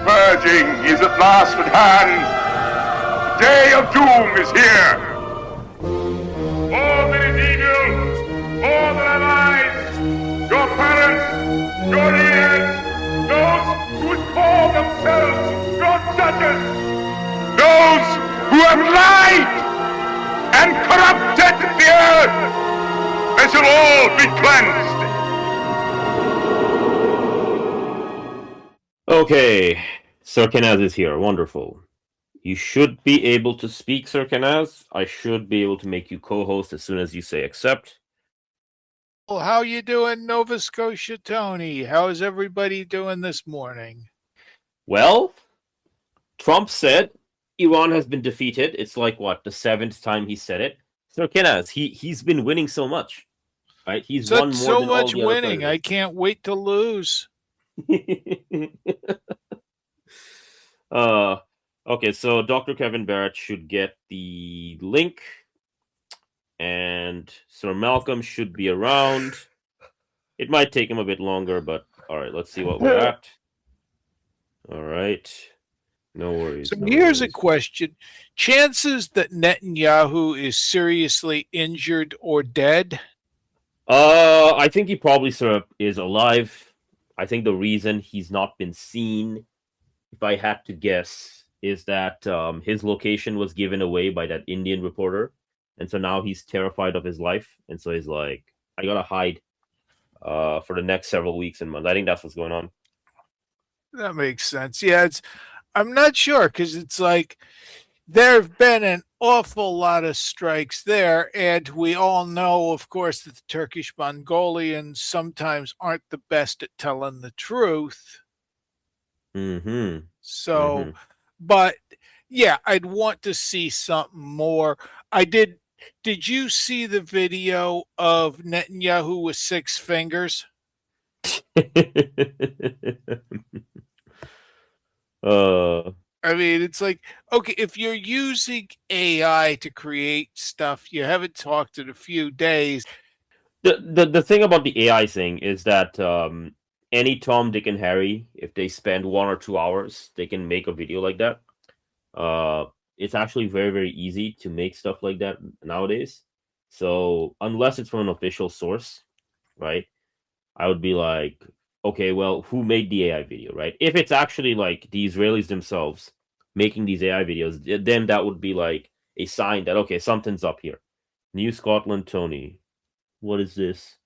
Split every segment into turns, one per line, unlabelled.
purging is at last at hand. The day of doom is here. All that is evil, all that have eyes, your parents, your ears, those who would call themselves your judges, those who have lied and corrupted the earth, they shall all be cleansed.
Okay, Sir Kenaz is here. Wonderful. You should be able to speak, Sir Kenaz. I should be able to make you co-host as soon as you say accept.
Well, how you doing, Nova Scotia Tony? How is everybody doing this morning?
Well, Trump said Iran has been defeated. It's like, what, the 7th time he said it? Sir Kenaz, he's been winning so much, right? He's won more
so
than
much
all the
winning.
other
I can't wait to lose.
Okay, so Dr. Kevin Barrett should get the link, and Sir Malcom should be around. It might take him a bit longer, but all right, let's see what we're at. All right, no worries.
So here's a question. Chances that Netanyahu is seriously injured or dead?
I think he probably is alive. I think the reason he's not been seen, if I had to guess, is that his location was given away by that Indian reporter, and so now he's terrified of his life, and so he's like, I gotta hide for the next several weeks and months. I think that's what's going on.
That makes sense. Yeah, I'm not sure, because it's like there have been an awful lot of strikes there, and we all know, of course, that the Turkish Mongolians sometimes aren't the best at telling the truth.
Mm-hmm.
So, but yeah, I'd want to see something more. Did you see the video of Netanyahu with 6 fingers? I mean, it's like, okay, if you're using AI to create stuff, you haven't talked in a few days.
The thing about the AI thing is that any Tom, Dick, and Harry, if they spend 1 or 2 hours, they can make a video like that. It's actually very, very easy to make stuff like that nowadays. So unless it's from an official source, right, I would be like, okay, well, who made the AI video, right? If it's actually like the Israelis themselves making these AI videos, then that would be like a sign that, okay, something's up here. New Scotland Tony. What is this?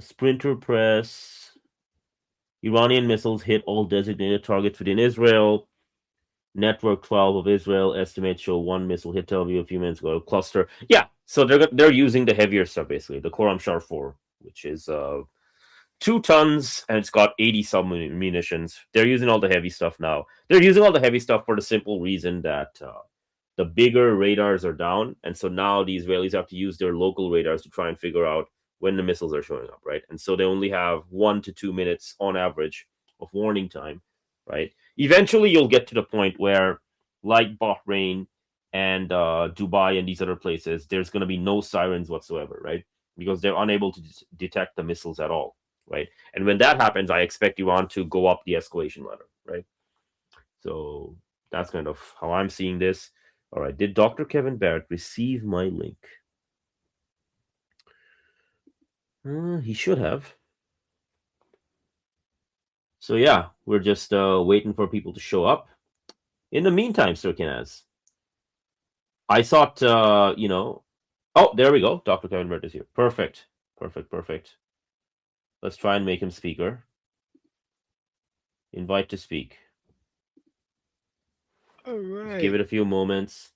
Sprinter Press. Iranian missiles hit all designated targets within Israel. Network 12 of Israel estimates show 1 missile hit Tel Aviv a few minutes ago. Cluster. Yeah, so they're using the heavier stuff, basically. The Khorram Shar 4, which is 2 tons, and it's got 80 sub-munitions. They're using all the heavy stuff now. They're using all the heavy stuff for the simple reason that the bigger radars are down, and so now the Israelis have to use their local radars to try and figure out when the missiles are showing up, right? And so they only have 1 to 2 minutes on average of warning time, right? Eventually, you'll get to the point where, like Bahrain and Dubai and these other places, there's going to be no sirens whatsoever, right? Because they're unable to detect the missiles at all, right? And when that happens, I expect Iran to go up the escalation ladder, right? So that's kind of how I'm seeing this. All right, did Dr. Kevin Barrett receive my link? He should have. So yeah, we're just waiting for people to show up. In the meantime, Sir Kenaz, I thought, oh, there we go. Dr. Kevin Barrett is here. Perfect. Let's try and make him speaker. Invite to speak.
All right.
Just give it a few moments.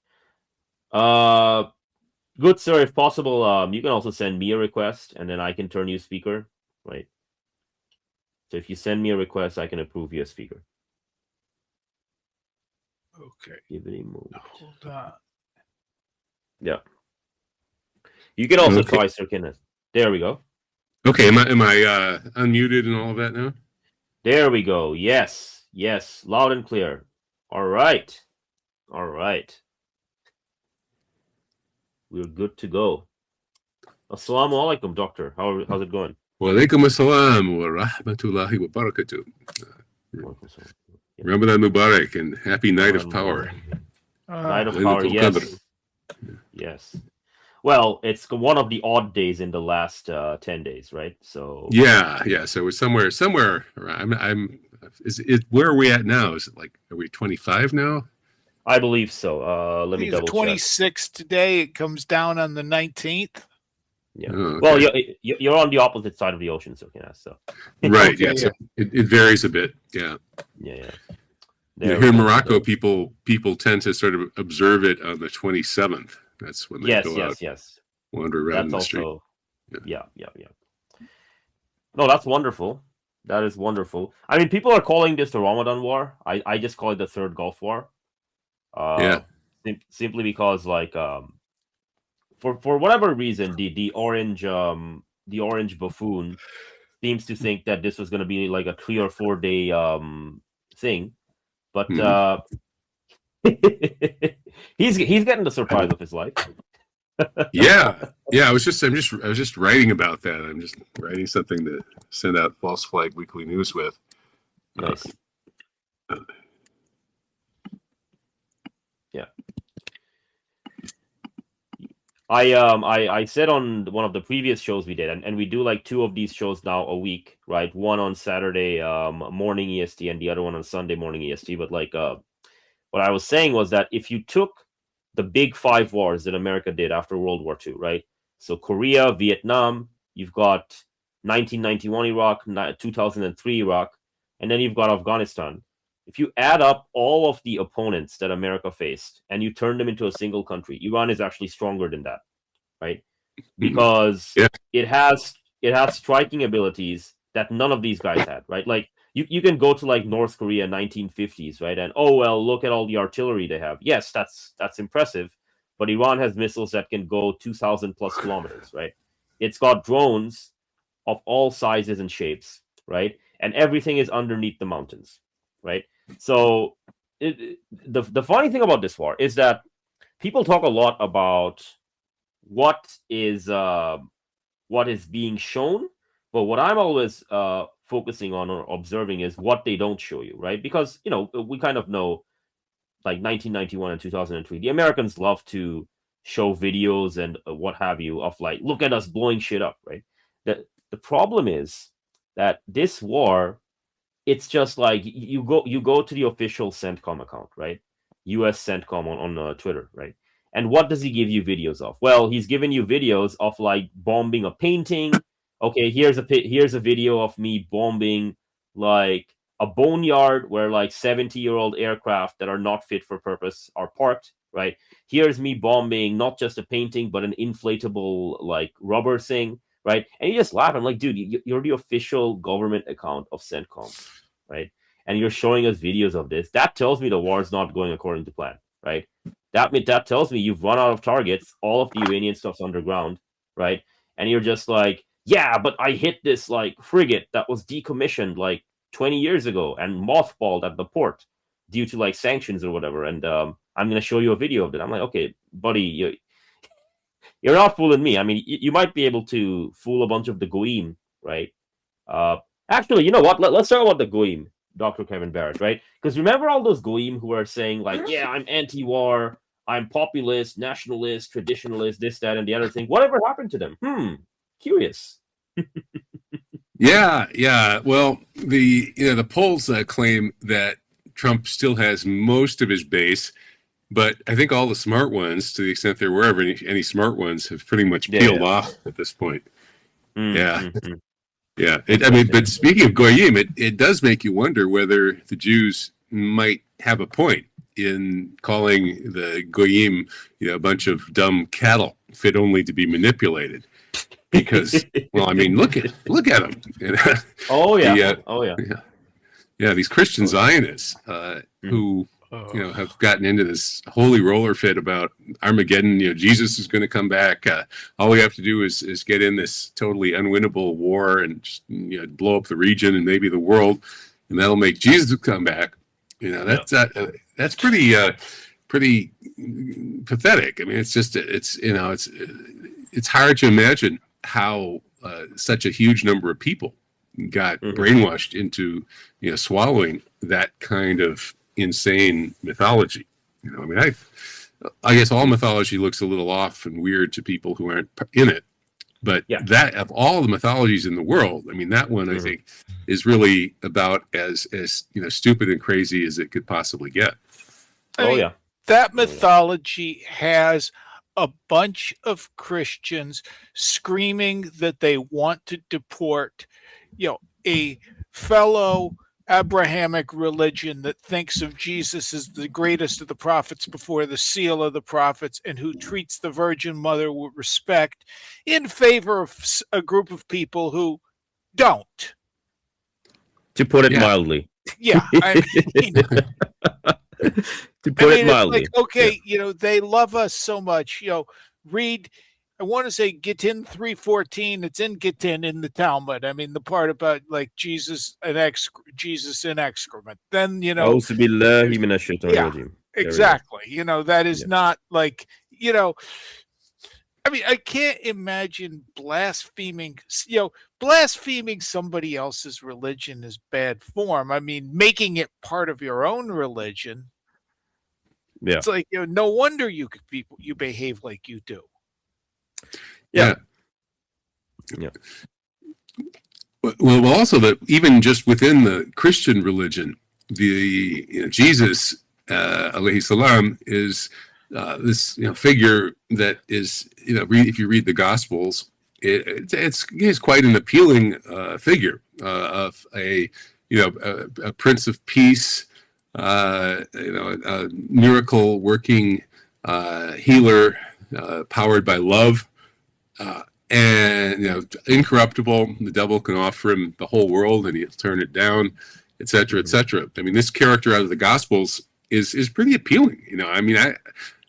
Good sir, if possible, you can also send me a request, and then I can turn you speaker, right? So if you send me a request, I can approve you as speaker.
Okay.
Give it a moment.
Hold on.
Yeah. You can also try Sir Kenneth. There we go.
Okay, am I unmuted and all of that now?
There we go. Yes, loud and clear. All right. We're good to go. Assalamu alaikum, doctor. How's it going?
Wa alaikum assalam wa rahmatullahi wa barakatuh. Ramadan Mubarak and happy night of power.
Night of
Uh,
power, yes. Yes. Well, it's one of the odd days in the last 10 days, right? So
Yeah. So we're somewhere around. Is it, where are we at now? Is it like, are we 25 now?
I believe so. Let me
it's
double check.
26 today. It comes down on the 19th.
Yeah.
Oh, okay.
Well, you're on the opposite side of the ocean, so so.
Right.
Okay,
Yeah. So it varies a bit. Yeah.
Yeah.
Here in Morocco, people tend to sort of observe it on the 27th. That's when they go out, wander around
That's
the street.
also, yeah. No, that's wonderful. That is wonderful. I mean, people are calling this the Ramadan War. I just call it the Third Gulf War. Simply because, like, for whatever reason, the orange buffoon seems to think that this was going to be like a 3 or 4 day thing, but he's getting the surprise of his life.
Yeah. I was just writing about that. I'm just writing something to send out False Flag Weekly News with.
Nice. Yeah. I said on one of the previous shows we did, and we do like 2 of these shows now a week, right? One on Saturday morning EST and the other one on Sunday morning EST. But like what I was saying was that if you took the big 5 wars that America did after World War II, right? So Korea, Vietnam, you've got 1991 Iraq, 2003 Iraq, and then you've got Afghanistan. If you add up all of the opponents that America faced and you turn them into a single country, Iran is actually stronger than that, right? Because it has striking abilities that none of these guys had, right? Like you can go to like North Korea 1950s, right? And oh well, look at all the artillery they have. Yes, that's impressive, but Iran has missiles that can go 2,000 plus kilometers, right? It's got drones of all sizes and shapes, right? And everything is underneath the mountains, right? So the funny thing about this war is that people talk a lot about what is being shown, but what I'm always focusing on or observing is what they don't show you, right? Because we kind of know, like 1991 and 2003, the Americans love to show videos and what have you of like, look at us blowing shit up, right? The problem is that this war, it's just like you go to the official CENTCOM account, right? US CENTCOM on Twitter, right? And what does he give you videos of? Well, he's giving you videos of like bombing a painting. Okay, here's a video of me bombing like a boneyard where like 70-year-old aircraft that are not fit for purpose are parked, right? Here's me bombing not just a painting but an inflatable like rubber thing, right? And you just laugh. I'm like, dude, you're the official government account of CENTCOM, right? And you're showing us videos of this. That tells me the war is not going according to plan, right? That tells me you've run out of targets. All of the Iranian stuff's underground, right? And you're just like, yeah, but I hit this like frigate that was decommissioned like 20 years ago and mothballed at the port due to like sanctions or whatever. And I'm going to show you a video of it. I'm like, okay, buddy, you're not fooling me. I mean, you might be able to fool a bunch of the Goyim, right? Actually, you know what? Let's talk about the Goyim, Dr. Kevin Barrett, right? Because remember all those Goyim who are saying like, yeah, I'm anti-war, I'm populist, nationalist, traditionalist, this, that, and the other thing. Whatever happened to them? Curious.
Yeah. Well, the polls claim that Trump still has most of his base, but I think all the smart ones, to the extent there were ever any smart ones, have pretty much peeled off at this point. Yeah. I mean, but speaking of Goyim, it does make you wonder whether the Jews might have a point in calling the Goyim, a bunch of dumb cattle fit only to be manipulated. Because, well, I mean, look at them. These Christian Zionists who have gotten into this holy roller fit about Armageddon. Jesus is going to come back. All we have to do is get in this totally unwinnable war and just blow up the region and maybe the world, and that'll make Jesus come back. That's pretty pathetic. I mean, it's just it's hard to imagine how such a huge number of people got brainwashed into, swallowing that kind of insane mythology. I mean, I guess all mythology looks a little off and weird to people who aren't in it. But that, of all the mythologies in the world, I mean, that one I think is really about as stupid and crazy as it could possibly get.
I mean, that mythology has a bunch of Christians screaming that they want to deport, a fellow Abrahamic religion that thinks of Jesus as the greatest of the prophets before the seal of the prophets, and who treats the Virgin Mother with respect, in favor of a group of people who don't.
To put it mildly.
Yeah. I mean,
to put it mildly.
It's like, okay, they love us so much. Read, I want to say Gittin 3:14. It's in Gittin in the Talmud. I mean, the part about like Jesus in excrement. Then yeah, exactly. That is not like I mean, I can't imagine blaspheming somebody else's religion is bad form. I mean, making it part of your own religion. Yeah. It's like, no wonder you behave like you do.
Yeah. Well, also that even just within the Christian religion, the Jesus, alayhi salam, is this figure that is if you read the Gospels, it's quite an appealing figure of a Prince of Peace, a miracle working healer, powered by love, and incorruptible. The devil can offer him the whole world and he'll turn it down, etc., etc. I mean, this character out of the Gospels is pretty appealing. I mean,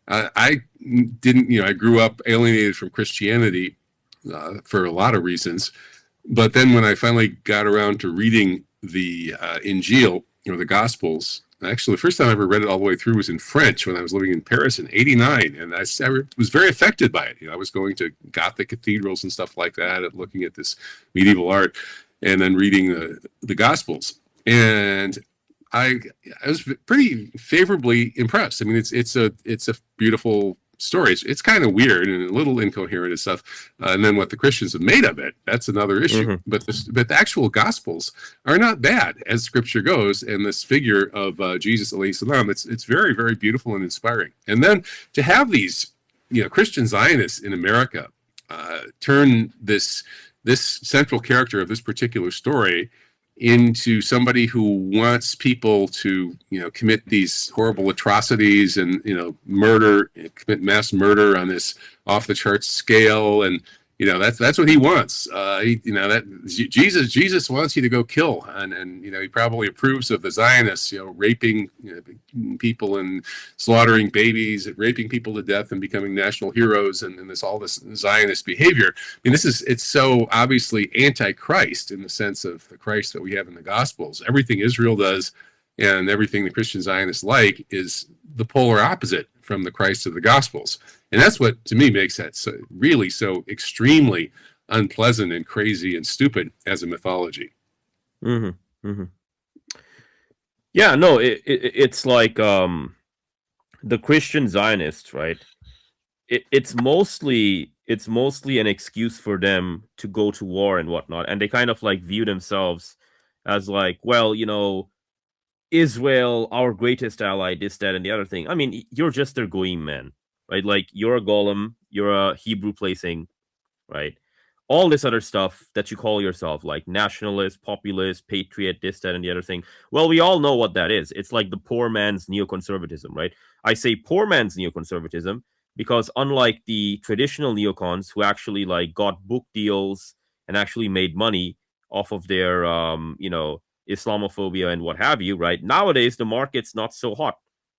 I didn't, I grew up alienated from Christianity for a lot of reasons, but then when I finally got around to reading the Injil, the Gospels, actually the first time I ever read it all the way through was in French when I was living in Paris in '89, and I was very affected by it. I was going to Gothic cathedrals and stuff like that, and looking at this medieval art, and then reading the Gospels, and I was pretty favorably impressed. I mean, it's a beautiful story. It's kind of weird and a little incoherent and stuff. And then what the Christians have made of it, that's another issue. But the actual Gospels are not bad as Scripture goes. And this figure of Jesus, alayhi salam, it's very, very beautiful and inspiring. And then to have these Christian Zionists in America turn this central character of this particular story into somebody who wants people to, commit these horrible atrocities and, commit mass murder on this off the charts scale. And, that's what he wants. Jesus wants you to go kill. And he probably approves of the Zionists, raping people and slaughtering babies and raping people to death and becoming national heroes and all this Zionist behavior. I mean, it's so obviously anti-Christ in the sense of the Christ that we have in the Gospels. Everything Israel does and everything the Christian Zionists like is the polar opposite from the Christ of the Gospels. And that's what, to me, makes that so extremely unpleasant and crazy and stupid as a mythology.
Yeah, no, it's like the Christian Zionists, right? It's mostly an excuse for them to go to war and whatnot, and they kind of like view themselves as like, well, Israel, our greatest ally, this, that, and the other thing. I mean, you're just their goyim, man, right? Like, you're a golem, you're a Hebrew placing, right? All this other stuff that you call yourself, like nationalist, populist, patriot, this, that, and the other thing. Well, we all know what that is. It's like the poor man's neoconservatism, right? I say poor man's neoconservatism because unlike the traditional neocons who actually like got book deals and actually made money off of their, Islamophobia and what have you, right? Nowadays, the market's not so hot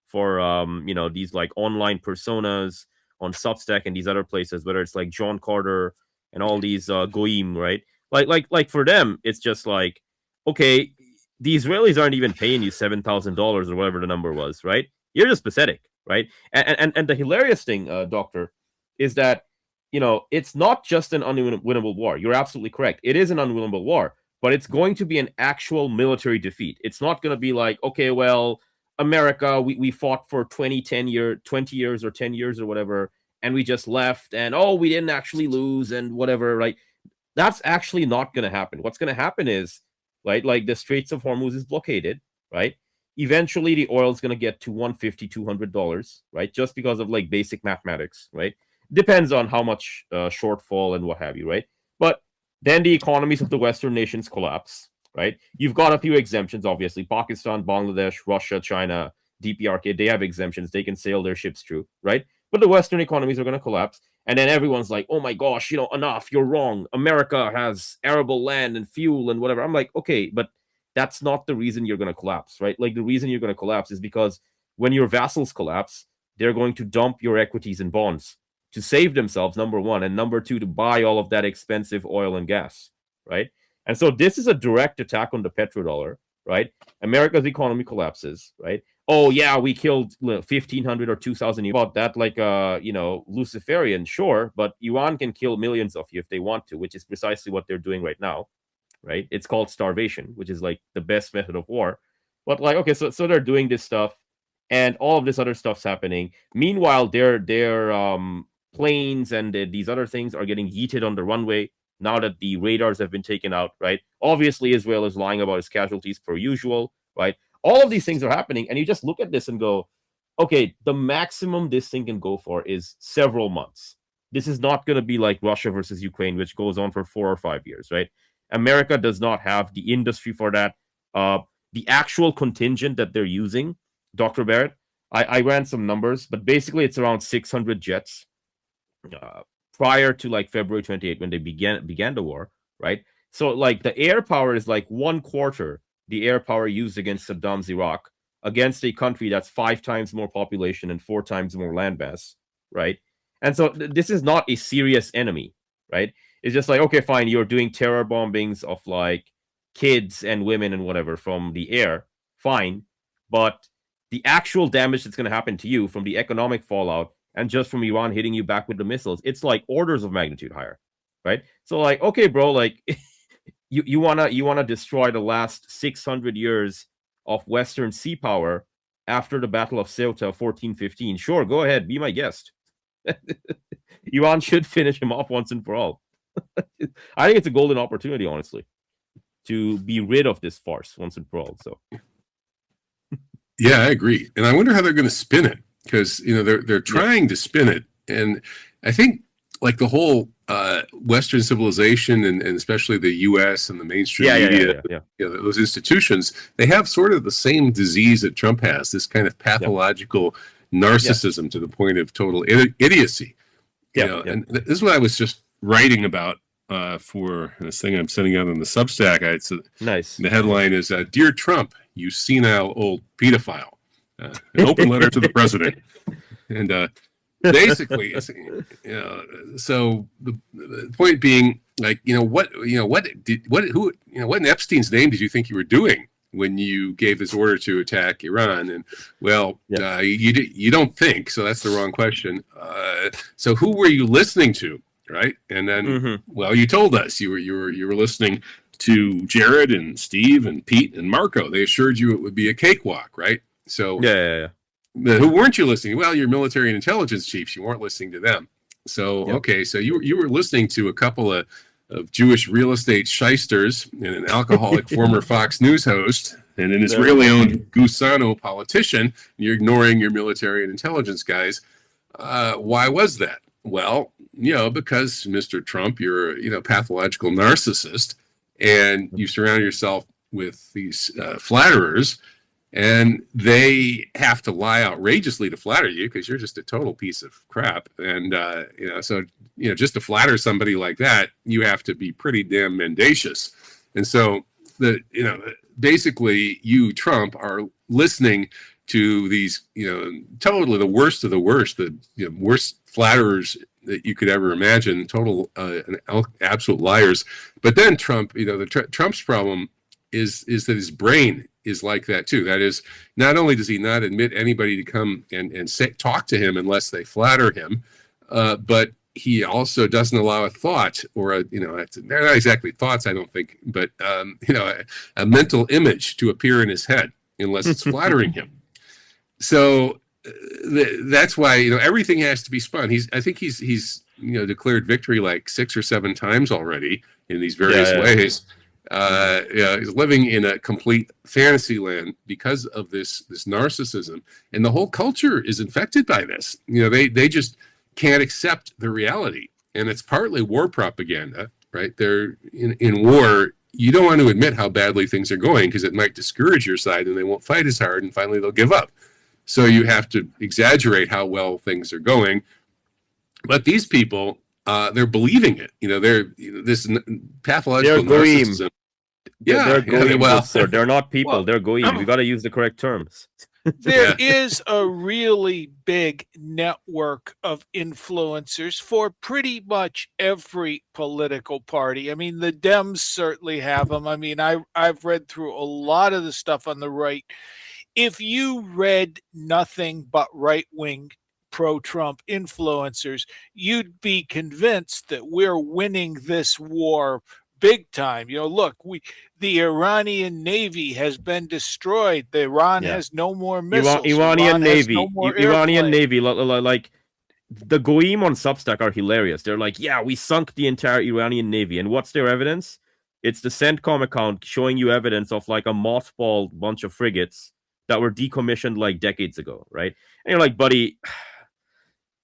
for, these like online personas on Substack and these other places, whether it's like John Carter and all these goyim, right? Like for them, it's just like, okay, the Israelis aren't even paying you $7,000 or whatever the number was, right? You're just pathetic, right? And the hilarious thing, Doctor, is that, it's not just an unwinnable war. You're absolutely correct. It is an unwinnable war. but it's going to be an actual military defeat. It's not going to be like, okay, well, America, we fought for 20 years or 10 years or whatever, and we just left, and oh, we didn't actually lose and whatever, right? That's actually not going to happen. What's going to happen is, right, like the Straits of Hormuz is blockaded, right? Eventually the oil is going to get to $150, $200, right? Just because of like basic mathematics, right? Depends on how much shortfall and what have you, right? But then the economies of the Western nations collapse, right? You've got a few exemptions, obviously. Pakistan, Bangladesh, Russia, China, DPRK, they have exemptions. They can sail their ships through, right? But the Western economies are going to collapse. And then everyone's like, oh my gosh, enough, you're wrong. America has arable land and fuel and whatever. I'm like, okay, but that's not the reason you're going to collapse, right? Like the reason you're going to collapse is because when your vassals collapse, they're going to dump your equities and bonds to save themselves, number one, and number two, to buy all of that expensive oil and gas, right? And so this is a direct attack on the petrodollar, right? America's economy collapses, right? Oh yeah, we killed 1,500 or 2,000. About that, like Luciferian, sure, but Iran can kill millions of you if they want to, which is precisely what they're doing right now, right? It's called starvation, which is like the best method of war. But like, okay, so they're doing this stuff, and all of this other stuff's happening. Meanwhile, their planes and these other things are getting yeeted on the runway now that the radars have been taken out, right? Obviously, Israel is lying about its casualties per usual, right? All of these things are happening, and you just look at this and go, okay, the maximum this thing can go for is several months. This is not going to be like Russia versus Ukraine, which goes on for 4 or 5 years, right? America does not have the industry for that. The actual contingent that they're using, Dr. Barrett, I ran some numbers, but basically it's around 600 jets prior to like February 28 when they began the war, right? So like the air power is like 1/4 the air power used against Saddam's Iraq, against a country that's 5 times more population and 4 times more landmass, right? And so this is not a serious enemy, right? It's just like, okay, fine, you're doing terror bombings of like kids and women and whatever from the air, fine, but the actual damage that's going to happen to you from the economic fallout and just from Iran hitting you back with the missiles, it's like orders of magnitude higher, right? So like, okay, bro, like you wanna destroy the last 600 years of Western sea power after the Battle of Ceuta 1415. Sure, go ahead, be my guest. Iran should finish him off once and for all. I think it's a golden opportunity, honestly, to be rid of this farce once and for all. So,
yeah, I agree, and I wonder how they're going to spin it, because they're trying to spin it, and I think like the whole Western civilization and especially the U.S. and the mainstream media, those institutions, they have sort of the same disease that Trump has, this kind of pathological narcissism to the point of total idiocy. And this is what I was just writing about for this thing I'm sending out on the Substack.
Nice.
The headline is, Dear Trump, you senile old pedophile. An open letter to the president. And basically, so the point being, like, what in Epstein's name did you think you were doing when you gave this order to attack Iran? And you don't think, so that's the wrong question. So who were you listening to, right? And then, well, you told us you were listening to Jared and Steve and Pete and Marco. They assured you it would be a cakewalk, right? So who weren't you listening? Well, your military and intelligence chiefs. You weren't listening to them. So okay, so you were listening to a couple of Jewish real estate shysters and an alcoholic former Fox News host and an Israeli-owned Gusano politician. You're ignoring your military and intelligence guys. Why was that? Well, because Mr. Trump, you're a pathological narcissist, and you surround yourself with these flatterers. And they have to lie outrageously to flatter you because you're just a total piece of crap. And, so just to flatter somebody like that, you have to be pretty damn mendacious. And so, basically, you, Trump, are listening to these, totally the worst of the worst, the worst flatterers that you could ever imagine, total absolute liars. But then Trump, Trump's problem is that his brain is like that too. That is, not only does he not admit anybody to come and talk to him unless they flatter him, but he also doesn't allow a thought or they're not exactly thoughts, I don't think, but a mental image to appear in his head unless it's flattering him. So that's why everything has to be spun. I think he's declared victory like 6 or 7 times already in these various ways. He's living in a complete fantasy land because of this narcissism, and the whole culture is infected by this. They just can't accept the reality, and it's partly war propaganda, right? They're in war. You don't want to admit how badly things are going because it might discourage your side, and they won't fight as hard, and finally they'll give up. So you have to exaggerate how well things are going. But these people, they're believing it. They're this pathological narcissism.
They're goyim, sir. They're not people. They're goyim. We got to use the correct terms.
There is a really big network of influencers for pretty much every political party. I mean, the Dems certainly have them. I mean, I've read through a lot of the stuff on the right. If you read nothing but right-wing pro-Trump influencers, you'd be convinced that we're winning this war big time. Look, the Iranian Navy has been destroyed. Iran has no more missiles.
Iranian Navy, like the goyim on Substack are hilarious. They're like, yeah, we sunk the entire Iranian Navy, and what's their evidence? It's the CENTCOM account showing you evidence of like a mothballed bunch of frigates that were decommissioned like decades ago, right? And you're like, buddy,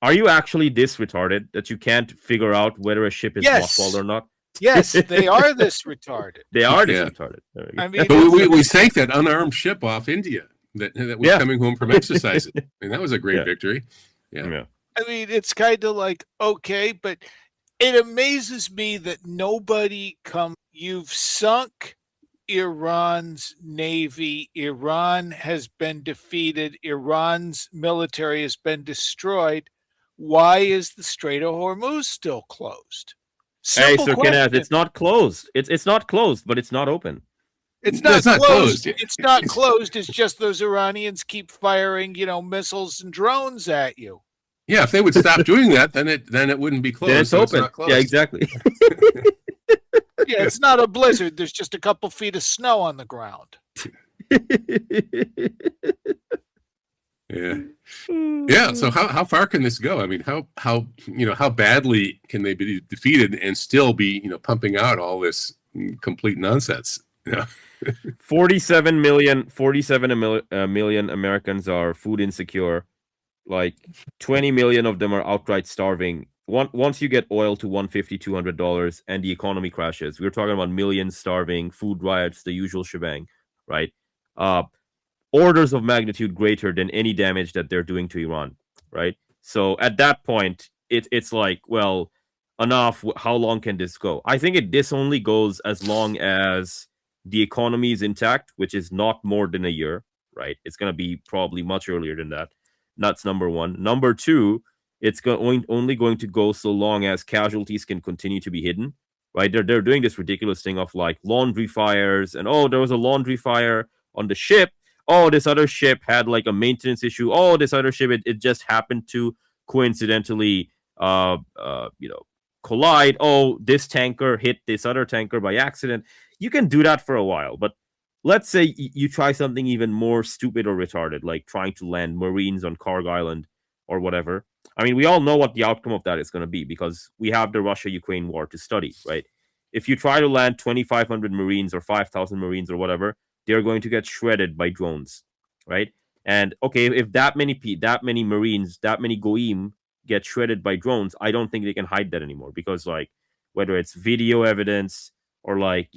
are you actually this retarded that you can't figure out whether a ship is mothballed or not?
Yes, they are this retarded.
They are this retarded.
I mean,
but we sank that unarmed ship off India that was coming home from exercising. And that was a great victory. Yeah.
I mean, it's kind of like, okay, but it amazes me that nobody you've sunk Iran's navy. Iran has been defeated. Iran's military has been destroyed. Why is the Strait of Hormuz still closed?
Simple Sir Kenneth, it's not closed. It's not closed, but it's not open.
It's not closed. It's not closed. It's just those Iranians keep firing, missiles and drones at you.
Yeah, if they would stop doing that, then it wouldn't be closed.
Then it's open. It's yeah, exactly.
Yeah, it's not a blizzard. There's just a couple feet of snow on the ground.
Yeah. So how far can this go? I mean, how badly can they be defeated and still be pumping out all this complete nonsense?
47 million Americans are food insecure. Like 20 million of them are outright starving. Once you get oil to $150, $200 and the economy crashes, we're talking about millions starving, food riots, the usual shebang, right? Orders of magnitude greater than any damage that they're doing to Iran, right? So at that point, it's like, well, enough. How long can this go? I think this only goes as long as the economy is intact, which is not more than a year, right? It's going to be probably much earlier than that. That's number one. Number two, it's only going to go so long as casualties can continue to be hidden, right? They're doing this ridiculous thing of like laundry fires, and there was a laundry fire on the ship. This other ship had like a maintenance issue. This other ship, it just happened to coincidentally, collide. This tanker hit this other tanker by accident. You can do that for a while, but let's say you try something even more stupid or retarded, like trying to land Marines on Karg Island or whatever. I mean, we all know what the outcome of that is going to be because we have the Russia-Ukraine war to study, right? If you try to land 2,500 Marines or 5,000 Marines or whatever, they're going to get shredded by drones, right? And okay, if that many Marines, that many Goyim get shredded by drones, I don't think they can hide that anymore because, like, whether it's video evidence or like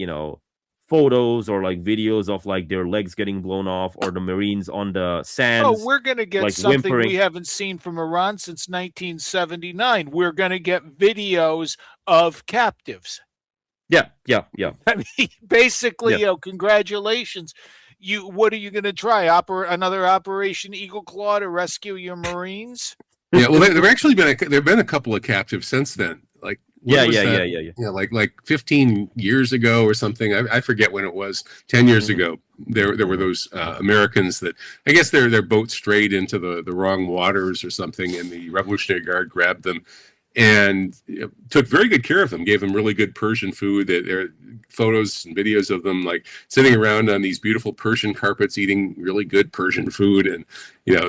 photos or like videos of like their legs getting blown off or the Marines on the sands.
We're gonna get like something whimpering. We haven't seen from Iran since 1979. We're gonna get videos of captives.
Yeah.
I mean, basically, congratulations. What are you going to try? Another Operation Eagle Claw to rescue your Marines?
Yeah, well, there've been a couple of captives since then. Like like 15 years ago or something. I forget when it was. 10 years ago, there were those Americans that I guess their boat strayed into the wrong waters or something, and the Revolutionary Guard grabbed them. and took very good care of them, gave them really good Persian food. There are photos and videos of them like sitting around on these beautiful Persian carpets, eating really good Persian food, and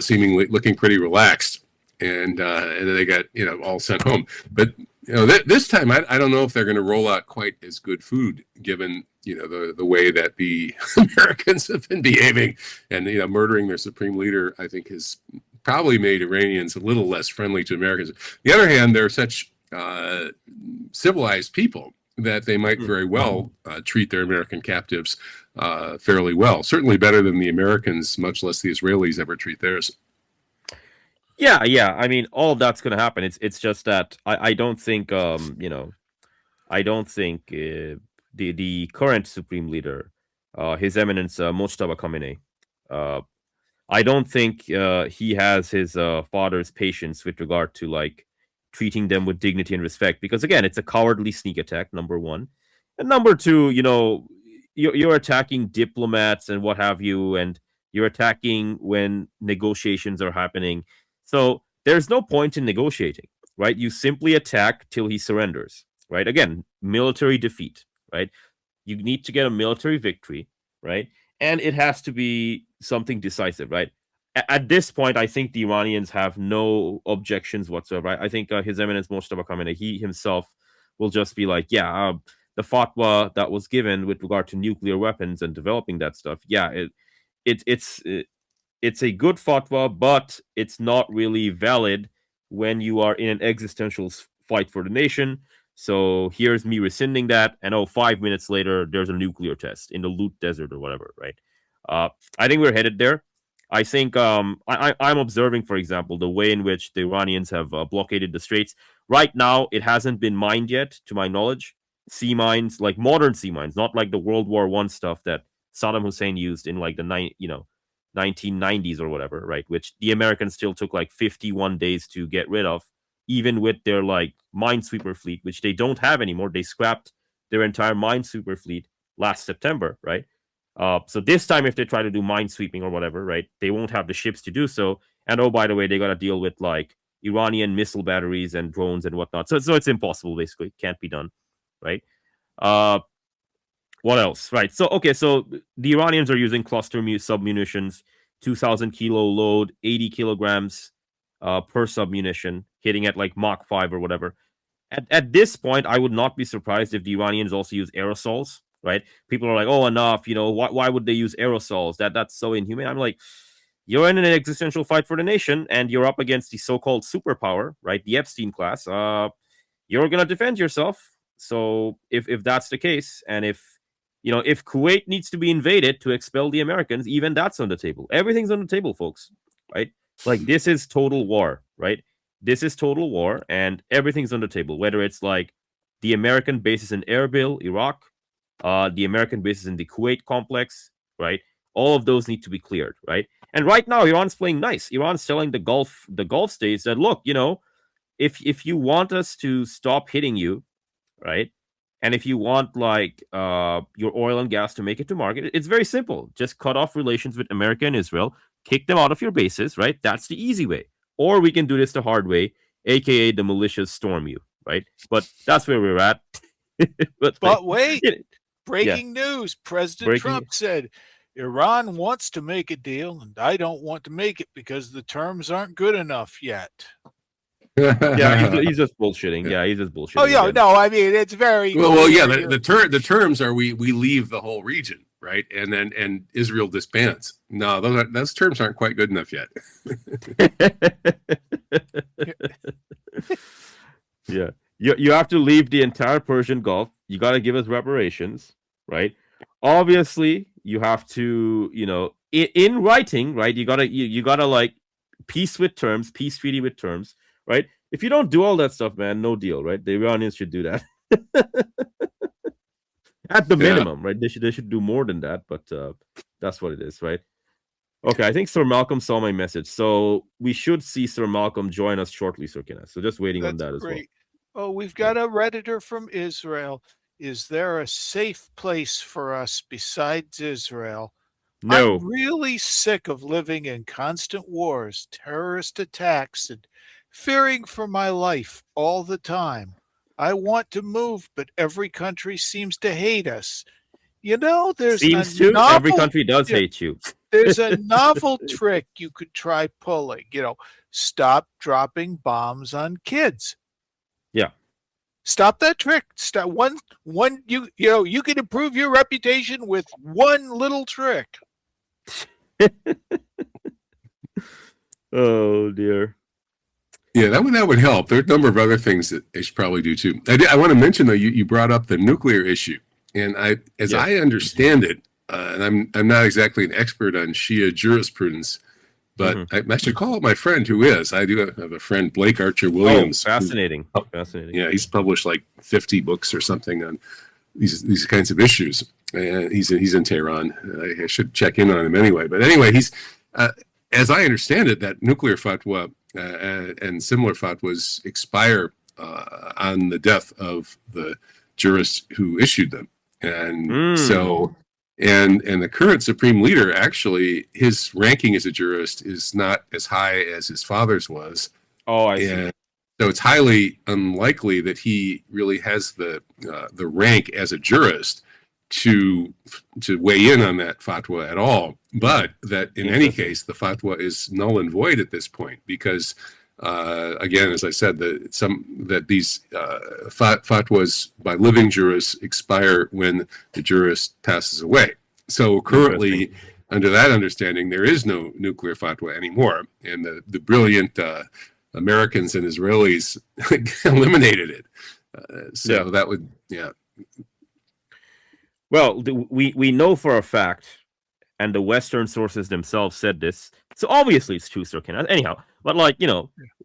seemingly looking pretty relaxed. And then they got all sent home. But this time I don't know if they're going to roll out quite as good food, given the way that the Americans have been behaving, and murdering their supreme leader. I think has probably made Iranians a little less friendly to Americans. On the other hand, they're such civilized people that they might very well treat their American captives fairly well. Certainly better than the Americans, much less the Israelis, ever treat theirs.
Yeah. I mean, all of that's going to happen. It's just that I don't think I don't think the current supreme leader, His Eminence Mojtaba Khamenei, I don't think he has his father's patience with regard to like treating them with dignity and respect. Because again, it's a cowardly sneak attack. Number one, and number two, you're attacking diplomats and what have you, and you're attacking when negotiations are happening. So there's no point in negotiating, right? You simply attack till he surrenders, right? Again, military defeat, right? You need to get a military victory, right? And it has to be something decisive, right? At this point, I think the Iranians have no objections whatsoever. Right? I think His Eminence Mojtaba Khamenei, he himself will just be like, the fatwa that was given with regard to nuclear weapons and developing that stuff, it's a good fatwa, but it's not really valid when you are in an existential fight for the nation. So here's me rescinding that, and 5 minutes later, there's a nuclear test in the Lut Desert or whatever, right? I think we're headed there. I think I'm observing, for example, the way in which the Iranians have blockaded the straits. Right now, it hasn't been mined yet, to my knowledge. Sea mines, like modern sea mines, not like the World War I stuff that Saddam Hussein used in like the 1990s or whatever, right? Which the Americans still took like 51 days to get rid of, even with their like minesweeper fleet, which they don't have anymore. They scrapped their entire minesweeper fleet last September, right? So this time, if they try to do minesweeping or whatever, right, they won't have the ships to do so. And by the way, they got to deal with like Iranian missile batteries and drones and whatnot. So it's impossible, basically. It can't be done, right? What else? Right. So the Iranians are using cluster submunitions, 2,000 kilo load, 80 kilograms per submunition, hitting at like Mach 5 or whatever. At this point, I would not be surprised if the Iranians also use aerosols, right? People are like, oh, enough, why would they use aerosols? That's so inhumane. I'm like, you're in an existential fight for the nation, and you're up against the so-called superpower, right? The Epstein class. You're going to defend yourself. So if that's the case, and if Kuwait needs to be invaded to expel the Americans, even that's on the table. Everything's on the table, folks, right? Like, this is total war, right? This is total war, and everything's on the table, whether it's like the American bases in Erbil, Iraq, the American bases in the Kuwait complex, right? All of those need to be cleared, right? And right now, Iran's playing nice. Iran's telling the Gulf states that, look, if you want us to stop hitting you, right? And if you want like your oil and gas to make it to market, it's very simple. Just cut off relations with America and Israel, kick them out of your bases, right? That's the easy way. Or we can do this the hard way, aka the militias storm you, right? But that's where we're at.
but wait, breaking news. President Trump said, Iran wants to make a deal, and I don't want to make it because the terms aren't good enough yet.
He's just bullshitting. Yeah, he's just bullshitting.
Oh, yeah, no, I mean, it's very
well. Yeah, the terms are we leave the whole region, right? And Israel disbands. No, those terms aren't quite good enough yet.
Yeah, you have to leave the entire Persian Gulf. You got to give us reparations, right? Obviously, you have to, in writing, right? You gotta like peace treaty with terms. Right? If you don't do all that stuff, man, no deal, right? The Iranians should do that. At the minimum, right? They should do more than that, but that's what it is, right? Okay, I think Sir Malcom saw my message. So we should see Sir Malcom join us shortly, Sir Kenneth. So just waiting on that great. As
well. Oh, we've got a Redditor from Israel. Is there a safe place for us besides Israel?
No.
I'm really sick of living in constant wars, terrorist attacks, and fearing for my life all the time. I want to move, but every country seems to hate us. You know,
Seems to. Every country does hate you.
there's a novel trick you could try pulling. Stop dropping bombs on kids.
Yeah.
Stop that trick. Stop one. You can improve your reputation with one little trick.
Oh dear.
Yeah, that would help. There are a number of other things that they should probably do too. I want to mention though, you brought up the nuclear issue, and as I understand it, and I'm not exactly an expert on Shia jurisprudence, but I should call up my friend who is. I do have a friend, Blake Archer Williams.
Oh, fascinating. Fascinating.
Yeah, he's published like 50 books or something on these kinds of issues. He's in Tehran. I should check in on him anyway. But anyway, he's as I understand it, that nuclear fatwa and similar fatwas expire on the death of the jurist who issued them, and so. And the current supreme leader, actually, his ranking as a jurist is not as high as his father's was.
Oh, I see.
So it's highly unlikely that he really has the rank as a jurist to weigh in on that fatwa at all. But that in any case, the fatwa is null and void at this point because, again, as I said, these fatwas by living jurists expire when the jurist passes away. So currently, under that understanding, there is no nuclear fatwa anymore, and the brilliant Americans and Israelis eliminated it. That would,
Well, we know for a fact, and the Western sources themselves said this. So obviously it's true, Sir Ken. Anyhow, but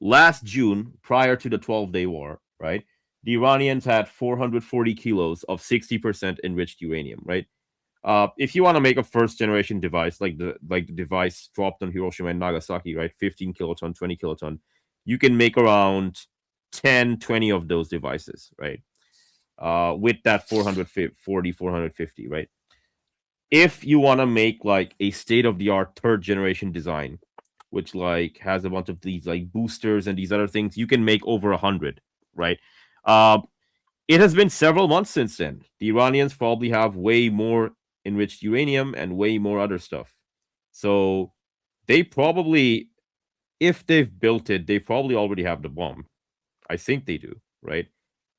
last June, prior to the 12-day war, right? The Iranians had 440 kilos of 60% enriched uranium, right? If you want to make a first-generation device, like the device dropped on Hiroshima and Nagasaki, right? 15 kiloton, 20 kiloton, you can make around 10, 20 of those devices, right? With that 440, 450, right? If you want to make like a state-of-the-art third-generation design, which like has a bunch of these like boosters and these other things, you can make over 100, right? It has been several months since then. The Iranians probably have way more enriched uranium and way more other stuff. So they probably, if they've built it, they probably already have the bomb. I think they do, right?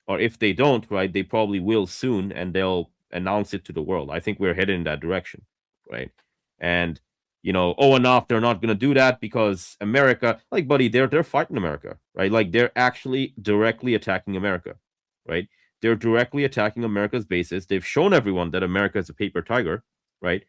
Or if they don't, right, they probably will soon, and they'll announce it to the world. I think we're headed in that direction, right? And enough, they're not going to do that because America, like, buddy, they're fighting America, right? Like, they're actually directly attacking America, right? They're directly attacking America's bases. They've shown everyone that America is a paper tiger, right?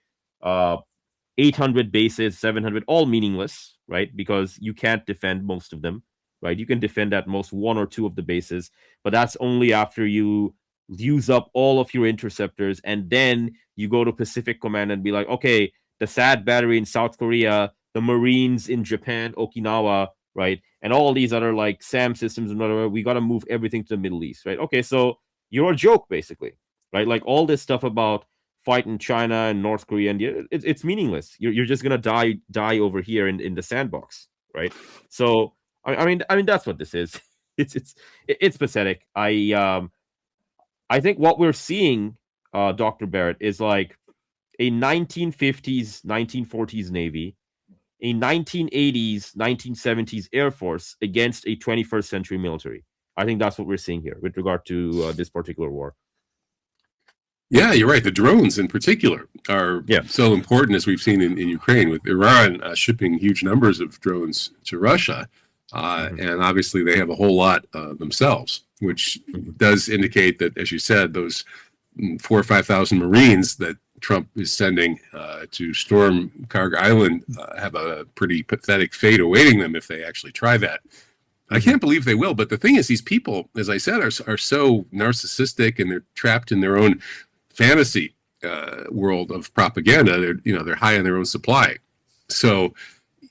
800 bases, 700, all meaningless, right? Because you can't defend most of them, right? You can defend at most one or two of the bases, but that's only after you use up all of your interceptors, and then you go to Pacific Command and be like, okay, the SAD battery in South Korea, the Marines in Japan, Okinawa, right, and all these other like SAM systems and whatever, we got to move everything to the Middle East, right? Okay, so you're a joke, basically, right? Like all this stuff about fighting China and North Korea, and it's meaningless. You're just gonna die over here in the sandbox, right? So I mean that's what this is. It's pathetic. I think what we're seeing, Dr. Barrett, is like a 1950s, 1940s Navy, a 1980s, 1970s Air Force against a 21st century military. I think that's what we're seeing here with regard to this particular war.
Yeah, you're right. The drones in particular are so important, as we've seen in Ukraine, with Iran shipping huge numbers of drones to Russia. And obviously they have a whole lot themselves, which does indicate that, as you said, those 4,000 or 5,000 Marines that Trump is sending to storm Karg Island have a pretty pathetic fate awaiting them if they actually try that. I can't believe they will. But the thing is, these people, as I said, are so narcissistic, and they're trapped in their own fantasy world of propaganda. They're high on their own supply. So,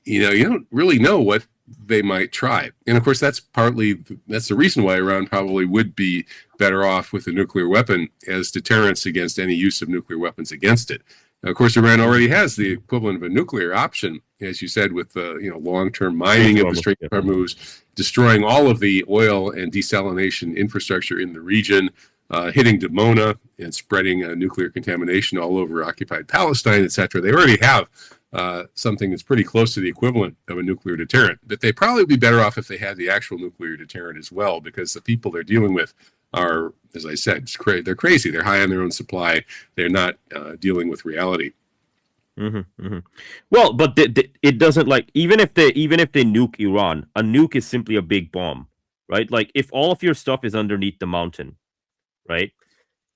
you don't really know what they might try. And of course, that's the reason why Iran probably would be better off with a nuclear weapon as deterrence against any use of nuclear weapons against it. Of course, Iran already has the equivalent of a nuclear option, as you said, with long-term mining of the Strait of Hormuz, destroying all of the oil and desalination infrastructure in the region, hitting Dimona and spreading nuclear contamination all over occupied Palestine, etc. They already have something that's pretty close to the equivalent of a nuclear deterrent. But they'd probably be better off if they had the actual nuclear deterrent as well, because the people they're dealing with are, as I said, they're crazy. They're high on their own supply. They're not dealing with reality.
Mm-hmm, mm-hmm. Well, but it doesn't, like, even if they nuke Iran, a nuke is simply a big bomb, right? Like, if all of your stuff is underneath the mountain, right,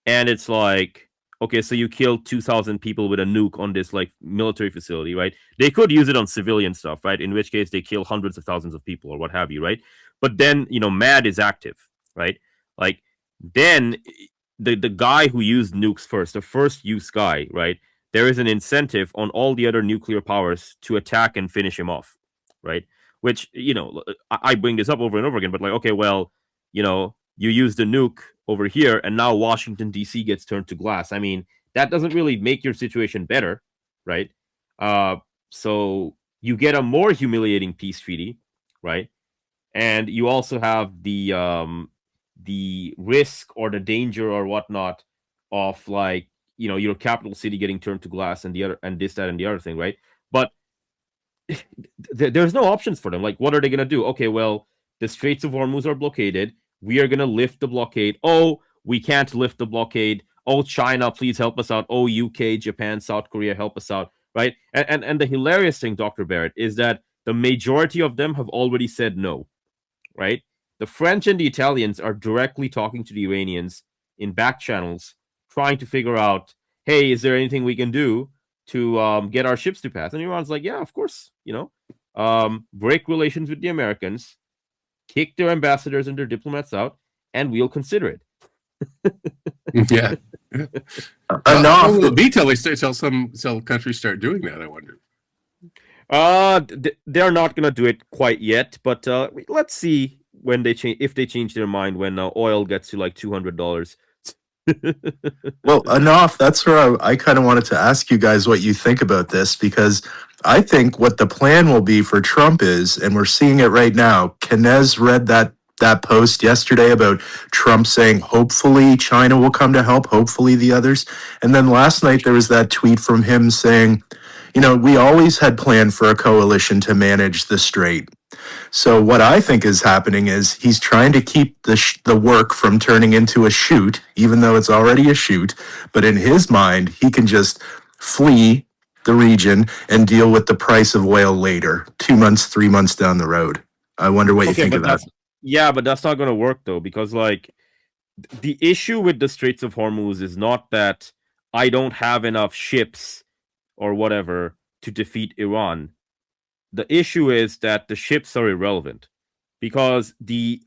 and it's like, okay, so you killed 2,000 people with a nuke on this like military facility, right? They could use it on civilian stuff, right? In which case they kill hundreds of thousands of people or what have you, right? But then MAD is active, right? Like, then the guy who used nukes first, the first use guy, right? There is an incentive on all the other nuclear powers to attack and finish him off, right? Which, I bring this up over and over again, but like, okay, well, you use the nuke over here, and now Washington, D.C. gets turned to glass. I mean, that doesn't really make your situation better, right? So you get a more humiliating peace treaty, right? And you also have the risk or the danger or whatnot of, like, your capital city getting turned to glass and this, that, and the other thing, right? But there's no options for them. Like, what are they going to do? Okay, well, the Straits of Hormuz are blockaded. We are going to lift the blockade. Oh, we can't lift the blockade. Oh, China, please help us out. Oh, UK, Japan, South Korea, help us out, right? And the hilarious thing, Dr. Barrett, is that the majority of them have already said no, right? The French and the Italians are directly talking to the Iranians in back channels, trying to figure out, hey, is there anything we can do to get our ships to pass? And Iran's like, yeah, of course, break relations with the Americans, kick their ambassadors and their diplomats out, and we'll consider it.
Yeah. How will it be till some countries start doing that, I wonder?
They're not gonna do it quite yet, but let's see when if they change their mind when oil gets to like $200.
Well, enough. That's where I kind of wanted to ask you guys what you think about this, because I think what the plan will be for Trump is, and we're seeing it right now. Kenez read that post yesterday about Trump saying, hopefully China will come to help, hopefully the others. And then last night there was that tweet from him saying, we always had planned for a coalition to manage the strait. So what I think is happening is he's trying to keep the work from turning into a shoot, even though it's already a shoot. But in his mind, he can just flee the region and deal with the price of oil later, 2 months, 3 months down the road. I wonder what you think of that.
Yeah, but that's not going to work, though, because, like, the issue with the Straits of Hormuz is not that I don't have enough ships or whatever to defeat Iran. The issue is that the ships are irrelevant, because the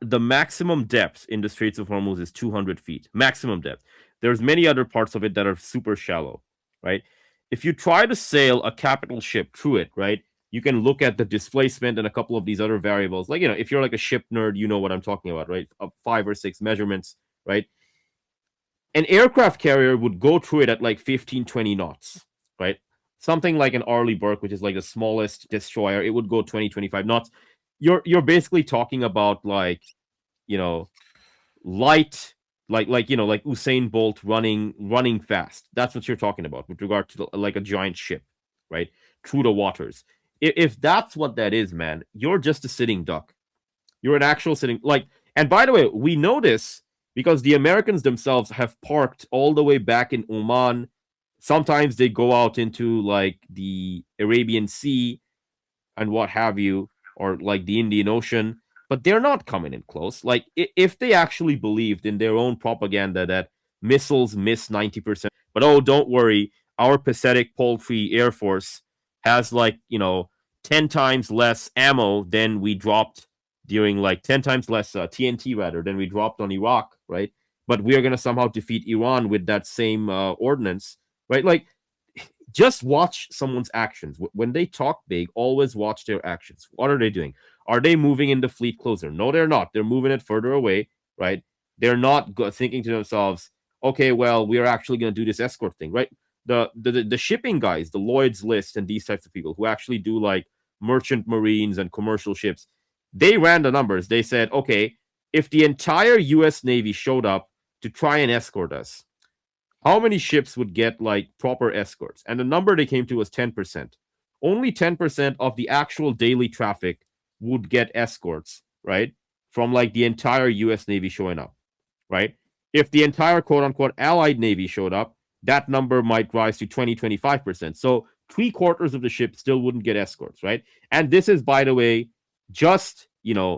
maximum depth in the Straits of Hormuz is 200 feet. Maximum depth. There's many other parts of it that are super shallow, right? If you try to sail a capital ship through it, right, you can look at the displacement and a couple of these other variables. Like, if you're like a ship nerd, you know what I'm talking about, right? 5 or 6 measurements, right? An aircraft carrier would go through it at like 15, 20 knots, right? Something like an Arleigh Burke, which is like the smallest destroyer, it would go 20, 25 knots. You're basically talking about like, light, like Usain Bolt running fast. That's what you're talking about with regard to like a giant ship, right? Through the waters. If that's what that is, man, you're just a sitting duck. You're an actual sitting, like, and by the way, we know this because the Americans themselves have parked all the way back in Oman. Sometimes they go out into like the Arabian Sea and what have you, or like the Indian Ocean, but they're not coming in close. Like, if they actually believed in their own propaganda that missiles miss 90%, but oh, don't worry, our pathetic paltry Air Force has like 10 times less ammo than we dropped during, like, 10 times less TNT rather than we dropped on Iraq, right? But we are going to somehow defeat Iran with that same ordnance, right? Like, just watch someone's actions. When they talk big, always watch their actions. What are they doing? Are they moving in the fleet closer? No, they're not. They're moving it further away, right? They're not thinking to themselves, okay, well, we are actually going to do this escort thing, right? the shipping guys, the Lloyd's List and these types of people who actually do like merchant marines and commercial ships, they ran the numbers. They said, okay, if the entire US Navy showed up to try and escort us, how many ships would get like proper escorts? And the number they came to was 10%. Only 10% of the actual daily traffic would get escorts, right? From like the entire US Navy showing up, right? If the entire quote unquote Allied Navy showed up, that number might rise to 25%. So 3/4 of the ships still wouldn't get escorts, right? And this is, by the way, just,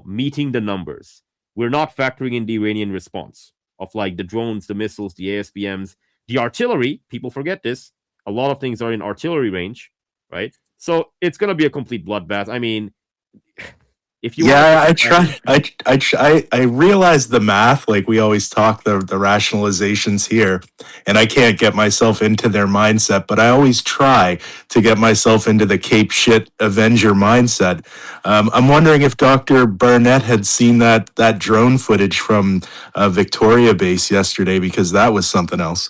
meeting the numbers. We're not factoring in the Iranian response of like the drones, the missiles, the ASBMs, the artillery. People forget this. A lot of things are in artillery range, right? So it's going to be a complete bloodbath. I mean, if you
I realize the math, like we always talk the rationalizations here, and I can't get myself into their mindset, but I always try to get myself into the Cape Shit Avenger mindset. I'm wondering if Dr. Barnett had seen that drone footage from Victoria Base yesterday, because that was something else.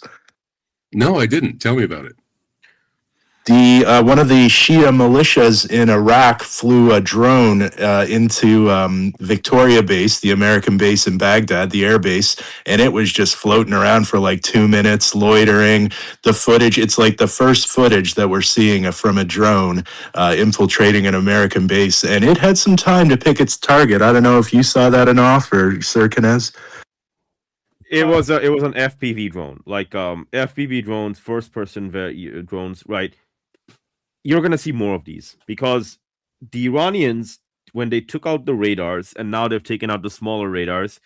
No, I didn't. Tell me about it.
The one of the Shia militias in Iraq flew a drone into Victoria Base, the American base in Baghdad, the air base, and it was just floating around for like 2 minutes, loitering. The footage, it's like the first footage that we're seeing from a drone infiltrating an American base, and it had some time to pick its target. I don't know if you saw that enough, or Sir Kinez.
It was an FPV drone, like FPV drones, first person drones, right? You're going to see more of these because the Iranians, when they took out the radars and now they've taken out the smaller radars,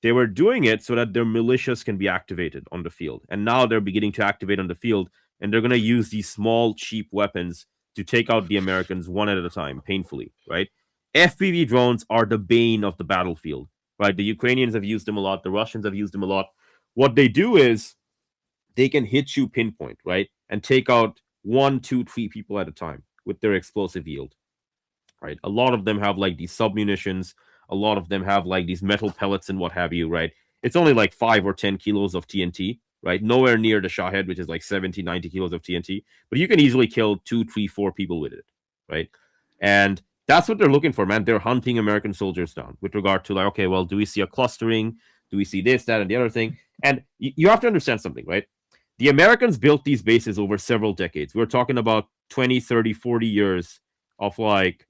they were doing it so that their militias can be activated on the field. And now they're beginning to activate on the field, and they're going to use these small, cheap weapons to take out the Americans one at a time, painfully, right? FPV drones are the bane of the battlefield, right? The Ukrainians have used them a lot. The Russians have used them a lot. What they do is they can hit you pinpoint, right? And take out 1, 2, 3 people at a time with their explosive yield, right? A lot of them have like these submunitions. A lot of them have like these metal pellets and what have you, right? It's only like 5 or 10 kilos of TNT, right? Nowhere near the Shahed, which is like 70, 90 kilos of TNT, but you can easily kill 2, 3, 4 people with it, right? And that's what they're looking for, man. They're hunting American soldiers down with regard to like, okay, well, do we see a clustering? Do we see this, that, and the other thing? And you have to understand something, right? The Americans built these bases over several decades. We're talking about 20, 30, 40 years of like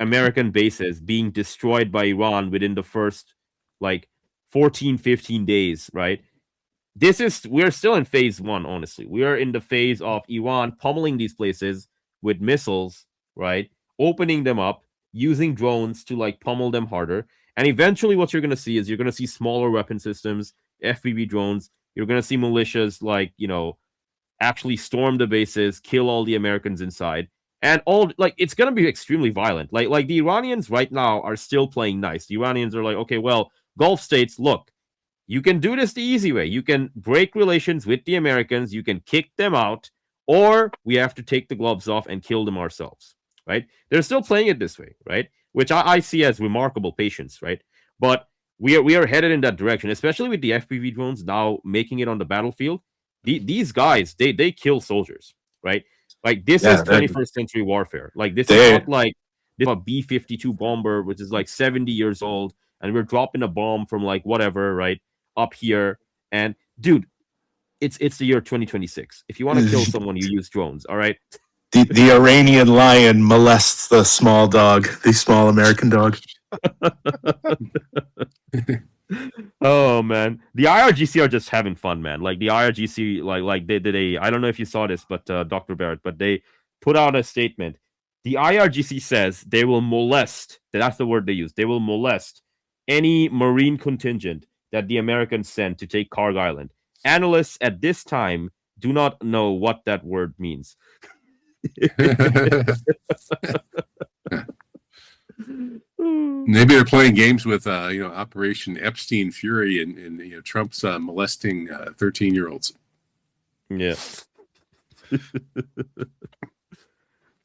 American bases being destroyed by Iran within the first like 14, 15 days, right? We're still in phase 1, honestly. We are in the phase of Iran pummeling these places with missiles, right? Opening them up, using drones to like pummel them harder. And eventually what you're going to see is you're going to see smaller weapon systems, FPV drones. You're going to see militias like, actually storm the bases, kill all the Americans inside. And all like it's going to be extremely violent. Like the Iranians right now are still playing nice. The Iranians are like, okay, well, Gulf states, look, you can do this the easy way. You can break relations with the Americans. You can kick them out, or we have to take the gloves off and kill them ourselves, right? They're still playing it this way, right? Which I see as remarkable patience, right? But we are headed in that direction, especially with the FPV drones now making it on the battlefield. These guys, they kill soldiers, right? Like this is 21st century warfare. Like this is not like this is a B-52 bomber, which is like 70 years old, and we're dropping a bomb from like whatever, right, up here. And dude, it's the year 2026. If you want to kill someone, you use drones, all right?
The Iranian lion molests the small dog, the small American dog.
Oh man, the IRGC are just having fun, man. Like the IRGC, like they did a. I don't know if you saw this, but Dr. Barrett, but they put out a statement. The IRGC says they will molest. That's the word they use. They will molest any Marine contingent that the Americans send to take Karg Island. Analysts at this time do not know what that word means.
Maybe they're playing games with Operation Epstein Fury and Trump's molesting 13-year-olds.
Yeah.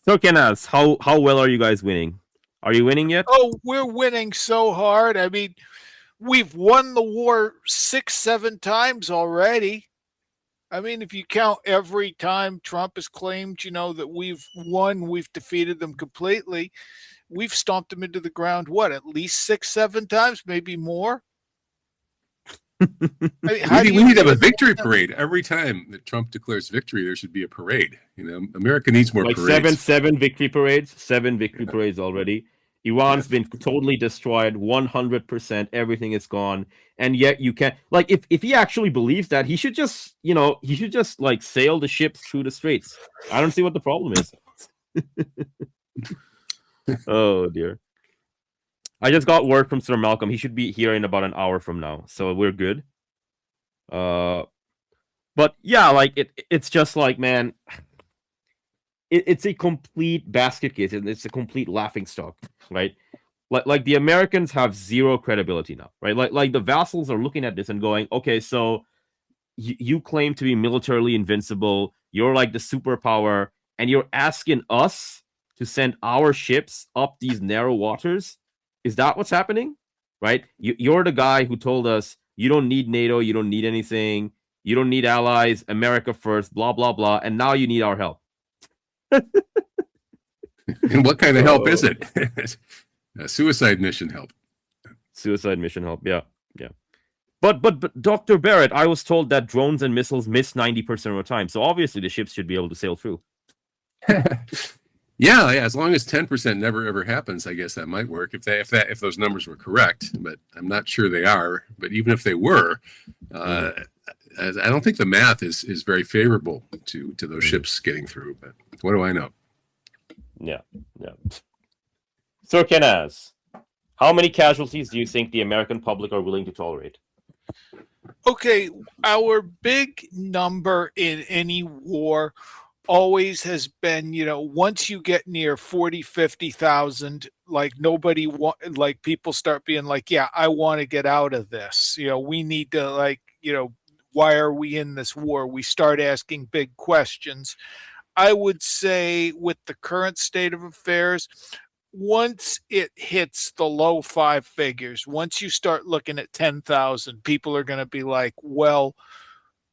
So Kenaz, how well are you guys winning? Are you winning yet?
Oh, we're winning so hard. I mean, we've won the war 6, 7 times already. I mean, if you count every time Trump has claimed, that we've won, we've defeated them completely, we've stomped them into the ground, what, at least 6, 7 times, maybe more? I mean,
We need to have a victory parade. Every time that Trump declares victory, there should be a parade. America needs more
like
parades.
seven victory parades, 7 victory parades already. Iran's been totally destroyed, 100%. Everything is gone, and yet you can't. Like, if he actually believes that, he should just, like sail the ships through the straits. I don't see what the problem is. Oh dear. I just got word from Sir Malcom. He should be here in about an hour from now, so we're good. But yeah, like it's just like, man, it's a complete basket case, and it's a complete laughingstock, right? Like the Americans have zero credibility now, right? Like the vassals are looking at this and going, okay, so you claim to be militarily invincible, you're like the superpower, and you're asking us to send our ships up these narrow waters. Is that what's happening? Right? You're the guy who told us you don't need NATO, you don't need anything, you don't need allies, America first, blah, blah, blah, and now you need our help.
And what kind of help is it? A suicide mission help.
Suicide mission help, yeah. But Dr. Barrett, I was told that drones and missiles miss 90% of the time, so obviously the ships should be able to sail through.
Yeah, as long as 10% never ever happens, I guess that might work if those numbers were correct. But I'm not sure they are. But even if they were, I don't think the math is very favorable to those ships getting through. But what do I know?
Yeah. Sir Kenaz, how many casualties do you think the American public are willing to tolerate?
Okay, our big number in any war always has been, once you get near 40, 50,000, like like people start being like, yeah, I want to get out of this. We need to, why are we in this war? We start asking big questions. I would say with the current state of affairs, once it hits the low 5 figures, once you start looking at 10,000, people are going to be like, well,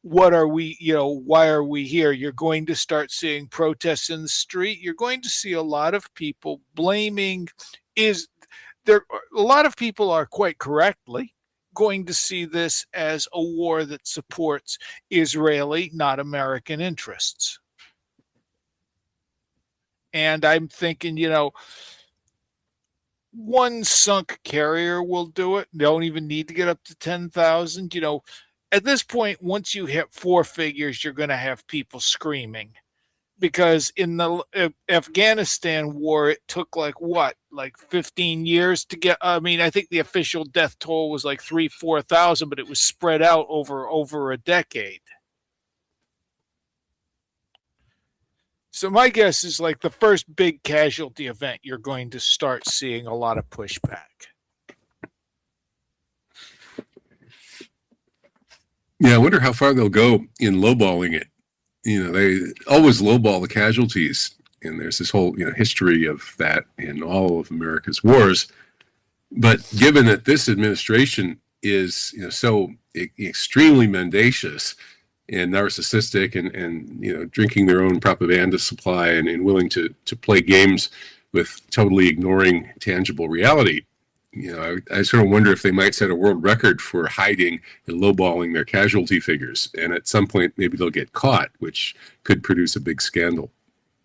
what are we, why are we here? You're going to start seeing protests in the street. You're going to see a lot of people blaming a lot of people are quite correctly going to see this as a war that supports Israeli, not American interests. And I'm thinking, one sunk carrier will do it. They don't even need to get up to 10,000. At this point, once you hit 4 figures, you're going to have people screaming. Because in the Afghanistan war, it took like 15 years to get. I mean, I think the official death toll was like 3,000-4,000, but it was spread out over a decade. So my guess is like the first big casualty event, you're going to start seeing a lot of pushback.
Yeah, I wonder how far they'll go in lowballing it. They always lowball the casualties, and there's this whole history of that in all of America's wars. But given that this administration is so extremely mendacious and narcissistic and drinking their own propaganda supply and willing to play games with totally ignoring tangible reality, I sort of wonder if they might set a world record for hiding and lowballing their casualty figures. And at some point, maybe they'll get caught, which could produce a big scandal.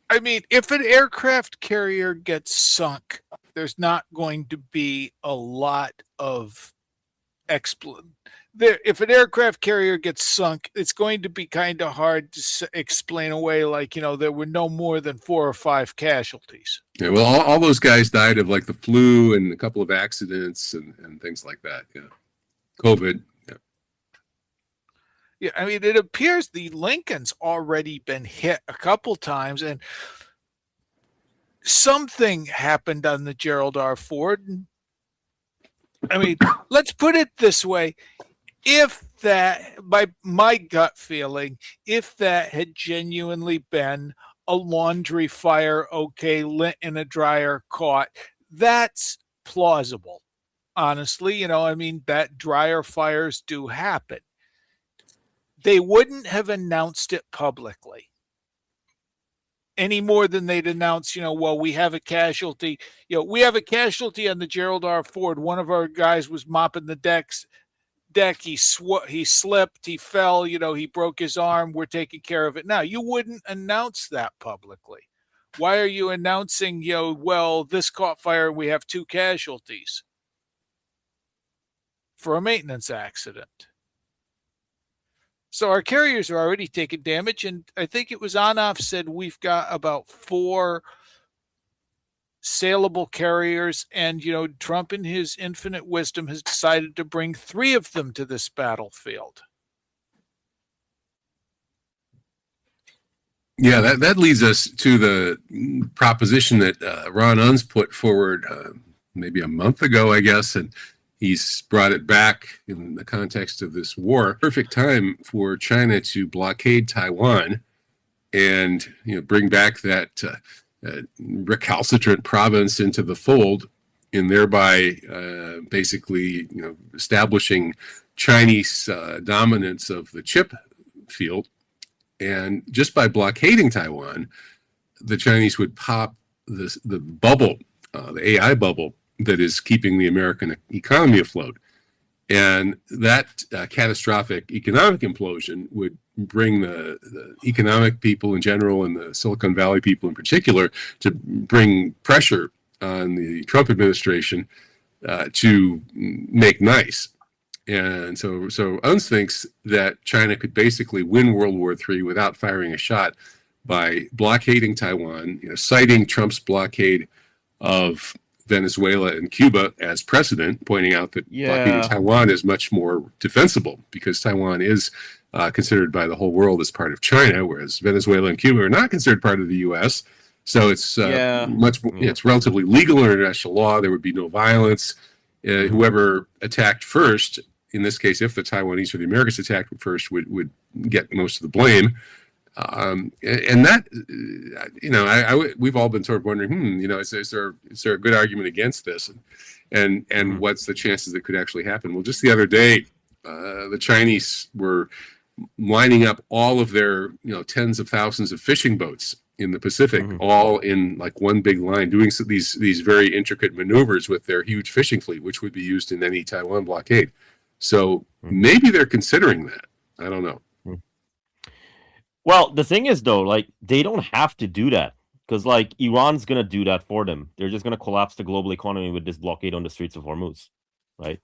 I mean, if an aircraft carrier gets sunk, there's not going to be a lot of if an aircraft carrier gets sunk, it's going to be kind of hard to explain away like, there were no more than 4 or 5 casualties.
Yeah, well, all those guys died of like the flu and a couple of accidents and things like that. Yeah. COVID. Yeah.
Yeah, I mean, it appears the Lincoln's already been hit a couple times, and something happened on the Gerald R. Ford. I mean, let's put it this way. If that, by my gut feeling, if that had genuinely been a laundry fire, okay, lit in a dryer, caught, that's plausible. Honestly, I mean, that dryer fires do happen. they wouldn't have announced it publicly any more than they'd announce, well, we have a casualty. We have a casualty on the Gerald R. Ford. One of our guys was mopping the deck. He slipped, he fell, he broke his arm. We're taking care of it now. You wouldn't announce that publicly. Why are you announcing, well, this caught fire and we have 2 casualties for a maintenance accident? So our carriers are already taking damage, and I think it was Onoff said we've got about 4 saleable carriers, and Trump in his infinite wisdom has decided to bring 3 of them to this battlefield.
Yeah, that leads us to the proposition that Ron Unz put forward maybe a month ago, I guess, and he's brought it back in the context of this war. Perfect time for China to blockade Taiwan and bring back that recalcitrant province into the fold, and thereby basically establishing Chinese dominance of the chip field. And just by blockading Taiwan, the Chinese would pop the bubble, the AI bubble that is keeping the American economy afloat. And that catastrophic economic implosion would bring the economic people in general and the Silicon Valley people in particular to bring pressure on the Trump administration to make nice. And so Unz thinks that China could basically win World War III without firing a shot by blockading Taiwan, citing Trump's blockade of Venezuela and Cuba as precedent, pointing out that blockading Taiwan is much more defensible because Taiwan is considered by the whole world as part of China, whereas Venezuela and Cuba are not considered part of the U.S. So it's much more, it's relatively legal in international law. There would be no violence. Whoever attacked first, in this case, if the Taiwanese or the Americans attacked first, would get most of the blame. And that, we've all been sort of wondering, is there a good argument against this, and what's the chances that could actually happen? Well, just the other day, the Chinese were lining up all of their, tens of thousands of fishing boats in the Pacific, all in like one big line, doing these very intricate maneuvers with their huge fishing fleet, which would be used in any Taiwan blockade. So maybe they're considering that. I don't know.
Well, the thing is, though, like, they don't have to do that because, like, Iran's going to do that for them. They're just going to collapse the global economy with this blockade on the streets of Hormuz, right?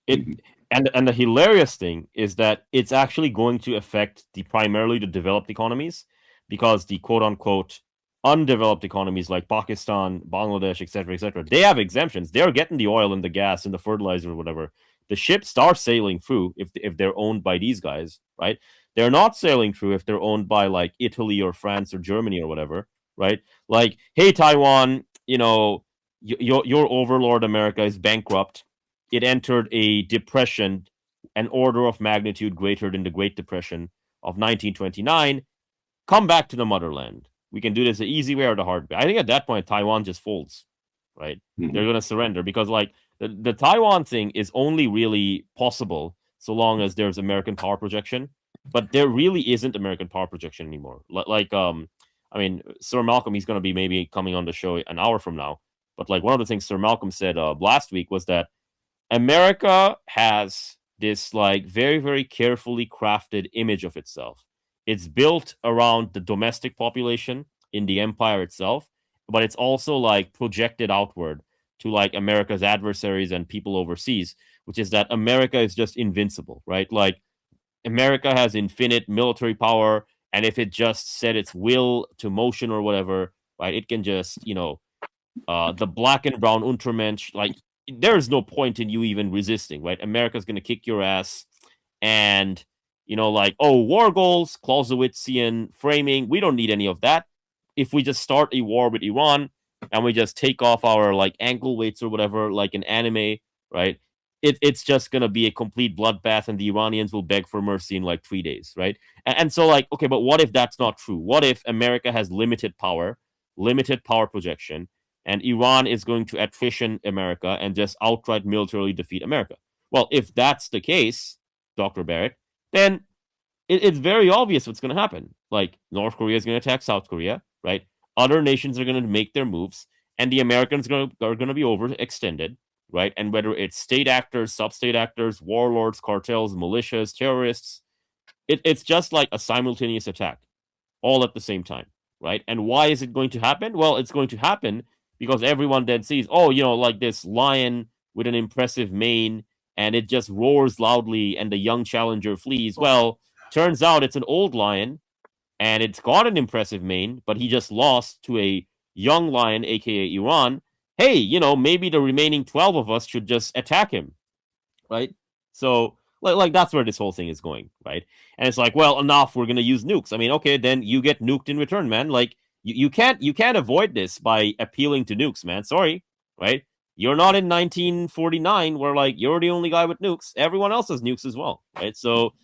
And the hilarious thing is that it's actually going to affect primarily the developed economies, because the quote-unquote undeveloped economies like Pakistan, Bangladesh, etc., they have exemptions. They're getting the oil and the gas and the fertilizer or whatever. The ships are sailing through if they're owned by these guys, right? They're not sailing through if they're owned by like Italy or France or Germany or whatever, right? Like, hey, Taiwan, your overlord America is bankrupt. It entered a depression, an order of magnitude greater than the Great Depression of 1929. Come back to the motherland. We can do this the easy way or the hard way. I think at that point, Taiwan just folds, right? They're going to surrender because, like, the Taiwan thing is only really possible so long as there's American power projection. But there really isn't American power projection anymore. Sir Malcom, he's going to be maybe coming on the show an hour from now. But like one of the things Sir Malcom said last week was that America has this like very, very carefully crafted image of itself. It's built around the domestic population in the empire itself, but it's also like projected outward to like America's adversaries and people overseas, which is that America is just invincible, right? Like, America has infinite military power, and if it just set its will to motion or whatever, right, it can just, the black and brown Untermensch, like, there's no point in you even resisting, right? America's going to kick your ass, and, war goals, Clausewitzian framing, we don't need any of that. If we just start a war with Iran, and we just take off our, like, ankle weights or whatever, like an anime, right? It's just going to be a complete bloodbath, and the Iranians will beg for mercy in like 3 days, right? And so, like, okay, but what if that's not true? What if America has limited power projection, and Iran is going to attrition America and just outright militarily defeat America? Well, if that's the case, Dr. Barrett, then it's very obvious what's going to happen. Like, North Korea is going to attack South Korea, right? Other nations are going to make their moves, and the Americans are going to be overextended, right? And whether it's state actors, sub-state actors, warlords, cartels, militias, terrorists, it's just like a simultaneous attack, all at the same time, right? And why is it going to happen? Well, it's going to happen because everyone then sees, oh, like this lion with an impressive mane, and it just roars loudly, and the young challenger flees. Well, turns out it's an old lion, and it's got an impressive mane, but he just lost to a young lion, aka Iran. Hey, maybe the remaining 12 of us should just attack him, right? So, like that's where this whole thing is going, right? And it's like, well, enough, we're gonna use nukes. I mean, okay, then you get nuked in return, man. Like, you can't avoid this by appealing to nukes, man. Sorry, right? You're not in 1949 where like you're the only guy with nukes. Everyone else has nukes as well, right? So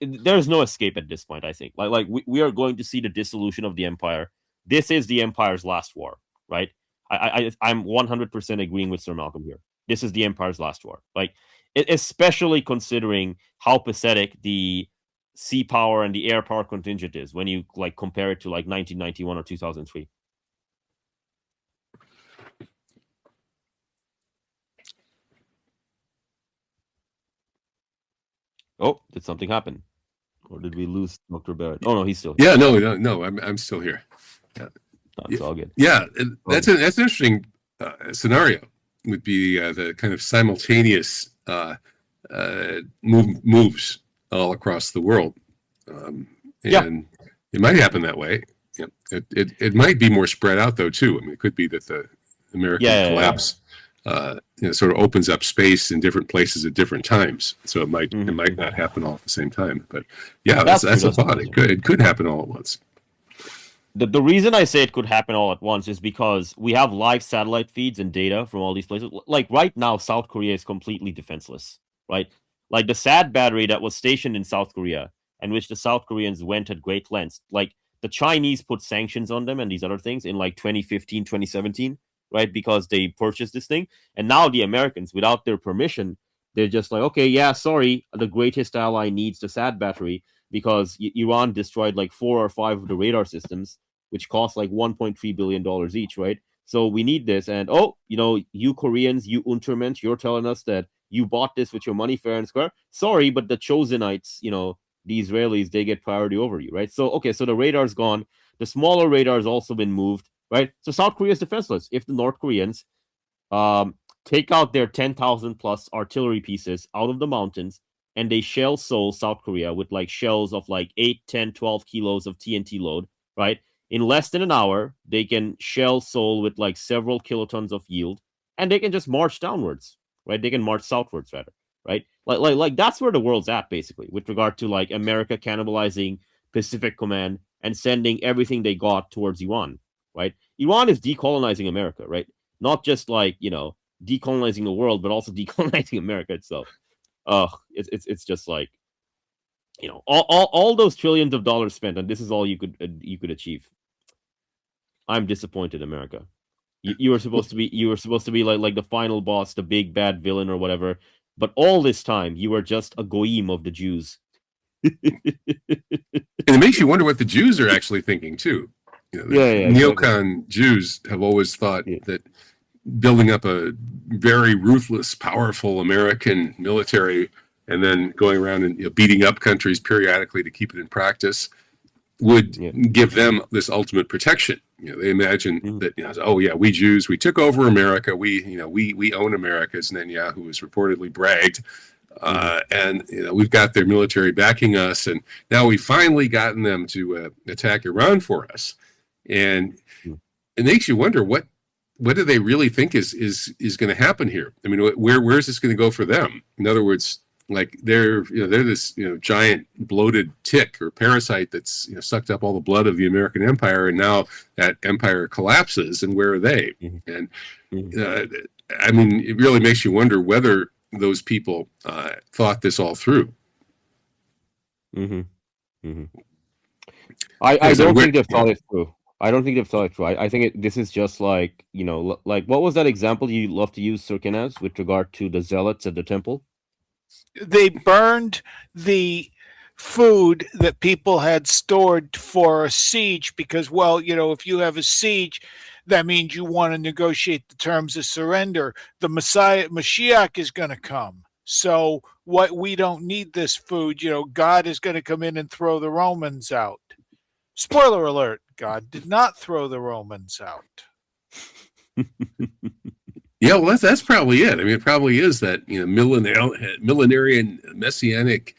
there's no escape at this point. I think like we are going to see the dissolution of the empire. This is the empire's last war, right? I'm 100% agreeing with Sir Malcolm here. This is the empire's last war. Like, especially considering how pathetic the sea power and the air power contingent is when you like compare it to like 1991 or 2003. Oh, did something happen? Or did we lose Dr. Barrett? Oh no, he's still
here. Yeah, no, I'm still here. Yeah.
That's all good.
Yeah, that's an interesting scenario. Would be the kind of simultaneous moves all across the world, and it might happen that way. Yeah, it might be more spread out though too. I mean, it could be that the American collapse sort of opens up space in different places at different times. So it might not happen all at the same time. But yeah, that's a thought. It could happen all at once.
The reason I say it could happen all at once is because we have live satellite feeds and data from all these places. Like right now, South Korea is completely defenseless, right? Like the SAD battery that was stationed in South Korea, and which the South Koreans went at great lengths. Like the Chinese put sanctions on them and these other things in like 2015, 2017, right? Because they purchased this thing. And now the Americans, without their permission, they're just like, okay, yeah, sorry, the greatest ally needs the SAD battery because Iran destroyed like 4 or 5 of the radar systems, which cost like $1.3 billion each, right? So we need this. And, you Koreans, you Untermensch, you're telling us that you bought this with your money fair and square. Sorry, but the Chosenites, the Israelis, they get priority over you, right? So, okay, so the radar's gone. The smaller radar's also been moved, right? So South Korea is defenseless. If the North Koreans take out their 10,000 plus artillery pieces out of the mountains and they shell Seoul, South Korea, with like shells of like 8, 10, 12 kilos of TNT load, right? In less than an hour, they can shell Seoul with like several kilotons of yield, and they can just march downwards, right? They can march southwards, rather, right? Like that's where the world's at, basically, with regard to like America cannibalizing Pacific Command and sending everything they got towards Iran, right? Iran is decolonizing America, right? Not just like, decolonizing the world, but also decolonizing America itself. It's just like, all those trillions of dollars spent, and this is all you could achieve. I'm disappointed, America. You were supposed to be like the final boss, the big bad villain or whatever. But all this time, you were just a goyim of the Jews.
And it makes you wonder what the Jews are actually thinking too. Neocon exactly. Jews have always thought that building up a very ruthless, powerful American military and then going around and beating up countries periodically to keep it in practice would give them this ultimate protection. They imagine that, we Jews, we took over America, we own America, as Netanyahu has reportedly bragged, and we've got their military backing us, and now we've finally gotten them to attack Iran for us, and it makes you wonder what do they really think is going to happen here? I mean, where is this going to go for them? In other words, like they're this giant bloated tick or parasite that's sucked up all the blood of the American empire, and now that empire collapses, and where are they? And I mean, it really makes you wonder whether those people thought this all through.
I don't think they've thought it through. I don't think they've thought it through. I think this is just like like what was that example you love to use, Sir Kenaz, with regard to the zealots at the temple?
They burned the food that people had stored for a siege because, well, if you have a siege, that means you want to negotiate the terms of surrender. The Mashiach is going to come. So we don't need this food. God is going to come in and throw the Romans out. Spoiler alert, God did not throw the Romans out.
Yeah, well, that's probably it. I mean, it probably is that millenarian messianic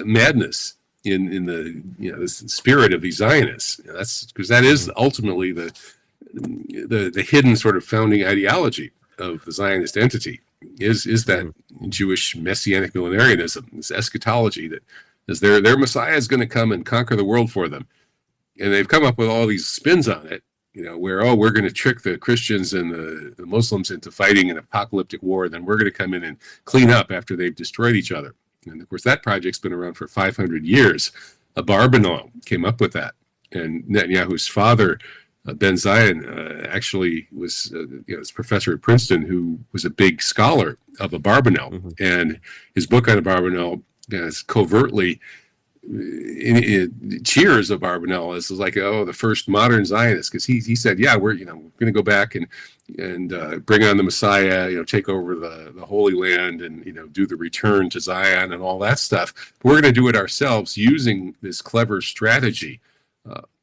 madness in the the spirit of these Zionists. That's because that is ultimately the hidden sort of founding ideology of the Zionist entity is that Jewish messianic millenarianism, this eschatology that is their Messiah is going to come and conquer the world for them, and they've come up with all these spins on it. Where we're going to trick the Christians and the Muslims into fighting an apocalyptic war, then we're going to come in and clean up after they've destroyed each other. And of course, that project's been around for 500 years. Barbanel came up with that, and Netanyahu's father, Ben Zion, actually was his professor at Princeton, who was a big scholar of Barbanel, and his book on Barbanel is covertly cheers of Barbanel as like the first modern Zionist, because he said we're going to go back and bring on the Messiah, take over the Holy Land and do the return to Zion and all that stuff. But we're going to do it ourselves using this clever strategy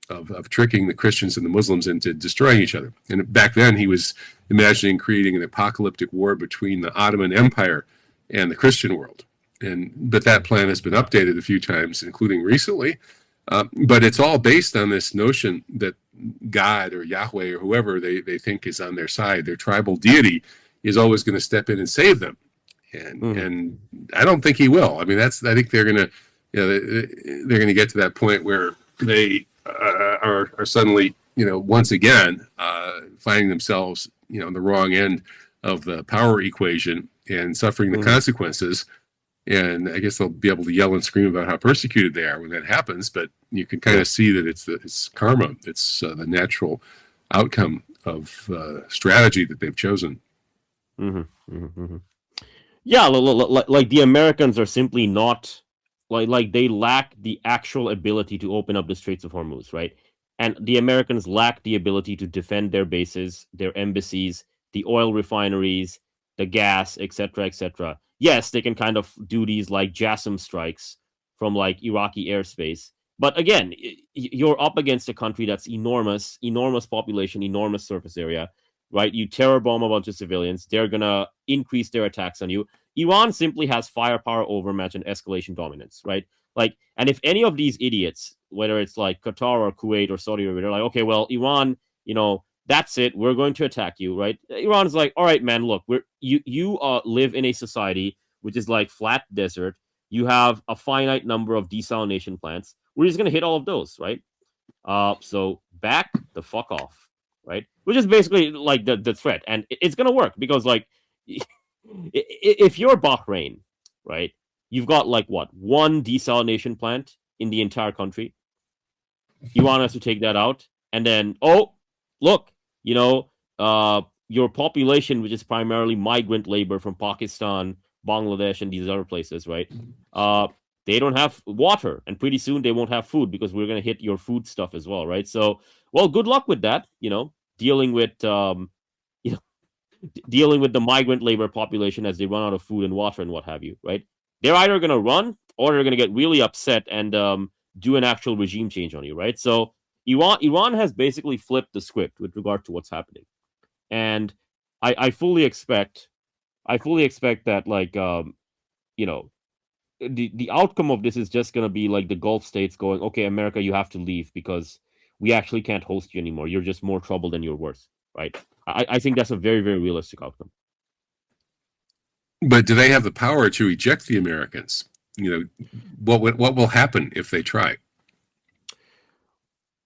of tricking the Christians and the Muslims into destroying each other. And back then he was imagining creating an apocalyptic war between the Ottoman Empire and the Christian world. But that plan has been updated a few times, including recently. But it's all based on this notion that God or Yahweh or whoever they think is on their side, their tribal deity, is always going to step in and save them. And I don't think he will. I mean, I think they're going to they're going to get to that point where they are suddenly once again finding themselves on the wrong end of the power equation and suffering the consequences. And I guess they'll be able to yell and scream about how persecuted they are when that happens. But you can kind of see that it's karma. It's the natural outcome of strategy that they've chosen.
Yeah, like the Americans are simply not like they lack the actual ability to open up the Straits of Hormuz, right? And the Americans lack the ability to defend their bases, their embassies, the oil refineries, the gas, etc., etc. Yes, they can kind of do these like JASSM strikes from like Iraqi airspace. But again, you're up against a country that's enormous population, enormous surface area, right? You terror bomb a bunch of civilians. They're going to increase their attacks on you. Iran simply has firepower, overmatch, and escalation dominance, right? Like, and if any of these idiots, whether it's like Qatar or Kuwait or Saudi Arabia, they're like, okay, well, Iran, that's it. We're going to attack you, right? Iran's like, all right, man, look, you live in a society which is like flat desert. You have a finite number of desalination plants. We're just going to hit all of those, right? So back the fuck off, right? Which is basically like the threat. And it's going to work because like if you're Bahrain, right, you've got like one desalination plant in the entire country. Iran has to take that out. And then, look, your population, which is primarily migrant labor from Pakistan, Bangladesh, and these other places, right? They don't have water, and pretty soon they won't have food because we're going to hit your food stuff as well, right? So, well, good luck with that, dealing with dealing with the migrant labor population as they run out of food and water and what have you, right? They're either going to run or they're going to get really upset and do an actual regime change on you, right? So Iran has basically flipped the script with regard to what's happening, and I fully expect that like the outcome of this is just going to be like the Gulf states going, okay, America, you have to leave because we actually can't host you anymore. You're just more trouble than you're worth, right? I think that's a very, very realistic outcome.
But do they have the power to eject the Americans? What will happen if they try?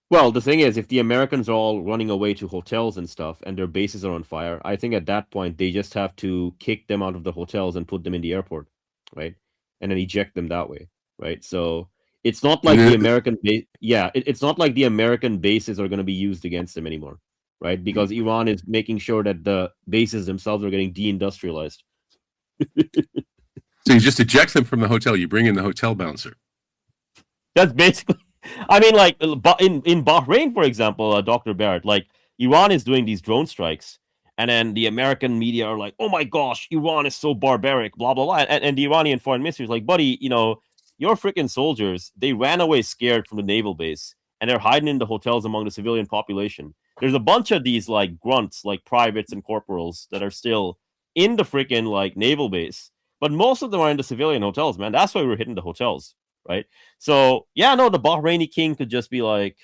Well, the thing is, if the Americans are all running away to hotels and stuff and their bases are on fire, I think at that point they just have to kick them out of the hotels and put them in the airport, right? And then eject them that way, right? So it's not like the American it's not like the American bases are going to be used against them anymore, right? Because Iran is making sure that the bases themselves are getting deindustrialized.
So you just eject them from the hotel. You bring in the hotel bouncer.
That's basically. I mean, like in Bahrain, for example, Dr. Barrett, like Iran is doing these drone strikes, and then the American media are like, "Oh my gosh, Iran is so barbaric," blah blah blah, and the Iranian foreign ministry is like, "Buddy, your freaking soldiers, they ran away scared from the naval base, and they're hiding in the hotels among the civilian population. There's a bunch of these like grunts, like privates and corporals, that are still in the freaking like naval base, but most of them are in the civilian hotels, man. That's why we're hitting the hotels, right?" So yeah, no, the Bahraini king could just be like,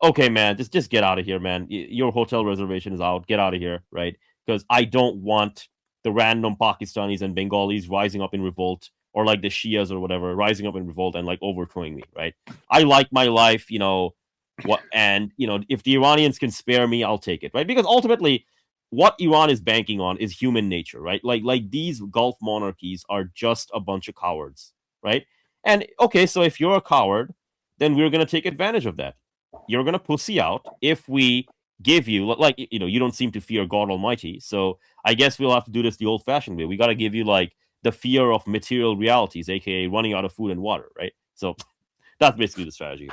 "Okay, man, just get out of here, man. Your hotel reservation is out. Get out of here, right? Because I don't want the random Pakistanis and Bengalis rising up in revolt, or like the Shias or whatever rising up in revolt and like overthrowing me, right? I like my life, what, and if the Iranians can spare me, I'll take it, right? Because ultimately, what Iran is banking on is human nature, right? Like these Gulf monarchies are just a bunch of cowards, right? And okay, so if you're a coward, then we're going to take advantage of that. You're going to pussy out if we give you, like, you don't seem to fear God Almighty. So I guess we'll have to do this the old fashioned way. We got to give you like the fear of material realities, aka running out of food and water, right? So that's basically the strategy.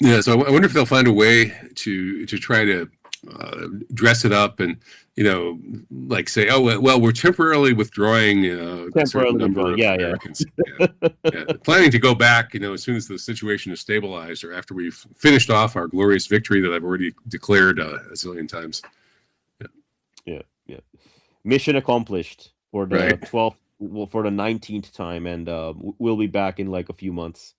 Yeah, so I wonder if they'll find a way to try to dress it up and like say, oh well, we're temporarily withdrawing a certain number of Americans. Yeah. Planning to go back, as soon as the situation is stabilized or after we've finished off our glorious victory that I've already declared a zillion times.
Yeah. Mission accomplished for the
Right.
12th, well, for the 19th time, and we'll be back in like a few months.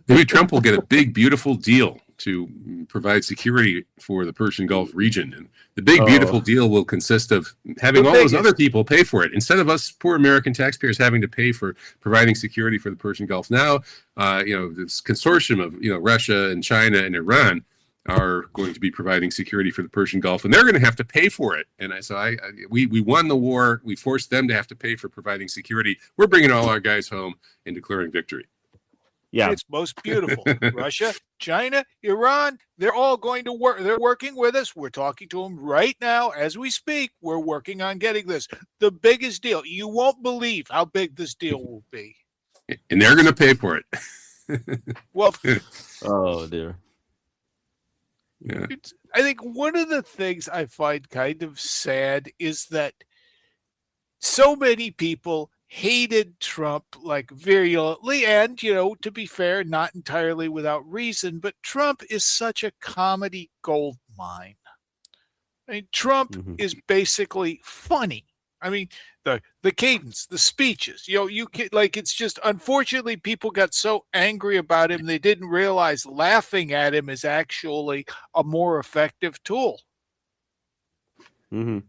Maybe Trump will get a big, beautiful deal to provide security for the Persian Gulf region. And the big, beautiful deal will consist of having all those other people pay for it. Instead of us poor American taxpayers having to pay for providing security for the Persian Gulf, now, this consortium of, Russia and China and Iran are going to be providing security for the Persian Gulf, and they're going to have to pay for it. And we won the war. We forced them to have to pay for providing security. We're bringing all our guys home and declaring victory.
Yeah,
it's most beautiful. Russia, China, Iran, they're all going to work. They're working with us. We're talking to them right now as we speak. We're working on getting this. The biggest deal. You won't believe how big this deal will be.
And they're going to pay for it.
Well,
oh dear.
Yeah.
I think one of the things I find kind of sad is that so many people hated Trump like virulently, and to be fair, not entirely without reason, but Trump is such a comedy gold mine. I mean, Trump is basically funny. I mean, the cadence, the speeches, you can, like, it's just, unfortunately, people got so angry about him they didn't realize laughing at him is actually a more effective tool.
Yeah.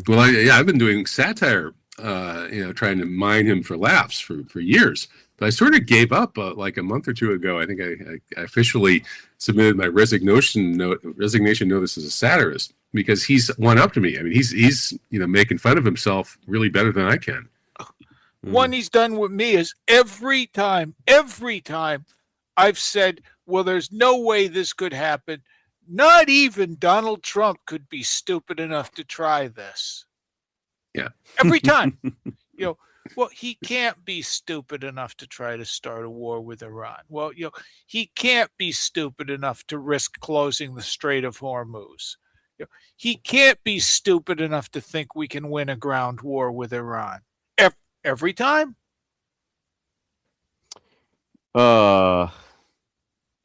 Well, I've been doing satire, trying to mine him for laughs for years. But I sort of gave up like a month or two ago. I think I officially submitted my resignation notice as a satirist because he's one up to me. I mean, he's making fun of himself really better than I can.
One he's done with me is every time I've said, well, there's no way this could happen. Not even Donald Trump could be stupid enough to try this.
Yeah.
Every time. Well, he can't be stupid enough to try to start a war with Iran. Well, he can't be stupid enough to risk closing the Strait of Hormuz. He can't be stupid enough to think we can win a ground war with Iran. Every time.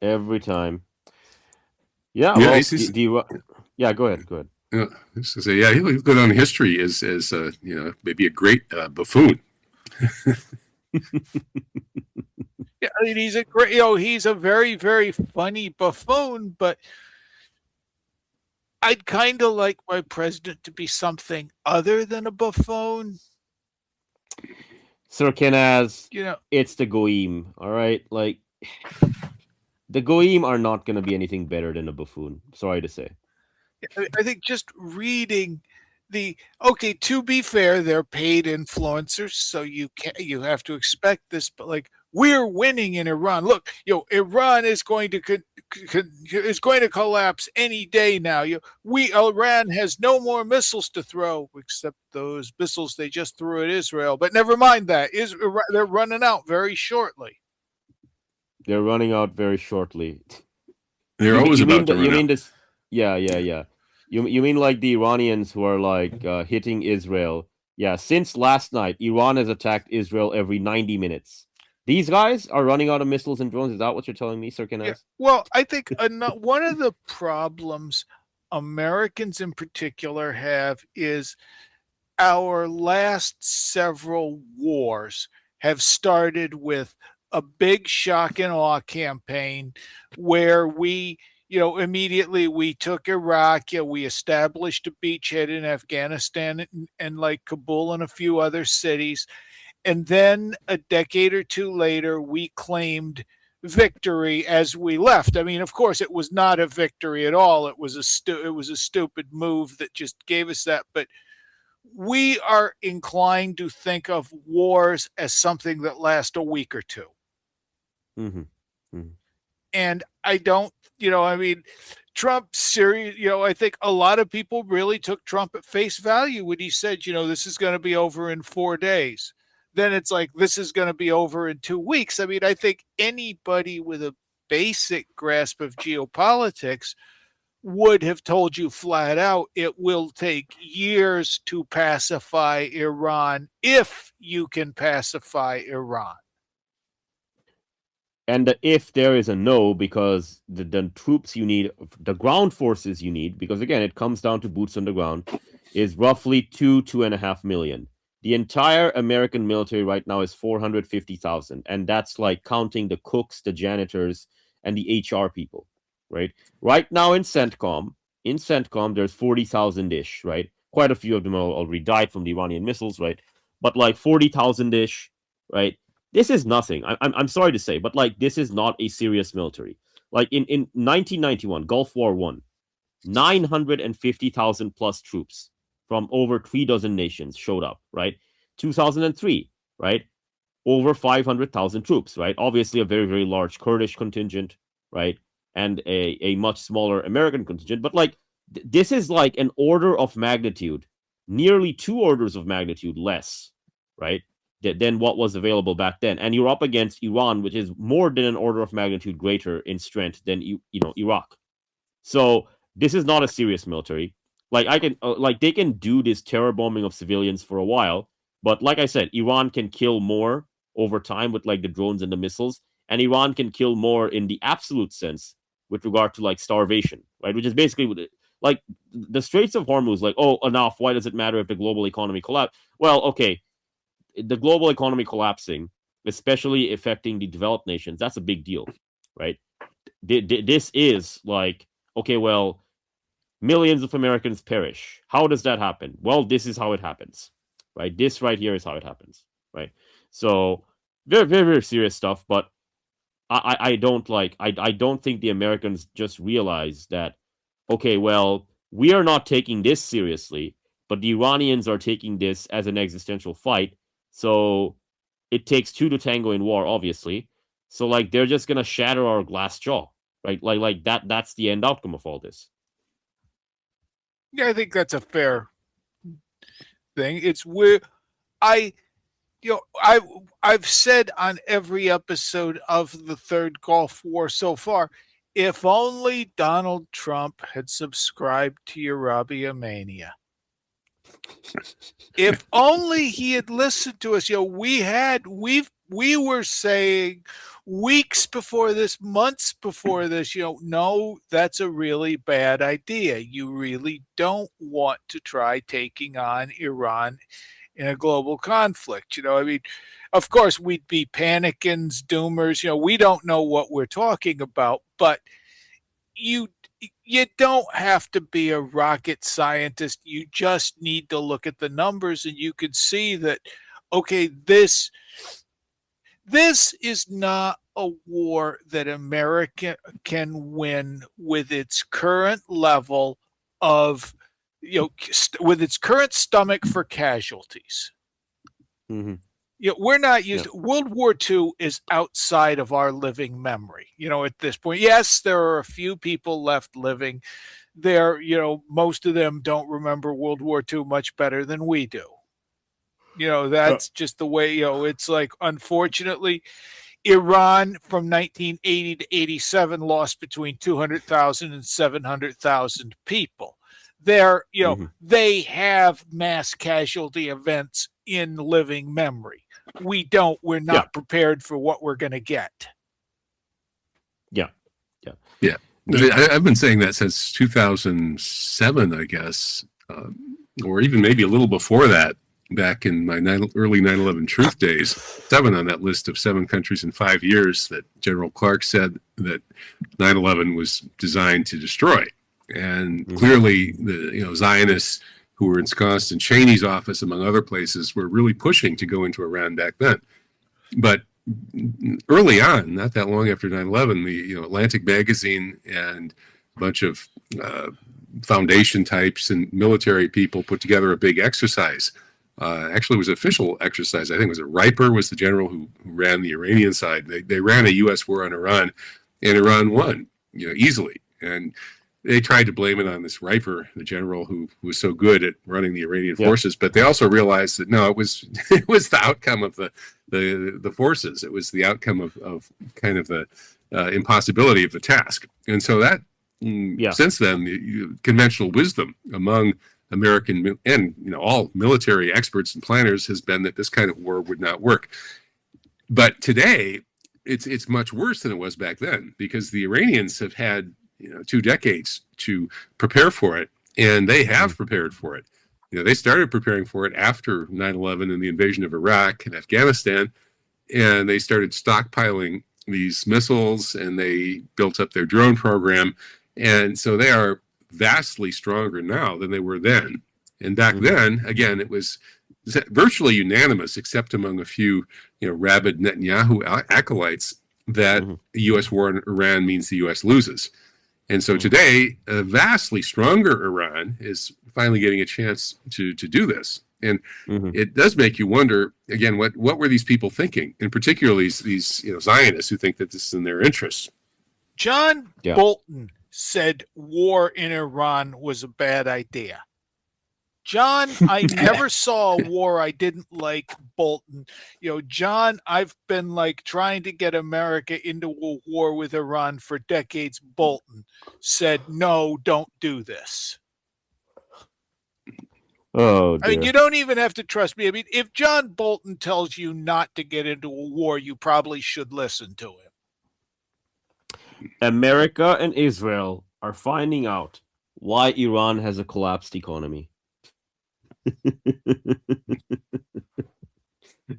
Every time. Yeah.
Yeah.
Well, go ahead.
He'll go down in history as maybe a great buffoon.
Yeah, I mean, he's a great, he's a very, very funny buffoon, but I'd kind of like my president to be something other than a buffoon.
Sir Kenaz, it's the Goyim, all right? Like, the Goyim are not going to be anything better than a buffoon. Sorry to say.
I think just reading to be fair, they're paid influencers, so you have to expect this, but like we're winning in Iran. Look, Iran is going to collapse any day now. Iran has no more missiles to throw except those missiles they just threw at Israel. But never mind that. They're running out very shortly.
They're running out very shortly.
They're always about to run
you
out.
mean this? Yeah. You mean like the Iranians who are like hitting Israel? Yeah. Since last night, Iran has attacked Israel every 90 minutes. These guys are running out of missiles and drones. Is that what you're telling me, Sir Kenneth?
Yeah. Well, I think one of the problems Americans in particular have is our last several wars have started with a big shock and awe campaign where we, immediately we took Iraq, we established a beachhead in Afghanistan and like Kabul and a few other cities. And then a decade or two later, we claimed victory as we left. I mean, of course, it was not a victory at all. It was a stupid move that just gave us that. But we are inclined to think of wars as something that lasts a week or two.
Mm-hmm. Mm-hmm.
And I don't, Trump serious, I think a lot of people really took Trump at face value when he said, this is going to be over in 4 days. Then it's like, this is going to be over in 2 weeks. I mean, I think anybody with a basic grasp of geopolitics would have told you flat out it will take years to pacify Iran if you can pacify Iran.
And if there is a no, because the troops you need, the ground forces you need, because again, it comes down to boots on the ground, is roughly 2.5 million. The entire American military right now is 450,000. And that's like counting the cooks, the janitors, and the HR people, right? Right now in CENTCOM, there's 40,000-ish, right? Quite a few of them already died from the Iranian missiles, right? But like 40,000-ish, right? This is nothing. I'm sorry to say, but like this is not a serious military. Like in 1991, Gulf War I, 950,000 plus troops from over 36 nations showed up, right? 2003, right? Over 500,000 troops, right? Obviously a very, very large Kurdish contingent, right? And a much smaller American contingent. But like this is like an order of magnitude, nearly 2 orders of magnitude less, right? Than what was available back then. And you're up against Iran, which is more than an order of magnitude greater in strength than Iraq. So this is not a serious military. Like they can do this terror bombing of civilians for a while, but like I said, Iran can kill more over time with like the drones and the missiles, and Iran can kill more in the absolute sense with regard to like starvation, right? Which is basically like the Straits of Hormuz. Like, oh, enough. Why does it matter if the global economy collapses? Well, okay. The global economy collapsing, especially affecting the developed nations, that's a big deal, right? This is like, okay, well, millions of Americans perish. How does that happen? Well, this is how it happens, right? This right here is how it happens, right? So very, very, very serious stuff, but I don't think the Americans just realize that, okay, well, we are not taking this seriously, but the Iranians are taking this as an existential fight. So it takes 2 to tango in war, obviously. So like they're just gonna shatter our glass jaw, right? Like that's the end outcome of all this.
Yeah, I think that's a fair thing. It's where I've said on every episode of the third Gulf War so far, if only Donald Trump had subscribed to Eurabiamania. If only he had listened to us. We were saying weeks before this, months before this, no, that's a really bad idea. You really don't want to try taking on Iran in a global conflict. I mean, of course, we'd be panicans, doomers. We don't know what we're talking about, but you don't have to be a rocket scientist. You just need to look at the numbers and you could see that, okay, this is not a war that America can win with its current level of, with its current stomach for casualties.
Mm-hmm.
we're not used. World War II is outside of our living memory. At this point, yes, there are a few people left living. There, most of them don't remember World War II much better than we do. That's just the way. It's like, unfortunately, Iran from 1980 to 87 lost between 200,000 and 700,000 people. They're, they have mass casualty events in living memory. We don't. We're not prepared for what we're going to get.
Yeah. I've been saying that since 2007, I guess, or even maybe a little before that. Back in my early 9/11 truth days, 7 on that list of 7 countries in 5 years that General Clark said that 9/11 was designed to destroy. And clearly, the Zionists who were ensconced in Cheney's office, among other places, were really pushing to go into Iran back then. But early on, not that long after 9/11, the Atlantic Magazine and a bunch of foundation types and military people put together a big exercise. Actually, it was an official exercise. I think it was Riper was the general who ran the Iranian side. They ran a U.S. war on Iran, and Iran won, easily. And they tried to blame it on this Riper, the general who was so good at running the Iranian forces. But they also realized that no, it was the outcome of the forces. It was the outcome of kind of the impossibility of the task. And so that since then, the conventional wisdom among American and all military experts and planners has been that this kind of war would not work. But today, it's much worse than it was back then, because the Iranians have had 2 decades to prepare for it, and they have prepared for it. They started preparing for it after 9/11 and the invasion of Iraq and Afghanistan, and they started stockpiling these missiles, and they built up their drone program, and so they are vastly stronger now than they were then. And back then, again, it was virtually unanimous, except among a few, rabid Netanyahu acolytes, that the U.S. war in Iran means the U.S. loses. And so today, a vastly stronger Iran is finally getting a chance to do this. And it does make you wonder, again, what were these people thinking, and particularly these Zionists who think that this is in their interests.
John Bolton said war in Iran was a bad idea. John, I never saw a war I didn't like Bolton. John, I've been trying to get America into a war with Iran for decades. Bolton said, no, don't do this.
Oh, dear.
I mean, you don't even have to trust me. I mean, if John Bolton tells you not to get into a war, you probably should listen to him.
America and Israel are finding out why Iran has a collapsed economy.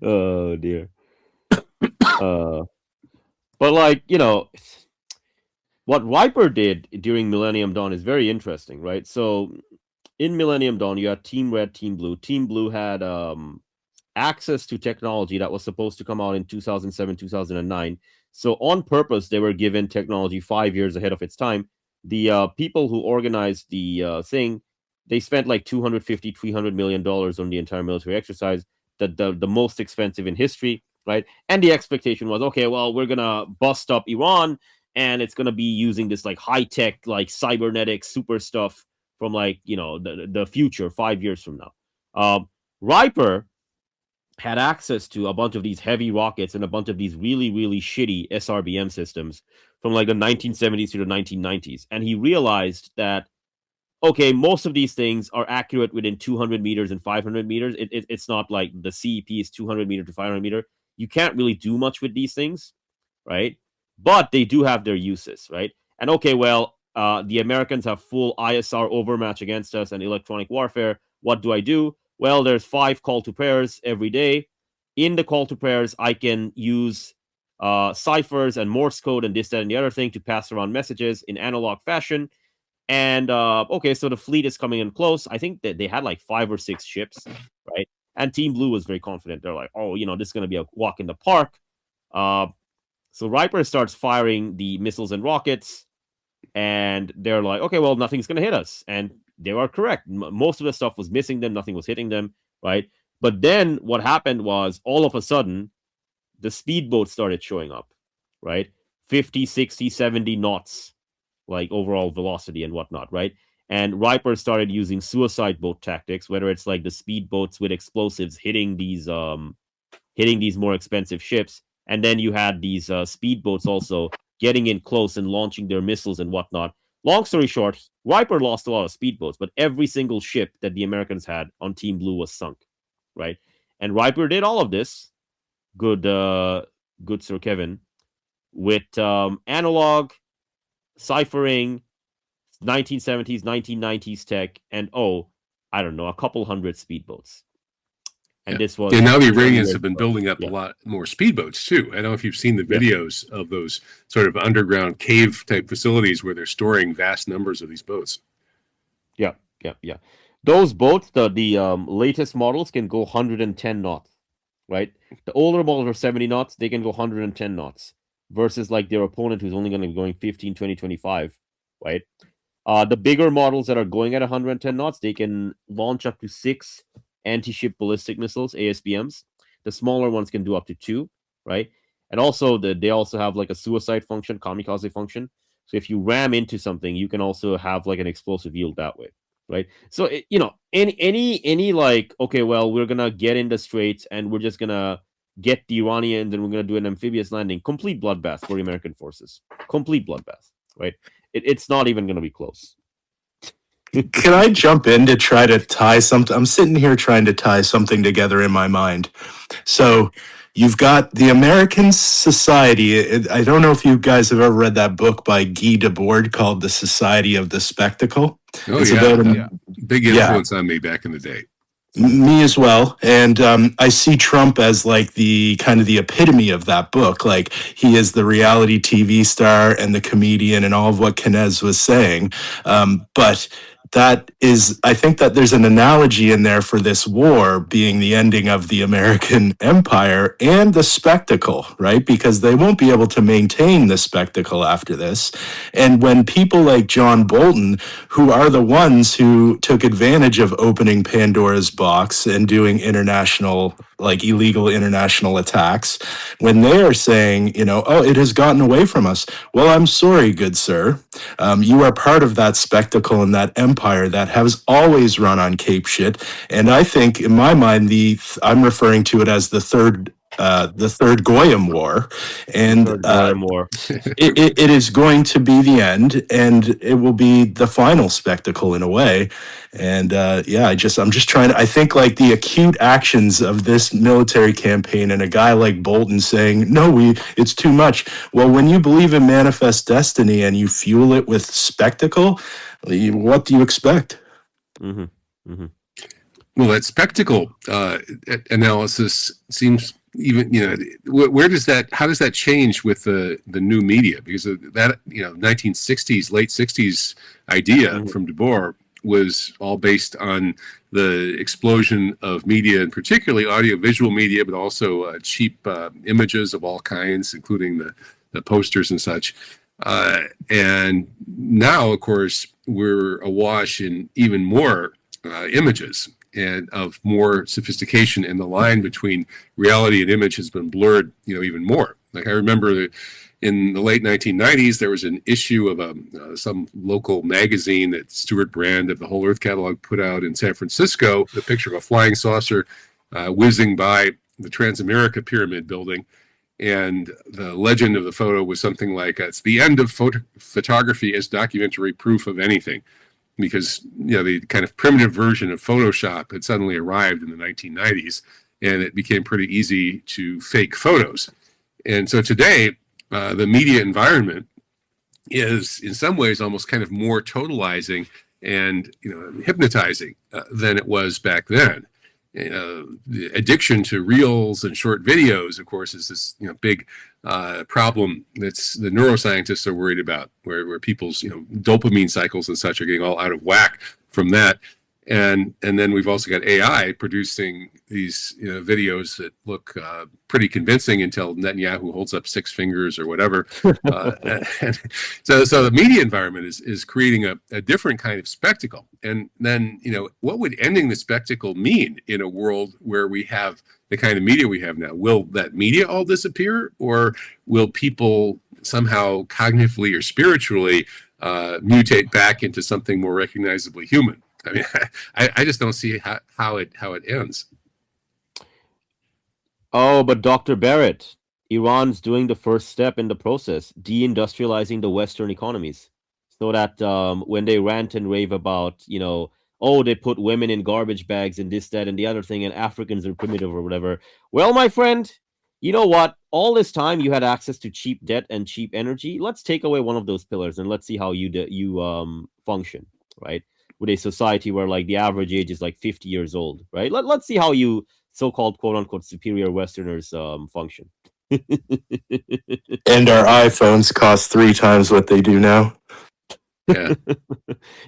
Oh, dear. But what Riper did during Millennium Dawn is very interesting, right? So in Millennium Dawn, you had Team Red, Team Blue. Team Blue had access to technology that was supposed to come out in 2007, 2009. So on purpose, they were given technology 5 years ahead of its time. The people who organized the thing, they spent like $250, $300 million on the entire military exercise, the most expensive in history, right? And the expectation was, okay, well, we're going to bust up Iran, and it's going to be using this high-tech, cybernetic super stuff from the future 5 years from now. Riper had access to a bunch of these heavy rockets and a bunch of these really, really shitty SRBM systems from the 1970s to the 1990s. And he realized that, okay, most of these things are accurate within 200 meters and 500 meters. It's not like the CEP is 200 meter to 500 meter. You can't really do much with these things, right? But they do have their uses, right? And okay, well, the Americans have full ISR overmatch against us and electronic warfare. What do? Well, there's 5 call to prayers every day. In the call to prayers, I can use ciphers and Morse code and this, that, and the other thing to pass around messages in analog fashion. And okay, so the fleet is coming in close. I think that they had 5 or 6 ships, right? And Team Blue was very confident. They're like, oh, this is going to be a walk in the park. So Riper starts firing the missiles and rockets, and they're like, okay, well, nothing's going to hit us. And they are correct. Most of the stuff was missing them. Nothing was hitting them, right? But then what happened was all of a sudden the speedboats started showing up, right? 50, 60, 70 knots, like overall velocity and whatnot, right? And Riper started using suicide boat tactics, whether it's like the speedboats with explosives hitting these more expensive ships, and then you had these speedboats also getting in close and launching their missiles and whatnot. Long story short, Riper lost a lot of speedboats, but every single ship that the Americans had on Team Blue was sunk, right? And Riper did all of this, good Sir Kevin, with analog, ciphering, 1970s, 1990s tech, and I don't know, a couple hundred speedboats. And this was.
And now the Iranians have been building up
Yeah.
a lot more speedboats too. I don't know if you've seen the videos of those sort of underground cave type facilities where they're storing vast numbers of these boats.
Yeah. Those boats, the latest models can go 110 knots, right? The older models are 70 knots, they can go 110 knots versus like their opponent who's only going to be going 15, 20, 25, right? The bigger models that are going at 110 knots, they can launch up to 6 anti-ship ballistic missiles, ASBMs. The smaller ones can do up to 2, right? And also they also have like a suicide function, kamikaze function. So if you ram into something, you can also have like an explosive yield that way, right? So any like, okay, well, we're gonna get in the straits and we're just gonna get the Iranians and we're gonna do an amphibious landing. Complete bloodbath for the American forces. Complete bloodbath, right? It's not even gonna be close.
Can I jump in to try to tie something? I'm sitting here trying to tie something together in my mind. So you've got the American Society. I don't know if you guys have ever read that book by Guy Debord called The Society of the Spectacle.
Oh,
It's
yeah.
about
Big influence on me back in the day.
me as well. And I see Trump as like the kind of the epitome of that book. Like he is the reality TV star and the comedian and all of what Knez was saying. But that is, I think that there's an analogy in there for this war being the ending of the American empire and the spectacle, right? Because they won't be able to maintain the spectacle after this. And when people like John Bolton, who are the ones who took advantage of opening Pandora's box and doing international, like illegal international attacks, when they are saying, oh, it has gotten away from us. Well, I'm sorry, good sir. You are part of that spectacle and that empire that has always run on Cape shit. And I think, in my mind, I'm referring to it as the third Goyim War, and it is going to be the end, and it will be the final spectacle in a way. And I'm just trying to. I think like the acute actions of this military campaign, and a guy like Bolton saying, "No, it's too much." Well, when you believe in manifest destiny and you fuel it with spectacle, what do you expect?
Mm-hmm. Mm-hmm.
Well, that spectacle analysis seems even, where does that, how does that change with the new media? Because that, 1960s, late 60s idea from Debord was all based on the explosion of media, and particularly audiovisual media, but also cheap images of all kinds, including the posters and such. And now, of course, we're awash in even more images and of more sophistication, and the line between reality and image has been blurred, even more. Like I remember in the late 1990s, there was an issue of some local magazine that Stuart Brand of the Whole Earth Catalog put out in San Francisco, the picture of a flying saucer whizzing by the Transamerica Pyramid building. And the legend of the photo was something like, it's the end of photography as documentary proof of anything. Because, the kind of primitive version of Photoshop had suddenly arrived in the 1990s, and it became pretty easy to fake photos. And so today, the media environment is in some ways almost kind of more totalizing and hypnotizing than it was back then. The addiction to reels and short videos, of course, is this big problem that's the neuroscientists are worried about, where people's dopamine cycles and such are getting all out of whack from that. And then we've also got AI producing these videos that look pretty convincing until Netanyahu holds up 6 fingers or whatever. And so the media environment is creating a different kind of spectacle. And then what would ending the spectacle mean in a world where we have the kind of media we have now? Will that media all disappear, or will people somehow cognitively or spiritually mutate back into something more recognizably human? I mean, I just don't see how it ends.
Oh, but Dr. Barrett, Iran's doing the first step in the process, deindustrializing the Western economies, so that when they rant and rave about, oh, they put women in garbage bags and this, that, and the other thing, and Africans are primitive or whatever. Well, my friend, you know what? All this time you had access to cheap debt and cheap energy. Let's take away one of those pillars and let's see how you function, right? With a society where like the average age is like 50 years old, right? Let's see how you so-called quote unquote superior Westerners function.
And our iPhones cost 3 times what they do now.
Yeah.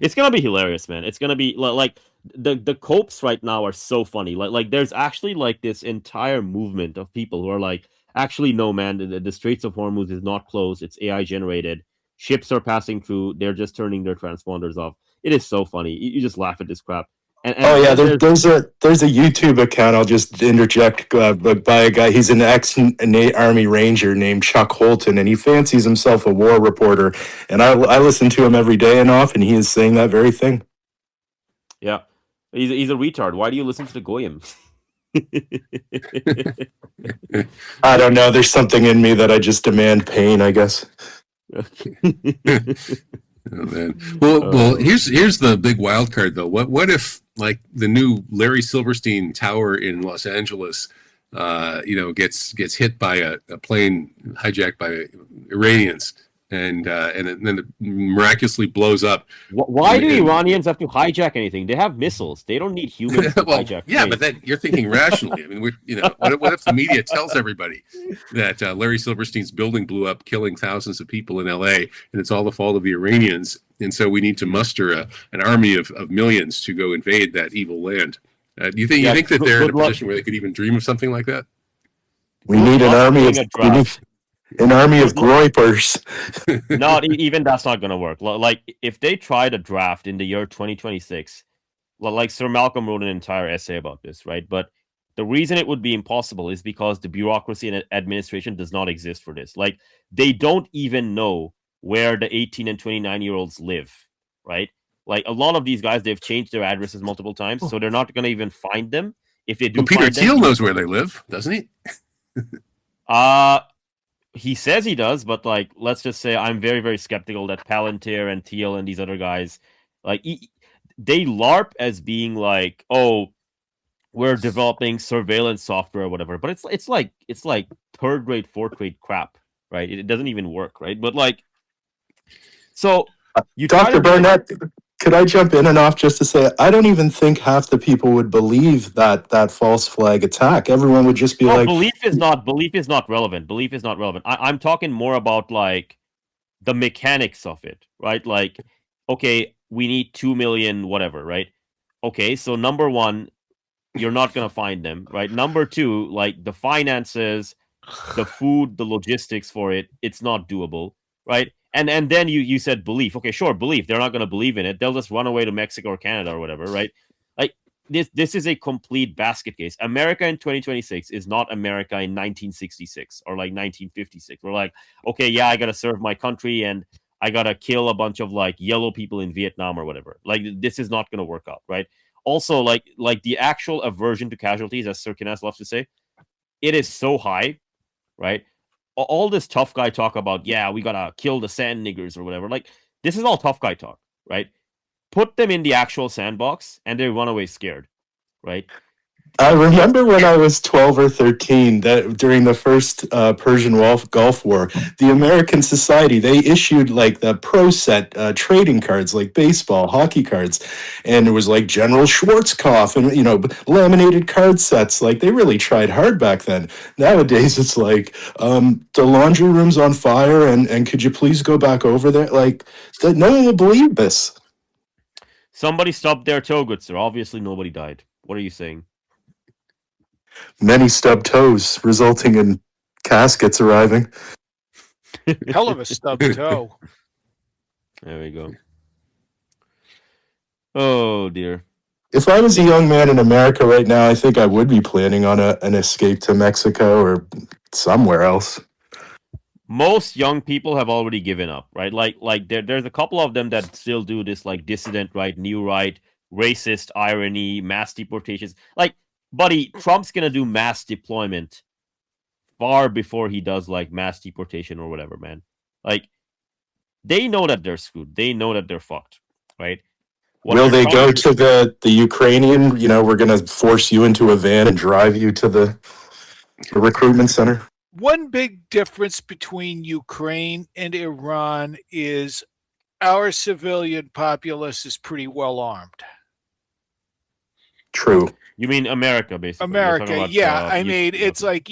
It's gonna be hilarious, man. It's gonna be like the copes right now are so funny. Like there's actually like this entire movement of people who are like, actually no, man, the Straits of Hormuz is not closed. It's AI generated. Ships are passing through. They're just turning their transponders off. It is so funny. You just laugh at this crap. And
Oh yeah, there's a YouTube account. I'll just interject by a guy. He's an ex-Army Ranger named Chuck Holton, and he fancies himself a war reporter. And I listen to him every day and off, and he is saying that very thing.
Yeah, he's a retard. Why do you listen to the Goyim?
I don't know. There's something in me that I just demand pain, I guess.
Oh, man. Well, here's the big wild card though. What if like the new Larry Silverstein Tower in Los Angeles, gets hit by a plane hijacked by Iranians, and then it miraculously blows up.
Why do Iranians have to hijack anything? They have missiles. They don't need humans to hijack.
Yeah, but then you're thinking rationally. I mean, what if the media tells everybody that Larry Silverstein's building blew up, killing thousands of people in L.A., and it's all the fault of the Iranians, and so we need to muster an army of millions to go invade that evil land? Do you think that they're in a position where they could even dream of something like that?
We need an army of groypers.
Not even that's not going to work. Like if they tried a draft in the year 2026, like Sir Malcom wrote an entire essay about this, right? But the reason it would be impossible is because the bureaucracy and administration does not exist for this. Like they don't even know where the 18 and 29-year-olds live, right? Like a lot of these guys, they've changed their addresses multiple times, so they're not going to even find them. If they do,
well, Peter Thiel knows where they live, doesn't he?
He says he does, but like, let's just say I'm very, very skeptical that Palantir and Thiel and these other guys, like, they LARP as being like, oh, we're developing surveillance software or whatever. But it's like 3rd grade, 4th grade crap, right? It doesn't even work, right? But like, so you,
Dr. Barnett, could I jump in and off just to say, I don't even think half the people would believe that false flag attack. Everyone would just be like,
belief is not relevant. Belief is not relevant. I'm talking more about like the mechanics of it, right? Like, okay, we need 2 million, whatever, right? Okay, so number one, you're not going to find them, right? Number two, like the finances, the food, the logistics for it, it's not doable, right? And then you said belief. Okay, sure, belief. They're not going to believe in it. They'll just run away to Mexico or Canada or whatever, right? Like this is a complete basket case. America in 2026 is not America in 1966 or like 1956. We're like, okay, yeah, I got to serve my country and I got to kill a bunch of like yellow people in Vietnam or whatever. Like this is not going to work out, right? Also, like the actual aversion to casualties, as Sir Kenneth loves to say, it is so high, right? All this tough guy talk about, yeah, we gotta kill the sand niggers or whatever. Like, this is all tough guy talk, right? Put them in the actual sandbox and they run away scared, right?
I remember when I was 12 or 13, that during the first Persian Gulf War, the American Society, they issued like the pro set trading cards, like baseball, hockey cards. And it was like General Schwarzkopf and, laminated card sets. Like they really tried hard back then. Nowadays, it's like the laundry room's on fire and could you please go back over there? Like no one will believe this.
Somebody stubbed their toe, good sir. Obviously, nobody died. What are you saying?
Many stubbed toes, resulting in caskets arriving.
Hell of a stub toe.
There we go. Oh dear.
If I was a young man in America right now, I think I would be planning on an escape to Mexico or somewhere else.
Most young people have already given up, right? Like there's a couple of them that still do this like dissident right, new right, racist irony, mass deportations. Like, buddy, Trump's gonna do mass deployment far before he does like mass deportation or whatever, man. Like, they know that they're screwed. They know that they're fucked, right?
Will they go to the Ukrainian, we're going to force you into a van and drive you to the recruitment center?
One big difference between Ukraine and Iran is our civilian populace is pretty well armed.
True.
You mean America, basically?
America, yeah. I mean, it's like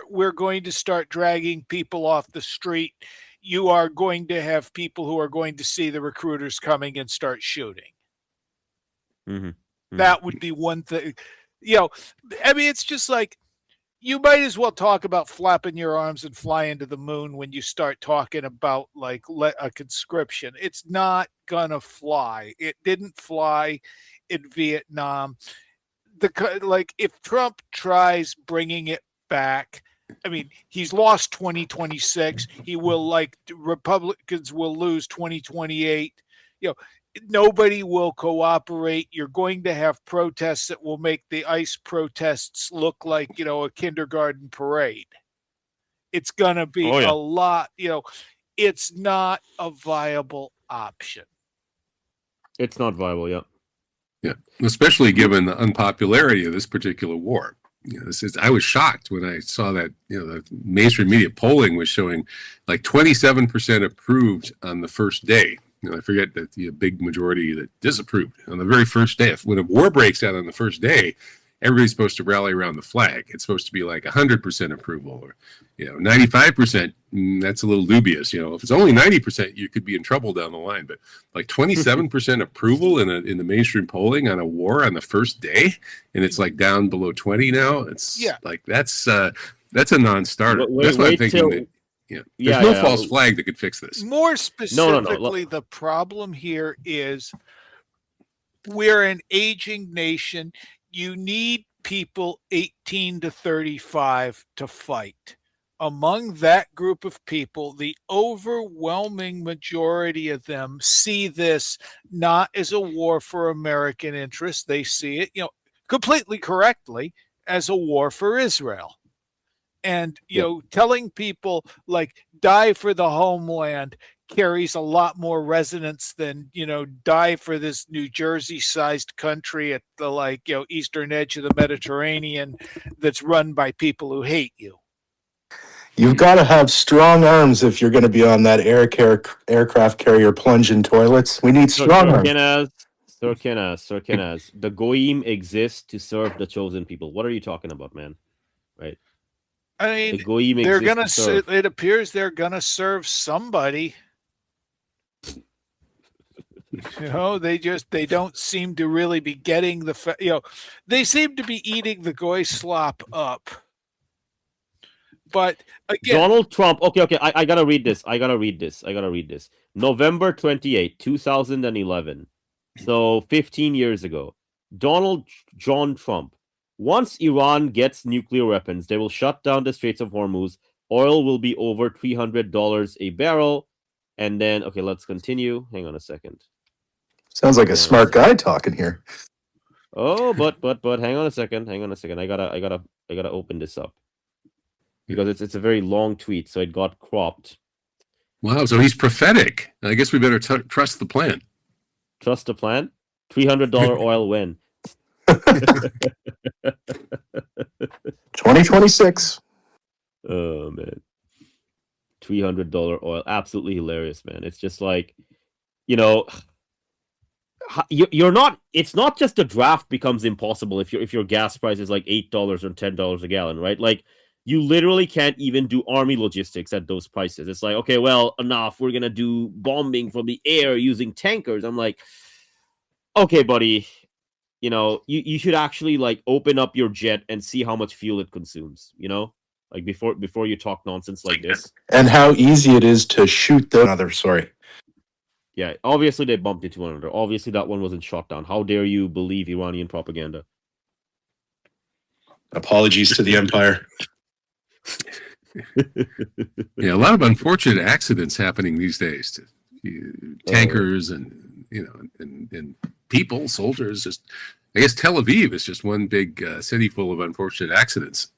we're going to start dragging people off the street. You are going to have people who are going to see the recruiters coming and start shooting.
Mm-hmm. Mm-hmm.
That would be one thing. I mean, it's just like, you might as well talk about flapping your arms and flying to the moon when you start talking about like a conscription. It's not gonna fly. It didn't fly in Vietnam. If Trump tries bringing it back, I mean, he's lost 2026. He will Republicans will lose 2028. Nobody will cooperate. You're going to have protests that will make the ICE protests look like, a kindergarten parade. It's going to be a lot, it's not a viable option.
It's not viable, yeah.
Yeah, especially given the unpopularity of this particular war. I was shocked when I saw that, the mainstream media polling was showing like 27% approved on the first day. I forget that the big majority that disapproved on the very first day. When a war breaks out on the first day, everybody's supposed to rally around the flag. It's supposed to be like 100% approval, or 95%. That's a little dubious. If it's only 90%, you could be in trouble down the line. But like 27% approval in the mainstream polling on a war on the first day, and it's like down below 20 now. It's like that's a non-starter. That's what I'm thinking. There's no false flag that could fix this.
More specifically, the problem here is we're an aging nation. You need people 18 to 35 to fight. Among that group of people, the overwhelming majority of them see this not as a war for American interests. They see it, completely correctly, as a war for Israel. And, telling people like die for the homeland carries a lot more resonance than, die for this New Jersey sized country at the eastern edge of the Mediterranean that's run by people who hate you.
You've got to have strong arms if you're going to be on that aircraft carrier plunging toilets. We need strong arms.
Sir Kenaz, the Goyim exist to serve the chosen people. What are you talking about, man? Right?
I mean, they're gonna. It appears they're gonna serve somebody. They don't seem to really be getting they seem to be eating the goy slop up. But again,
Donald Trump. Okay. I gotta read this. November 28, 2011. So 15 years ago, Donald John Trump. Once Iran gets nuclear weapons, they will shut down the Straits of Hormuz. Oil will be over $300 a barrel. And then, okay, let's continue. Hang on a second.
Sounds like a smart guy talking here.
Oh, but hang on a second. I gotta open this up because it's a very long tweet, so it got cropped.
Wow, so he's prophetic. I guess we better trust the plan.
Trust the plan? $300 oil when?
2026.
Oh man, $300 oil, absolutely hilarious, man. It's just like, you're not. It's not just the draft becomes impossible if your gas price is like $8 or $10 a gallon, right? Like, you literally can't even do army logistics at those prices. It's like, okay, well, enough. We're gonna do bombing from the air using tankers. I'm like, okay, buddy, you should actually like open up your jet and see how much fuel it consumes, like before you talk nonsense like this.
And how easy it is to shoot the other. Sorry.
Yeah, obviously they bumped into one another. Obviously that one wasn't shot down. How dare you believe Iranian propaganda?
Apologies to the Empire.
Yeah, a lot of unfortunate accidents happening these days. Tankers and and people, soldiers. Just, I guess Tel Aviv is just one big city full of unfortunate accidents.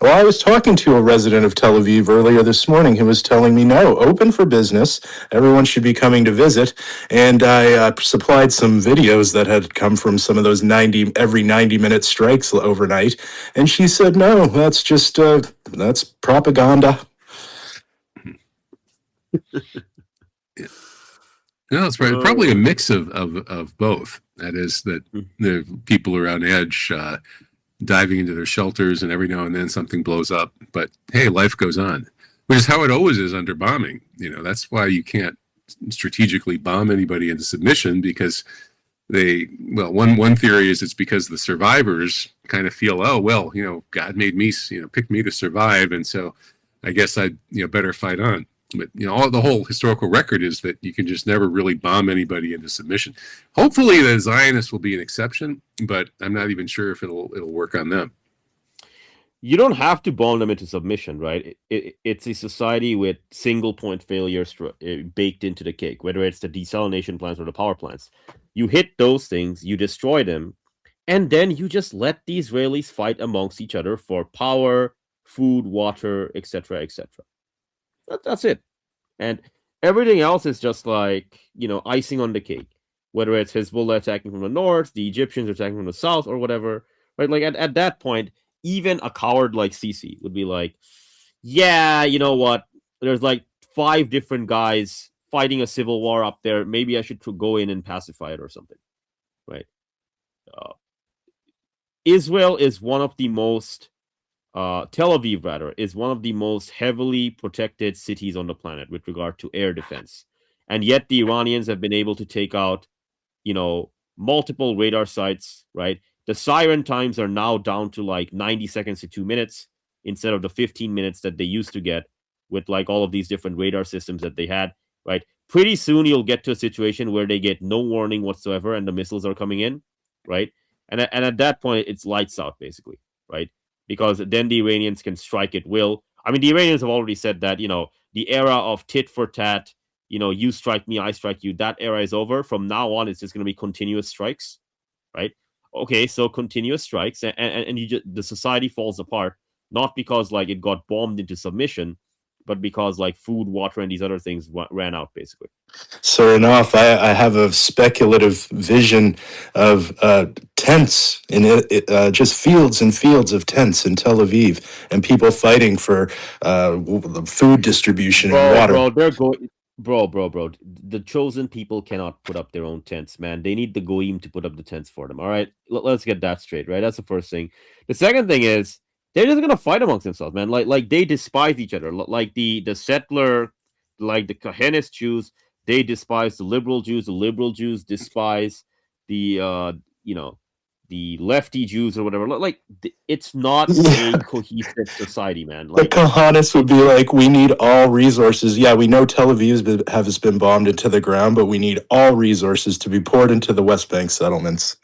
Well, I was talking to a resident of Tel Aviv earlier this morning who was telling me, no, open for business. Everyone should be coming to visit. And I supplied some videos that had come from some of those every 90-minute strikes overnight. And she said, no, that's just, that's propaganda.
No, it's probably a mix of both. That is that the people are on edge, diving into their shelters, and every now and then something blows up. But hey, life goes on, which is how it always is under bombing. That's why you can't strategically bomb anybody into submission, because one theory is it's because the survivors kind of feel, oh well, God made me, picked me to survive, and so I guess I'd better fight on. But the whole historical record is that you can just never really bomb anybody into submission. Hopefully, the Zionists will be an exception, but I'm not even sure if it'll work on them.
You don't have to bomb them into submission, right? It's a society with single point failures baked into the cake, whether it's the desalination plants or the power plants. You hit those things, you destroy them, and then you just let the Israelis fight amongst each other for power, food, water, etc., etc. That's it. And everything else is just like, icing on the cake. Whether it's Hezbollah attacking from the north, the Egyptians attacking from the south, or whatever. Right? Like at that point, even a coward like Sisi would be like, yeah, you know what? There's like 5 different guys fighting a civil war up there. Maybe I should go in and pacify it or something. Right? Israel is one of the most Tel Aviv, rather, is one of the most heavily protected cities on the planet with regard to air defense. And yet the Iranians have been able to take out, multiple radar sites, right? The siren times are now down to like 90 seconds to 2 minutes instead of the 15 minutes that they used to get with like all of these different radar systems that they had, right? Pretty soon you'll get to a situation where they get no warning whatsoever and the missiles are coming in, right? And at that point, it's lights out, basically, right? Because then the Iranians can strike at will. I mean, the Iranians have already said that, the era of tit for tat, you strike me, I strike you, that era is over. From now on, it's just going to be continuous strikes, right? Okay, so continuous strikes, and the society falls apart, not because like it got bombed into submission, but because like food, water, and these other things ran out, basically.
Sure enough, I have a speculative vision of tents in just fields and fields of tents in Tel Aviv, and people fighting for food distribution and water.
Bro, they're going. Bro. The chosen people cannot put up their own tents, man. They need the goyim to put up the tents for them. All right, let's get that straight, right? That's the first thing. The second thing is they're just gonna fight amongst themselves, man. Like they despise each other. Like the settler, like the Kahanist Jews, they despise the liberal Jews. The liberal Jews despise the the lefty Jews or whatever. Like it's not a cohesive society, man.
The
Like
Kahanists would be like, we need all resources. Yeah, we know Tel Aviv has been bombed into the ground, but we need all resources to be poured into the West Bank settlements.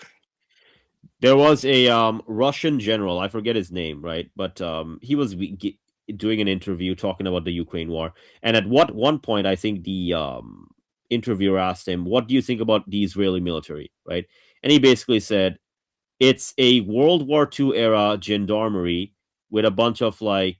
there was a Russian general, I forget his name, right? But he was doing an interview talking about the Ukraine war. And at one point, I think the interviewer asked him, what do you think about the Israeli military, right? And he basically said, it's a World War II era gendarmerie with a bunch of like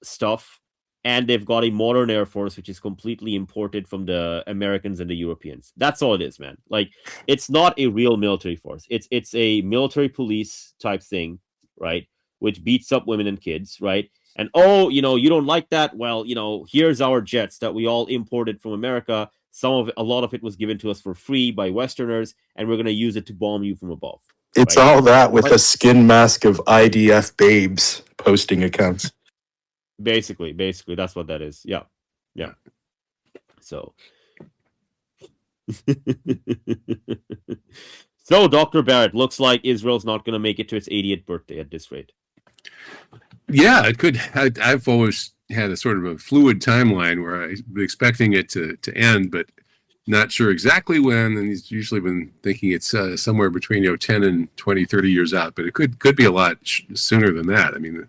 stuff, and they've got a modern air force which is completely imported from the Americans and the Europeans. That's all it is, man. Like it's not a real military force. It's a military police type thing, right? Which beats up women and kids, right? And you don't like that? Well, here's our jets that we all imported from America. A lot of it was given to us for free by Westerners, and we're gonna use it to bomb you from above.
It's
right?
all that with a skin mask of IDF babes posting accounts.
Basically, that's what that is. Yeah. So So, Dr. Barrett, looks like Israel's not going to make it to its 80th birthday at this rate.
Yeah, it could. I've always had a sort of a fluid timeline where I've been expecting it to end, but not sure exactly when. And he's usually been thinking it's somewhere between 10 and 20, 30 years out, but it could be a lot sooner than that. I mean,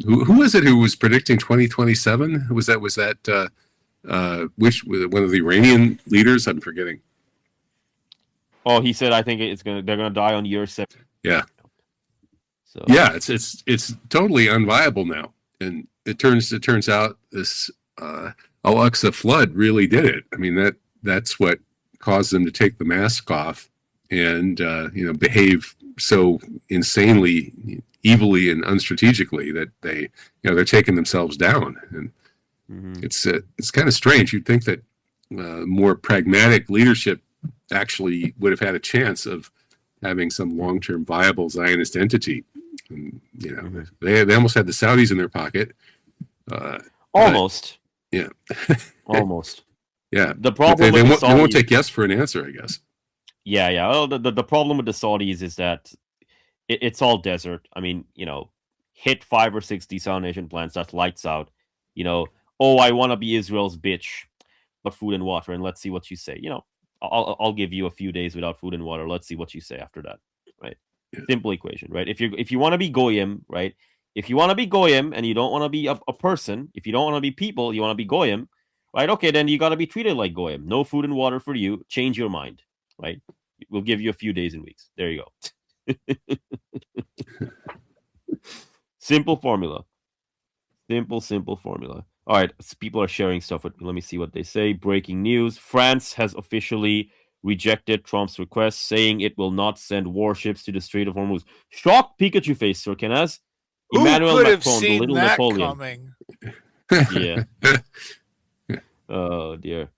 who was it who was predicting 2027? Was that which one of the Iranian leaders? I'm forgetting.
Oh, he said, I think they're gonna die on year 7.
Yeah.
So
yeah, it's totally unviable now, and it turns out this Al-Aqsa flood really did it. I mean that's what caused them to take the mask off and behave so insanely evilly and unstrategically that they're taking themselves down, and it's kind of strange. You'd think that more pragmatic leadership actually would have had a chance of having some long-term viable Zionist entity. And, they almost had the Saudis in their pocket.
Almost.
Yeah.
Almost.
Yeah.
The problem
they
with
won't take yes for an answer, I guess.
Yeah. Well, the problem with the Saudis is that it's all desert. I mean, hit 5 or 6 desalination plants, that's lights out. I want to be Israel's bitch, but food and water, and let's see what you say. I'll give you a few days without food and water. Let's see what you say after that, right? Yeah. Simple equation, right? If you want to be goyim, right? If you want to be goyim and you don't want to be a person, if you don't want to be people, you want to be goyim, right? Okay, then you got to be treated like goyim. No food and water for you. Change your mind, right? We'll give you a few days and weeks. There you go. Simple formula. Simple formula. All right, people are sharing stuff with me. Let me see what they say. Breaking news. France has officially rejected Trump's request, saying it will not send warships to the Strait of Hormuz. Shocked Pikachu face, Sir Kenaz. Emmanuel Macron, the little Napoleon.
Coming?
Yeah. Oh, dear.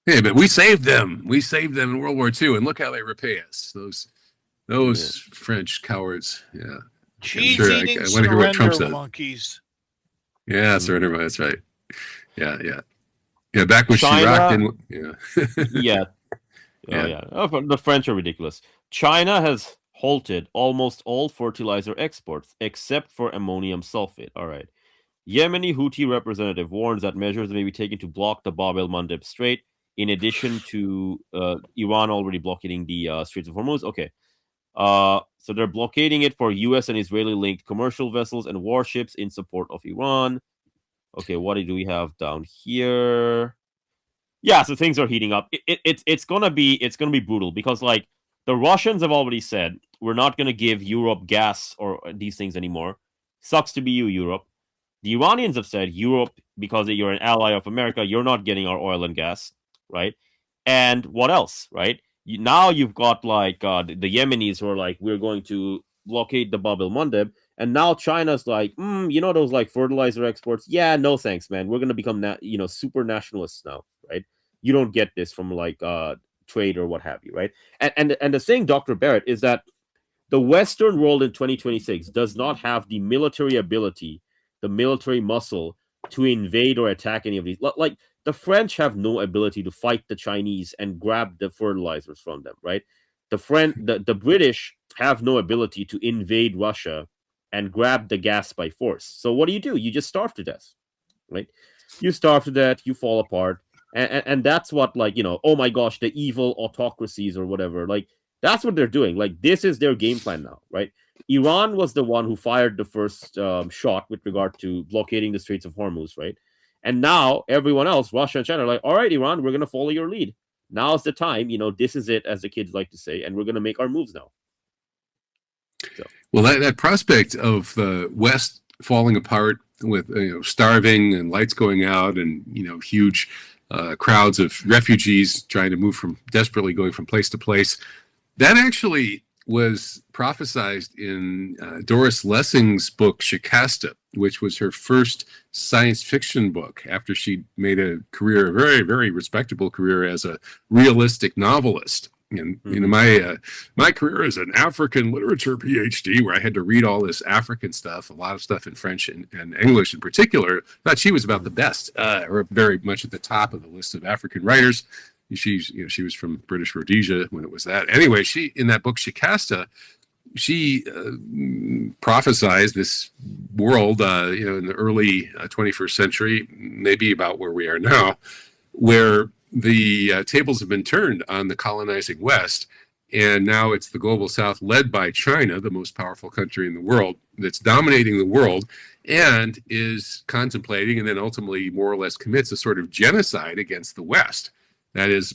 Hey, but we saved them. We saved them in World War II, and look how they repay us. Those French cowards. Yeah.
Cheese-eating
I want to hear what Trump said.
Monkeys.
Yeah, surrender. That's right. Yeah. Back when
China,
Chirac didn't.
Yeah. Oh, the French are ridiculous. China has halted almost all fertilizer exports except for ammonium sulfate. All right. Yemeni Houthi representative warns that measures may be taken to block the Bab el-Mandeb Strait, in addition to Iran already blockading the Straits of Hormuz. Okay. So they're blockading it for U.S. and Israeli-linked commercial vessels and warships in support of Iran. Okay, what do we have down here? Yeah, so things are heating up. It's gonna be brutal because the Russians have already said we're not gonna give Europe gas or these things anymore. Sucks to be you, Europe. The Iranians have said Europe, because you're an ally of America, you're not getting our oil and gas, right? And what else, right? Now you've got the Yemenis who are we're going to blockade the Bab el-Mandeb, and now China's those fertilizer exports. Yeah, no thanks, man. We're gonna become super nationalists now, right? You don't get this from trade or what have you, right? And the thing, Dr. Barrett, is that the Western world in 2026 does not have the military ability, the military muscle to invade or attack any of these. The French have no ability to fight the Chinese and grab the fertilizers from them, right? The British have no ability to invade Russia and grab the gas by force. So what do? You just starve to death, right? You starve to death, you fall apart. And that's what, oh my gosh, the evil autocracies or whatever, that's what they're doing. This is their game plan now, right? Iran was the one who fired the first shot with regard to blockading the Straits of Hormuz, right? And now everyone else, Russia and China, are all right, Iran, we're going to follow your lead. Now's the time, this is it, as the kids like to say, and we're going to make our moves now. So.
Well, that prospect of the West falling apart with starving and lights going out and huge crowds of refugees trying to move desperately going from place to place, that actually was prophesized in Doris Lessing's book Shikasta, which was her first science fiction book after she made a very, very respectable career as a realistic novelist. And my career as an African literature PhD, where I had to read all this African stuff, a lot of stuff in French and English in particular, thought she was about the best, or very much at the top of the list of African writers. she was from British Rhodesia when it was that. Anyway, she in that book Shikasta, she prophesized this world, in the early 21st century, maybe about where we are now, where the tables have been turned on the colonizing West, and now it's the global South, led by China, the most powerful country in the world, that's dominating the world and is contemplating and then ultimately more or less commits a sort of genocide against the West. That is,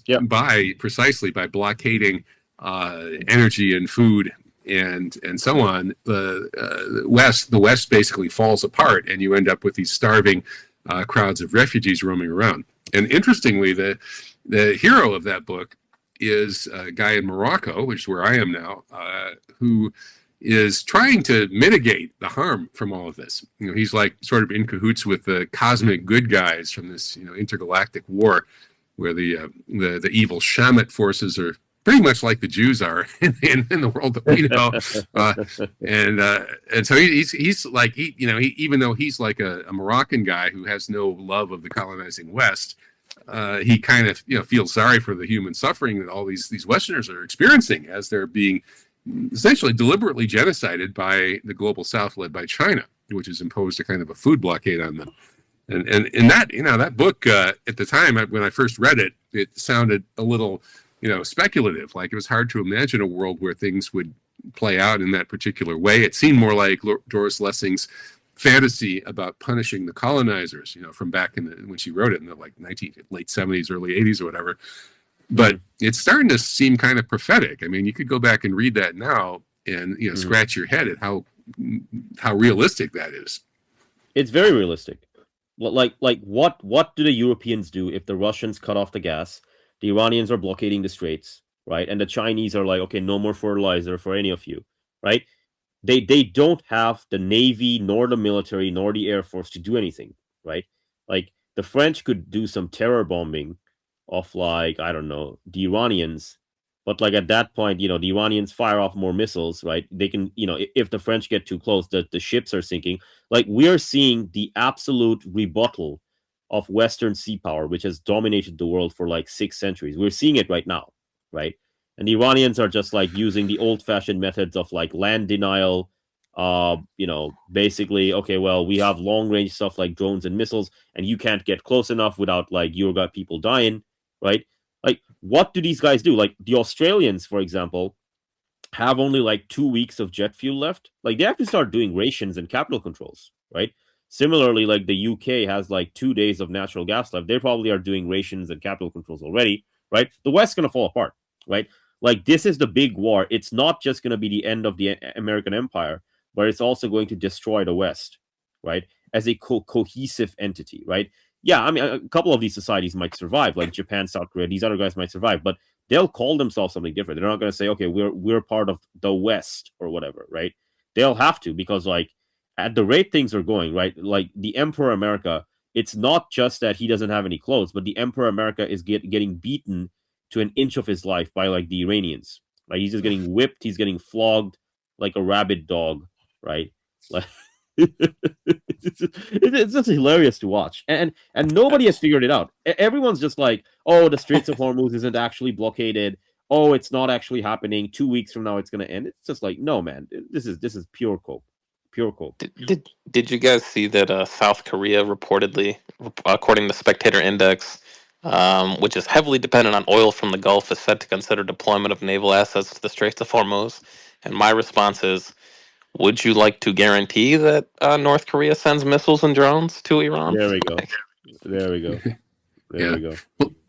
precisely by blockading energy and food and so on. The West basically falls apart, and you end up with these starving crowds of refugees roaming around. And interestingly, the hero of that book is a guy in Morocco, which is where I am now, who is trying to mitigate the harm from all of this. He's like sort of in cahoots with the cosmic good guys from this, intergalactic war, where the evil Shamit forces are pretty much like the Jews are in the world that we know, and so he's like even though he's like a Moroccan guy who has no love of the colonizing West, he kind of feels sorry for the human suffering that all these Westerners are experiencing as they're being essentially deliberately genocided by the global South, led by China, which has imposed a kind of a food blockade on them. And in that that book at the time when I first read it, it sounded a little speculative. Like it was hard to imagine a world where things would play out in that particular way. It seemed more like Doris Lessing's fantasy about punishing the colonizers, from back when she wrote it in the late 70s, early 80s or whatever. But it's starting to seem kind of prophetic. I mean, you could go back and read that now and scratch your head at how realistic that is.
It's very realistic. Like what do the Europeans do if the Russians cut off the gas? The Iranians are blockading the straits, right? And the Chinese are like, okay, no more fertilizer for any of you, right? They don't have the Navy, nor the military, nor the Air Force to do anything, right? Like the French could do some terror bombing of I don't know, the Iranians, but at that point, the Iranians fire off more missiles, right? They can, if the French get too close, the ships are sinking. Like we are seeing the absolute rebuttal of Western sea power, which has dominated the world for 6 centuries. We're seeing it right now, right? And the Iranians are just using the old-fashioned methods of land denial. Basically, okay, well, we have long-range stuff like drones and missiles, and you can't get close enough without you got people dying, right? What do these guys do? The Australians, for example, have only 2 weeks of jet fuel left. They have to start doing rations and capital controls, right? Similarly, the UK has 2 days of natural gas left. They probably are doing rations and capital controls already, right? The West's going to fall apart, right? This is the big war. It's not just going to be the end of the American empire, but it's also going to destroy the West, right? As a cohesive entity, right? Yeah, I mean, a couple of these societies might survive, like Japan, South Korea. These other guys might survive, but they'll call themselves something different. They're not going to say, okay, we're part of the West or whatever, right? They'll have to, because at the rate things are going, right? The Emperor America, it's not just that he doesn't have any clothes, but the Emperor America is getting beaten to an inch of his life by the Iranians. He's just getting whipped. He's getting flogged like a rabid dog, right? It's just hilarious to watch, and nobody has figured it out. Everyone's just oh, the Straits of Hormuz isn't actually blockaded. Oh, it's not actually happening. 2 weeks from now, it's going to end. It's just no, man. This is pure coke. Pure coke.
Did you guys see that South Korea reportedly, according to Spectator Index, which is heavily dependent on oil from the Gulf, is set to consider deployment of naval assets to the Straits of Hormuz? And my response is, would you like to guarantee that North Korea sends missiles and drones to Iran?
There we go. There we go. There we go.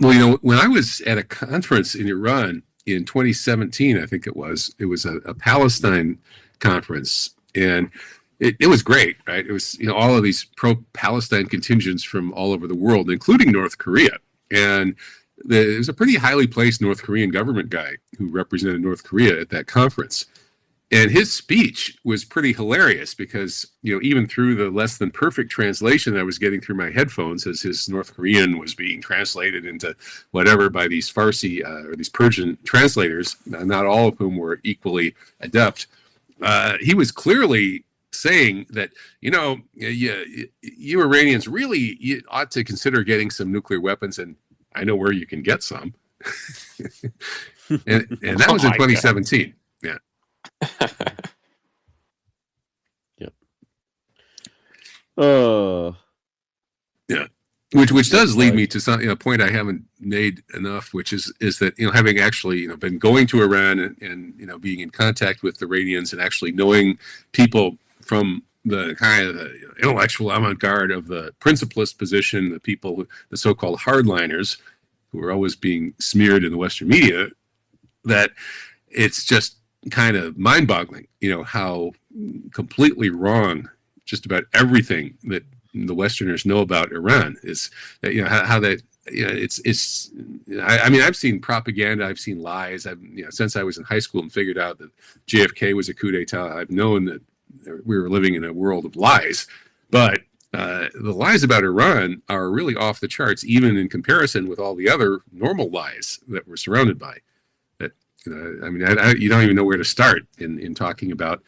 Well, when I was at a conference in Iran in 2017, I think it was a Palestine conference, and it was great, right? It was all of these pro-Palestine contingents from all over the world, including North Korea, and there was a pretty highly placed North Korean government guy who represented North Korea at that conference. And his speech was pretty hilarious because, even through the less than perfect translation that I was getting through my headphones, as his North Korean was being translated into whatever by these Farsi or these Persian translators, not all of whom were equally adept, he was clearly saying that, you Iranians really ought to consider getting some nuclear weapons, and I know where you can get some. and that was in 2017. Yeah. Yeah. Which does lead me to some point I haven't made enough, which is that having actually been going to Iran and being in contact with the Iranians and actually knowing people from the kind of the intellectual avant-garde of the principlist position, the so-called hardliners, who are always being smeared in the Western media, that it's just kind of mind-boggling, how completely wrong just about everything that the Westerners know about Iran is that, how that, I mean, I've seen propaganda, I've seen lies. Since I was in high school and figured out that JFK was a coup d'etat, I've known that we were living in a world of lies. But the lies about Iran are really off the charts, even in comparison with all the other normal lies that we're surrounded by. That, you don't even know where to start in talking about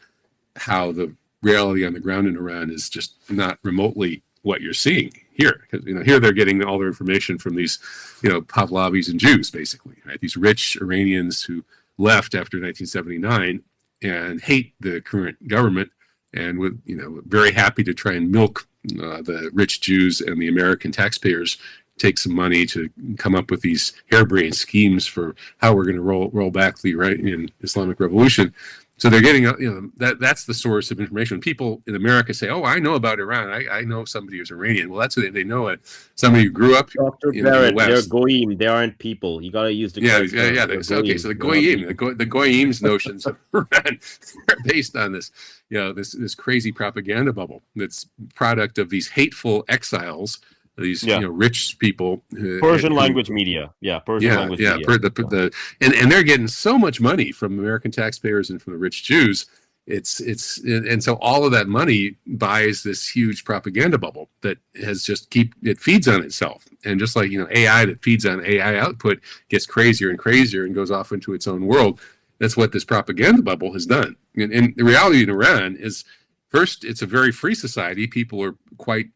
how the reality on the ground in Iran is just not remotely what you're seeing here. Because here they're getting all their information from these, Pahlavis and Jews, basically, right? These rich Iranians who left after 1979 and hate the current government and would, very happy to try and milk the rich Jews and the American taxpayers, take some money to come up with these harebrained schemes for how we're going to roll back the Iranian Islamic Revolution. So they're getting, that's the source of information. People in America say, "Oh, I know about Iran. I know somebody who's Iranian." Well, that's what they know it. Somebody who grew up
Dr.
in
Barrett,
the West.
They're goyim. They aren't people. You got to use the
Okay, so the goyim's notions of Iran are based on this, this crazy propaganda bubble that's product of these hateful exiles. These rich people,
Persian language media, language media.
And they're getting so much money from American taxpayers and from the rich Jews. And so all of that money buys this huge propaganda bubble that has it feeds on itself. And just like AI that feeds on AI output gets crazier and crazier and goes off into its own world. That's what this propaganda bubble has done. And the reality in Iran is, first, it's a very free society. People are quite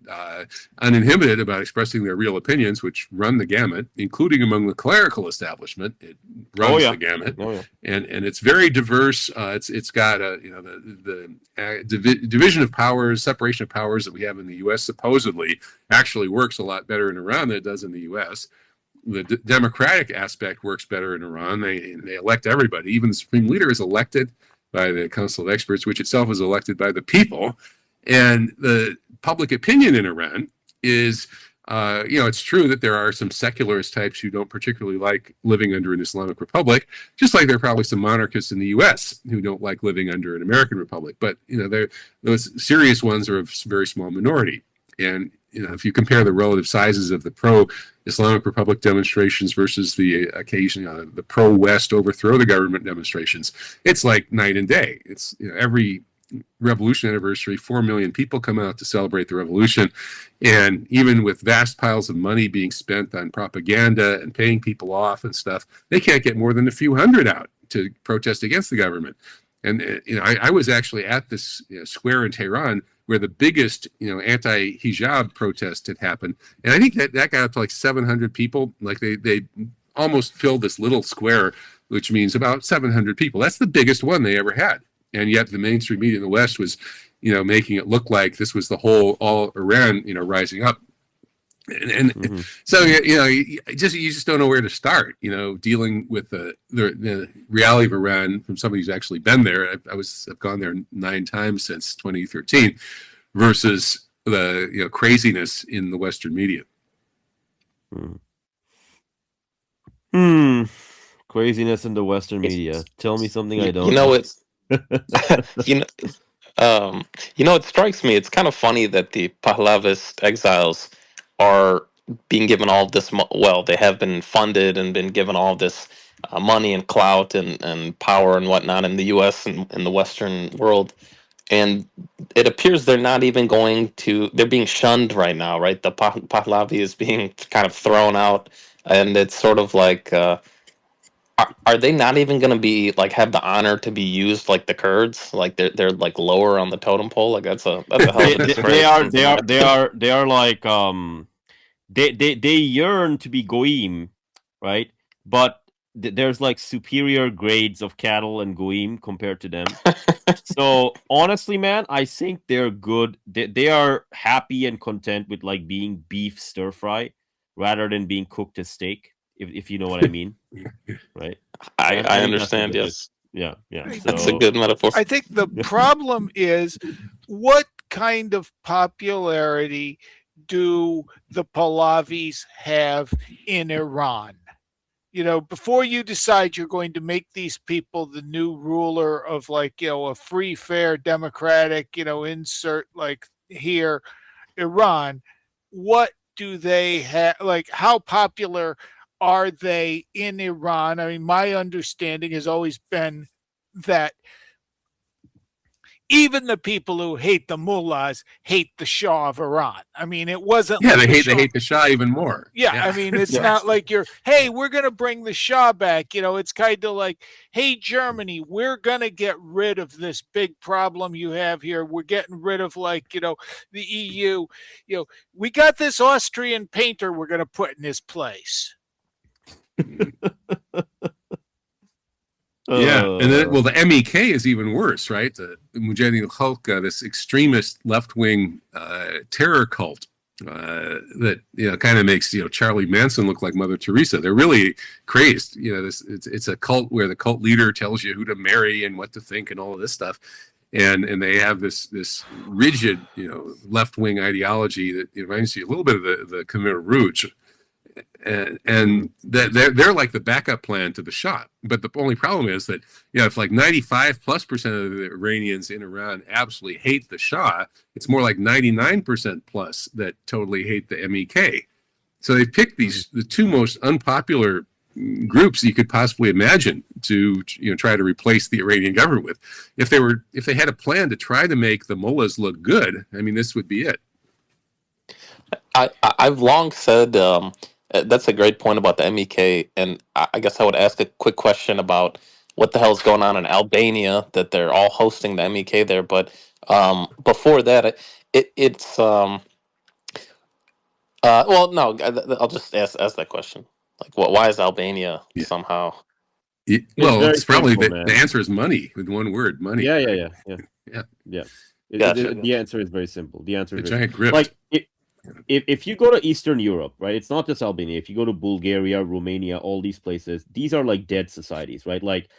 uninhibited about expressing their real opinions, which run the gamut, including among the clerical establishment. It runs the gamut, and it's very diverse. It's got the division of powers, separation of powers that we have in the U.S. supposedly actually works a lot better in Iran than it does in the U.S. The democratic aspect works better in Iran. They elect everybody. Even the supreme leader is elected by the Council of Experts, which itself is elected by the people. And the public opinion in Iran is, it's true that there are some secularist types who don't particularly like living under an Islamic republic, just like there are probably some monarchists in the U.S. who don't like living under an American republic. But, those serious ones are a very small minority. And, if you compare the relative sizes of the pro-Islamic Republic demonstrations versus the occasion, the pro-West overthrow the government demonstrations, it's like night and day. It's every revolution anniversary, 4 million people come out to celebrate the revolution. And even with vast piles of money being spent on propaganda and paying people off and stuff, they can't get more than a few hundred out to protest against the government. And, I was actually at this square in Tehran where the biggest, anti-hijab protest had happened. And I think that got up to like 700 people. Like they almost filled this little square, which means about 700 people. That's the biggest one they ever had. And yet the mainstream media in the West was, making it look like this was all Iran, rising up. And so, you just don't know where to start, dealing with the reality of Iran from somebody who's actually been there. I've gone there 9 times since 2013 versus the, craziness in the Western media.
Craziness in the Western media. Tell me something I don't
it strikes me. It's kind of funny that the Pahlavist exiles are being given all this. They have been funded and been given all this money and clout and power and whatnot in the U.S. and in the Western world, and it appears they're not even they're being shunned right now. Right, the Pahlavi is being kind of thrown out, and it's sort of like. Are they not even going to be have the honor to be used like the Kurds? Like they're like lower on the totem pole. Like that's a hell of a disgrace.
they are like they yearn to be goyim, right? but there's like superior grades of cattle and goyim compared to them. So honestly, man, I think they're good. They are happy and content with like being beef stir fry rather than being cooked as steak, if you know what I mean, right?
I
think that's what
understand.
it is.
Yes,
Yeah.
that's a
So
good metaphor.
I think the problem is what kind of popularity do the Pahlavis have in Iran? You know, before you decide you're going to make these people the new ruler of, like, you know, a free, fair, democratic, you know, insert like here, Iran, what do they have? Like, how popular are they in Iran? I mean, my understanding has always been that even the people who hate the mullahs hate the Shah of Iran. I mean, it wasn't
Yeah,
like
they hate the Shah even more.
yeah, I mean, it's
Yeah.
not like you're, hey, we're going to bring the Shah back. You know, it's kind of like, hey, Germany, we're going to get rid of this big problem you have here. We're getting rid of, like, you know, the EU. You know, we got this Austrian painter we're going to put in his place.
Yeah, and then, well, the MEK is even worse, right? The Mujahideen al-Khalq, this extremist left-wing terror cult that, you know, kind of makes, you know, Charlie Manson look like Mother Teresa. They're really crazed. You know, it's a cult where the cult leader tells you who to marry and what to think and all of this stuff, and they have this rigid, you know, left-wing ideology that reminds you a little bit of the Khmer Rouge. And they're like the backup plan to the Shah. But the only problem is that, you know, if like 95+% of the Iranians in Iran absolutely hate the Shah, it's more like 99% plus that totally hate the MEK. So they've picked the two most unpopular groups you could possibly imagine to, you know, try to replace the Iranian government with. If they had a plan to try to make the mullahs look good, I mean, this would be it.
I've long said that's a great point about the MEK, and I guess I would ask a quick question about what the hell's going on in Albania that they're all hosting the MEK there. But before that, it's well, no, I'll just ask that question. Like, why is Albania
Yeah.
somehow?
Well,
very
it's probably
simple,
the
man.
answer is money, with one word, money.
Yeah.
Gotcha.
The answer is very simple. The answer
A
is very
giant grift.
like if you go to Eastern Europe, right? It's not just Albania. If you go to Bulgaria, Romania, all these places, these are like dead societies, right? Like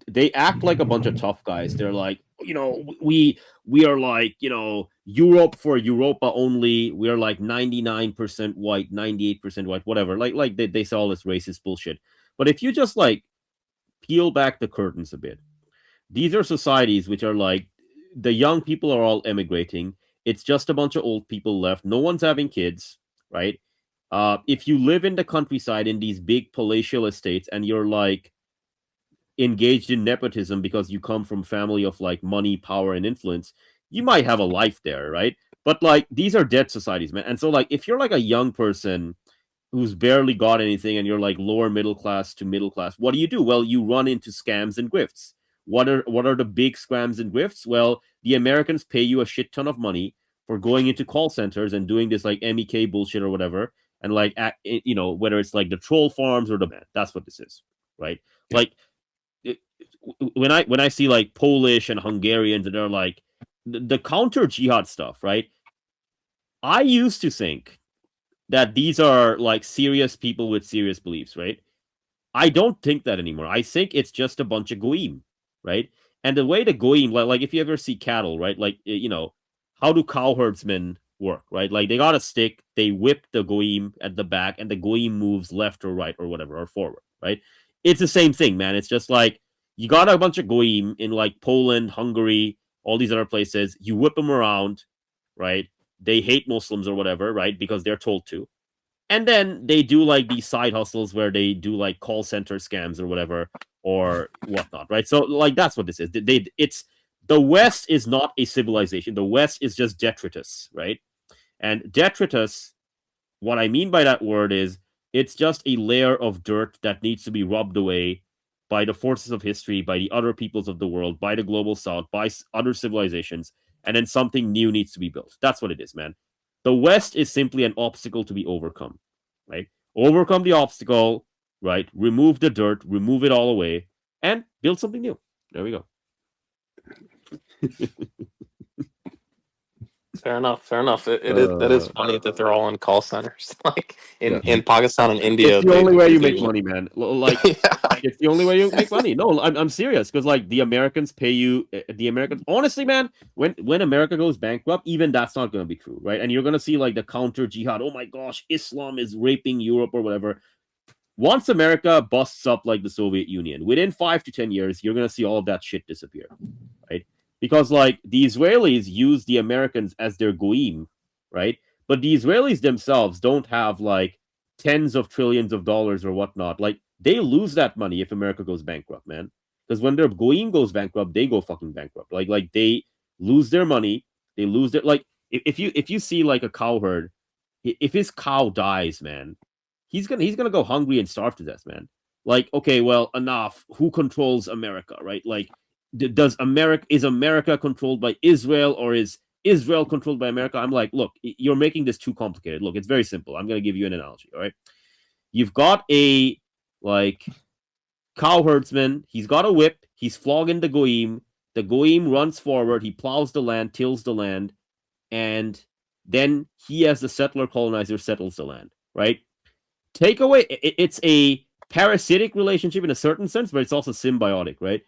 they act like a bunch of tough guys. They're like, you know, we are like, you know, Europe for Europa only. We are like 99% white, 98% white, whatever. Like they say all this racist bullshit. But if you just like peel back the curtains a bit, these are societies which are like the young people are all emigrating. It's just a bunch of old people left. No one's having kids, right? If you live in the countryside in these big palatial estates and you're like engaged in nepotism because you come from family of like money, power, and influence, you might have a life there, right? But like these are dead societies, man. And so like if you're like a young person who's barely got anything and you're like lower middle class to middle class, what do? Well, you run into scams and grifts. What are the big scams and grifts? Well, the Americans pay you a shit ton of money for going into call centers and doing this like MEK bullshit or whatever, and like you know, whether it's like the troll farms or the man, that's what this is, right?
Yeah.
Like when I see like Polish and Hungarians and they're like the counter jihad stuff, right? I used to think that these are like serious people with serious beliefs, right? I don't think that anymore. I think it's just a bunch of goyim, right? And the way the goyim, like if you ever see cattle, right? Like, you know, how do cowherdsmen work, right? Like they got a stick, they whip the goyim at the back, and the goyim moves left or right or whatever, or forward, right? It's the same thing, man. It's just like you got a bunch of goyim in like Poland, Hungary, all these other places. You whip them around, right? They hate Muslims or whatever, right? Because they're told to. And then they do like these side hustles where they do like call center scams or whatever or whatnot, right? So like that's what this is. It's the West is not a civilization. The West is just detritus, right? And detritus, what I mean by that word is it's just a layer of dirt that needs to be rubbed away by the forces of history, by the other peoples of the world, by the global south, by other civilizations, and then something new needs to be built. That's what it is, man. The West is simply an obstacle to be overcome, right? Overcome the obstacle, right? Remove the dirt, remove it all away, and build something new. There we go.
Fair enough. Fair enough. That is funny that they're all in call centers, like
Yeah.
in Pakistan and India.
It's the only way you make
do-
money, man. Like,
Yeah.
it's the only way you make money. No, I'm serious, because like the Americans pay you. The Americans, honestly, man, when America goes bankrupt, even that's not going to be true, right? And you're going to see like the counter jihad. Oh my gosh, Islam is raping Europe or whatever. Once America busts up like the Soviet Union, within 5 to 10 years, you're going to see all of that shit disappear, right? Because like the Israelis use the Americans as their goyim, right? But the Israelis themselves don't have like tens of trillions of dollars or whatnot. Like they lose that money if America goes bankrupt, man. Because when their goyim goes bankrupt, they go fucking bankrupt. Like they lose their money, they lose their like. If you see like a cow herd, if his cow dies, man, he's gonna go hungry and starve to death, man. Like, okay, well, enough. Who controls America, right? Like, is America controlled by Israel, or is Israel controlled by America? I'm like, look, you're making this too complicated. Look, it's very simple. I'm gonna give you an analogy. All right, you've got a like cow herdsman. He's got a whip. He's flogging the goyim. The goyim runs forward. He plows the land, tills the land, and then he, as the settler colonizer, settles the land. Right? Take away. It's a parasitic relationship in a certain sense, but it's also symbiotic, right?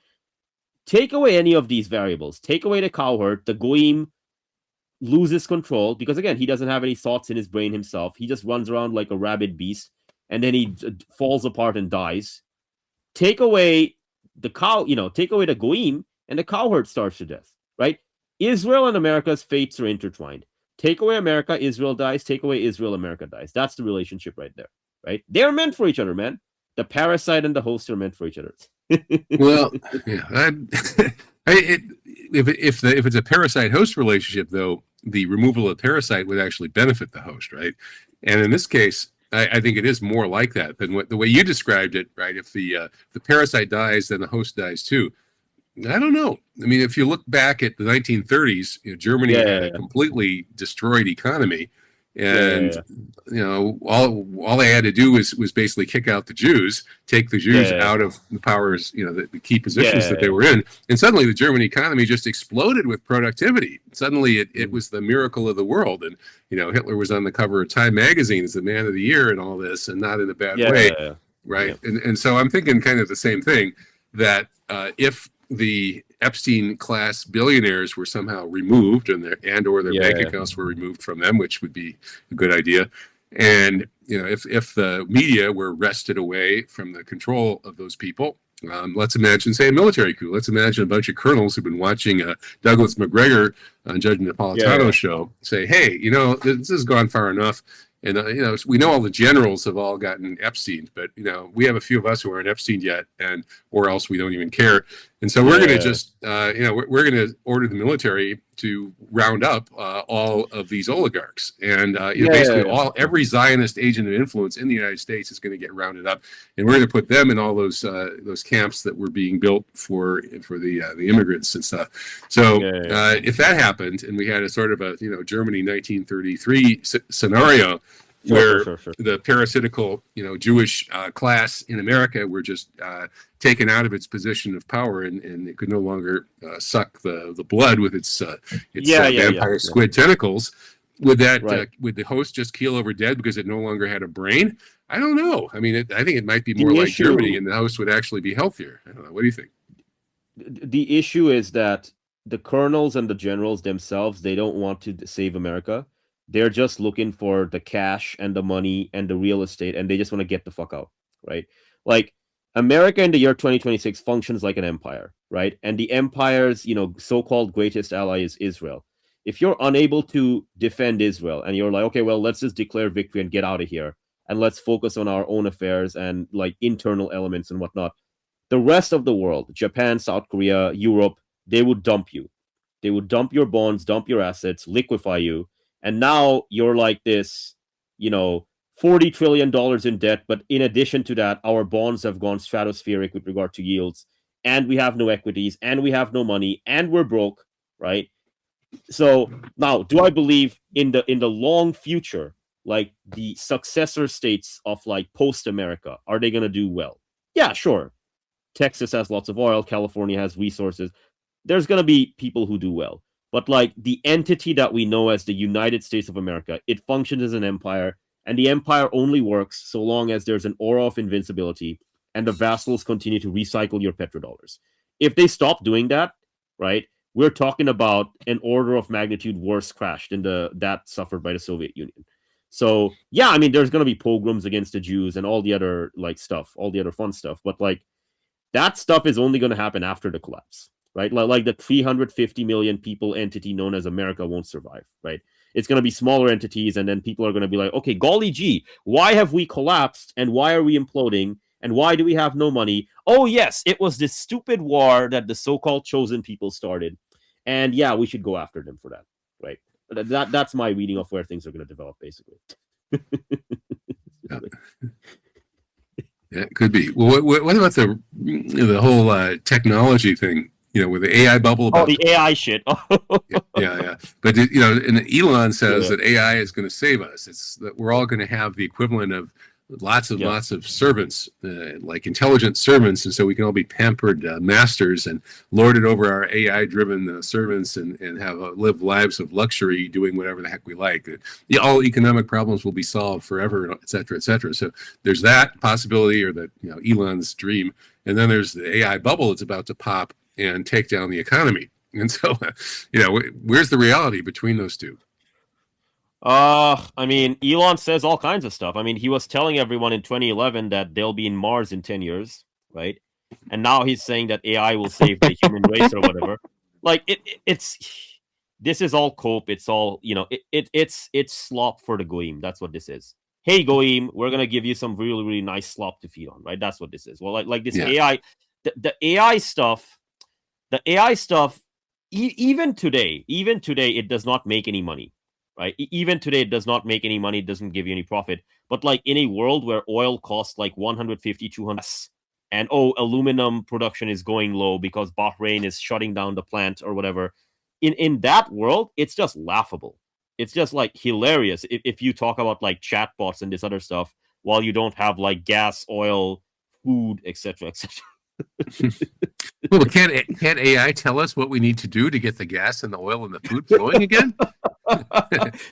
Take away any of these variables. Take away the cow herd. The goyim loses control because, again, he doesn't have any thoughts in his brain himself. He just runs around like a rabid beast, and then he falls apart and dies. Take away the cow, take away the goyim, and the cow herd starves to death, right? Israel and America's fates are intertwined. Take away America, Israel dies. Take away Israel, America dies. That's the relationship right there, right? They're meant for each other, man. The parasite and the host are meant for each other.
Well, yeah, if it's a parasite host relationship, though, the removal of the parasite would actually benefit the host, right? And in this case, I think it is more like that than the way you described it, right? If the parasite dies, then the host dies too. I don't know. I mean, if you look back at the 1930s, Germany had a completely destroyed economy. And all they had to do was basically kick out the Jews, take the Jews out of the powers, the key positions that they were in, and suddenly the German economy just exploded with productivity. Suddenly, it was the miracle of the world, and Hitler was on the cover of Time magazine as the man of the year and all this, and not in a bad way, right? Yeah. And so I'm thinking kind of the same thing, that if the Epstein class billionaires were somehow removed or their bank accounts were removed from them, which would be a good idea. And, if the media were wrested away from the control of those people, let's imagine, say, a military coup. Let's imagine a bunch of colonels who've been watching Douglas McGregor on Judge Napolitano's show say, hey, this has gone far enough. And, we know all the generals have all gotten Epstein, but, we have a few of us who aren't Epstein yet, or else we don't even care. And so we're going to just, we're going to order the military to round up all of these oligarchs. And, basically every Zionist agent of influence in the United States is going to get rounded up. And we're going to put them in all those camps that were being built for the immigrants and stuff. So if that happened and we had a sort of a, Germany 1933 scenario, where the parasitical, Jewish class in America were just taken out of its position of power, and it could no longer suck the blood with its vampire squid tentacles. Would that would the host just keel over dead because it no longer had a brain? I don't know. I mean, I think it might be more like Germany, and the host would actually be healthier. I don't know. What do you think?
The issue is that the colonels and the generals themselves, they don't want to save America. They're just looking for the cash and the money and the real estate, and they just want to get the fuck out, right? Like, America in the year 2026 functions like an empire, right? And the empire's, so-called greatest ally is Israel. If you're unable to defend Israel and you're like, okay, well, let's just declare victory and get out of here, and let's focus on our own affairs and like internal elements and whatnot, the rest of the world, Japan, South Korea, Europe, they would dump you. They would dump your bonds, dump your assets, liquefy you. And now you're like this, $40 trillion in debt. But in addition to that, our bonds have gone stratospheric with regard to yields. And we have no equities. And we have no money. And we're broke, right? So now, do I believe in the long future, like the successor states of like post America, are they going to do well? Yeah, sure. Texas has lots of oil. California has resources. There's going to be people who do well. But like the entity that we know as the United States of America, it functions as an empire, and the empire only works so long as there's an aura of invincibility and the vassals continue to recycle your petrodollars. If they stop doing that, right, we're talking about an order of magnitude worse crash than that suffered by the Soviet Union. So yeah, I mean, there's going to be pogroms against the Jews and all the other like stuff, all the other fun stuff. But like that stuff is only going to happen after the collapse, right? Like the 350 million people entity known as America won't survive, right? It's going to be smaller entities, and then people are going to be like, okay, golly gee, why have we collapsed, and why are we imploding, and why do we have no money? Oh yes, it was this stupid war that the so-called chosen people started, and yeah, we should go after them for that, right? That's my reading of where things are going to develop, basically.
Yeah. Yeah, it could be. Well, what about the whole technology thing? With the AI bubble about
the AI shit.
yeah. But and Elon says that AI is going to save us. It's that we're all going to have the equivalent of lots of servants, like intelligent servants, and so we can all be pampered masters and lord it over our AI-driven servants and have live lives of luxury, doing whatever the heck we like. All economic problems will be solved forever, et cetera, et cetera. So there's that possibility, or that Elon's dream, and then there's the AI bubble that's about to pop and take down the economy. And so, where's the reality between those two?
I mean, Elon says all kinds of stuff. I mean, he was telling everyone in 2011 that they'll be in Mars in 10 years, right? And now he's saying that AI will save the human race or whatever. Like it's this is all cope. It's all, it's slop for the goyim. That's what this is. Hey goyim, we're gonna give you some really, really nice slop to feed on, right? That's what this is. Well, like this AI, the AI stuff. The AI stuff, even today, it does not make any money, right? Even today, it does not make any money. It doesn't give you any profit. But like in a world where oil costs like 150, 200, and aluminum production is going low because Bahrain is shutting down the plant or whatever. In that world, it's just laughable. It's just like hilarious if you talk about like chatbots and this other stuff while you don't have like gas, oil, food, etc., etc.
Well, can't AI tell us what we need to do to get the gas and the oil and the food flowing again?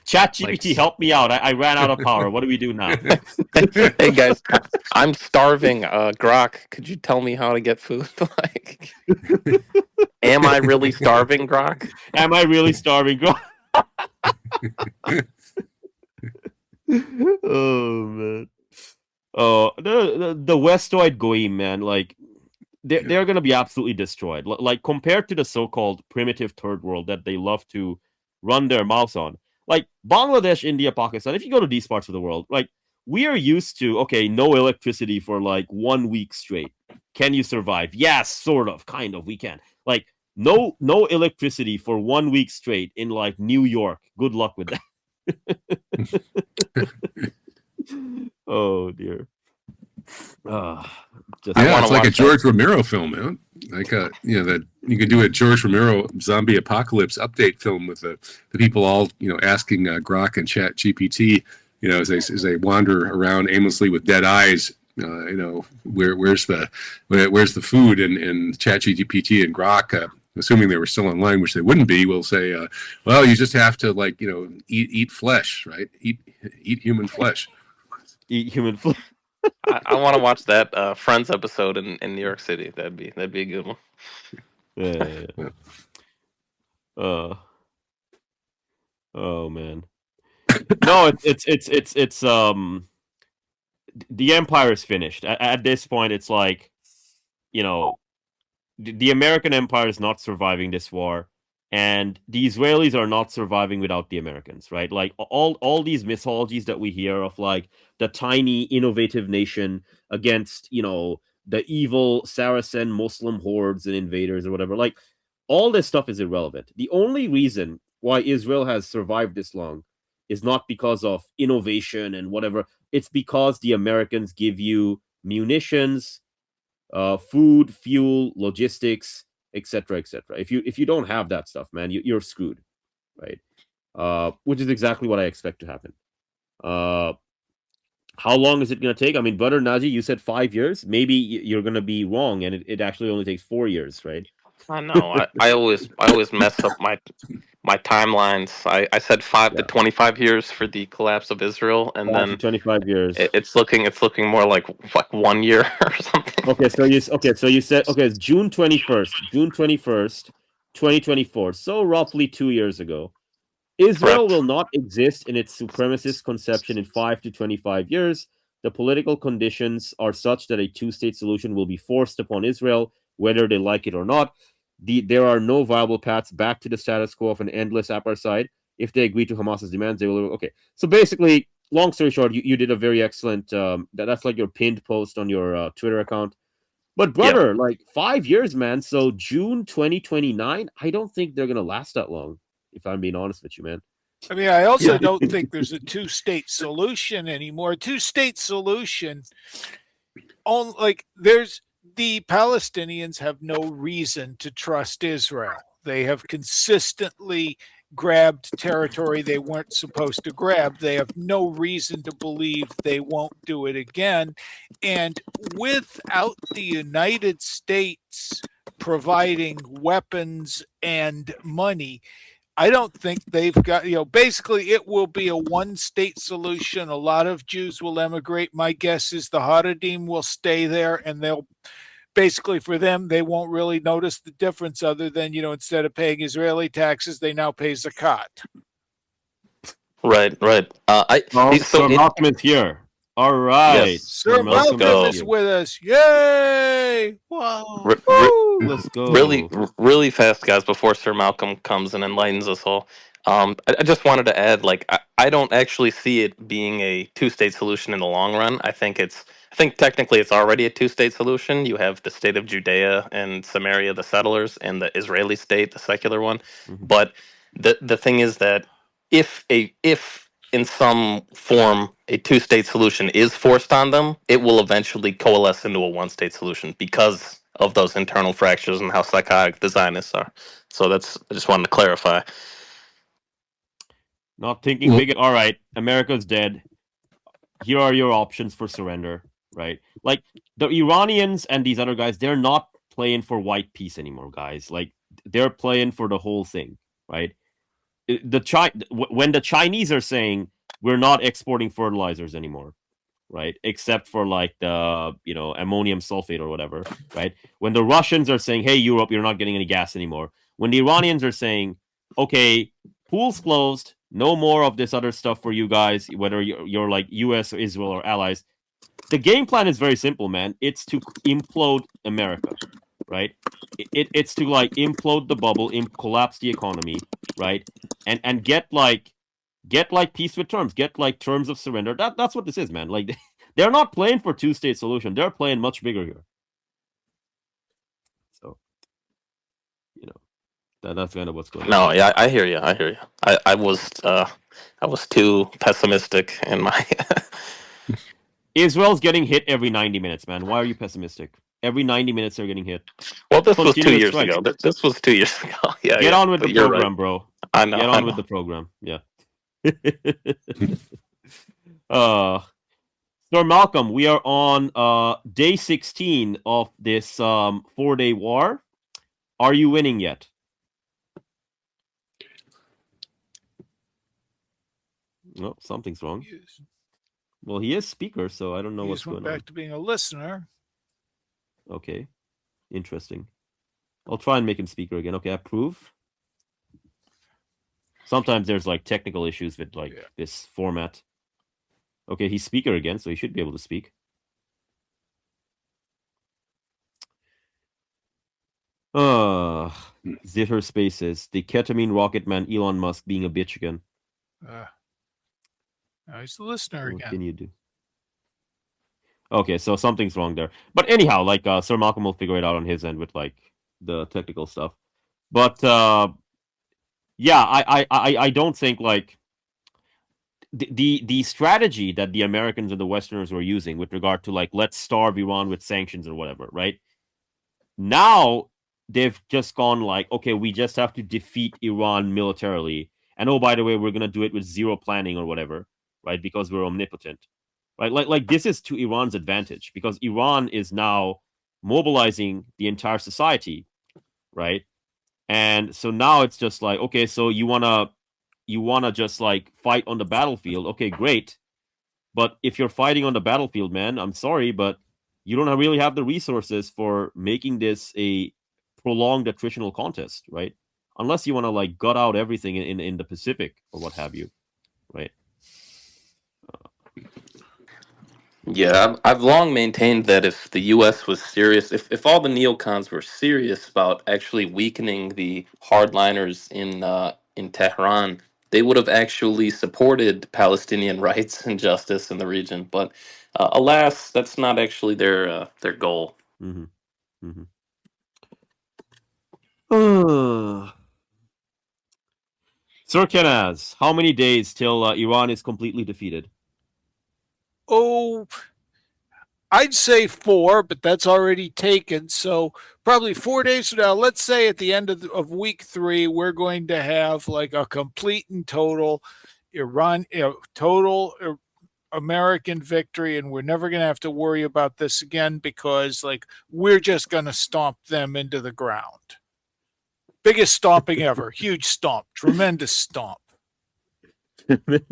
ChatGPT, help me out. I ran out of power. What do we do now?
Hey guys, I'm starving. Grok, could you tell me how to get food? Like, am I really starving, Grok?
Am I really starving, Grok? Oh man. Oh, the Westoid goyim, man, like they're going to be absolutely destroyed. Like compared to the so-called primitive third world that they love to run their mouths on, like Bangladesh, India, Pakistan. If you go to these parts of the world, like we are used to, no electricity for like 1 week straight. Can you survive? Yes, sort of, kind of. We can. Like no electricity for 1 week straight in like New York. Good luck with that. Oh dear.
It's like a George Romero film, man. Like that you could do a George Romero zombie apocalypse update film with the people all asking Grok and Chat GPT, as they wander around aimlessly with dead eyes. Where's the food, and Chat GPT and Grok, assuming they were still online, which they wouldn't be, will say, well, you just have to eat flesh, right? Eat human flesh.
Eat human flesh.
I want to watch that Friends episode in New York City. That'd be a good one.
Yeah. Oh man. No, it's the empire is finished. At this point, it's like, the American empire is not surviving this war, and the Israelis are not surviving without the Americans, right? Like all these mythologies that we hear of like the tiny innovative nation against, the evil Saracen Muslim hordes and invaders or whatever. Like all this stuff is irrelevant. The only reason why Israel has survived this long is not because of innovation and whatever. It's because the Americans give you munitions, food, fuel, logistics, etc., etc. If you don't have that stuff, man, you're screwed, right? Which is exactly what I expect to happen. How long is it going to take? I mean, Brother Naji, you said 5 years. Maybe you're going to be wrong, and it actually only takes 4 years, right?
I know. I always mess up my timelines. I said 5 to 25 years for the collapse of Israel, and
5 to 25 years.
it's looking more like 1 year or something.
Okay, so you said okay, it's June 21st, 2024. So roughly 2 years ago. Israel
Correct.
will not exist in its supremacist conception in 5 to 25 years. The political conditions are such that a two-state solution will be forced upon Israel, whether they like it or not. There are no viable paths back to the status quo of an endless apartheid. If they agree to Hamas's demands, they will. Okay, so basically, long story short, you did a very excellent. That's like your pinned post on your Twitter account. But
Yeah.
brother, like 5 years, man. So June 2029, I don't think they're gonna last that long. If I'm being honest with you, man.
I mean, I also
Yeah.
don't think there's a two-state solution anymore. A two-state solution, on like there's the Palestinians have no reason to trust Israel. They have consistently grabbed territory they weren't supposed to grab. They have no reason to believe they won't do it again. And without the United States providing weapons and money, I don't think they've got, basically it will be a one state solution. A lot of Jews will emigrate. My guess is the Haredim will stay there, and they'll basically, for them, they won't really notice the difference other than, instead of paying Israeli taxes, they now pay zakat.
Right.
So Malcolm is here. All right.
Yes.
Sir
Let's
Malcolm
go.
is with us. Yay! Wow.
Re- re-
Let's go.
really fast, guys, before Sir Malcolm comes and enlightens us all. I just wanted to add, like, I don't actually see it being a two-state solution in the long run. I think technically it's already a two-state solution. You have the state of Judea and Samaria, the settlers, and the Israeli state, the secular one.
Mhm.
But the thing is that if in some form a two-state solution is forced on them, it will eventually coalesce into a one-state solution because of those internal fractures and how psychotic the Zionists are. So I just wanted to clarify.
Not thinking big. All right, America's dead. Here are your options for surrender, right? Like the Iranians and these other guys, they're not playing for white peace anymore, guys. Like they're playing for the whole thing, right? When the Chinese are saying we're not exporting fertilizers anymore, right? Except for like the ammonium sulfate or whatever, right? When the Russians are saying, "Hey, Europe, you're not getting any gas anymore." When the Iranians are saying, "Okay, pools closed, no more of this other stuff for you guys, whether you're like U.S. or Israel or allies." The game plan is very simple, man. It's to implode America, right? It's to like implode the bubble, collapse the economy, right? And get peace with terms, get like terms of surrender. That's what this is, man. Like they're not playing for two-state solution. They're playing much bigger here. So, that's kind of what's going on.
No, yeah, I hear you. I was too pessimistic in my.
Israel's getting hit every 90 minutes, man. Why are you pessimistic? Every 90 minutes they're getting hit.
Well, this was
Continuous
2 years
strikes.
ago. This was 2 years ago. Yeah.
Get on with
but
the
you're
program,
right.
bro.
I know.
Get on with the program. Yeah. So Malcolm, we are on day 16 of this 4-day war. Are you winning yet? No, something's wrong. Well, he is speaker, so I don't know what's going on.
Back to being a listener.
Okay, interesting. I'll try and make him speaker again. Okay, approve. Sometimes there's like technical issues with this format. Okay, he's speaker again, so he should be able to speak. Zitter Spaces. The ketamine rocket man Elon Musk being a bitch again.
Now he's the listener again.
What can you do? Okay, so something's wrong there. But anyhow, like Sir Malcolm will figure it out on his end with like the technical stuff. But yeah, I don't think like the strategy that the Americans and the Westerners were using with regard to like let's starve Iran with sanctions or whatever, right? Now they've just gone like, okay, we just have to defeat Iran militarily. And oh, by the way, we're gonna do it with zero planning or whatever, right? Because we're omnipotent, right? Like this is to Iran's advantage because Iran is now mobilizing the entire society, right? And so now it's just like, okay, so you wanna just like fight on the battlefield, okay, great. But if you're fighting on the battlefield, man, I'm sorry, but you don't really have the resources for making this a prolonged attritional contest, right? Unless you want to like gut out everything in the Pacific or what have you, right?
Yeah, I've long maintained that if the U.S. was serious, if all the neocons were serious about actually weakening the hardliners in Tehran, they would have actually supported Palestinian rights and justice in the region. But alas, that's not actually their goal.
Mm-hmm. Mm-hmm. Sir Kenaz, how many days till Iran is completely defeated?
Oh, I'd say 4, but that's already taken. So probably 4 days from now, let's say at the end of week 3, we're going to have like a complete and total American victory, and we're never going to have to worry about this again because like we're just going to stomp them into the ground. Biggest stomping ever. Huge stomp. Tremendous stomp.
But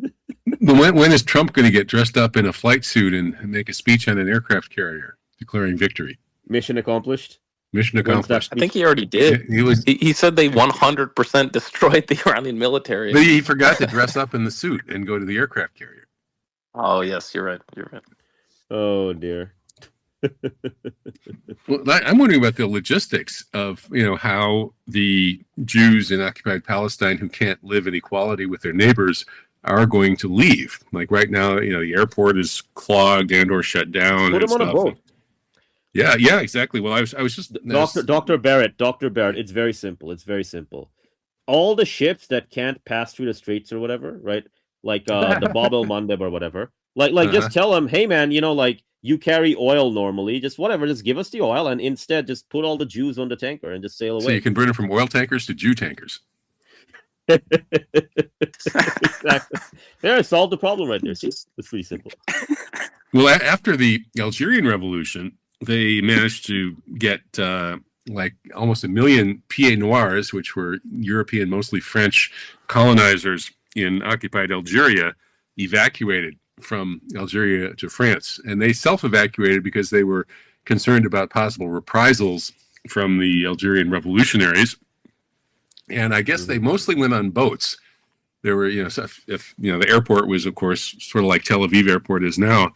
when is Trump going to get dressed up in a flight suit and make a speech on an aircraft carrier declaring victory?
Mission accomplished.
Mission accomplished.
I think he already did. He said they 100% destroyed the Iranian military.
But he forgot to dress up in the suit and go to the aircraft carrier.
Oh yes, you're right. You're right.
Oh dear.
Well, I'm wondering about the logistics of how the Jews in occupied Palestine who can't live in equality with their neighbors are going to leave. Like right now, the airport is clogged and or shut down.
Put them on a boat.
Yeah, exactly. Well, I was just
Dr. Barrett. It's very simple. All the ships that can't pass through the straits or whatever, right? Like the Bab el Mandeb or whatever. Like just tell them, hey man, like you carry oil normally, just whatever, just give us the oil, and instead just put all the Jews on the tanker and just sail away.
So you convert them from oil tankers to Jew tankers.
Exactly. There, I solved the problem right there. See? It's pretty simple.
Well, after the Algerian Revolution, they managed to get like almost 1 million Pieds Noirs, which were European, mostly French colonizers in occupied Algeria, evacuated from Algeria to France. And they self-evacuated because they were concerned about possible reprisals from the Algerian revolutionaries. And I guess they mostly went on boats. There were, if the airport was, of course, sort of like Tel Aviv airport is now,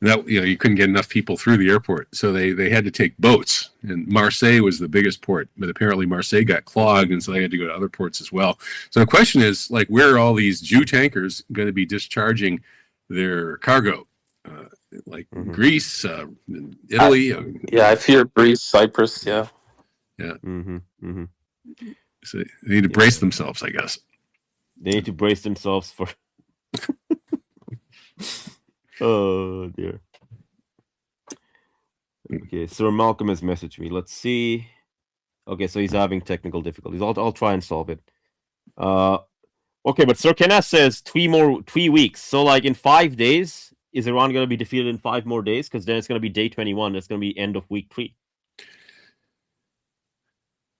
that you couldn't get enough people through the airport, so they had to take boats. And Marseille was the biggest port, but apparently Marseille got clogged, and so they had to go to other ports as well. So the question is, like, where are all these Jew tankers going to be discharging their cargo? Greece, Italy.
I fear Greece, Cyprus. Yeah.
So they need to brace themselves, I guess.
They need to brace themselves for. Oh dear. Okay, Sir Malcom has messaged me. Let's see. Okay, so he's having technical difficulties. I'll try and solve it. Okay, but Sir Kenneth says 3 weeks. So like in 5 days, is Iran going to be defeated in 5 more days? Because then it's going to be day 21. It's going to be end of week 3.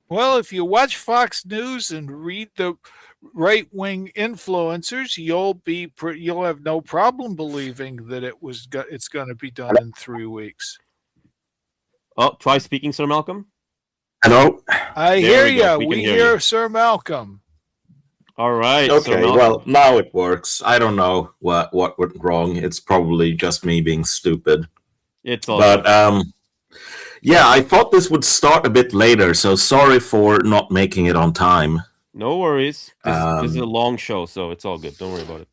Well, if you watch Fox News and read the right-wing influencers, you'll have no problem believing that it's going to be done in 3 weeks.
Oh, try speaking, Sir Malcom.
Hello.
I hear you. We hear Sir Malcom.
All right.
Okay. Well, now it works. I don't know what went wrong. It's probably just me being stupid.
It's all.
But yeah, I thought this would start a bit later, so sorry for not making it on time.
No worries. This is a long show, so it's all good. Don't worry about it.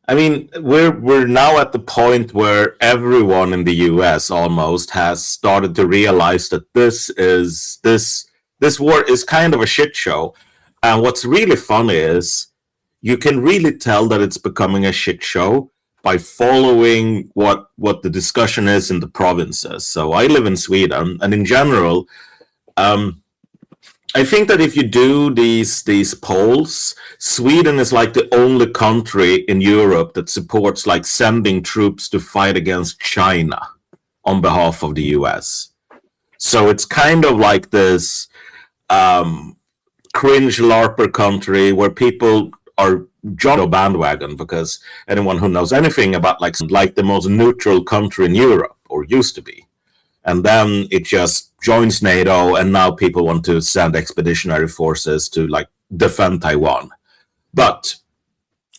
I mean, we're now at the point where everyone in the US almost has started to realize that this war is kind of a shit show. And what's really funny is you can really tell that it's becoming a shit show by following what the discussion is in the provinces. So I live in Sweden, and in general, I think that if you do these polls, Sweden is like the only country in Europe that supports like sending troops to fight against China on behalf of the US. So it's kind of like this cringe LARPer country where people are jumping on bandwagon because anyone who knows anything about like the most neutral country in Europe, or used to be. And then it just joins NATO, and now people want to send expeditionary forces to like defend Taiwan. But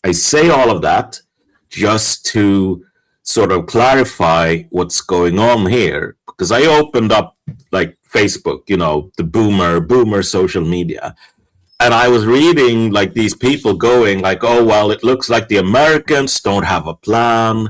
I say all of that just to sort of clarify what's going on here, because I opened up like Facebook, you know, the boomer social media, and I was reading like these people going like, oh well, it looks like the Americans don't have a plan,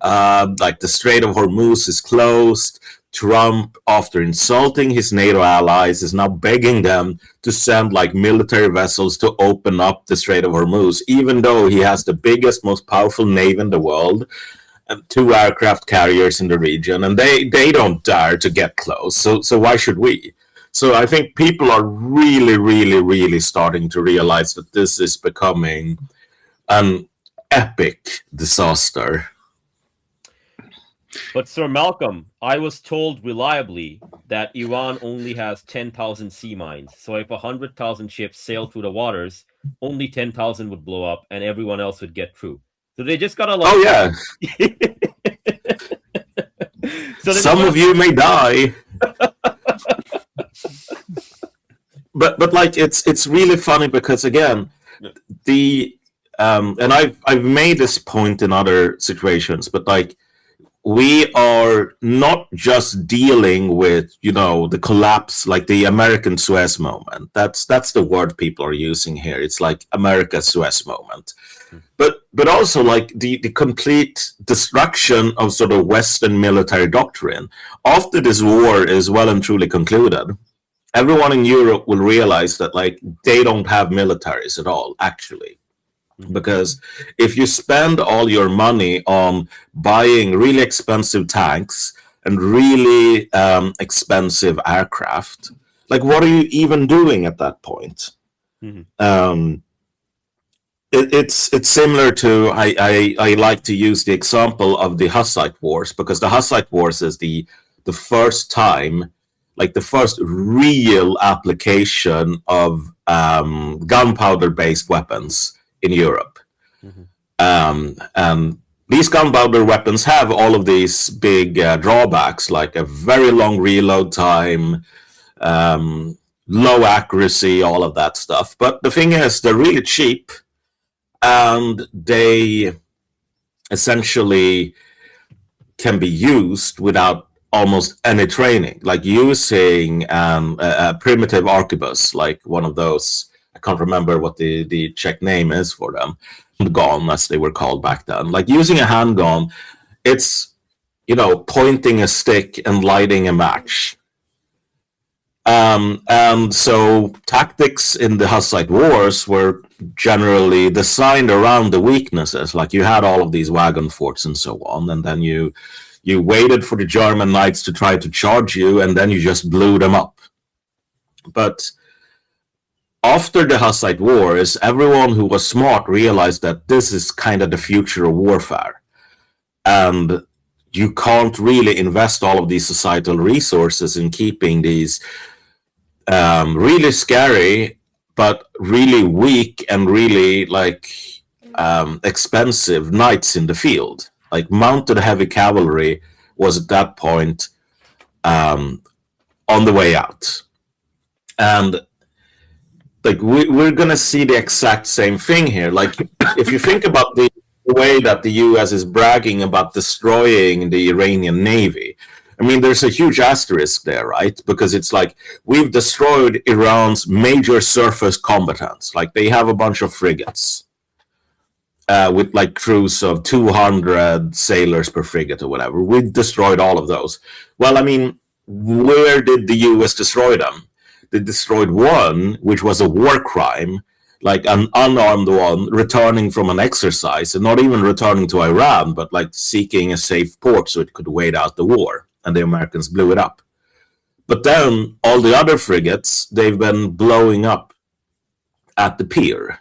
like the Strait of Hormuz is closed. Trump, after insulting his NATO allies, is now begging them to send like military vessels to open up the Strait of Hormuz, even though he has the biggest, most powerful navy in the world and 2 aircraft carriers in the region, and they don't dare to get close. So why should we? So I think people are really starting to realize that this is becoming an epic disaster.
But Sir Malcolm, I was told reliably that Iran only has 10,000 sea mines. So if 100,000 ships sail through the waters, only 10,000 would blow up and everyone else would get through. So they just gotta like...
Oh yeah. So some of you may die. But like it's really funny because again, the and I've made this point in other situations, but like we are not just dealing with, you know, the collapse, like the American Suez moment. That's the word people are using here. It's like America's Suez moment. But also like the complete destruction of sort of Western military doctrine. After this war is well and truly concluded, everyone in Europe will realize that like they don't have militaries at all, actually. Because if you spend all your money on buying really expensive tanks and really expensive aircraft, like what are you even doing at that point? It's similar to I like to use the example of the Hussite Wars, because the Hussite Wars is the first time, like the first real application of gunpowder-based weapons in Europe. And these gunpowder weapons have all of these big drawbacks, like a very long reload time, low accuracy, all of that stuff. But the thing is, they're really cheap, and they essentially can be used without almost any training, like using a primitive arquebus, like one of those. I can't remember what the Czech name is for them. Handgun, as they were called back then. Like using a handgun, it's, you know, pointing a stick and lighting a match. And so tactics in the Hussite Wars were generally designed around the weaknesses. Like you had all of these wagon forts and so on, and then you waited for the German knights to try to charge you, and then you just blew them up. But after the Hussite Wars, everyone who was smart realized that this is kind of the future of warfare. And you can't really invest all of these societal resources in keeping these really scary, but really weak and really like expensive knights in the field. Like mounted heavy cavalry was at that point on the way out. And like we're going to see the exact same thing here. Like if you think about the way that the US is bragging about destroying the Iranian Navy, I mean, there's a huge asterisk there, right? Because it's like we've destroyed Iran's major surface combatants. Like they have a bunch of frigates with like crews of 200 sailors per frigate or whatever. We destroyed all of those. Well, I mean, where did the US destroy them? They destroyed one, which was a war crime, like an unarmed one returning from an exercise, and not even returning to Iran, but like seeking a safe port so it could wait out the war, and the Americans blew it up. But then all the other frigates, they've been blowing up at the pier.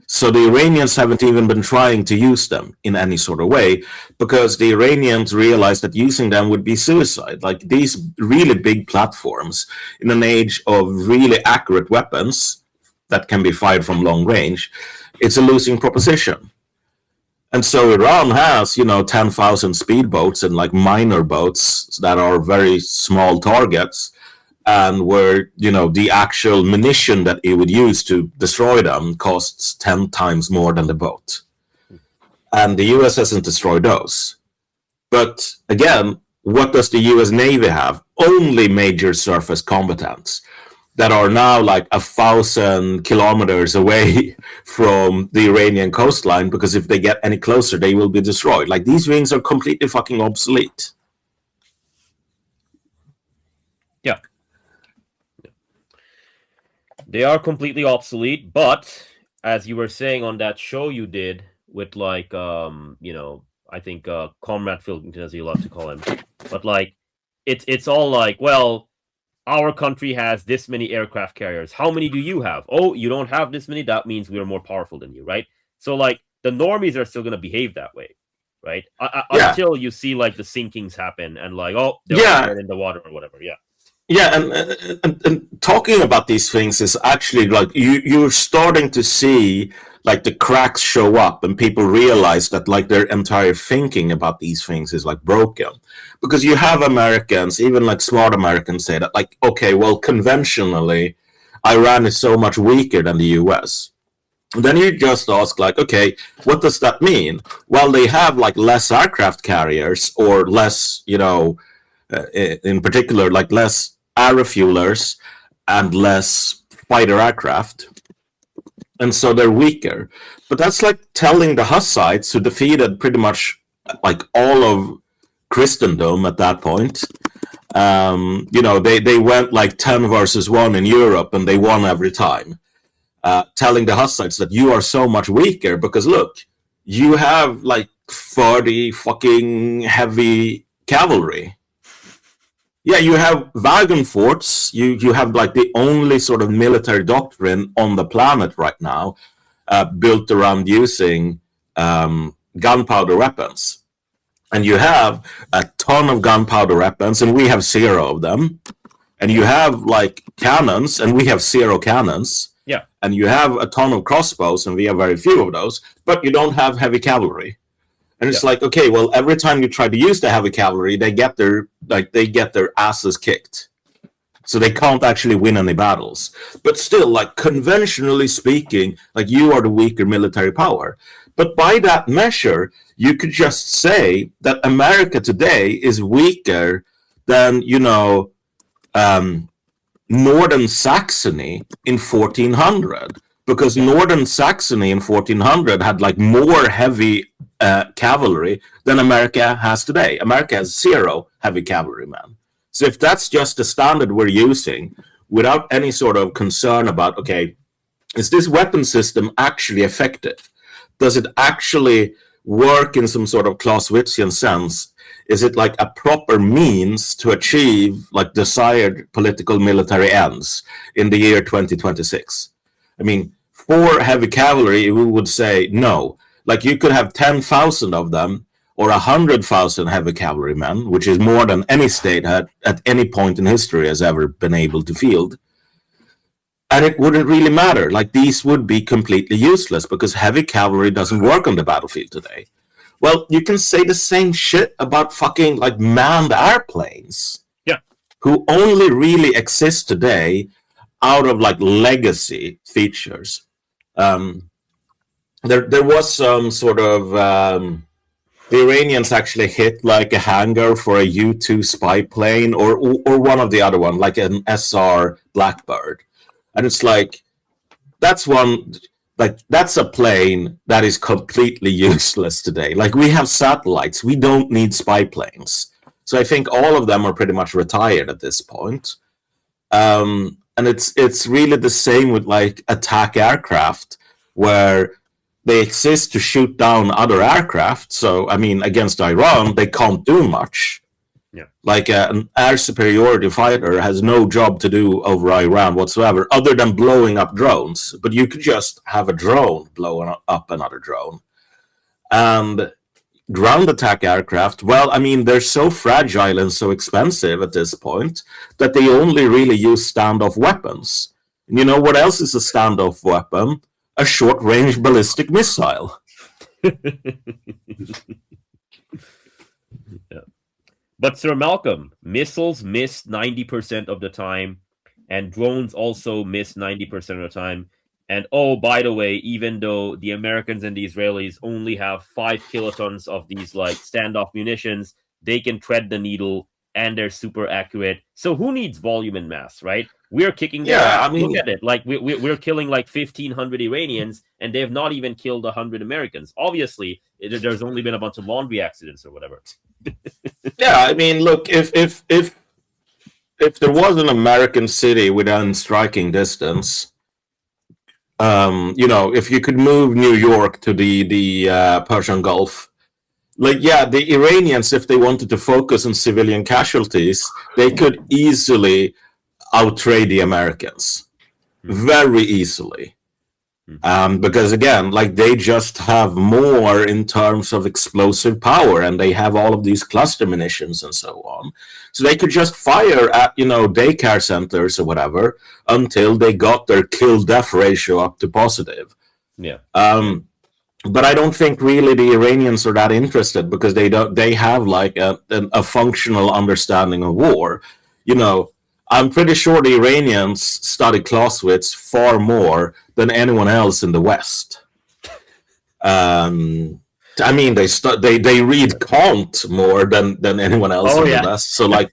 So the Iranians haven't even been trying to use them in any sort of way, because the Iranians realized that using them would be suicide. Like, these really big platforms in an age of really accurate weapons that can be fired from long range, it's a losing proposition. And so Iran has, 10,000 speedboats and like minor boats that are very small targets, and where, the actual munition that it would use to destroy them costs 10 times more than the boat. And the US hasn't destroyed those. But again, what does the US Navy have? Only major surface combatants that are now like 1,000 kilometers away from the Iranian coastline, because if they get any closer, they will be destroyed. Like, these rings are completely fucking obsolete.
Yeah. They are completely obsolete, but as you were saying on that show you did with like, I think Comrade Pilkington, as you love to call him, but like, it's all like, well, our country has this many aircraft carriers. How many do you have? Oh, you don't have this many. That means we are more powerful than you, right? So like, the normies are still going to behave that way, right? Until you see like the sinkings happen and like, oh, they're in the water or whatever. Yeah.
Yeah, and talking about these things is actually like you're starting to see like the cracks show up, and people realize that like their entire thinking about these things is like broken, because you have Americans, even like smart Americans, say that like, okay, well, conventionally Iran is so much weaker than the US. And then you just ask like, okay, what does that mean? Well, they have like less aircraft carriers, or less, in particular, like less air refuelers and less fighter aircraft, and so they're weaker. But that's like telling the Hussites, who defeated pretty much like all of Christendom at that point. They went like 10 versus 1 in Europe, and they won every time. Telling the Hussites that you are so much weaker because look, you have like 30 fucking heavy cavalry. Yeah, you have wagon forts. You have like the only sort of military doctrine on the planet right now, built around using gunpowder weapons. And you have a ton of gunpowder weapons, and we have 0 of them. And you have like cannons, and we have 0 cannons.
Yeah.
And you have a ton of crossbows, and we have very few of those. But you don't have heavy cavalry. And it's like, okay, well, every time you try to use the heavy cavalry, they get their asses kicked. So they can't actually win any battles. But still, like, conventionally speaking, like, you are the weaker military power. But by that measure, you could just say that America today is weaker than, Northern Saxony in 1400. Because Northern Saxony in 1400 had like more heavy cavalry than America has today. America has 0 heavy cavalry, man. So if that's just the standard we're using, without any sort of concern about, okay, is this weapon system actually effective? Does it actually work in some sort of Clausewitzian sense? Is it like a proper means to achieve like desired political military ends in the year 2026? I mean, for heavy cavalry, we would say no. Like, you could have 10,000 of them, or 100,000 heavy cavalrymen, which is more than any state at any point in history has ever been able to field. And it wouldn't really matter. Like, these would be completely useless because heavy cavalry doesn't work on the battlefield today. Well, you can say the same shit about fucking like manned airplanes.
Yeah.
Who only really exist today out of like legacy features. There was some sort of the Iranians actually hit like a hangar for a U-2 spy plane or one of the other one, like an SR Blackbird, and it's like that's a plane that is completely useless today. Like, we have satellites, we don't need spy planes. So I think all of them are pretty much retired at this point. And it's really the same with like attack aircraft, where they exist to shoot down other aircraft. So I mean, against Iran, they can't do much.
Yeah.
Like an air superiority fighter has no job to do over Iran whatsoever, other than blowing up drones. But you could just have a drone blowing up another drone. And ground attack aircraft, well, I mean, they're so fragile and so expensive at this point that they only really use standoff weapons. And you know what else is a standoff weapon? A short-range ballistic missile.
Yeah. But Sir Malcolm, missiles miss 90% of the time, and drones also miss 90% of the time. And oh, by the way, even though the Americans and the Israelis only have 5 kilotons of these like standoff munitions, they can thread the needle and they're super accurate. So who needs volume and mass, right? We're kicking their ass. Look at it. Like we're killing like 1,500 Iranians, and they have not even killed 100 Americans. Obviously, there's only been a bunch of laundry accidents or whatever.
Yeah, I mean, look, if there was an American city within striking distance, if you could move New York to the Persian Gulf, like, yeah, the Iranians, if they wanted to focus on civilian casualties, they could easily outtrade the Americans very easily. Because again, like, they just have more in terms of explosive power, and they have all of these cluster munitions and so on. So they could just fire at, daycare centers or whatever until they got their kill-death ratio up to positive.
Yeah.
But I don't think really the Iranians are that interested, because they have like a functional understanding of war. I'm pretty sure the Iranians study Clausewitz far more than anyone else in the West. I mean, they read Kant more than anyone else in the West. So, like,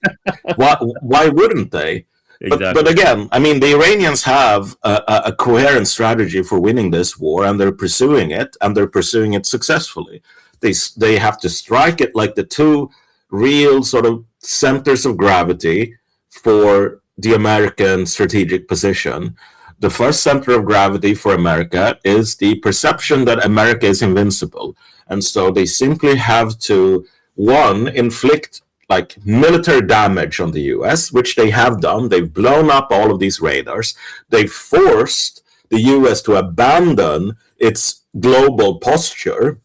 why wouldn't they? Exactly. But again, I mean, the Iranians have a coherent strategy for winning this war, and they're pursuing it, and they're pursuing it successfully. They have to strike it like the two real sort of centers of gravity for the American strategic position. The first center of gravity for America is the perception that America is invincible. And so they simply have to, one, inflict like military damage on the US, which they have done. They've blown up all of these radars. They've forced the US to abandon its global posture,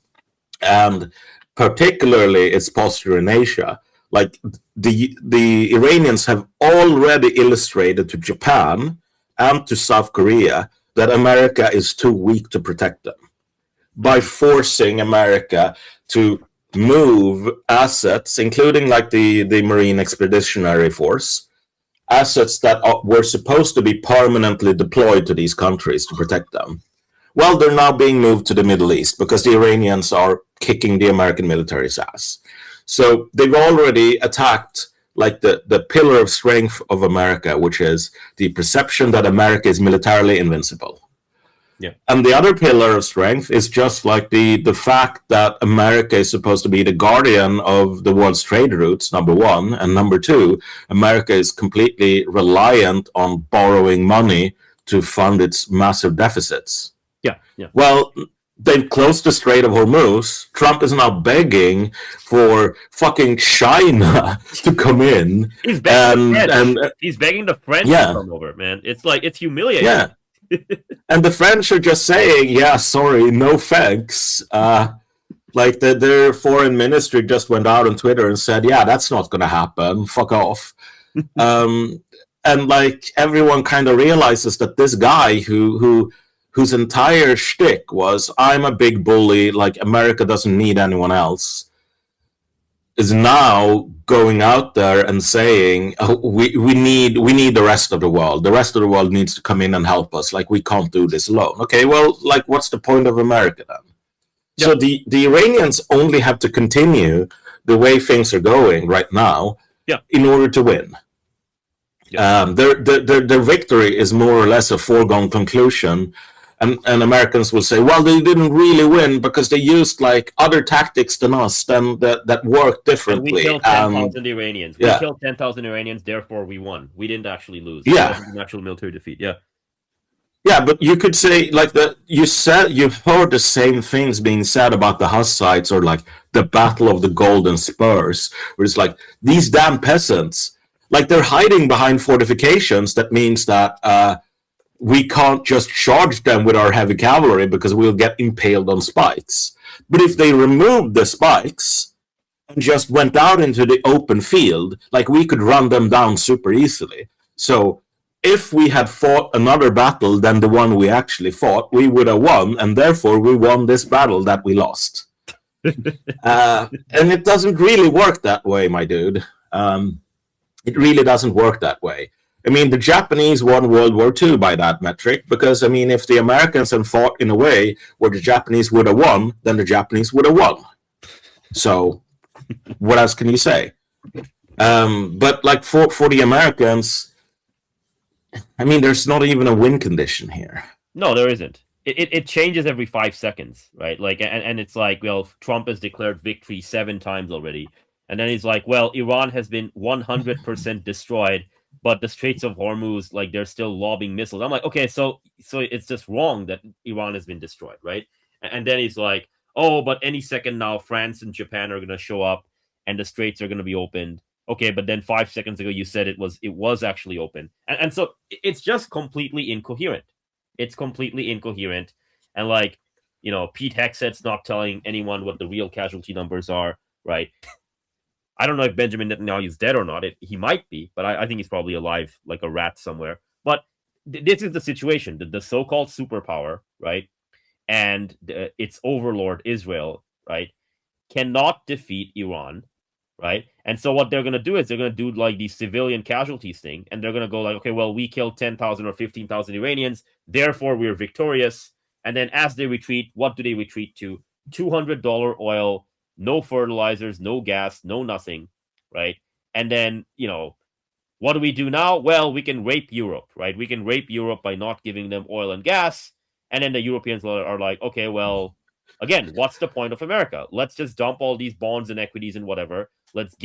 and particularly its posture in Asia. Like, the Iranians have already illustrated to Japan and to South Korea that America is too weak to protect them, by forcing America to move assets, including like the Marine Expeditionary Force, assets that were supposed to be permanently deployed to these countries to protect them. Well, they're now being moved to the Middle East because the Iranians are kicking the American military's ass. So they've already attacked like the pillar of strength of America, which is the perception that America is militarily invincible.
Yeah.
And the other pillar of strength is just like the fact that America is supposed to be the guardian of the world's trade routes, number one. And number two, America is completely reliant on borrowing money to fund its massive deficits.
Yeah, yeah.
Well, they've closed the Strait of Hormuz. Trump is now begging for fucking China to come in.
He's begging he's begging the French to come over, man. It's like, it's humiliating.
Yeah. And the French are just saying, yeah, sorry, no thanks. Like their foreign ministry just went out on Twitter and said, yeah, that's not going to happen. Fuck off. And like everyone kind of realizes that this guy whose entire shtick was, I'm a big bully, like America doesn't need anyone else, is now going out there and saying, oh, we need the rest of the world. The rest of the world needs to come in and help us. Like, we can't do this alone. Okay, well, like, what's the point of America then? Yep. So the Iranians only have to continue the way things are going right now in order to win. Yep. Their victory is more or less a foregone conclusion. And Americans will say, well, they didn't really win because they used like other tactics than us, that worked differently.
And we killed 10,000 Iranians. We killed 10,000 Iranians, therefore we won. We didn't actually lose.
Yeah.
It wasn't an actual military defeat. Yeah.
Yeah, but you could say like you've heard the same things being said about the Hussites or like the Battle of the Golden Spurs, where it's like these damn peasants, like they're hiding behind fortifications. That means that we can't just charge them with our heavy cavalry because we'll get impaled on spikes. But if they removed the spikes and just went out into the open field, like we could run them down super easily. So if we had fought another battle than the one we actually fought, we would have won, and therefore we won this battle that we lost. And it doesn't really work that way, my dude. It really doesn't work that way. I mean, the Japanese won World War II by that metric because, I mean, if the Americans had fought in a way where the Japanese would have won, then the Japanese would have won. So, what else can you say? But, like, for the Americans, I mean, there's not even a win condition here.
No, there isn't. It changes every 5 seconds, right? Like, and it's like, well, Trump has declared victory 7 times already. And then he's like, well, Iran has been 100% destroyed, but the Straits of Hormuz, like, they're still lobbing missiles. I'm like, okay, so it's just wrong that Iran has been destroyed, right? And then he's like, oh, but any second now, France and Japan are going to show up and the Straits are going to be opened. Okay, but then 5 seconds ago you said it was actually open. And so it's just completely incoherent. It's completely incoherent. And like, you know, Pete Hegseth's not telling anyone what the real casualty numbers are, right? I don't know if Benjamin Netanyahu is dead or not. He might be, but I think he's probably alive like a rat somewhere. But this is the situation. The so-called superpower, right? And its overlord, Israel, right, cannot defeat Iran, right? And so what they're going to do is they're going to do like the civilian casualties thing, and they're going to go like, okay, well, we killed 10,000 or 15,000 Iranians, therefore we're victorious. And then as they retreat, what do they retreat to? $200 oil, no fertilizers, no gas, no nothing, right? And then, you know, what do we do now? Well, we can rape Europe, right? We can rape Europe by not giving them oil and gas. And then the Europeans are like, okay, well, again, what's the point of America? Let's just dump all these bonds and equities and whatever. Let's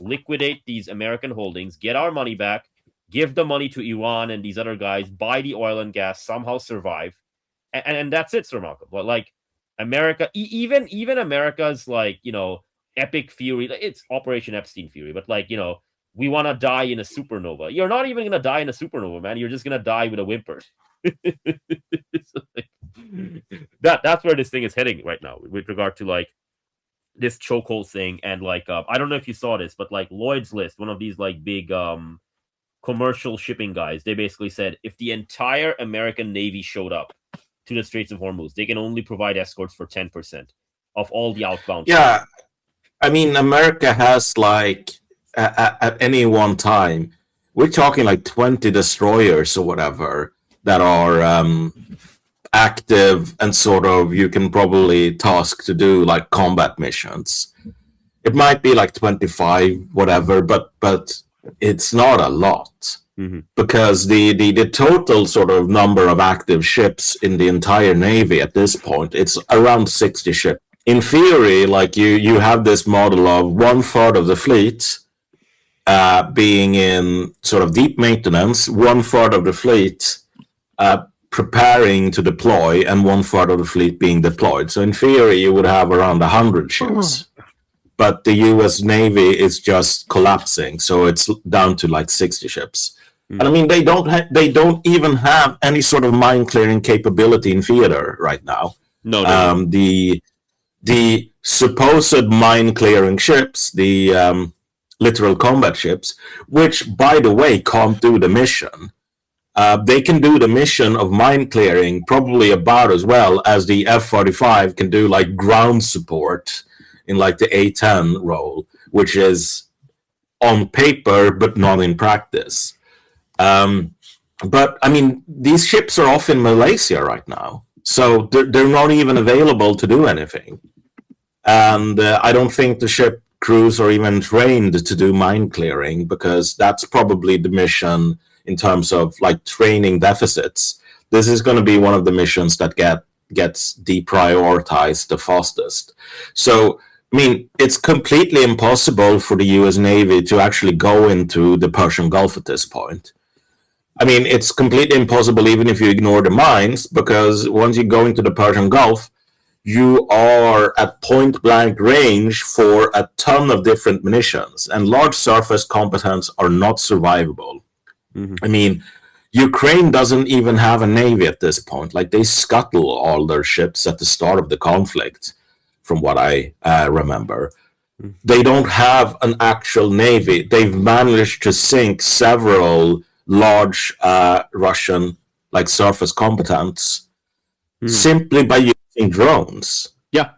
liquidate these American holdings, get our money back, give the money to Iran and these other guys, buy the oil and gas, somehow survive. And that's it, Sir Malcolm. But like America, even America's like, you know, epic fury, it's Operation Epstein fury, but like, you know, we want to die in a supernova. You're not even going to die in a supernova, man. You're just going to die with a whimper. That's where this thing is heading right now with regard to like this chokehold thing. And like I don't know if you saw this, but like Lloyd's List, one of these like big commercial shipping guys, they basically said if the entire American Navy showed up to the Straits of Hormuz, they can only provide escorts for 10% of all the outbound.
Yeah, I mean, America has like at any one time, we're talking like 20 destroyers or whatever that are active and sort of you can probably task to do like combat missions. It might be like 25, whatever, but it's not a lot.
Mm-hmm.
Because the total sort of number of active ships in the entire Navy at this point, it's around 60 ships. In theory, like you have this model of 1/3 of the fleet being in sort of deep maintenance, 1/3 of the fleet preparing to deploy, and 1/3 of the fleet being deployed. So in theory, you would have around 100 ships. But the U.S. Navy is just collapsing, so it's down to like 60 ships. And I mean, they don't even have any sort of mine clearing capability in theater right now.
No.
The supposed mine clearing ships, the literal combat ships, which by the way can't do the mission. They can do the mission of mine clearing probably about as well as the F-45 can do like ground support in like the A-10 role, which is on paper but not in practice. But I mean, these ships are off in Malaysia right now, so they're not even available to do anything. And I don't think the ship crews are even trained to do mine clearing because that's probably the mission in terms of like training deficits. This is going to be one of the missions that gets deprioritized the fastest. So, I mean, it's completely impossible for the US Navy to actually go into the Persian Gulf at this point. I mean, it's completely impossible even if you ignore the mines, because once you go into the Persian Gulf, you are at point blank range for a ton of different munitions, and large surface combatants are not survivable. I mean, Ukraine doesn't even have a navy at this point. Like, they scuttle all their ships at the start of the conflict, from what I remember. They don't have an actual navy. They've managed to sink several large Russian surface combatants simply by using drones.
Yeah.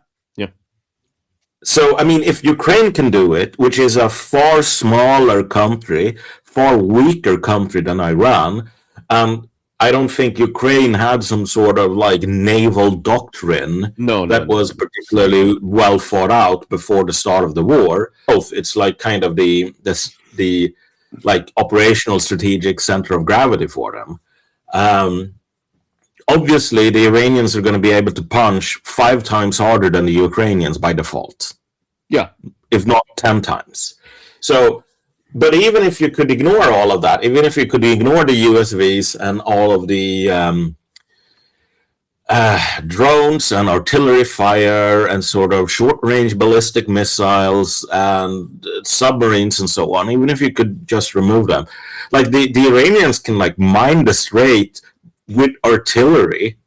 So, I mean, if Ukraine can do it, which is a far smaller country, far weaker country than Iran, I don't think Ukraine had some sort of naval doctrine that was particularly well thought out before the start of the war. It's kind of the operational strategic center of gravity for them. Obviously, the Iranians are going to be able to punch 5 times harder than the Ukrainians by default.
Yeah.
If not 10 times. So, but even if you could ignore all of that, even if you could ignore the USVs and all of the drones and artillery fire and sort of short-range ballistic missiles and submarines and so on, even if you could just remove them, the Iranians can mine the strait with artillery,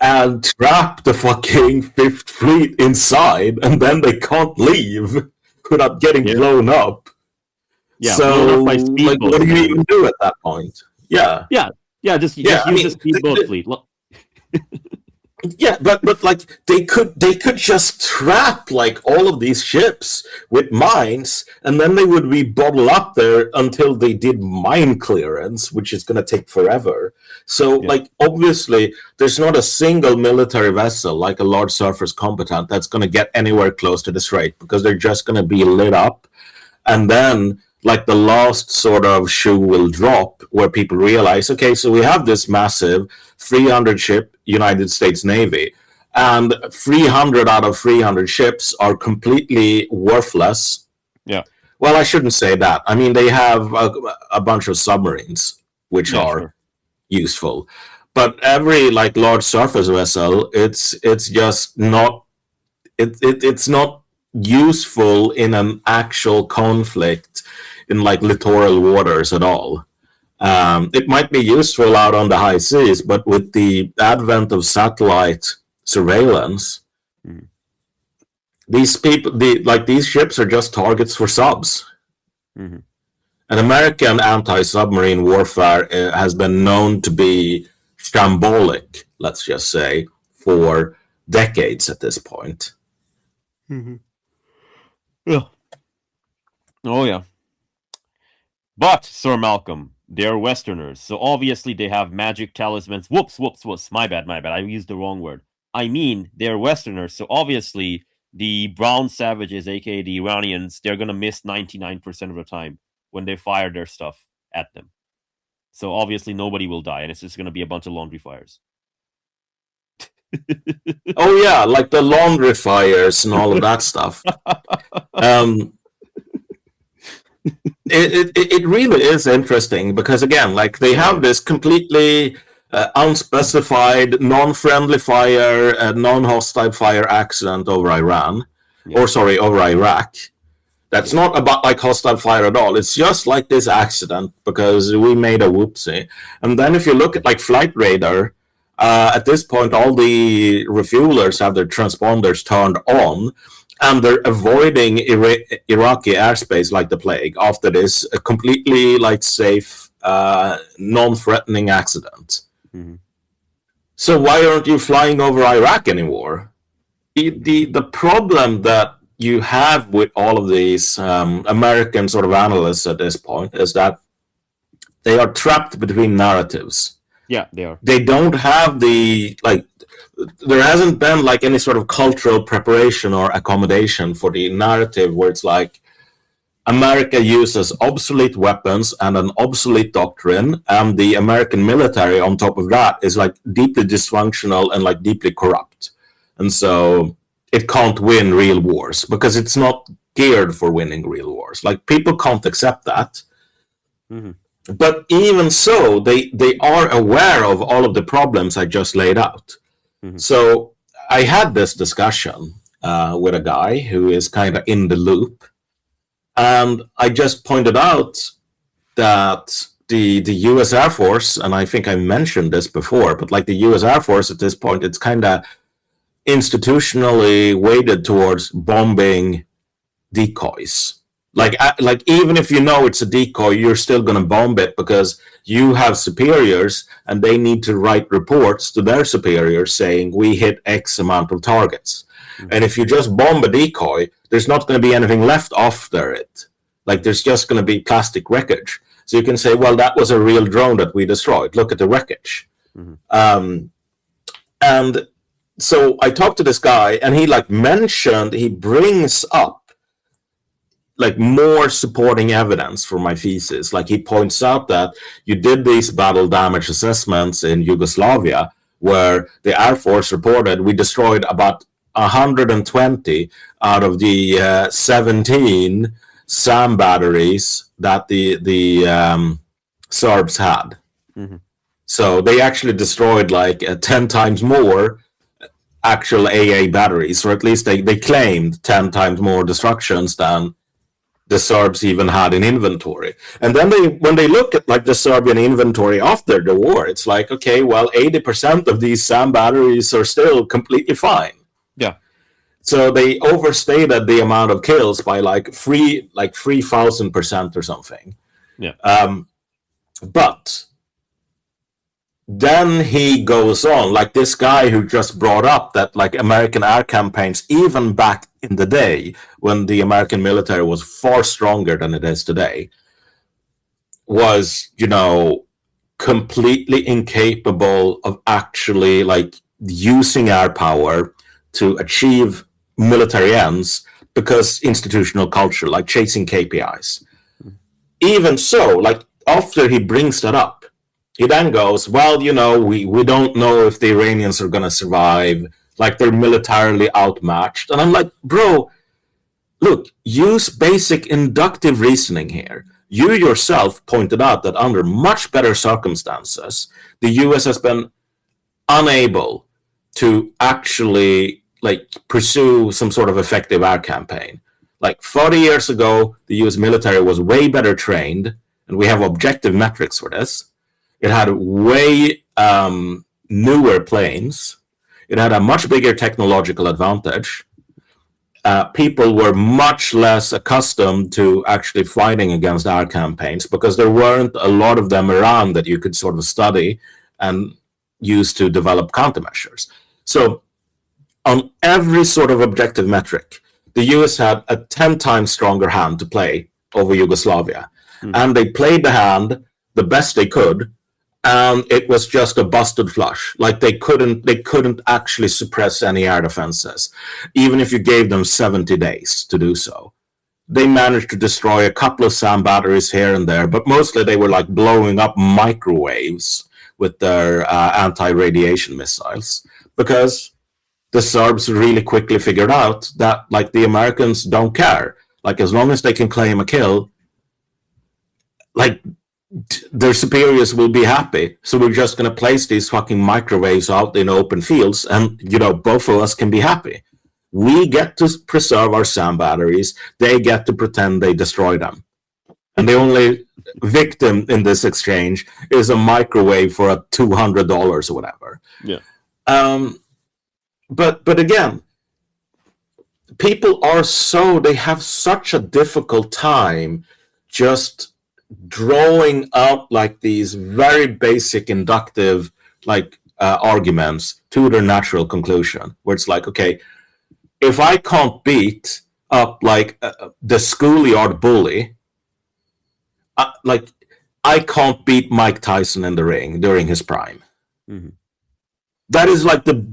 and trap the fucking Fifth Fleet inside, and then they can't leave without getting blown up.
Yeah.
So, what do you even do at that point? Yeah.
Just use the speedboat fleet.
Yeah, but they could just trap all of these ships with mines, and then they would be bottled up there until they did mine clearance, which is going to take forever. So obviously there's not a single military vessel like a large surface combatant that's going to get anywhere close to the strait, because they're just going to be lit up, and then the last sort of shoe will drop where people realize, okay, so we have this massive 300 ship United States Navy, and 300 out of 300 ships are completely worthless.
Yeah.
Well, I shouldn't say that. I mean, they have a bunch of submarines, which are useful. But every large surface vessel, it's just not it's not useful in an actual conflict in littoral waters at all. It might be useful out on the high seas, but with the advent of satellite surveillance, these ships are just targets for subs. And American anti-submarine warfare has been known to be shambolic, let's just say, for decades at this point.
Yeah. Oh yeah. But, Sir Malcolm, they're Westerners, so obviously they have magic talismans. Whoops. My bad. I used the wrong word. I mean, they're Westerners, so obviously the brown savages, aka the Iranians, they're gonna miss 99% of the time when they fire their stuff at them. So obviously nobody will die, and it's just gonna be a bunch of laundry fires.
Oh yeah, the laundry fires and all of that stuff. It really is interesting, because again, they have this completely unspecified, non-friendly fire, non-hostile fire accident over Iran, over Iraq. That's not about hostile fire at all. It's just this accident because we made a whoopsie. And then if you look at Flight Radar, at this point all the refuelers have their transponders turned on, and they're avoiding Iraqi airspace like the plague after this completely safe, non-threatening accident. So why aren't you flying over Iraq anymore? The problem that you have with all of these American sort of analysts at this point is that they are trapped between narratives.
Yeah, they are.
They don't have there hasn't been any sort of cultural preparation or accommodation for the narrative where it's America uses obsolete weapons and an obsolete doctrine, and the American military on top of that is deeply dysfunctional and deeply corrupt. And so it can't win real wars because it's not geared for winning real wars. People can't accept that. But even so, they are aware of all of the problems I just laid out.
Mhm.
So I had this discussion with a guy who is kind of in the loop, and I just pointed out that the U.S. Air Force, and I think I mentioned this before, but like the U.S. Air Force at this point, it's kind of institutionally weighted towards bombing decoys. Like even if you know it's a decoy, you're still going to bomb it because you have superiors and they need to write reports to their superiors saying we hit X amount of targets.
Mhm.
And if you just bomb a decoy, there's not going to be anything left after it. Like there's just going to be plastic wreckage. So you can say, well, that was a real drone that we destroyed. Look at the wreckage.
Mhm.
And so I talked to this guy, and he he brings up like more supporting evidence for my thesis. Like he points out that you did these battle damage assessments in Yugoslavia, where the Air Force reported we destroyed about 120 out of the 17 SAM batteries that the Serbs had.
Mhm.
So they actually destroyed like 10 times more actual AA batteries, or at least they claimed 10 times more destructions than the Serbs even had in inventory. And then when they look at like the Serbian inventory after the war, it's like, okay, well, 80% of these SAM batteries are still completely fine.
Yeah.
So they overstated the amount of kills by like 3,000% or something.
Yeah.
But then he goes on, like this guy who just brought up that like American air campaigns, even back in the day when the American military was far stronger than it is today, was, completely incapable of actually like using air power to achieve military ends because institutional culture, like chasing KPIs. Even so, like after he brings that up, he then goes, well, we don't know if the Iranians are going to survive. Like they're militarily outmatched. And I'm like, bro, look, use basic inductive reasoning here. You yourself pointed out that under much better circumstances, the US has been unable to actually like pursue some sort of effective air campaign. Like 40 years ago, the US military was way better trained, and we have objective metrics for this. It had way newer planes. It had a much bigger technological advantage. People were much less accustomed to actually fighting against air campaigns because there weren't a lot of them around that you could sort of study and use to develop countermeasures. So on every sort of objective metric, the US had a 10 times stronger hand to play over Yugoslavia. And they played the hand the best they could, and it was just a busted flush. Like they couldn't actually suppress any air defenses, even if you gave them 70 days to do so. They managed to destroy a couple of SAM batteries here and there, but mostly they were like blowing up microwaves with their anti-radiation missiles, because the Serbs really quickly figured out that like the Americans don't care. Like as long as they can claim a kill, like their superiors will be happy. So we're just going to place these fucking microwaves out in open fields, and both of us can be happy. We get to preserve our SAM batteries. They get to pretend they destroy them. And the only victim in this exchange is a microwave for $200 or whatever.
Yeah.
But again, people they have such a difficult time just drawing out like these very basic inductive arguments to their natural conclusion, where it's like, okay, if I can't beat up like the schoolyard bully, I can't beat Mike Tyson in the ring during his prime.
Mm-hmm.
That is like the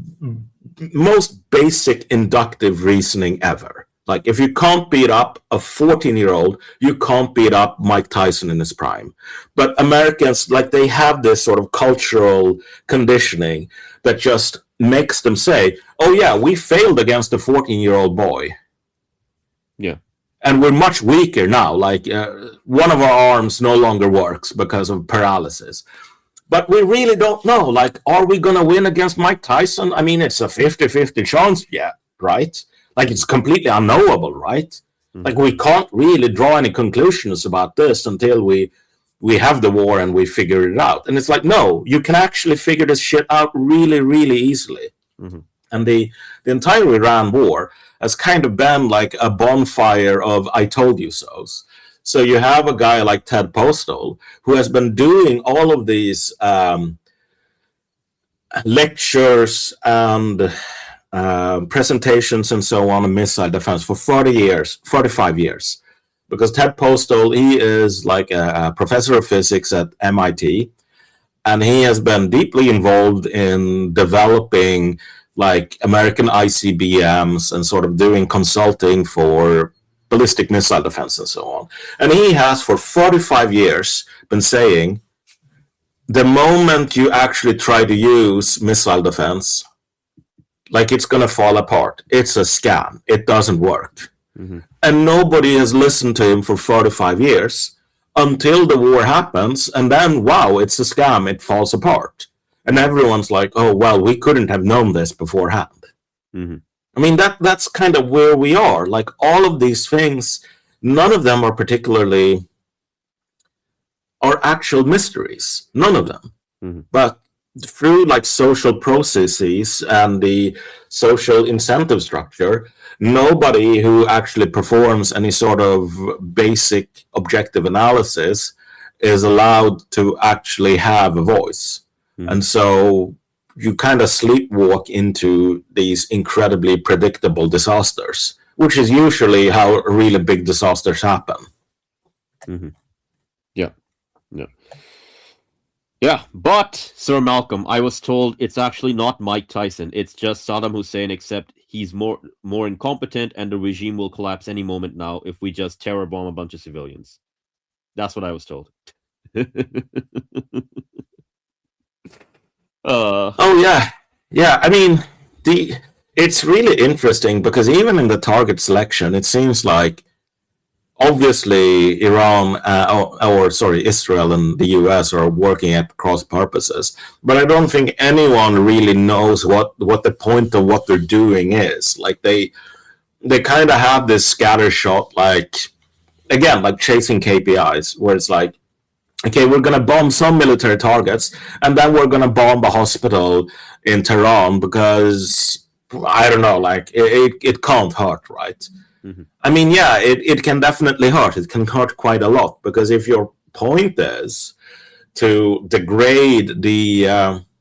most basic inductive reasoning ever. Like if you can't beat up a 14-year-old, you can't beat up Mike Tyson in his prime. But Americans, like they have this sort of cultural conditioning that just makes them say, oh yeah, we failed against a 14-year-old boy.
Yeah.
and we're much weaker now. Like one of our arms no longer works because of paralysis. But we really don't know. Like, are we going to win against Mike Tyson? I mean, it's a 50-50 chance, yeah, right? Like, it's completely unknowable, right? Mm-hmm. Like, we can't really draw any conclusions about this until we have the war and we figure it out. And it's like, no, you can actually figure this shit out really, really easily. Mm-hmm. And the entire Iran war has kind of been like a bonfire of I told you so's. So you have a guy like Ted Postal who has been doing all of these lectures and presentations and so on missile defense for 45 years. Because Ted Postal, he is like a professor of physics at MIT, and he has been deeply involved in developing like American ICBMs and sort of doing consulting for ballistic missile defense and so on. And he has for 45 years been saying, the moment you actually try to use missile defense, like it's going to fall apart. It's a scam. It doesn't work. Mm-hmm. And nobody has listened to him for 45 years until the war happens. And then, wow, it's a scam. It falls apart. And everyone's like, oh, well, we couldn't have known this beforehand. Mm-hmm. I mean, that's kind of where we are. Like all of these things, none of them are actual mysteries. None of them. Mm-hmm. But through like social processes and the social incentive structure, nobody who actually performs any sort of basic objective analysis is allowed to actually have a voice. Mm-hmm. And so you kind of sleepwalk into these incredibly predictable disasters, which is usually how really big disasters happen.
Mm-hmm. Yeah, but Sir Malcolm, I was told it's actually not Mike Tyson. It's just Saddam Hussein, except he's more incompetent, and the regime will collapse any moment now if we just terror bomb a bunch of civilians. That's what I was told.
Oh yeah. I mean, it's really interesting because even in the target selection, it seems like obviously Iran Israel and the US are working at cross purposes, but I don't think anyone really knows what the point of what they're doing is. Like they kind of have this scattershot, like again, like chasing KPIs, where it's like, okay, we're going to bomb some military targets, and then we're going to bomb a hospital in Tehran because, I don't know, like, it can't hurt, right? Mm-hmm. I mean, yeah, it can definitely hurt. It can hurt quite a lot, because if your point is to degrade the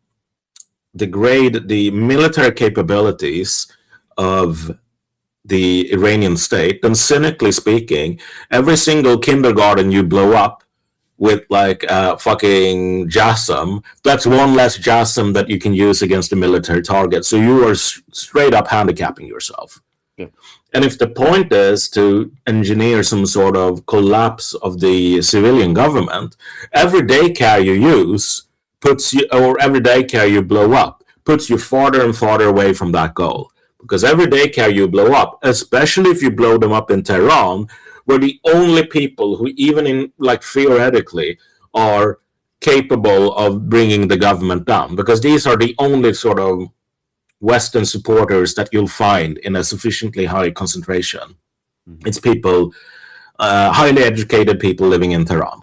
military capabilities of the Iranian state, then cynically speaking, every single kindergarten you blow up with like fucking JASM, that's one less JASM that you can use against a military target. So you are straight up handicapping yourself. Yeah. And if the point is to engineer some sort of collapse of the civilian government, every daycare you use or every daycare you blow up puts you farther and farther away from that goal. Because every daycare you blow up, especially if you blow them up in Tehran, where the only people who even in like theoretically are capable of bringing the government down, because these are the only sort of Western supporters that you'll find in a sufficiently high concentration. Mm-hmm. It's people, highly educated people living in Tehran.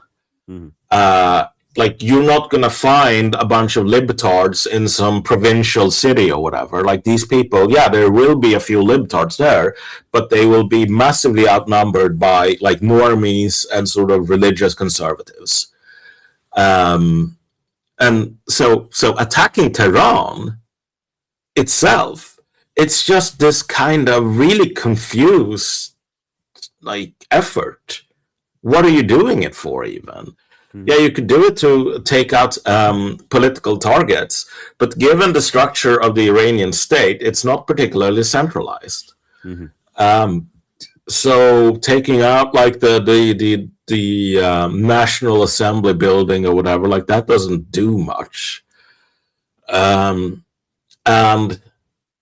Mm-hmm. Like you're not going to find a bunch of libtards in some provincial city or whatever. Like these people, yeah, there will be a few libtards there, but they will be massively outnumbered by like normies and sort of religious conservatives. And so attacking Tehran itself, it's just this kind of really confused like effort. What are you doing it for even? Yeah, you could do it to take out political targets, but given the structure of the Iranian state, it's not particularly centralized. Mm-hmm. So taking out like the National Assembly building or whatever, like that doesn't do much. And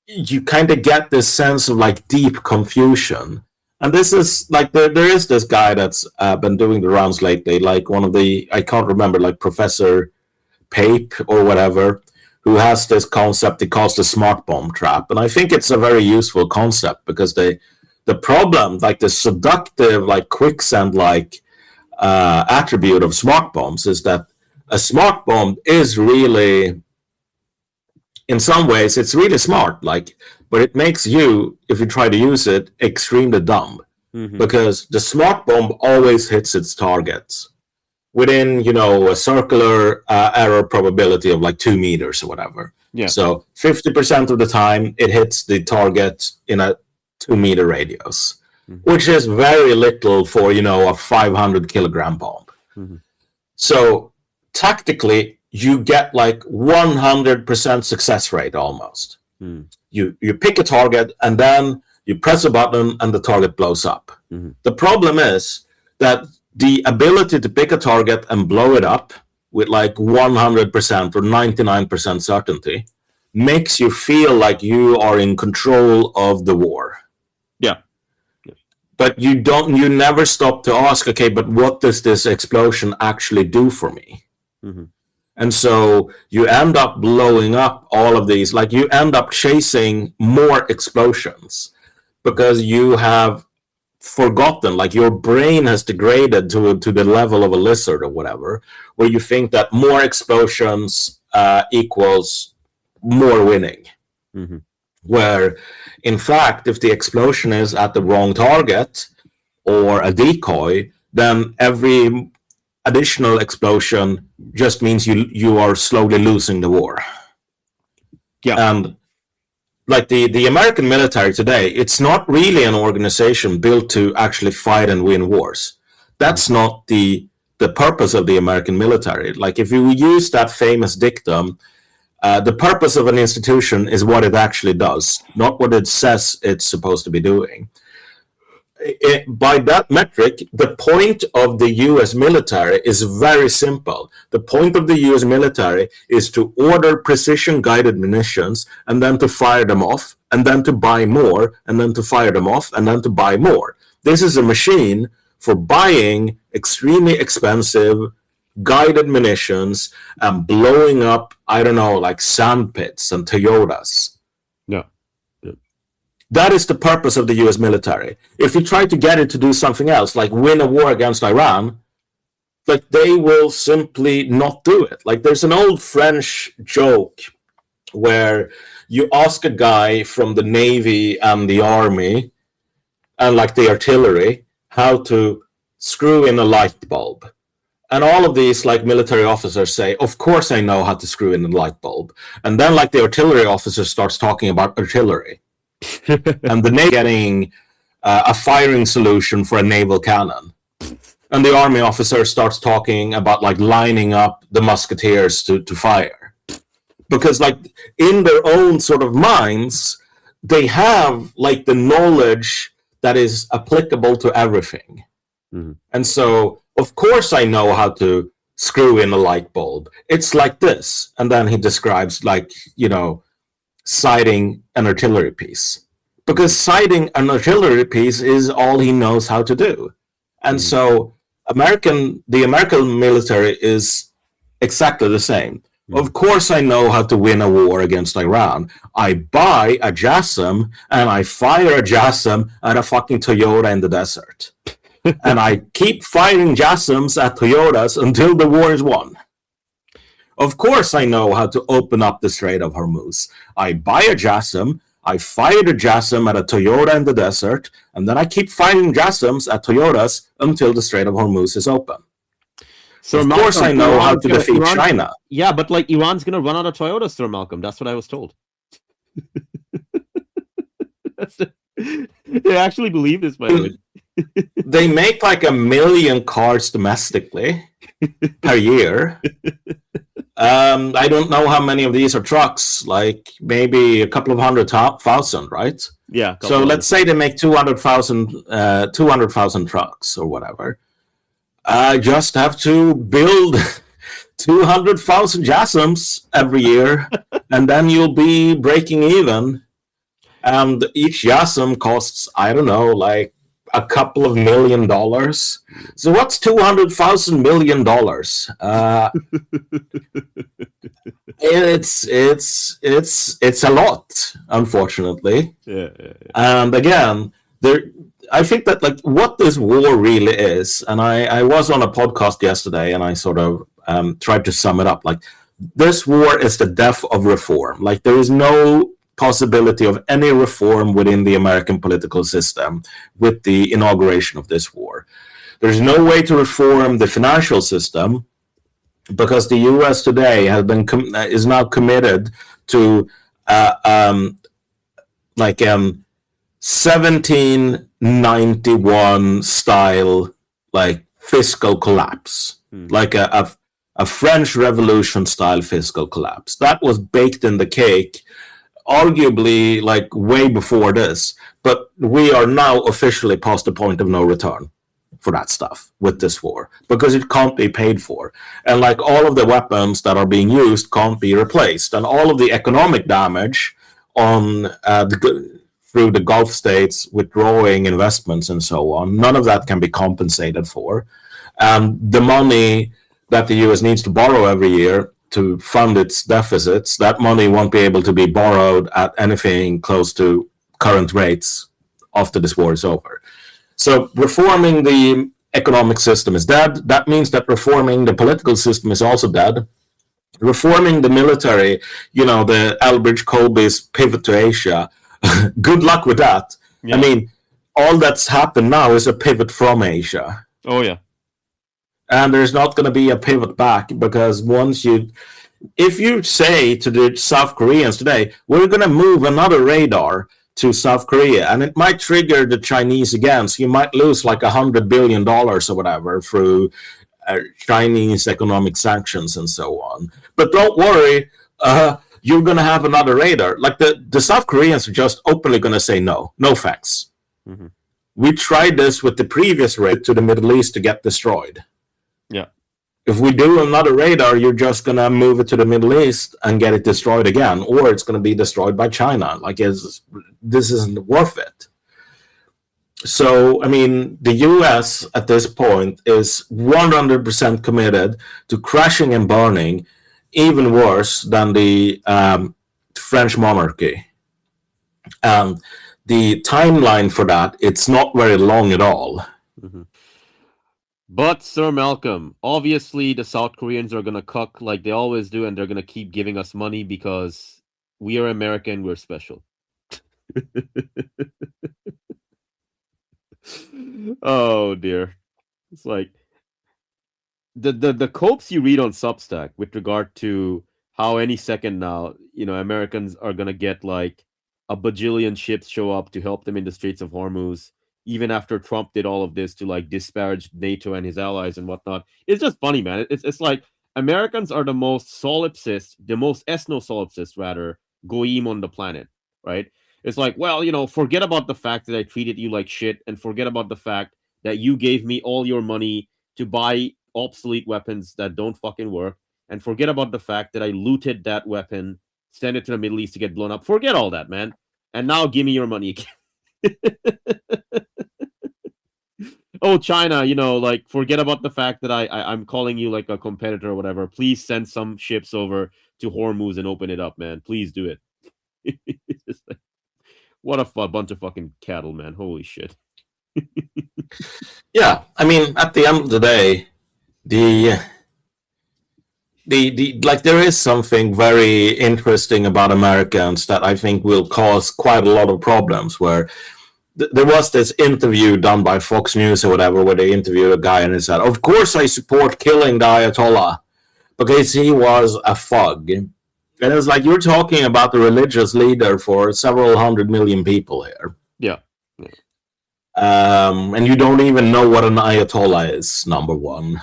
you kind of get this sense of like deep confusion And this is like there is this guy that's been doing the rounds lately, like one of the, I can't remember, like Professor Pape or whatever, who has this concept he calls the smart bomb trap. And I think it's a very useful concept because the problem, like the seductive, like quicksand like attribute of smart bombs is that a smart bomb is really, in some ways, it's really smart, like, but it makes you, if you try to use it, extremely dumb. Because the smart bomb always hits its targets within, a circular error probability of like 2 meters or whatever.
Yeah.
So 50% of the time it hits the target in a 2-meter radius, which is very little for, a 500 kilogram bomb. So tactically, you get like 100% success rate almost. You pick a target and then you press a button and the target blows up. The problem is that the ability to pick a target and blow it up with like 100% or 99% certainty makes you feel like you are in control of the war.
Yeah.
But you never stop to ask, okay, but what does this explosion actually do for me? And so you end up blowing up all of these, like you end up chasing more explosions because you have forgotten, like your brain has degraded to the level of a lizard or whatever, where you think that more explosions equals more winning. Where, in fact, if the explosion is at the wrong target or a decoy, then every additional explosion just means you are slowly losing the war.
Yeah.
And like the American military today, it's not really an organization built to actually fight and win wars. That's not the purpose of the American military. Like if you use that famous dictum, the purpose of an institution is what it actually does, not what it says it's supposed to be doing. By that metric, the point of the US military is very simple. The point of the US military is to order precision-guided munitions and then to fire them off, and then to buy more, and then to fire them off, and then to buy more. This is a machine for buying extremely expensive guided munitions and blowing up, I don't know, like sand pits and Toyotas.
Yeah.
That is the purpose of the US military. If you try to get it to do something else, like win a war against Iran, like they will simply not do it. Like there's an old French joke where you ask a guy from the Navy and the Army and like the artillery how to screw in a light bulb. And all of these like military officers say, of course I know how to screw in a light bulb. And then like the artillery officer starts talking about artillery. And the Navy getting a firing solution for a naval cannon. And the army officer starts talking about like lining up the musketeers to fire. Because like in their own sort of minds, they have like the knowledge that is applicable to everything. And so, of course I know how to screw in a light bulb. It's like this. And then he describes like, sighting an artillery piece, because sighting an artillery piece is all he knows how to do. And so the American military is exactly the same. Of course I know how to win a war against Iran. I buy a JASSM and I fire a JASSM at a fucking Toyota in the desert. And I keep firing JASSMs at Toyotas until the war is won. Of course I know how to open up the Strait of Hormuz. I buy a JASSM, I fire the JASSM at a Toyota in the desert, and then I keep firing JASSMs at Toyotas until the Strait of Hormuz is open.
So
of course I know how to defeat China.
Yeah, but like Iran's going to run out of Toyotas, Sir Malcolm. That's what I was told. They actually believe this, by the way.
They make like 1 million cars domestically per year. I don't know how many of these are trucks, like maybe a couple of 100,000, right?
Yeah.
So let's say they make 200,000 trucks or whatever. I just have to build 200,000 JASSMs every year, and then you'll be breaking even. And each JASSM costs, I don't know, like a couple of $1 million. So what's $200,000 million? It's a lot, unfortunately.
Yeah.
And again, I think that like what this war really is, and I was on a podcast yesterday, and I sort of tried to sum it up. Like this war is the death of reform. Like there is no possibility of any reform within the American political system with the inauguration of this war. There's no way to reform the financial system because the U.S. today has been is now committed to 1791 style like fiscal collapse, like a French Revolution style fiscal collapse. That was baked in the cake, arguably like way before this, but we are now officially past the point of no return for that stuff with this war because it can't be paid for, and like all of the weapons that are being used can't be replaced, and all of the economic damage on through the Gulf states withdrawing investments and so on, none of that can be compensated for. The money that the US needs to borrow every year to fund its deficits, that money won't be able to be borrowed at anything close to current rates after this war is over. So reforming the economic system is dead. That means that reforming the political system is also dead. Reforming the military, the Elbridge Colby's pivot to Asia, good luck with that. Yeah. I mean, all that's happened now is a pivot from Asia.
Oh, yeah.
And there's not going to be a pivot back because if you say to the South Koreans today, we're going to move another radar to South Korea, and it might trigger the Chinese again. So you might lose like $100 billion or whatever through Chinese economic sanctions and so on. But don't worry, you're going to have another radar. Like the South Koreans are just openly going to say no thanks. Mm-hmm. We tried this with the previous raid to the Middle East to get destroyed.
Yeah.
If we do another radar, you're just going to move it to the Middle East and get it destroyed again, or it's going to be destroyed by China. Like this isn't worth it. So, I mean, the US at this point is 100% committed to crashing and burning, even worse than the French monarchy. And the timeline for that, it's not very long at all.
Mm-hmm. But, Sir Malcolm, obviously the South Koreans are going to cuck like they always do, and they're going to keep giving us money because we are American, we're special. Oh, dear. It's like the copes you read on Substack with regard to how any second now, Americans are going to get like a bajillion ships show up to help them in the Straits of Hormuz, even after Trump did all of this to like disparage NATO and his allies and whatnot. It's just funny, man. It's like Americans are the most solipsist, the most ethno-solipsist rather, goyim on the planet, right? It's like, well, forget about the fact that I treated you like shit, and forget about the fact that you gave me all your money to buy obsolete weapons that don't fucking work, and forget about the fact that I looted that weapon, sent it to the Middle East to get blown up. Forget all that, man. And now give me your money again. Oh, China, like forget about the fact that I'm calling you like a competitor or whatever. Please send some ships over to Hormuz and open it up, man. Please do it. It's just like, what a bunch of fucking cattle, man. Holy shit.
Yeah, I mean, at the end of the day, the like there is something very interesting about Americans that I think will cause quite a lot of problems. Where there was this interview done by Fox News or whatever, where they interviewed a guy and he said, "Of course, I support killing the Ayatollah because he was a thug." And it's like you're talking about the religious leader for several 100 million people here.
Yeah.
And you don't even know what an Ayatollah is, number one.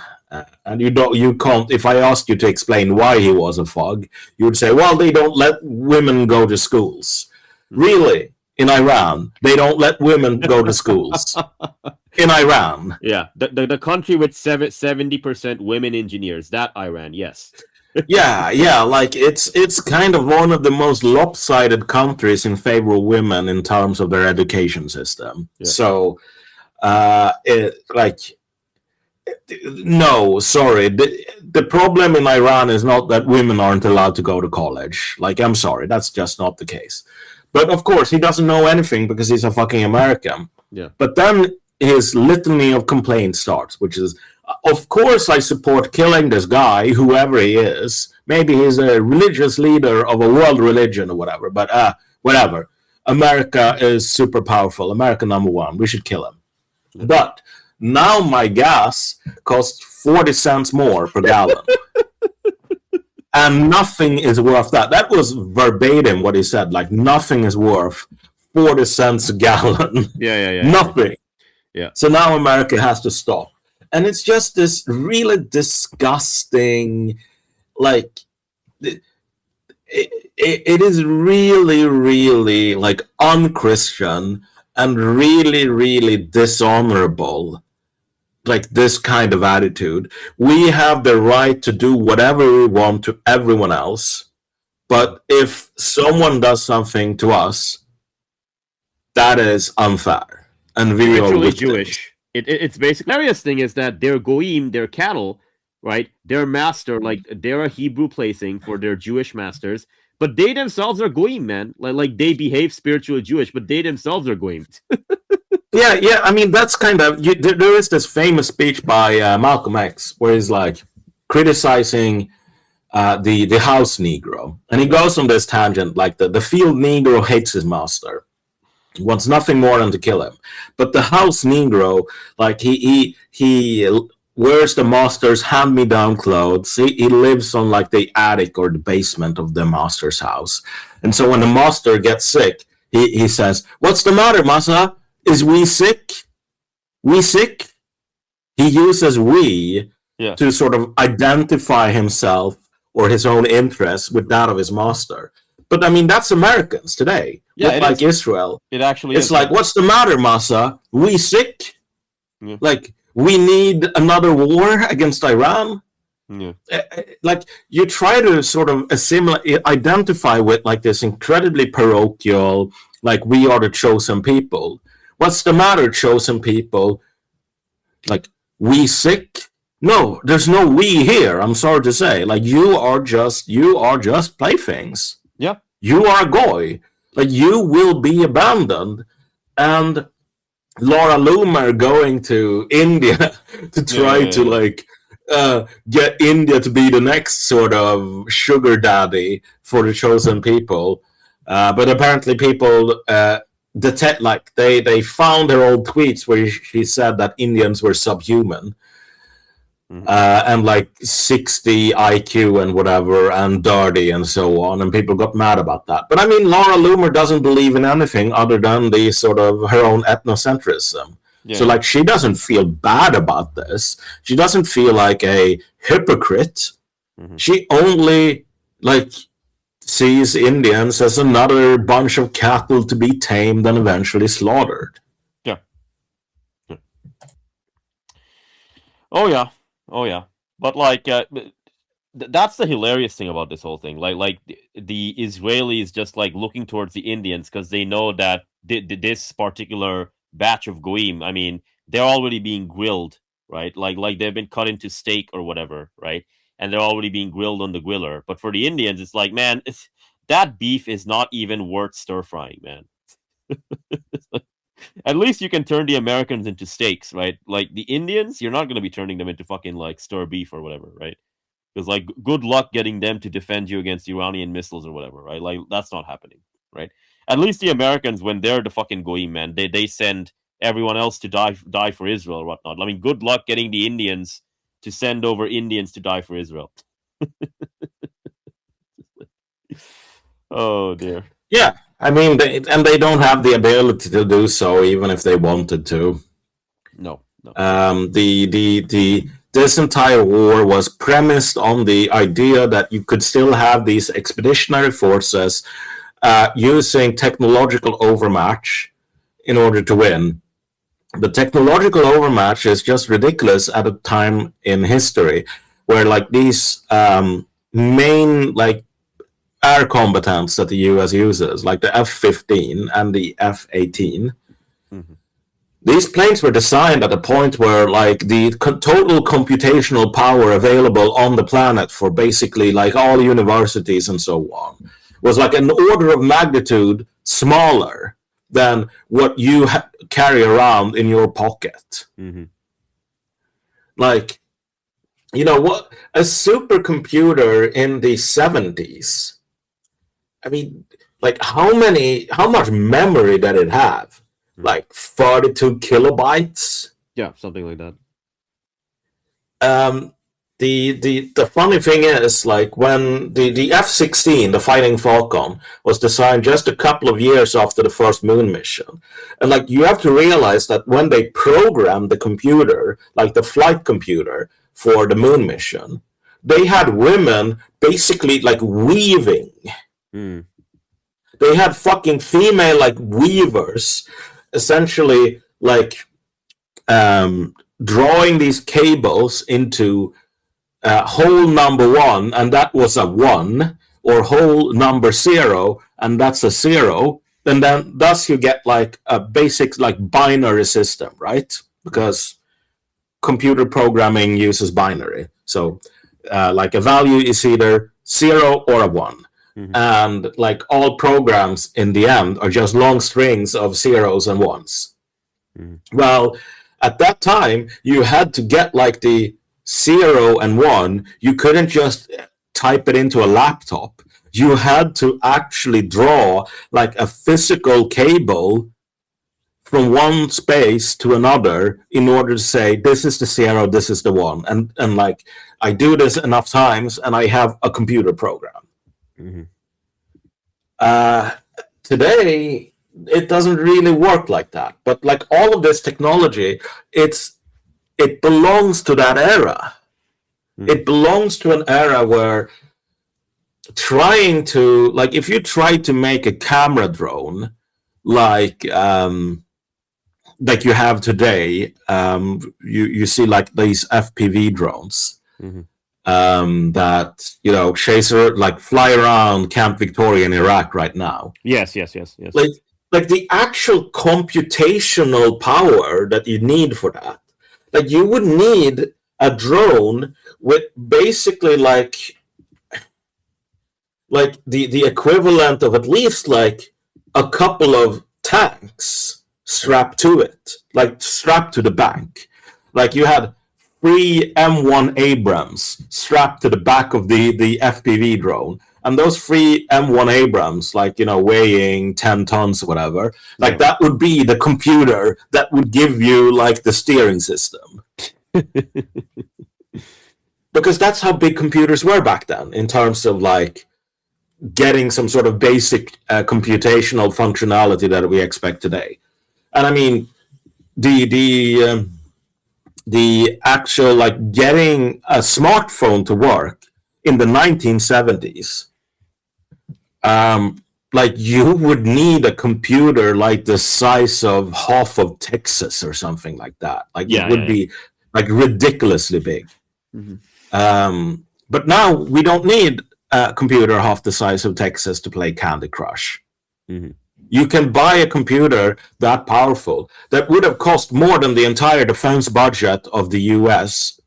And you can't, if I ask you to explain why he was a thug, you would say, well, they don't let women go to schools. Really? In Iran, they don't let women go to schools. In Iran.
Yeah. The country with 70% women engineers, that Iran, yes.
yeah, like it's kind of one of the most lopsided countries in favor of women in terms of their education system. Yeah. So No, sorry. The problem in Iran is not that women aren't allowed to go to college. Like, I'm sorry, that's just not the case. But of course, he doesn't know anything because he's a fucking American.
Yeah.
But then his litany of complaints starts, which is, of course, I support killing this guy, whoever he is. Maybe he's a religious leader of a world religion or whatever. But whatever. America is super powerful. America #1. We should kill him. But now my gas costs 40 cents more per gallon. And nothing is worth that. That was verbatim what he said. Like, nothing is worth 40 cents a gallon.
Yeah.
Nothing.
Yeah.
So now America has to stop. And it's just this really disgusting, like, it is really, really, like, unchristian and really, really dishonorable. Like, this kind of attitude. We have the right to do whatever we want to everyone else, but if someone does something to us, that is unfair, and we are
Literally
victims.
Jewish. It's basically the hilarious thing is that their goyim, their cattle, right? Their master, like they're a Hebrew placing for their Jewish masters, but they themselves are goyim, man. Like they behave spiritually Jewish, but they themselves are goyim.
Yeah. I mean, that's kind of there is this famous speech by Malcolm X where he's like criticizing the house Negro, and he goes on this tangent like the field Negro hates his master, he wants nothing more than to kill him, but the house Negro, like he wears the master's hand-me-down clothes. He lives on like the attic or the basement of the master's house, and so when the master gets sick, he says, "What's the matter, Masa? Is we sick? We sick?" He uses "we" to sort of identify himself or his own interests with that of his master. But I mean, that's Americans today.
Yeah,
like Israel.
It actually
it's
is.
like, "What's the matter, Masa? We sick?"
Yeah.
Like, we need another war against Iran?
Yeah.
Like, you try to sort of identify with like this incredibly parochial, like, we are the chosen people. What's the matter, chosen people? Like, we sick? No, there's no we here. I'm sorry to say. Like, you are just playthings.
Yeah.
You are goy. Like, you will be abandoned. And Laura Loomer going to India to try to like get India to be the next sort of sugar daddy for the chosen people. But apparently people detect, like, they found her old tweets where she said that Indians were subhuman. And like 60 IQ and whatever, and dirty and so on, and people got mad about that. But I mean, Laura Loomer doesn't believe in anything other than the sort of her own ethnocentrism. So like, she doesn't feel bad about this. She doesn't feel like a hypocrite. She only like sees Indians as another bunch of cattle to be tamed and eventually slaughtered.
Yeah. Oh yeah. But like, that's the hilarious thing about this whole thing. Like the Israelis just like looking towards the Indians because they know that this particular batch of goyim, I mean, they're already being grilled, right? Like they've been cut into steak or whatever, right? And they're already being grilled on the griller. But for the Indians, it's like, man, that beef is not even worth stir frying, man. At least you can turn the Americans into steaks, right? Like the Indians, you're not going to be turning them into fucking like stir beef or whatever, right? Because like, good luck getting them to defend you against Iranian missiles or whatever, right? Like, that's not happening, right? At least the Americans, when they're the fucking goyim, man, they send everyone else to die for Israel or whatnot. I mean, good luck getting the Indians to send over Indians to die for Israel. Oh dear.
Yeah, I mean, they don't have the ability to do so, even if they wanted to.
No.
This entire war was premised on the idea that you could still have these expeditionary forces using technological overmatch in order to win. The technological overmatch is just ridiculous at a time in history where like these main like air combatants that the US uses, like the F-15 and the F-18, these planes were designed at a point where like the total computational power available on the planet for basically like all universities and so on was like an order of magnitude smaller than what you carry around in your pocket.
Mm-hmm.
Like, you know what, a supercomputer in the 70s, I mean, like how much memory did it have? Like 42 kilobytes?
Yeah, something like that.
The funny thing is, like, when the F-16, the Fighting Falcon, was designed just a couple of years after the first moon mission. And, like, you have to realize that when they programmed the computer, like the flight computer for the moon mission, they had women basically, like, weaving.
Mm.
They had fucking female, like, weavers, essentially, like, drawing these cables into hole number 1, and that was a 1, or hole number 0, and that's a 0, and then thus you get like a basic like binary system, right? Because computer programming uses binary. So like a value is either 0 or a 1. Mm-hmm. And like all programs in the end are just long strings of 0s and 1s. Mm-hmm. Well, at that time, you had to get like the 0 and 1. You couldn't just type it into a laptop. You had to actually draw like a physical cable from one space to another in order to say, this is the 0, this is the 1. And like, I do this enough times and I have a computer program. Mm-hmm. Today, it doesn't really work like that. But like all of this technology, it belongs to that era. Mm. It belongs to an era where trying to, like, if you try to make a camera drone like you have today, you see like these FPV drones. Mm-hmm. That, you know, chaser, like fly around Camp Victoria in Iraq right now.
Yes.
Like the actual computational power that you need for that. Like you would need a drone with basically like the equivalent of at least like a couple of tanks strapped to it, like strapped to the back. Like you had 3 M1 Abrams strapped to the back of the FPV drone. And those 3 M1 Abrams, like, you know, weighing 10 tons or whatever, like that would be the computer that would give you like the steering system. Because that's how big computers were back then in terms of like getting some sort of basic computational functionality that we expect today. And I mean, the actual like getting a smartphone to work in the 1970s, like you would need a computer like the size of half of Texas or something like that. Like it would be like ridiculously big. Mm-hmm. But now we don't need a computer half the size of Texas to play Candy Crush. Mm-hmm. You can buy a computer that powerful that would have cost more than the entire defense budget of the US,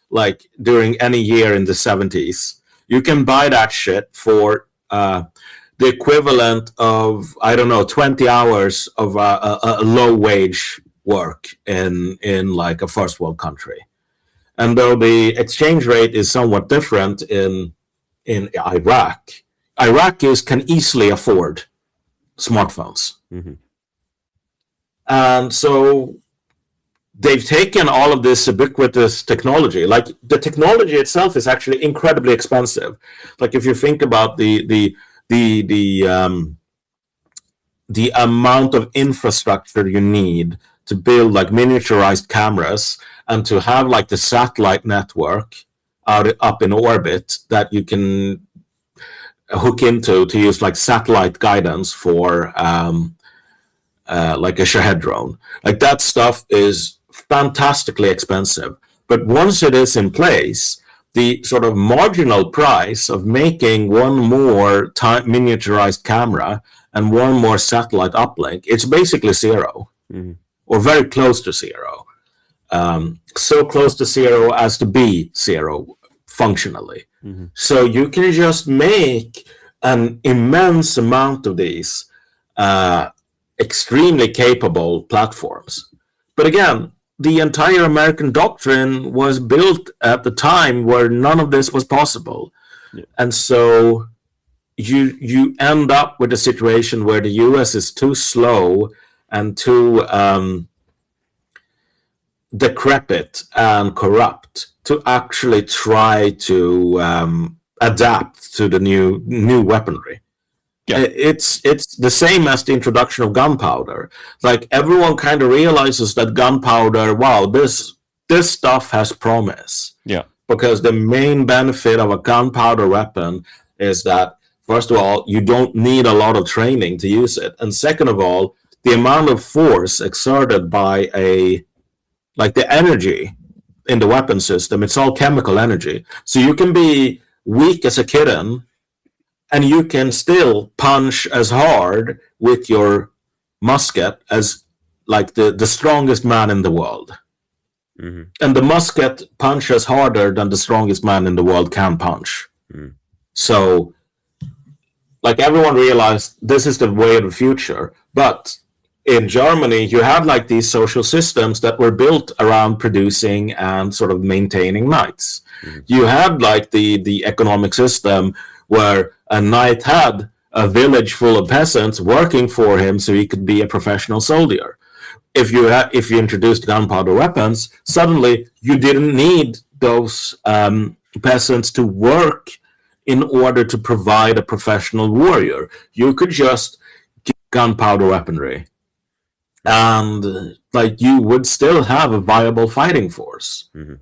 like during any year in the 70s. You can buy that shit for the equivalent of, I don't know, 20 hours of a low wage work in like a first world country. And though the exchange rate is somewhat different in Iraq, Iraqis can easily afford smartphones. Mm-hmm. And so they've taken all of this ubiquitous technology. Like the technology itself is actually incredibly expensive. Like if you think about the amount of infrastructure you need to build like miniaturized cameras and to have like the satellite network up in orbit that you can hook into to use like satellite guidance for like a Shahed drone. Like that stuff is fantastically expensive. But once it is in place, the sort of marginal price of making one more miniaturized camera and one more satellite uplink, it's basically zero. Mm-hmm. or very close to zero. So close to zero as to be zero functionally.
Mhm.
So you can just make an immense amount of these extremely capable platforms. But again, the entire American doctrine was built at the time where none of this was possible.
Yeah.
And so you end up with a situation where the US is too slow and too decrepit and corrupt to actually try to adapt to the new weaponry.
Yeah.
It's the same as the introduction of gunpowder. Like everyone kind of realizes that gunpowder, wow, this stuff has promise.
Yeah.
Because the main benefit of a gunpowder weapon is that, first of all, you don't need a lot of training to use it, and second of all, the amount of force exerted by the energy in the weapon system, it's all chemical energy. So you can be weak as a kitten, and you can still punch as hard with your musket as like the strongest man in the world.
Mhm.
And the musket punches harder than the strongest man in the world can punch.
Mm.
So, like everyone realized this is the way of the future. But in Germany, you had like these social systems that were built around producing and sort of maintaining knights.
Mhm.
You had like the economic system where a knight had a village full of peasants working for him so he could be a professional soldier. If you introduced gunpowder weapons, suddenly you didn't need those peasants to work in order to provide a professional warrior. You could just get gunpowder weaponry, and like you would still have a viable fighting force.
Mhm.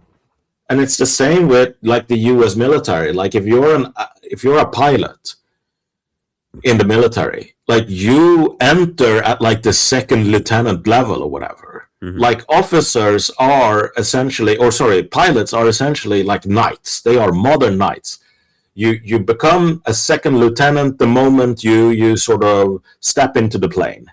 And it's the same with like the U.S. military. Like if you're a pilot in the military, like you enter at like the second lieutenant level or whatever.
Mhm.
Like officers are essentially, or sorry, pilots are essentially like knights. They are modern knights. You become a second lieutenant the moment you sort of step into the plane.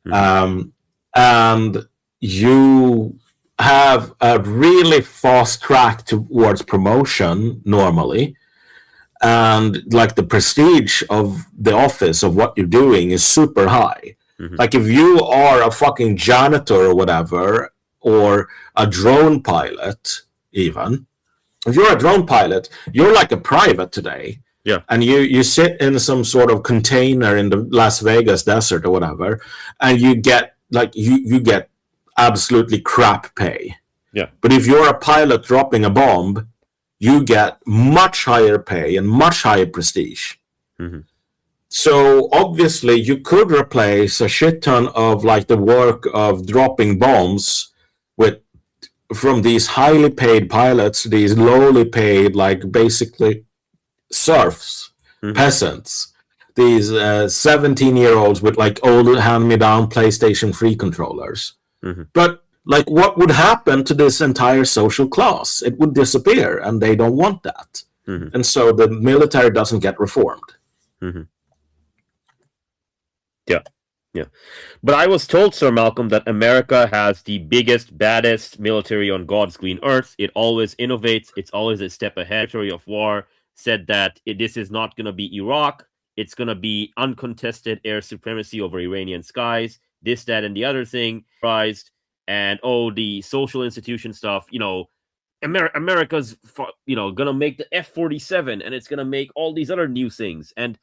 And you have a really fast track towards promotion normally, and like the prestige of the office of what you're doing is super high.
Mhm.
Like if you are a fucking janitor or whatever, or a drone pilot, even if you're a drone pilot, you're like a private today.
Yeah.
And you sit in some sort of container in the Las Vegas desert or whatever, and you get like you get absolutely crap pay.
Yeah.
But if you're a pilot dropping a bomb, you get much higher pay and much higher prestige.
Mhm.
So obviously you could replace a shit ton of like the work of dropping bombs with from these highly paid pilots, these lowly paid, like basically serfs,
Mhm.
peasants, these 17-year-olds with like old hand-me-down PlayStation 3 controllers.
Mhm.
But like what would happen to this entire social class? It would disappear, and they don't want that.
Mhm.
And so the military doesn't get reformed.
Mhm. Yeah. But I was told, Sir Malcolm, that America has the biggest, baddest military on God's green earth. It always innovates. It's always a step ahead. Secretary of War said that this is not going to be Iraq. It's going to be uncontested air supremacy over Iranian skies. This, that, and the other thing. And the social institution stuff. America's gonna make the F-47, and it's gonna make all these other new things. And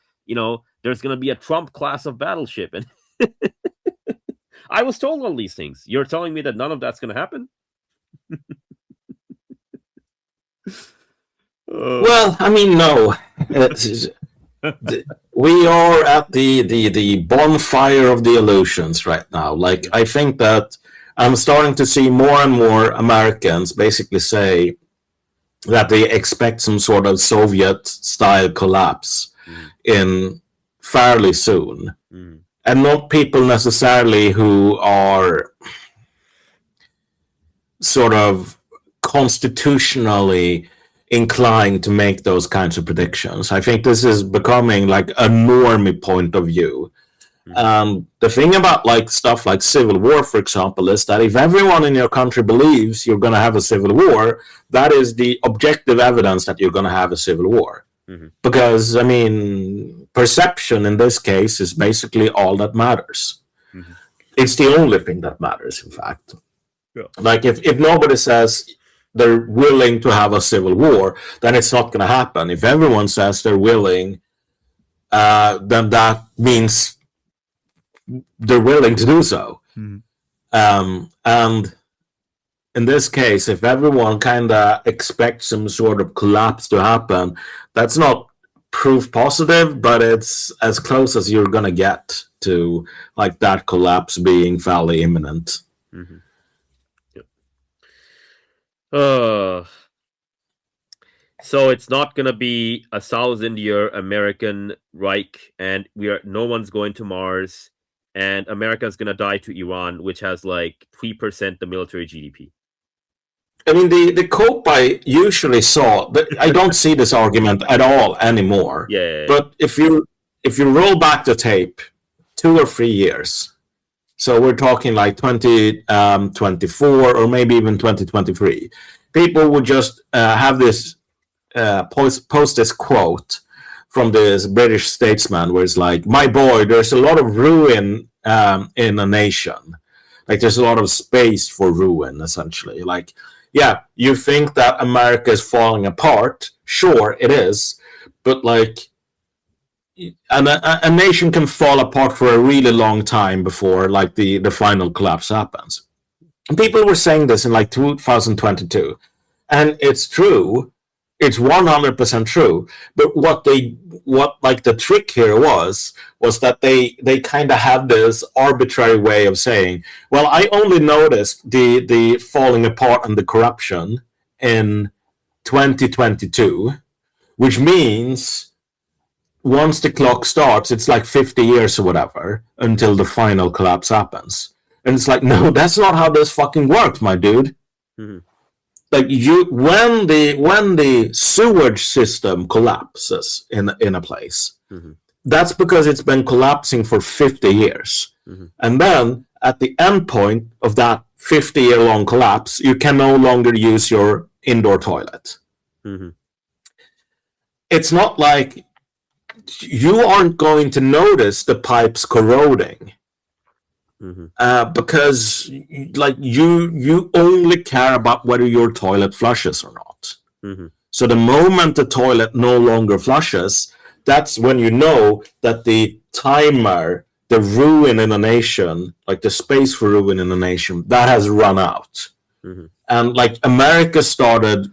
there's gonna be a Trump class of battleship. And I was told all these things. You're telling me that none of that's going to happen?
Well, I mean, no. We are at the bonfire of the illusions right now. Like, I think that I'm starting to see more and more Americans basically say that they expect some sort of Soviet-style collapse in fairly soon.
Mm.
And not people necessarily who are sort of constitutionally inclined to make those kinds of predictions. I think this is becoming like a normie point of view. The thing about like stuff like civil war, for example, is that if everyone in your country believes you're going to have a civil war, that is the objective evidence that you're going to have a civil war. Because, I mean, perception in this case is basically all that matters. It's the only thing that matters, in fact. Like, if nobody says they're willing to have a civil war, then it's not going to happen. If everyone says they're willing, then that means they're willing to do so. And in this case, if everyone kind of expects some sort of collapse to happen, that's not proof positive, but it's as close as you're going to get to like that collapse being fairly imminent.
So it's not gonna be a 1,000-year American Reich, and no one's going to Mars, and America's gonna die to Iran, which has like 3% the military GDP.
I mean, the cope I usually saw, I don't see this argument at all anymore. But if you roll back the tape 2 or 3 years, so we're talking like 2024 or maybe even 2023, people would just have this post this quote from this British statesman where it's like, my boy, there's a lot of ruin in a nation. Like there's a lot of space for ruin, essentially. Like, yeah, you think that America is falling apart. Sure, it is. But like, a nation can fall apart for a really long time before like the final collapse happens. And people were saying this in like 2022. And it's true. It's 100% true. But what the trick here was that they kind of had this arbitrary way of saying, well, I only noticed the falling apart and the corruption in 2022, which means once the clock starts, it's like 50 years or whatever until the final collapse happens. And it's like, no, that's not how this fucking works, my dude. Like when the sewage system collapses in a place, that's because it's been collapsing for 50 years. And then at the end point of that 50-year-long collapse, you can no longer use your indoor toilet. It's not like you aren't going to notice the pipes corroding. Because like you only care about whether your toilet flushes or not. So the moment the toilet no longer flushes, that's when you know that the timer, the ruin in a nation, like the space for ruin in a nation, that has run out. And like America started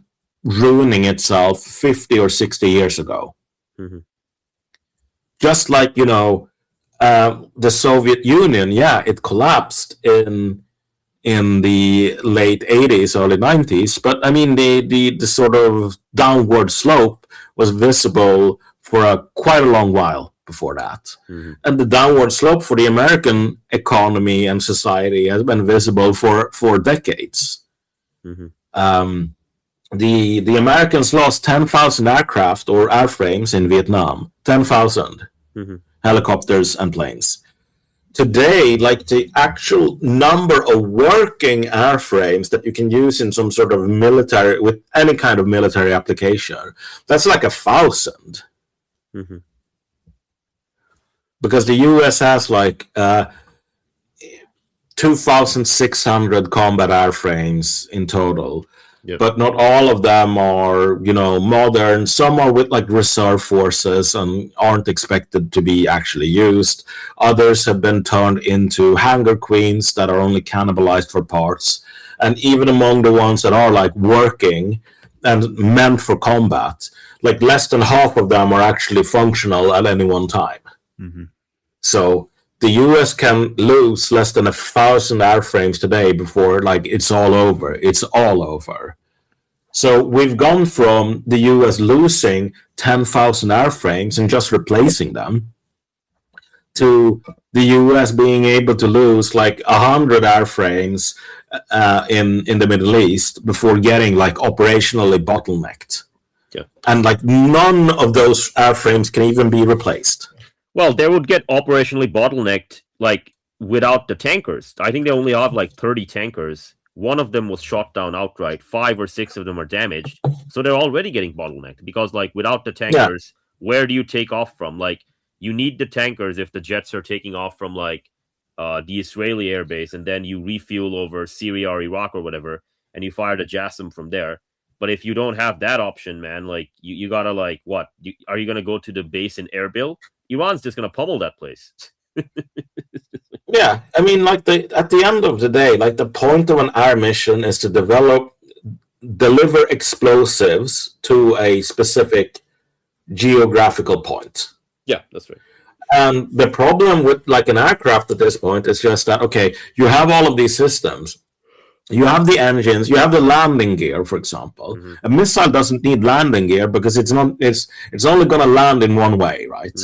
ruining itself 50 or 60 years ago. Just like, you know, the Soviet Union, it collapsed in the late 80s, early 90s. But I mean, the sort of downward slope was visible for quite a long while before that. And the downward slope for the American economy and society has been visible for decades. The Americans lost 10,000 aircraft or airframes in Vietnam. 10,000. Helicopters and planes. Today, like the actual number of working airframes that you can use in some sort of military, with any kind of military application, that's like 1,000. Because the US has like 2,600 combat airframes in total. But not all of them are, you know, modern. Some are with like reserve forces and aren't expected to be actually used. Others have been turned into hangar queens that are only cannibalized for parts. And even among the ones that are like working and meant for combat, like less than half of them are actually functional at any one time. So the US can lose less than 1,000 airframes today before like it's all over. It's all over. So we've gone from the US losing 10,000 airframes and just replacing them to the US being able to lose like 100 airframes in the Middle East before getting like operationally bottlenecked. And like none of those airframes can even be replaced.
Well, they would get operationally bottlenecked, like, without the tankers. I think they only have, like, 30 tankers. One of them was shot down outright. 5 or 6 of them are damaged. So they're already getting bottlenecked. Because, like, without the tankers, where do you take off from? Like, you need the tankers if the jets are taking off from, like, the Israeli airbase, and then you refuel over Syria or Iraq or whatever, and you fire the JASSM from there. But if you don't have that option, man, like, you gotta, like, what? Are you gonna go to the base in Erbil? Iran's just gonna pummel that place.
Yeah, I mean, like at the end of the day, like the point of an air mission is to deliver explosives to a specific geographical point.
Yeah, that's right.
And the problem with like an aircraft at this point is just that, okay, you have all of these systems. You have the engines, you have the landing gear, for example.
Mhm.
A missile doesn't need landing gear because it's only going to land in one way, right?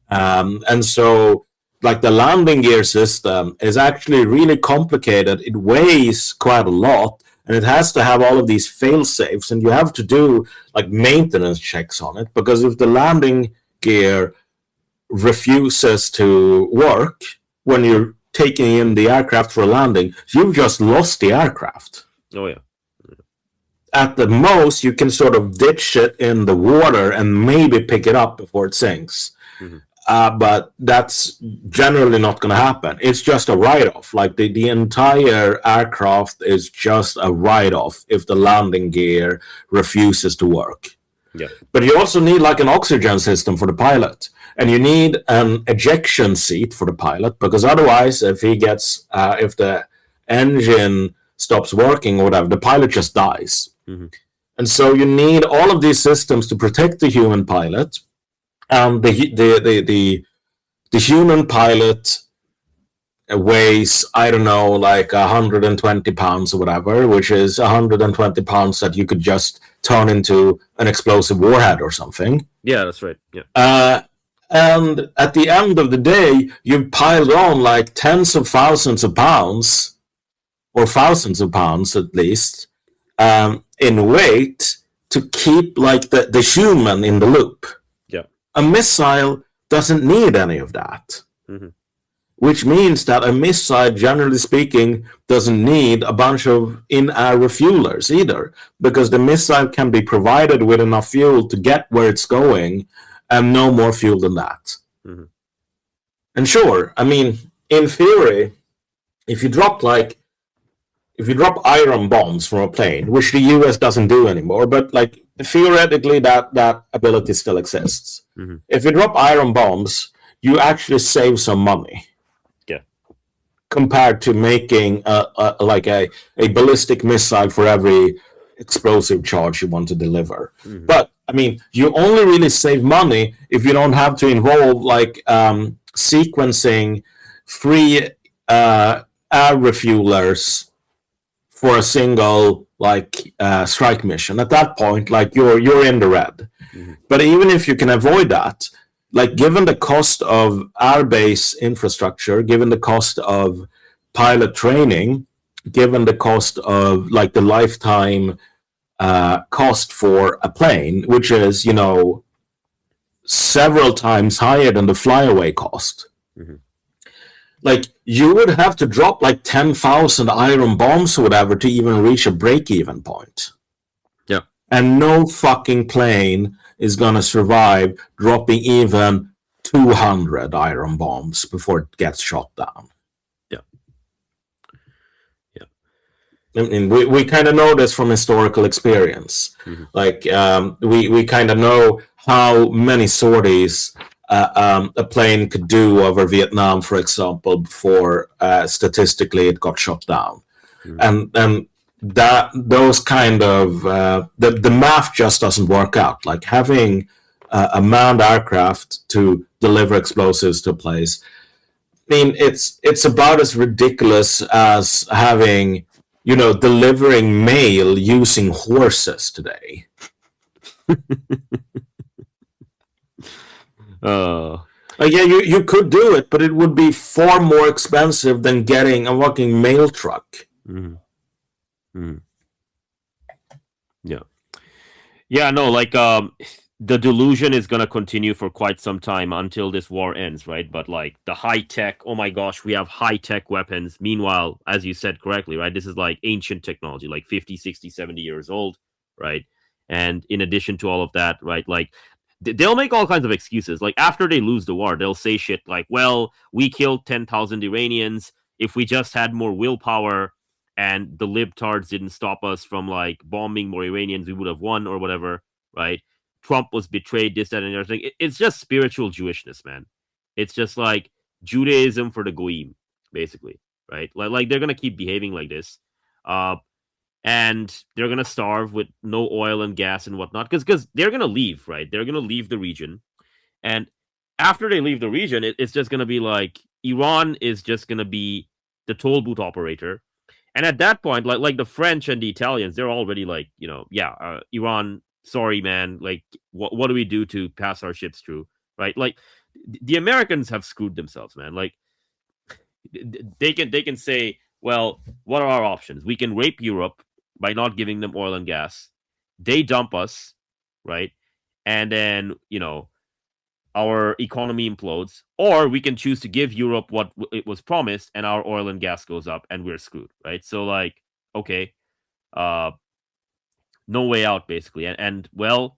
And so, like, the landing gear system is actually really complicated. It weighs quite a lot, and it has to have all of these fail safes, and you have to do like maintenance checks on it, because if the landing gear refuses to work when you're taking in the aircraft for landing, you've just lost the aircraft.
Oh yeah.
At the most, you can sort of ditch it in the water and maybe pick it up before it sinks.
Mhm.
But that's generally not going to happen. It's just a write-off. Like the entire aircraft is just a write-off if the landing gear refuses to work.
Yeah.
But you also need like an oxygen system for the pilot, and you need an ejection seat for the pilot, because otherwise, if the engine stops working or whatever, the pilot just dies.
Mhm.
And so you need all of these systems to protect the human pilot. The human pilot weighs, I don't know, like 120 pounds or whatever, which is 120 pounds that you could just turn into an explosive warhead or something.
Yeah, that's right. Yeah.
And at the end of the day, you've piled on like tens of thousands of pounds, or thousands of pounds at least, in weight to keep like the human in the loop.
Yeah.
A missile doesn't need any of that.
Mhm.
Which means that a missile, generally speaking, doesn't need a bunch of in-air refuelers either, because the missile can be provided with enough fuel to get where it's going, and no more fuel than that.
Mhm.
And sure, I mean, in theory, if you drop iron bombs from a plane, which the US doesn't do anymore, but like theoretically that ability still exists.
Mhm.
If you drop iron bombs, you actually save some money.
Yeah.
Compared to making a ballistic missile for every explosive charge you want to deliver.
Mhm.
But I mean, you only really save money if you don't have to involve like sequencing 3 air refuelers for a single like strike mission. At that point, like you're in the red.
Mhm.
But even if you can avoid that, like given the cost of airbase infrastructure, given the cost of pilot training, given the cost of like the lifetime cost for a plane, which is, several times higher than the flyaway cost.
Mhm.
Like you would have to drop like 10,000 iron bombs or whatever to even reach a break-even point.
Yeah.
And no fucking plane is gonna survive dropping even 200 iron bombs before it gets shot down.
Yeah. Yeah.
I mean, we kind of know this from historical experience.
Mhm.
Like we kind of know how many sorties a plane could do over Vietnam, for example, before statistically it got shot down.
Mhm.
And that those kind of the math just doesn't work out. Like having a manned aircraft to deliver explosives to a place, I mean, it's about as ridiculous as having, delivering mail using horses today. Like, yeah, you could do it, but it would be far more expensive than getting a fucking mail truck.
Mhm. Mhm. Yeah. Yeah, no, like the delusion is going to continue for quite some time until this war ends, right? But like the high tech, oh my gosh, we have high tech weapons. Meanwhile, as you said correctly, right, this is like ancient technology, like 50, 60, 70 years old, right? And in addition to all of that, right, like they'll make all kinds of excuses. Like after they lose the war, they'll say shit like, well, we killed 10,000 Iranians. If we just had more willpower and the libtards didn't stop us from like bombing more Iranians, we would have won or whatever, right? Trump was betrayed, this, that, and the other thing. It's just spiritual Jewishness, man. It's just like Judaism for the goyim, basically, right? Like they're gonna keep behaving like this, and they're gonna starve with no oil and gas and whatnot, because they're gonna leave, right? They're gonna leave the region, and after they leave the region, it's just gonna be like Iran is just gonna be the toll booth operator, and at that point, like the French and the Italians, they're already like, Iran, sorry, man, like what do we do to pass our ships through, right? Like the Americans have screwed themselves, man. Like they can say, well, what are our options? We can rape Europe by not giving them oil and gas. They dump us, right? And then, our economy implodes, or we can choose to give Europe what it was promised, and our oil and gas goes up, and we're screwed, right? So, like, okay, no way out, basically. And well,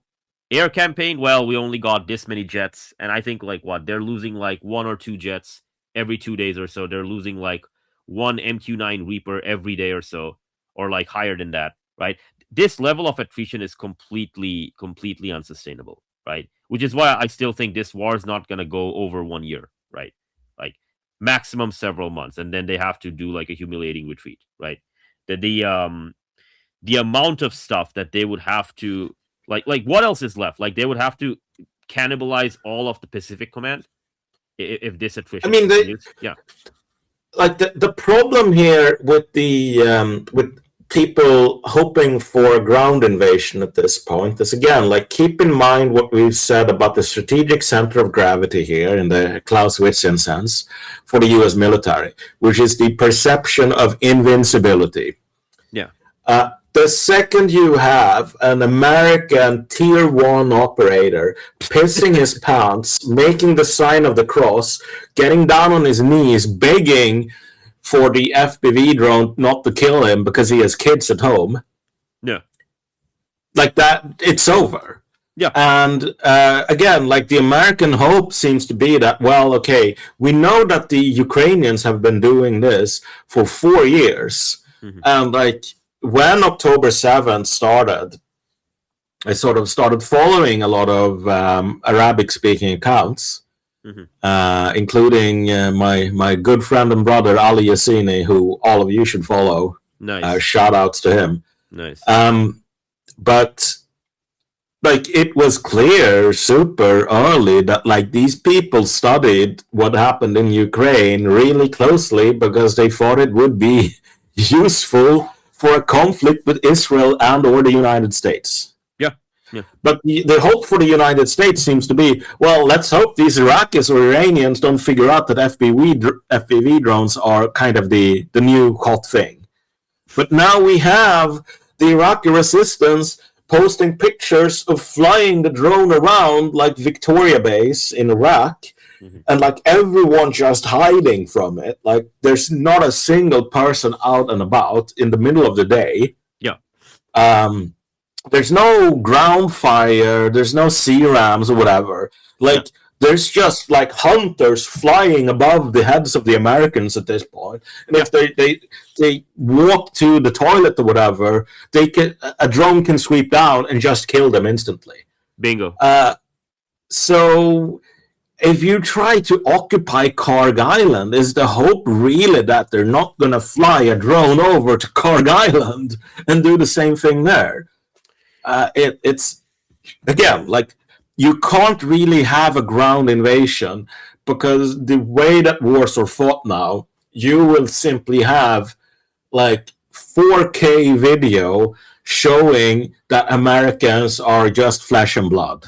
air campaign, well, we only got this many jets, and I think like what they're losing like 1 or 2 jets every 2 days or so. They're losing like one MQ-9 Reaper every day or so, or like higher than that, right? This level of attrition is completely unsustainable, right? Which is why I still think this war is not going to go over 1 year, right? Like maximum several months, and then they have to do like a humiliating retreat, right? The amount of stuff that they would have to like what else is left? Like they would have to cannibalize all of the Pacific Command if this attrition.
I mean,
yeah.
Like the problem here with with people hoping for a ground invasion at this point is, again, like, keep in mind what we've said about the strategic center of gravity here in the Clausewitzian sense for the US military, which is the perception of invincibility.
Yeah.
The second you have an American tier 1 operator pissing his pants, making the sign of the cross, getting down on his knees, begging for the FPV drone not to kill him because he has kids at home.
Yeah.
Like that, it's over.
Yeah.
And again, like the American hope seems to be that, well, okay, we know that the Ukrainians have been doing this for 4 years. Mm-hmm. And like when October 7th started, I sort of started following a lot of Arabic speaking accounts. Mm-hmm. Including my good friend and brother Ali Yassini, who all of you should follow.
Nice.
Shout outs to him.
Nice.
But like it was clear super early that like these people studied what happened in Ukraine really closely because they thought it would be useful for a conflict with Israel and or the United States.
Yeah.
But the hope for the United States seems to be, well, let's hope these Iraqis or Iranians don't figure out that FPV drones are kind of the new hot thing. But now we have the Iraqi resistance posting pictures of flying the drone around like Victoria Base in Iraq, mm-hmm. and like everyone just hiding from it. Like there's not a single person out and about in the middle of the day.
Yeah.
There's no ground fire, there's no CRAMs or whatever. Like, there's just like hunters flying above the heads of the Americans at this point. And if they walk to the toilet or whatever, a drone can sweep down and just kill them instantly.
Bingo.
So if you try to occupy Karg Island, is the hope really that they're not going to fly a drone over to Karg Island and do the same thing there? It's again like you can't really have a ground invasion because the way that wars are fought now, you will simply have like 4K video showing that Americans are just flesh and blood.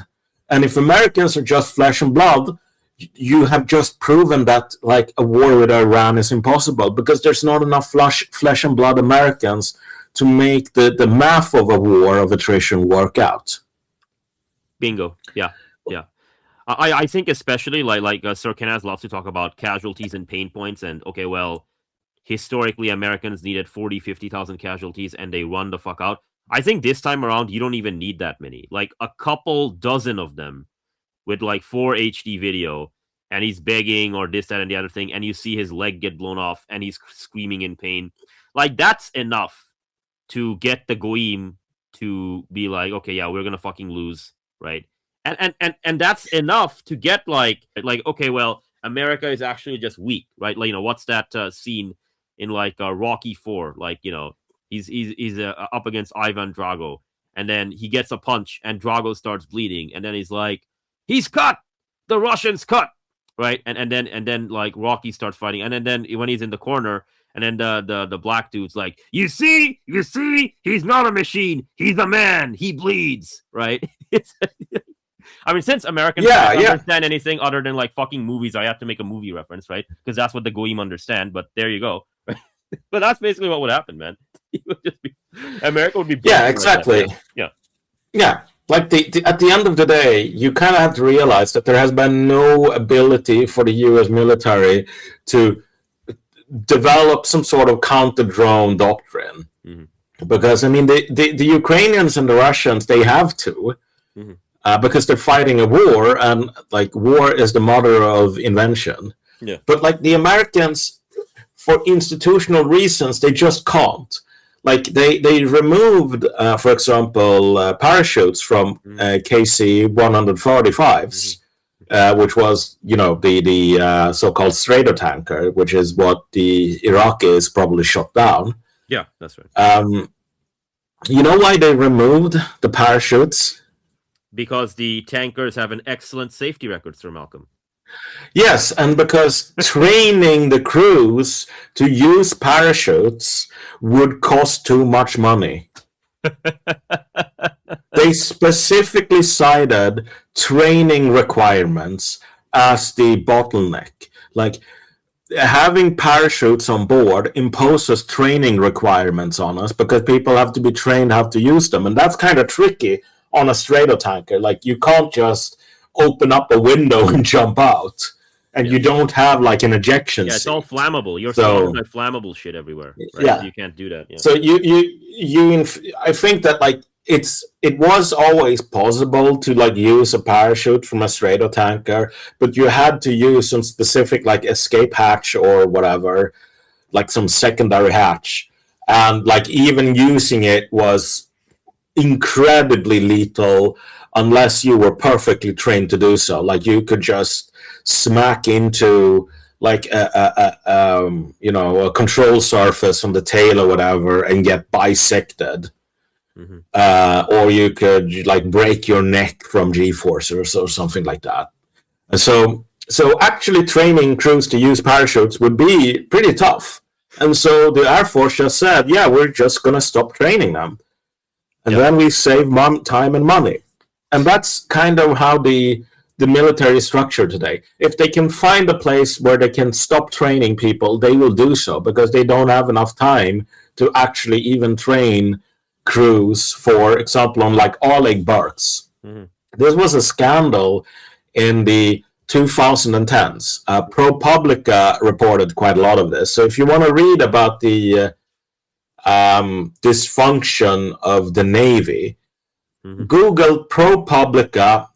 And if Americans are just flesh and blood, you have just proven that like a war with Iran is impossible because there's not enough flesh and blood Americans to make the math of a war of attrition work out.
Bingo. Yeah. I think especially like Sir Kenaz loves to talk about casualties and pain points, and okay, well, historically Americans needed 40, 50,000 casualties and they run the fuck out. I think this time around you don't even need that many. Like a couple dozen of them with like 4 HD video, and he's begging or this, that, and the other thing, and you see his leg get blown off and he's screaming in pain. Like that's enough to get the Goyim to be like, okay, yeah, we're gonna fucking lose, right? And that's enough to get like okay, well, America is actually just weak, right? Like, what's that scene in like Rocky 4? Like, he's up against Ivan Drago, and then he gets a punch, and Drago starts bleeding, and then he's like, he's cut, the Russians cut, right? And then like Rocky starts fighting, and then when he's in the corner, and then the black dude's like, you see, he's not a machine, he's a man, he bleeds, right? I mean, since Americans can't understand anything other than like fucking movies, I have to make a movie reference, right? Because that's what the Goyim understand. But there you go. But that's basically what would happen, man. America would be
exactly.
Like
yeah. Like at the end of the day, you kind of have to realize that there has been no ability for the U.S. military to develop some sort of counter-drone doctrine, because I mean the Ukrainians and the Russians, they have to. Because they're fighting a war, and like war is the mother of invention.
Yeah.
But like the Americans, for institutional reasons, they just can't. Like they removed, for example, parachutes from KC-135s, which was the so-called Stratotanker, which is what the Iraqis probably shot down.
Yeah, that's right.
You know why they removed the parachutes?
Because the tankers have an excellent safety record, Sir Malcolm.
Yes, and because training the crews to use parachutes would cost too much money. They specifically cited training requirements as the bottleneck. Like, having parachutes on board imposes training requirements on us because people have to be trained how to use them, and that's kind of tricky on a Stratotanker. Like, you can't just open up a window and jump out, and you don't have like an ejection seat.
It's all flammable. You're surrounded by flammable shit everywhere, right?
Yeah,
so you can't do that. Yeah.
So I think that like it was always possible to like use a parachute from a Stratotanker, but you had to use some specific like escape hatch or whatever, like some secondary hatch, and like even using it was incredibly lethal unless you were perfectly trained to do so. Like, you could just smack into like a control surface on the tail or whatever and get bisected, or you could like break your neck from G-forces or something like that. And so actually training crews to use parachutes would be pretty tough. And so the Air Force just said, yeah, we're just going to stop training them. And then we save time and money. And that's kind of how the military is structured today. If they can find a place where they can stop training people, they will do so, because they don't have enough time to actually even train crews, for example, on like Oleg berths. This was a scandal in the 2010s. ProPublica reported quite a lot of this. So if you want to read about the dysfunction of the Navy, Google ProPublica.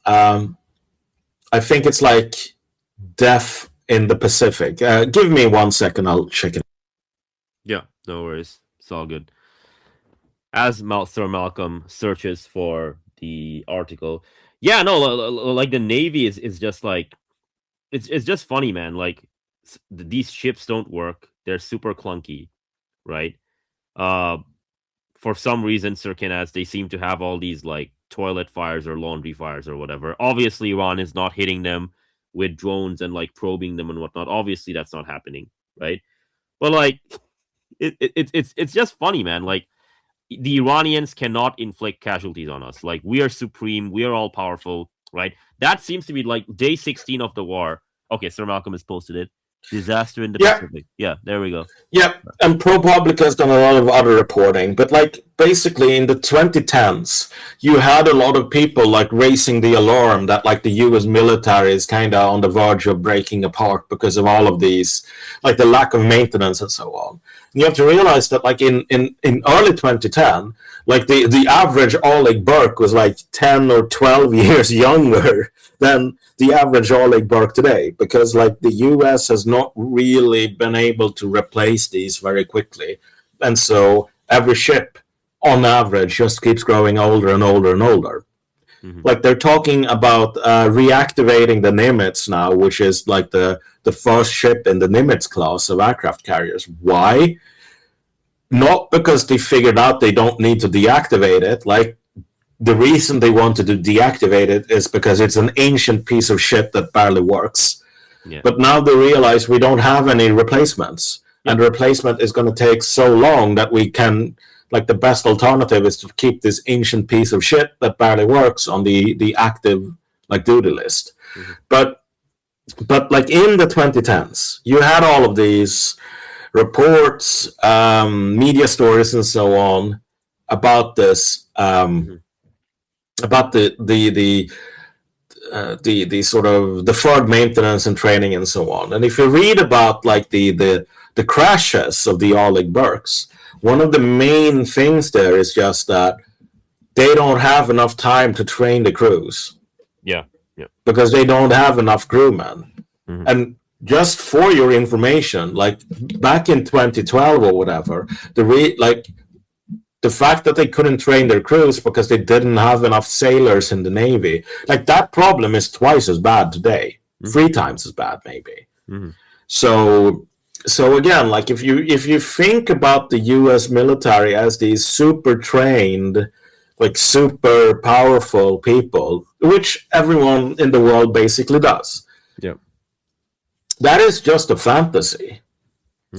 I think it's like death in the Pacific. Give me 1 second, I'll check it.
Yeah, no worries. It's all good. As Sir Malcolm searches for the article, yeah, no, like the Navy is just like, it's just funny, man. Like, these ships don't work. They're super clunky, right? For some reason, Sir Kenaz, they seem to have all these like toilet fires or laundry fires or whatever. Obviously, Iran is not hitting them with drones and like probing them and whatnot. Obviously, that's not happening, right? But like, it's just funny, man. Like, the Iranians cannot inflict casualties on us. Like, we are supreme. We are all powerful, right? That seems to be like day 16 of the war. Okay, Sir Malcolm has posted it. Disaster in the Pacific. Yeah, there we go.
Yeah, and ProPublica has done a lot of other reporting, but like basically in the 2010s, you had a lot of people like raising the alarm that like the U.S. military is kind of on the verge of breaking apart because of all of these, like the lack of maintenance and so on. And you have to realize that like in early 2010, like the average Oleg Burke was like 10 or 12 years younger than the average Oleg Burke today, because like the US has not really been able to replace these very quickly. And so every ship on average just keeps growing older and older and older.
Mhm.
Like they're talking about reactivating the Nimitz now, which is like the first ship in the Nimitz class of aircraft carriers. Why? Not because they figured out they don't need to deactivate it. Like the reason they wanted to deactivate it is because it's an ancient piece of shit that barely works.
Yeah.
But now they realize we don't have any replacements, and the replacement is going to take so long that we can, like, the best alternative is to keep this ancient piece of shit that barely works on the active like duty list.
Mm-hmm.
But like in the 2010s, you had all of these reports, media stories, and so on about this. About the sort of deferred maintenance and training and so on. And if you read about like the crashes of the Oleg Burks, one of the main things there is just that they don't have enough time to train the crews.
Yeah.
Because they don't have enough crewmen.
Mhm.
And just for your information, like back in 2012 or whatever, the fact that they couldn't train their crews because they didn't have enough sailors in the Navy, like that problem is twice as bad today, 3 times as bad maybe.
Mm-hmm.
So again, like if you think about the U.S. military as these super trained, like super powerful people, which everyone in the world basically does, that is just a fantasy.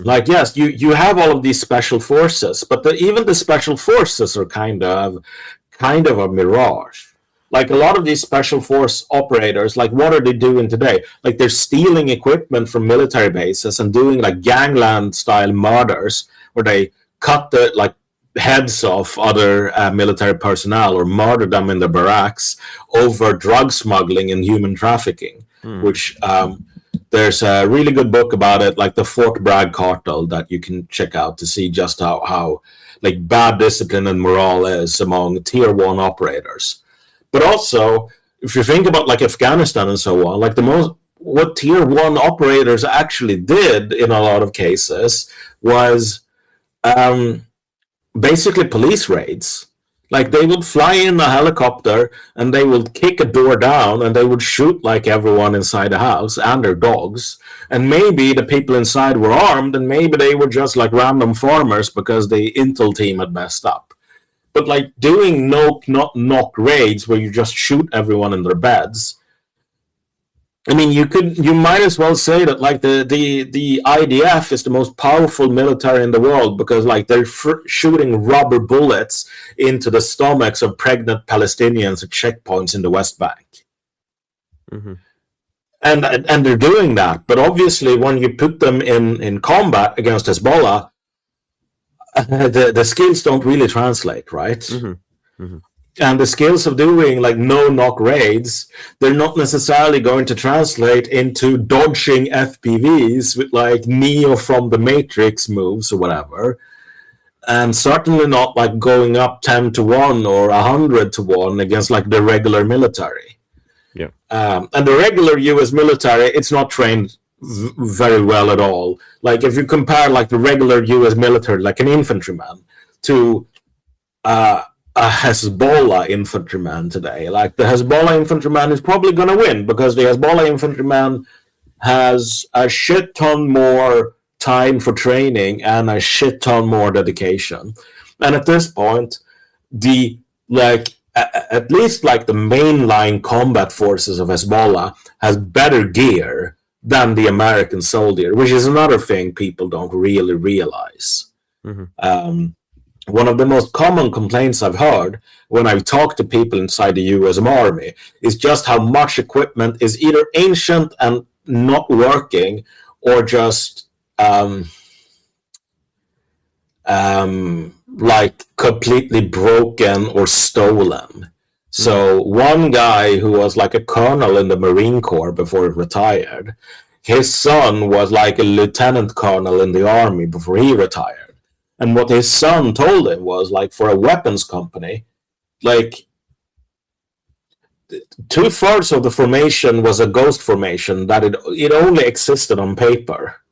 Like, yes, you have all of these special forces, but even the special forces are kind of a mirage. Like a lot of these special force operators, like what are they doing today? Like they're stealing equipment from military bases and doing like gangland style murders where they cut the like heads off other military personnel or murder them in the barracks over drug smuggling and human trafficking, which there's a really good book about it, like the Fort Bragg cartel, that you can check out to see just how like bad discipline and morale is among tier 1 operators. But also, if you think about like Afghanistan and so on, like what tier 1 operators actually did in a lot of cases was basically police raids. Like they would fly in a helicopter and they would kick a door down and they would shoot like everyone inside the house and their dogs. And maybe the people inside were armed and maybe they were just like random farmers because the intel team had messed up. But like doing knock raids where you just shoot everyone in their beds, I mean, you might as well say that like the IDF is the most powerful military in the world because like they're shooting rubber bullets into the stomachs of pregnant Palestinians at checkpoints in the West Bank.
Mm-hmm.
And they're doing that, but obviously when you put them in combat against Hezbollah, the skills don't really translate, right?
Mm-hmm. Mm-hmm.
And the skills of doing like no-knock raids, they're not necessarily going to translate into dodging FPVs with like Neo from the Matrix moves or whatever. And certainly not like going up 10-1 or 100-1 against like the regular military.
Yeah.
And the regular US military, it's not trained very well at all. Like if you compare like the regular US military, like an infantryman, to a Hezbollah infantryman today. Like the Hezbollah infantryman is probably going to win because the Hezbollah infantryman has a shit ton more time for training and a shit ton more dedication. And at this point, the like at least like the mainline combat forces of Hezbollah has better gear than the American soldier, which is another thing people don't really realize.
Mm-hmm.
One of the most common complaints I've heard when I talk to people inside the US Army is just how much equipment is either ancient and not working or just like completely broken or stolen. So one guy who was like a colonel in the Marine Corps before he retired, his son was like a lieutenant colonel in the army before he retired. And what his son told him was like, for a weapons company, like 2/3 of the formation was a ghost formation, that it only existed on paper.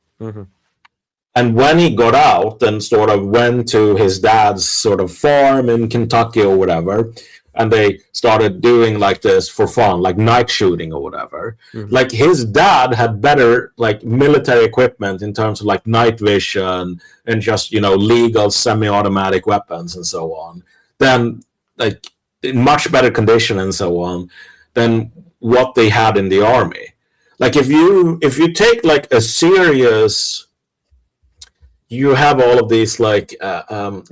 And when he got out and sort of went to his dad's sort of farm in Kentucky or whatever, and they started doing like this for fun, like night shooting or whatever. Like his dad had better like military equipment in terms of like night vision and just, you know, legal semi-automatic weapons and so on, than like in much better condition and so on than what they had in the army. Like if you take like a serious, you have all of these like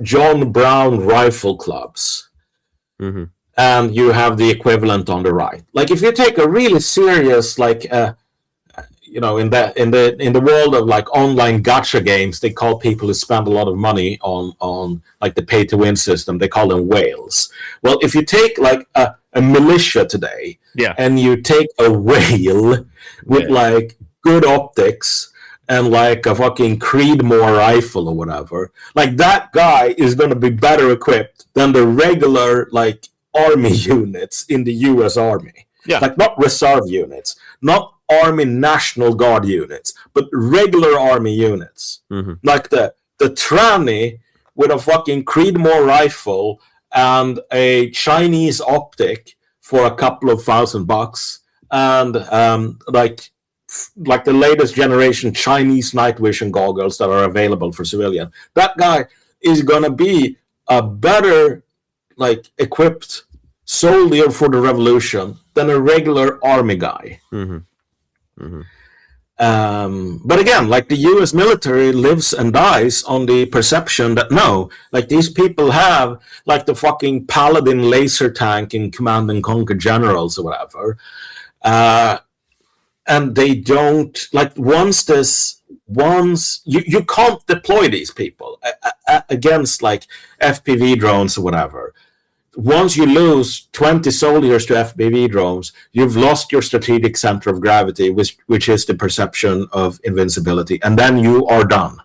John Brown rifle clubs. And you have the equivalent on the right. Like if you take a really serious, like you know, in the world of like online gacha games, they call people who spend a lot of money on like the pay to win system, they call them whales. Well, if you take like a militia today, and you take a whale with like good optics and like a fucking Creedmoor rifle or whatever, like that guy is going to be better equipped than the regular like army units in the US Army. Like not reserve units, not Army National Guard units, but regular army units. Like the tranny with a fucking Creedmoor rifle and a Chinese optic for a couple of $1,000, and like the latest generation Chinese night vision goggles that are available for civilian. That guy is gonna be a better like equipped soldier for the revolution than a regular army guy. But again, like the US military lives and dies on the perception that no, like these people have like the fucking Paladin laser tank in Command and Conquer Generals or whatever. And they don't, like once you can't deploy these people against like FPV drones or whatever. Once you lose 20 soldiers to FPV drones, you've lost your strategic center of gravity, which is the perception of invincibility, and then you are done.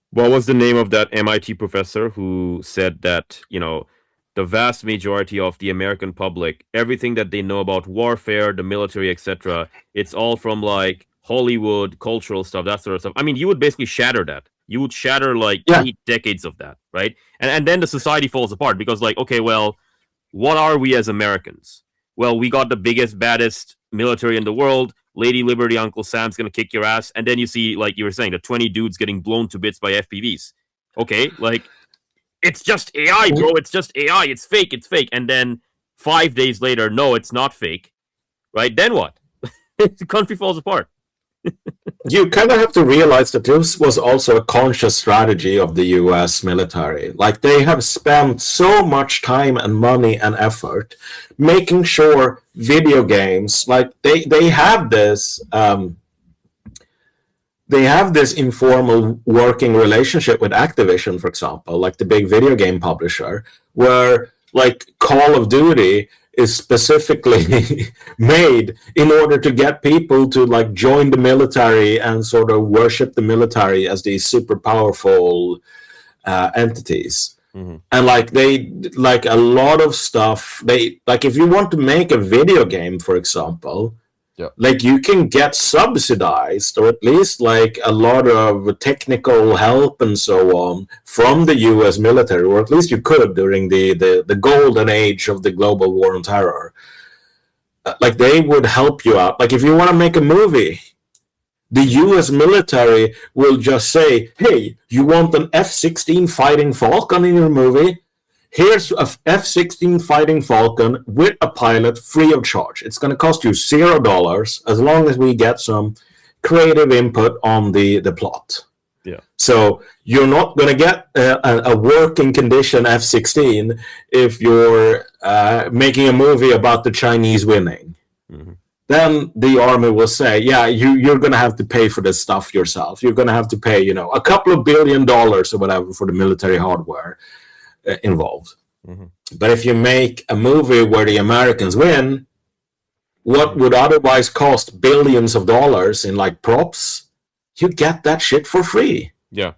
What was the name of that MIT professor who said that, you know, the vast majority of the American public, everything that they know about warfare, the military, etc., it's all from like Hollywood, cultural stuff, that sort of stuff. I mean, you would basically shatter that. You would shatter like 8 decades of that, right? And then the society falls apart because like, okay, well, what are we as Americans? Well, we got the biggest, baddest military in the world. Lady Liberty, Uncle Sam's gonna kick your ass. And then you see, like you were saying, the 20 dudes getting blown to bits by FPVs. Okay, like, it's just AI, bro. It's just AI. It's fake. It's fake. And then 5 days later, no, it's not fake. Right? Then what? The country falls apart.
You kind of have to realize that this was also a conscious strategy of the US military. Like they have spent so much time and money and effort making sure video games, like they have this informal working relationship with Activision, for example, like the big video game publisher, where like Call of Duty is specifically made in order to get people to like join the military and sort of worship the military as these super powerful entities. And like they like a lot of stuff, they like if you want to make a video game, for example, like you can get subsidized or at least like a lot of technical help and so on from the US military, or at least you could during the golden age of the global war on terror. Like they would help you out. Like if you want to make a movie, the US military will just say, hey, you want an F-16 Fighting Falcon in your movie? Here's a F-16 Fighting Falcon with a pilot free of charge. It's going to cost you $0 as long as we get some creative input on the plot. So you're not going to get a working condition F-16 if you're making a movie about the Chinese winning. then the army will say, yeah, you're going to have to pay for this stuff yourself. You're going to have to pay, a couple of $1 billion or whatever for the military hardware involved.
Mm-hmm.
But if you make a movie where the Americans win, what would otherwise cost billions of dollars in like props, you get that shit for free.
Yeah.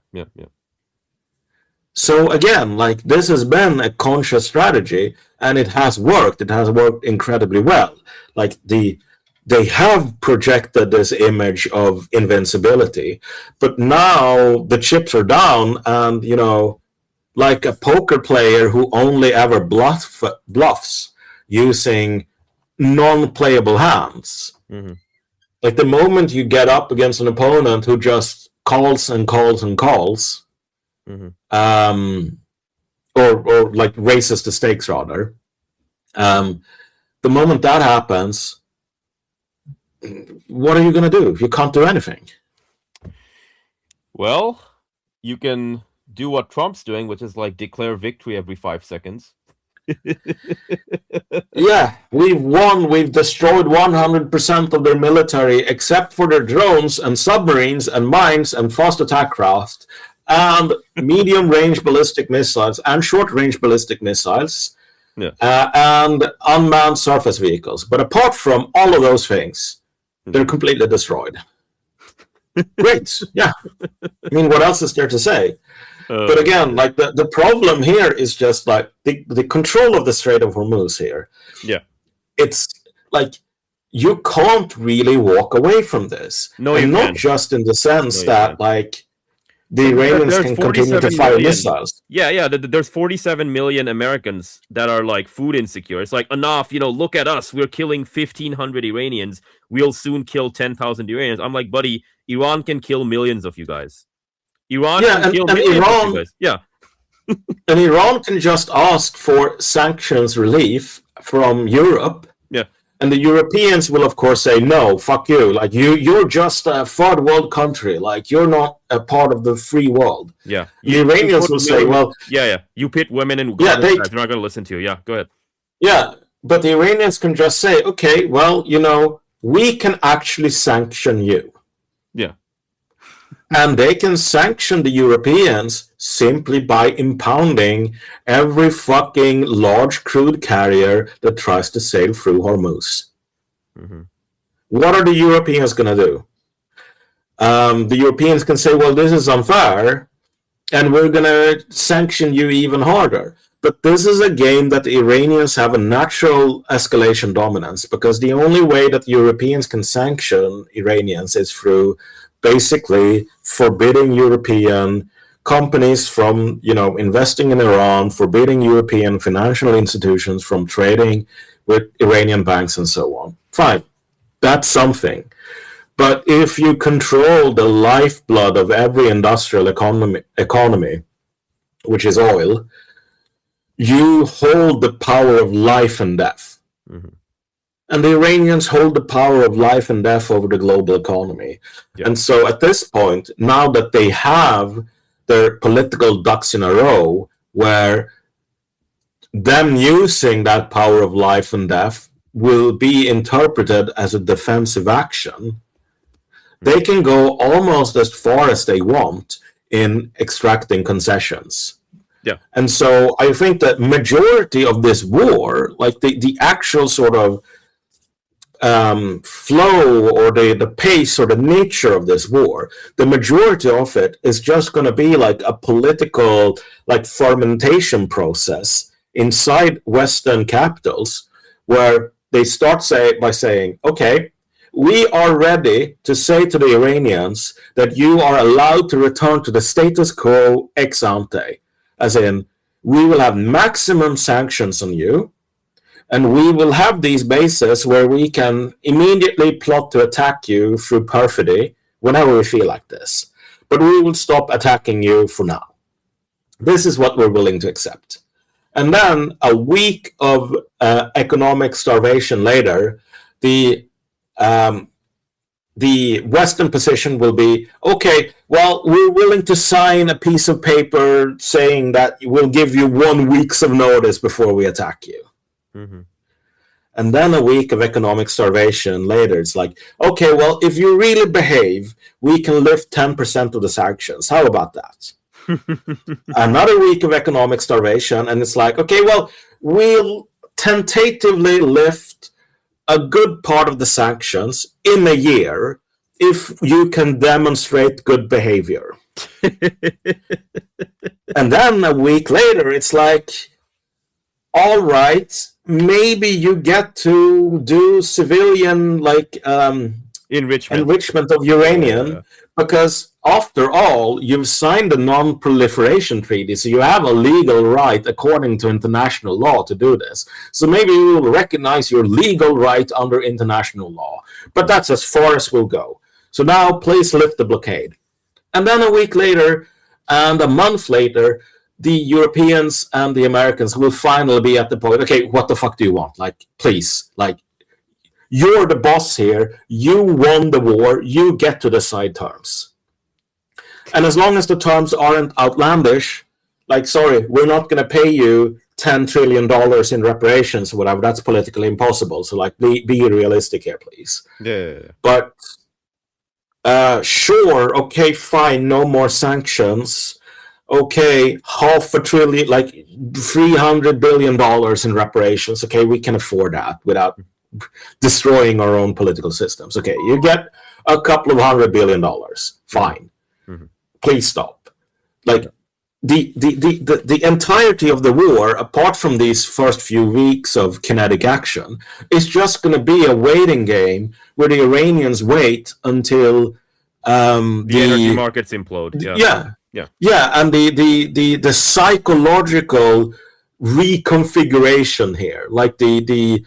So again, like this has been a conscious strategy, and it has worked. It has worked incredibly well. Like they have projected this image of invincibility, but now the chips are down, and like a poker player who only ever bluffs using non-playable hands.
Mm-hmm.
Like the moment you get up against an opponent who just calls and calls and calls,
mm-hmm.
or like raises the stakes rather, the moment that happens, what are you going to do? You can't do anything.
Well, you can do what Trump's doing, which is like declare victory every 5 seconds.
Yeah, we've won. We've destroyed 100% of their military, except for their drones and submarines and mines and fast attack craft and medium-range ballistic missiles and short-range ballistic missiles, and unmanned surface vehicles. But apart from all of those things, they're completely destroyed. Great, yeah. I mean, what else is there to say? But again, like the problem here is just like the control of the Strait of Hormuz here.
Yeah.
It's like you can't really walk away from this.
No,
and
you
not
can't.
just in the sense that like the Iranians can continue to fire missiles.
Yeah. There's 47 million Americans that are like food insecure. It's like enough, look at us. We're killing 1,500 Iranians. We'll soon kill 10,000 Iranians. I'm like, buddy, Iran can kill millions of you guys. Iran can kill millions of you guys. Yeah.
And Iran can just ask for sanctions relief from Europe.
Yeah.
And the Europeans will, of course, say, no, fuck you. Like, you're just a third world country. Like, you're not a part of the free world.
Yeah.
The Iranians will say, well...
Yeah. You pit women and
they're
not going to listen to you. Yeah, go ahead.
Yeah, but the Iranians can just say, okay, well, we can actually sanction you.
Yeah.
And they can sanction the Europeans simply by impounding every fucking large crude carrier that tries to sail through Hormuz.
Mm-hmm.
What are the Europeans going to do? The Europeans can say, well, this is unfair, and we're going to sanction you even harder. But this is a game that the Iranians have a natural escalation dominance, because the only way that Europeans can sanction Iranians is through basically forbidding European companies from, investing in Iran, forbidding European financial institutions from trading with Iranian banks and so on. Fine, that's something. But if you control the lifeblood of every industrial economy, which is oil, you hold the power of life and death.
Mm-hmm.
And the Iranians hold the power of life and death over the global economy.
Yeah.
And so at this point, now that they have their political ducks in a row, where them using that power of life and death will be interpreted as a defensive action, they can go almost as far as they want in extracting concessions.
Yeah.
And so I think that majority of this war, like the actual sort of flow or the pace or the nature of this war, the majority of it is just going to be like a political like fermentation process inside Western capitals, where they start by saying, okay, we are ready to say to the Iranians that you are allowed to return to the status quo ex ante, as in we will have maximum sanctions on you. And we will have these bases where we can immediately plot to attack you through perfidy whenever we feel like this. But we will stop attacking you for now. This is what we're willing to accept. And then a week of economic starvation later, the Western position will be, okay, well, we're willing to sign a piece of paper saying that we'll give you 1 week's of notice before we attack you.
Mm-hmm.
and then a week of economic starvation later. It's like, okay, well, if you really behave, we can lift 10% of the sanctions. How about that? Another week of economic starvation, and it's like, okay, well, we'll tentatively lift a good part of the sanctions in a year if you can demonstrate good behavior. And then a week later, it's like, all right, maybe you get to do civilian enrichment of uranium, because after all, you've signed a non-proliferation treaty, so you have a legal right according to international law to do this. So maybe we will recognize your legal right under international law, but that's as far as we'll go. So now please lift the blockade. And then a week later and a month later, the Europeans and the Americans will finally be at the point, okay, what the fuck do you want? Like, please, like, you're the boss here. You won the war. You get to decide terms. And as long as the terms aren't outlandish, like, sorry, we're not going to pay you $10 trillion in reparations or whatever. That's politically impossible. So, like, be realistic here, please.
Yeah.
But, sure, okay, fine, no more sanctions. Okay, $500 billion, like $300 billion in reparations. Okay, we can afford that without destroying our own political systems. Okay, you get a couple of $100 billion. Fine. Mm-hmm. Please stop. Like the entirety of the war, apart from these first few weeks of kinetic action, is just going to be a waiting game where the Iranians wait until
the energy markets implode.
Yeah, and the psychological reconfiguration here, like the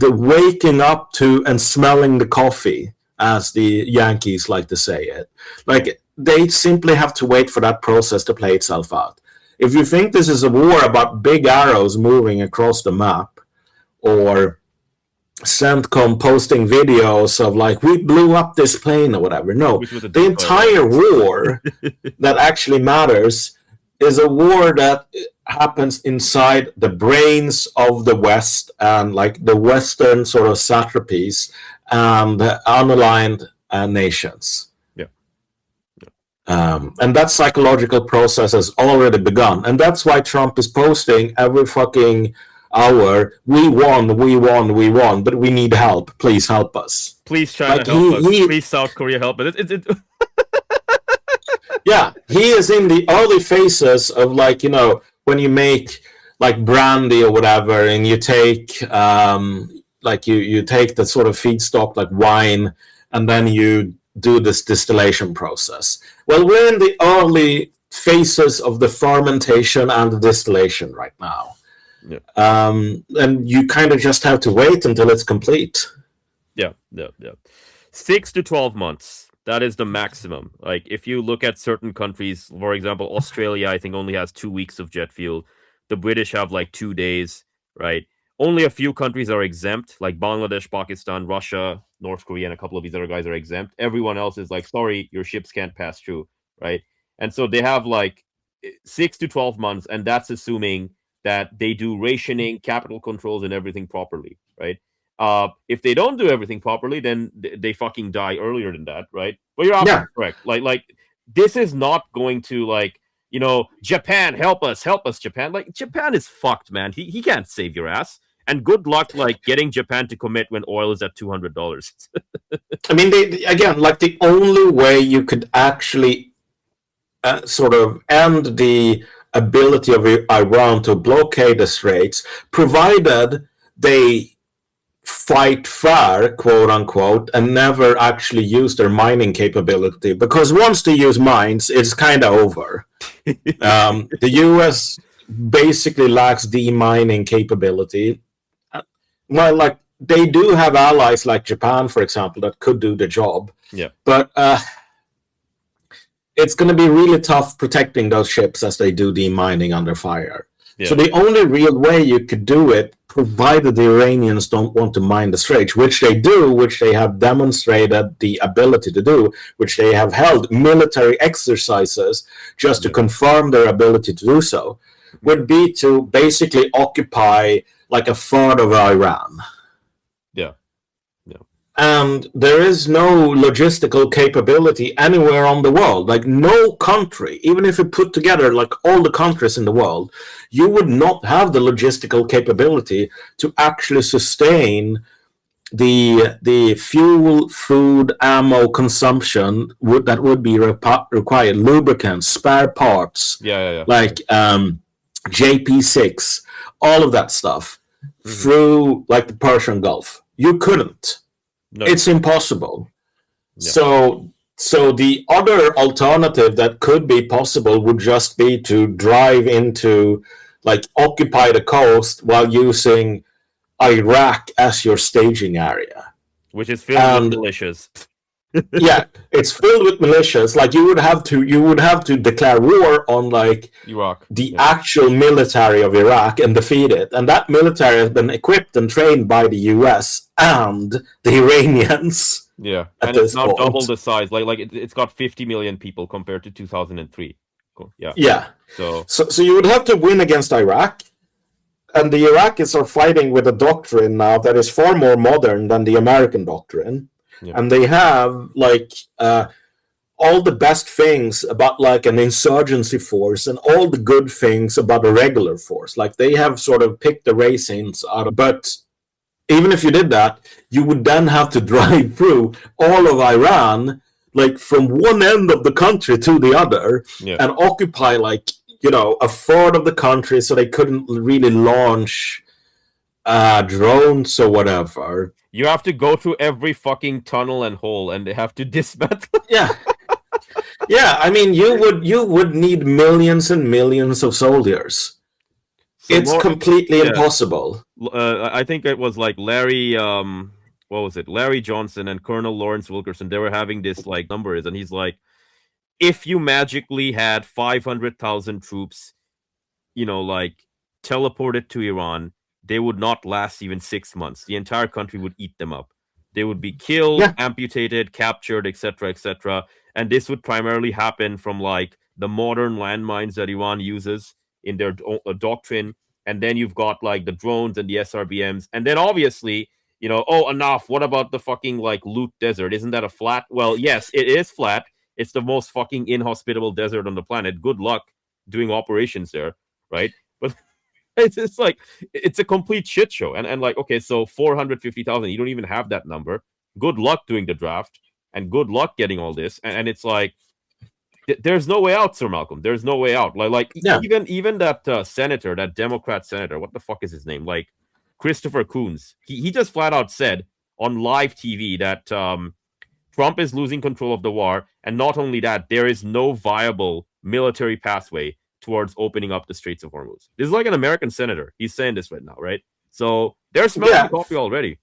waking up to and smelling the coffee, as the Yankees like to say it. Like, they simply have to wait for that process to play itself out. If you think this is a war about big arrows moving across the map, or CENTCOM posting videos of like, we blew up this plane or whatever. No, the entire war that actually matters is a war that happens inside the brains of the West and like the Western sort of satrapies and unaligned nations. And that psychological process has already begun. And that's why Trump is posting every fucking hour, we won, but we need help. Please help us.
Please China help us. Please South Korea help us.
Yeah, he is in the early phases of, like, you know, when you make like brandy or whatever, and you take like you take the sort of feedstock like wine, and then you do this distillation process. Well, we're in the early phases of the fermentation and the distillation right now.
Yeah.
And you kind of just have to wait until it's complete.
Yeah. 6 to 12 months. That is the maximum. Like, if you look at certain countries, for example, Australia, I think only has 2 weeks of jet fuel. The British have like 2 days, right? Only a few countries are exempt, like Bangladesh, Pakistan, Russia, North Korea, and a couple of these other guys are exempt. Everyone else is like, sorry, your ships can't pass through, right? And so they have like 6 to 12 months, and that's assuming that they do rationing, capital controls, and everything properly, right? If they don't do everything properly, then they fucking die earlier than that, right? But you're absolutely correct. Like this is not going to, like, you know, Japan, help us, Japan. Like, Japan is fucked, man. He can't save your ass. And good luck, like, getting Japan to commit when oil is at $200.
I mean, again, like, the only way you could actually sort of end the ability of Iran to blockade the Straits, provided they fight fair, quote unquote, and never actually use their mining capability. Because once they use mines, it's kind of over. The US basically lacks demining capability. Well, like, they do have allies like Japan, for example, that could do the job.
Yeah.
But it's going to be really tough protecting those ships as they do demining under fire. Yeah. So the only real way you could do it, provided the Iranians don't want to mine the Straits, which they do, which they have demonstrated the ability to do, which they have held military exercises just to confirm their ability to do so, would be to basically occupy like a third of Iran. And there is no logistical capability anywhere on the world. Like no country, even if you put together like all the countries in the world, you would not have the logistical capability to actually sustain the fuel, food, ammo consumption that would be required, lubricants, spare parts, like JP6, all of that stuff through like the Persian Gulf. You couldn't. No. It's impossible. Yeah. So the other alternative that could be possible would just be to drive into, like, occupy the coast while using Iraq as your staging area,
which is filled with militias.
Yeah, it's filled with militias. Like you would have to declare war on like
Iraq,
the actual military of Iraq, and defeat it. And that military has been equipped and trained by the US and the Iranians.
Yeah, and it's now double the size. Like it's got 50 million people compared to 2003. Cool. Yeah.
Yeah. So you would have to win against Iraq. And the Iraqis are fighting with a doctrine now that is far more modern than the American doctrine. Yeah. And they have like all the best things about like an insurgency force and all the good things about a regular force. Like they have sort of picked the racings out of, but even if you did that, you would then have to drive through all of Iran, like from one end of the country to the other, and occupy like, you know, a third of the country, so they couldn't really launch drones or whatever.
You have to go through every fucking tunnel and hole, and they have to dismantle.
Yeah. I mean, you would need millions and millions of soldiers. So it's completely impossible.
I think it was like Larry, what was it? Larry Johnson and Colonel Lawrence Wilkerson. They were having this like numbers, and he's like, if you magically had 500,000 troops, you know, like teleported to Iran, they would not last even 6 months. The entire country would eat them up. They would be killed, amputated, captured, etc., etc. And this would primarily happen from like the modern landmines that Iran uses in their doctrine. And then you've got like the drones and the SRBMs. And then obviously, you know, enough. What about the fucking like Lut Desert? Isn't that a flat? Well, yes, it is flat. It's the most fucking inhospitable desert on the planet. Good luck doing operations there, right? But it's like, it's a complete shit show. And like, okay, so 450,000, you don't even have that number. Good luck doing the draft, and good luck getting all this. And it's like, there's no way out, Sir Malcolm. There's no way out. Even that senator, that Democrat senator, what the fuck is his name? Like, Christopher Coons. He just flat out said on live TV that Trump is losing control of the war, and not only that, there is no viable military pathway towards opening up the Straits of Hormuz. This is like an American senator. He's saying this right now, right? So they're smelling coffee already.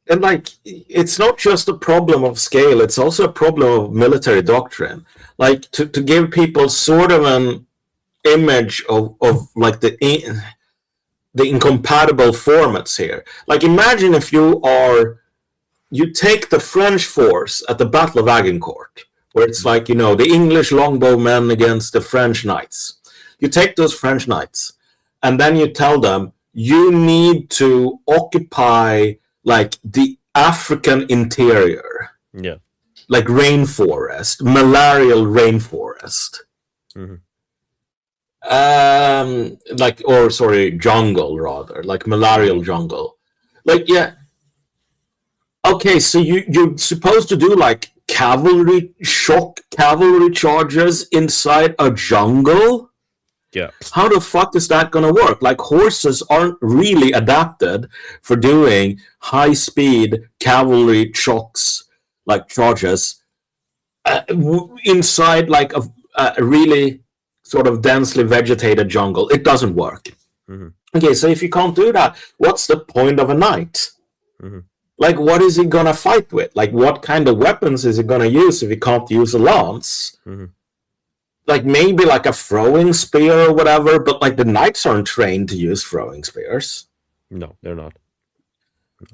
And like, it's not just a problem of scale, it's also a problem of military doctrine. Like to give people sort of an image of like the incompatible formats here. Like imagine if you take the French force at the Battle of Agincourt, where it's like, you know, the English longbowmen against the French knights. You take those French knights, and then you tell them, you need to occupy like the African interior.
Yeah.
Like rainforest, malarial rainforest. Jungle rather, like malarial jungle. Like, yeah. Okay, so you're supposed to do like shock cavalry charges inside a jungle?
Yeah.
How the fuck is that gonna work? Like, horses aren't really adapted for doing high-speed cavalry shocks, like charges, inside like a really sort of densely vegetated jungle. It doesn't work. Okay, so if you can't do that, what's the point of a knight? Like, what is he gonna fight with? Like, what kind of weapons is he gonna use if he can't use a lance? Like, maybe like a throwing spear or whatever, but like the knights aren't trained to use throwing spears.
No, they're not.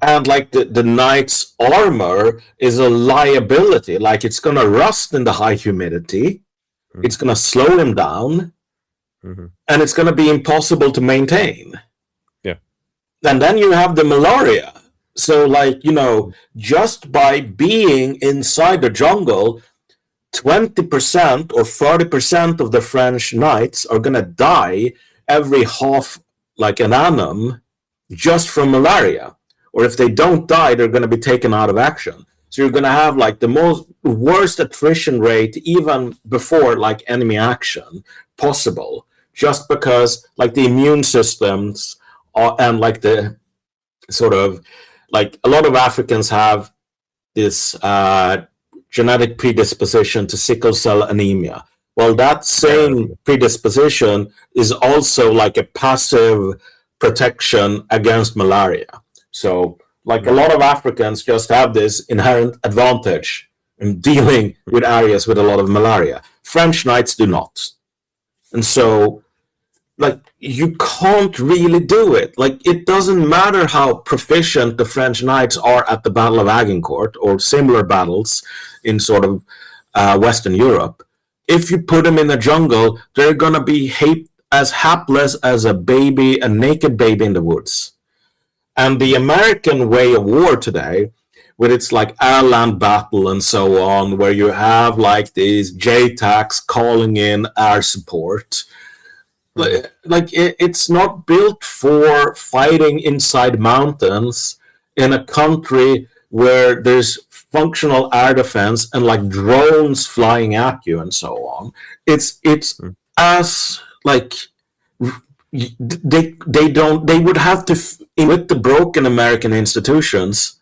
And like the knight's armor is a liability. Like, it's gonna rust in the high humidity. It's gonna slow him down. And it's gonna be impossible to maintain.
Yeah.
And then you have the malaria. So, like, just by being inside the jungle, 20% or 30% of the French knights are going to die every half, like an annum, just from malaria. Or if they don't die, they're going to be taken out of action. So you're going to have like the worst attrition rate even before like enemy action possible, just because like the immune systems and like the sort of like a lot of Africans have this genetic predisposition to sickle cell anemia. Well, that same predisposition is also like a passive protection against malaria. So, like a lot of Africans just have this inherent advantage in dealing with areas with a lot of malaria. French knights do not. And so, like, you can't really do it. Like, it doesn't matter how proficient the French knights are at the Battle of Agincourt or similar battles in sort of Western Europe. If you put them in the jungle, they're going to be as hapless as a naked baby in the woods. And the American way of war today, with its like air-land battle and so on, where you have like these JTACs calling in air support, it's not built for fighting inside mountains in a country where there's functional air defense and like drones flying at you and so on. It's as like they would have to with the broken American institutions,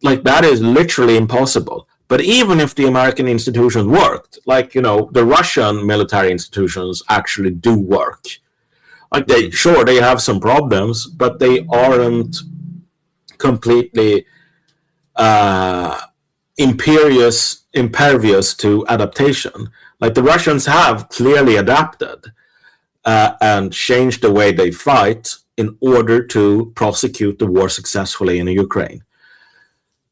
like that is literally impossible. But even if the American institutions worked, like the Russian military institutions actually do work. Like they have some problems, but they aren't completely impervious to adaptation. Like the Russians have clearly adapted and changed the way they fight in order to prosecute the war successfully in Ukraine.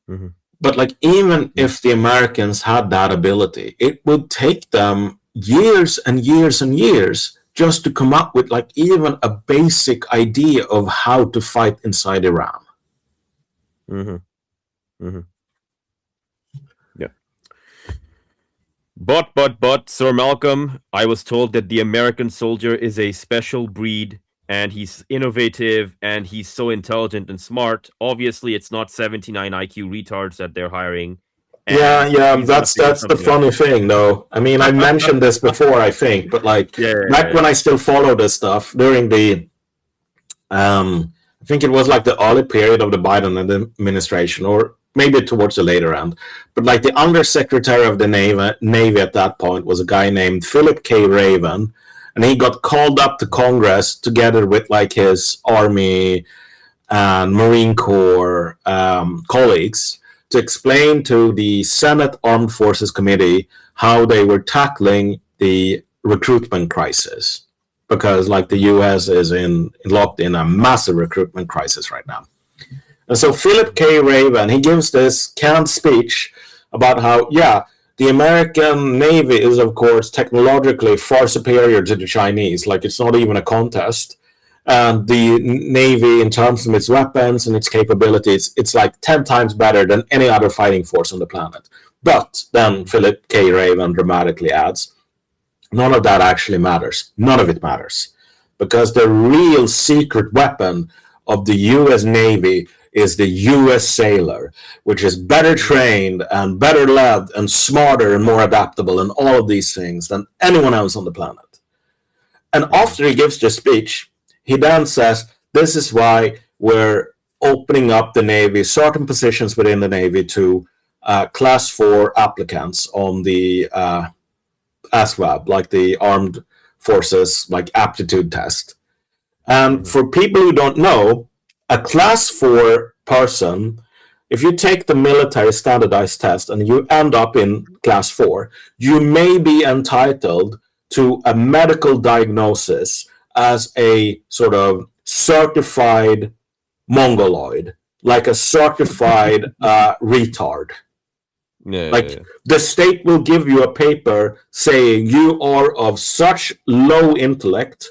Mm-hmm. But like even if the Americans had that ability, it would take them years and years and years just to come up with like even a basic idea of how to fight inside Iran.
Mm-hmm. Mm-hmm. Yeah. But, Sir Malcolm, I was told that the American soldier is a special breed, and he's innovative, and he's so intelligent and smart. Obviously, it's not 79 IQ retards that they're hiring.
Yeah, that's the funny thing, though. I mean, I mentioned this before, I think, but like back when I still followed this stuff during the, I think it was like the early period of the Biden administration, or maybe towards the later end. But like the undersecretary of the Navy at that point was a guy named Philip K. Raven, and he got called up to Congress together with like his Army and Marine Corps colleagues to explain to the Senate Armed Forces Committee how they were tackling the recruitment crisis, because like the U.S. is locked in a massive recruitment crisis right now. And so Philip K. Raven, he gives this canned speech about how, the American Navy is, of course, technologically far superior to the Chinese. Like, it's not even a contest. And the Navy, in terms of its weapons and its capabilities, it's like 10 times better than any other fighting force on the planet. But then Philip K. Raven dramatically adds, none of that actually matters. None of it matters. Because the real secret weapon of the U.S. Navy is the U.S. sailor, which is better trained and better led and smarter and more adaptable and all of these things than anyone else on the planet. And after he gives the speech, he then says, this is why we're opening up the Navy, certain positions within the Navy, to Class 4 applicants on the ASVAB, like the Armed Forces, like aptitude test. And for people who don't know, a Class 4 person, if you take the military standardized test and you end up in Class 4, you may be entitled to a medical diagnosis as a sort of certified mongoloid, like a certified retard. The state will give you a paper saying you are of such low intellect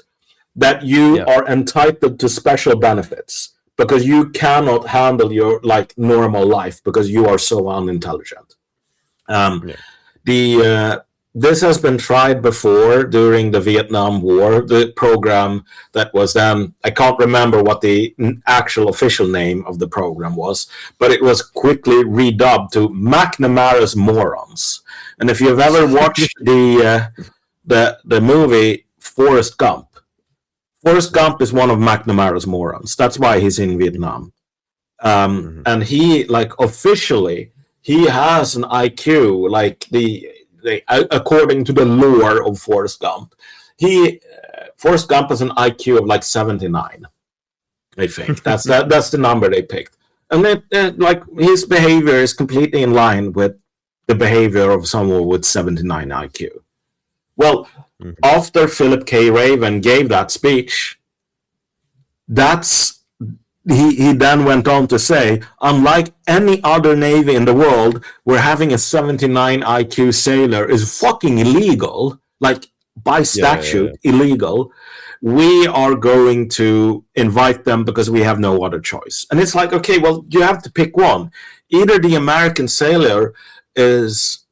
that you are entitled to special benefits. because you cannot handle your like normal life because you are so unintelligent. This has been tried before during the Vietnam War. The program that was then, I can't remember what the actual official name of the program was, but it was quickly redubbed to McNamara's Morons. And if you've ever watched the movie Forrest Gump is one of McNamara's morons. That's why he's in Vietnam. And he, like, officially, he has an IQ, like according to the lore of Forrest Gump, Forrest Gump has an IQ of like 79. I think that's the number they picked, and like his behavior is completely in line with the behavior of someone with 79 IQ. Well, after Philip K. Raven gave that speech, he then went on to say, unlike any other navy in the world, where having a 79 IQ sailor is fucking illegal, like by statute, illegal, we are going to invite them because we have no other choice. And it's like, okay, well, you have to pick one. Either the American sailor is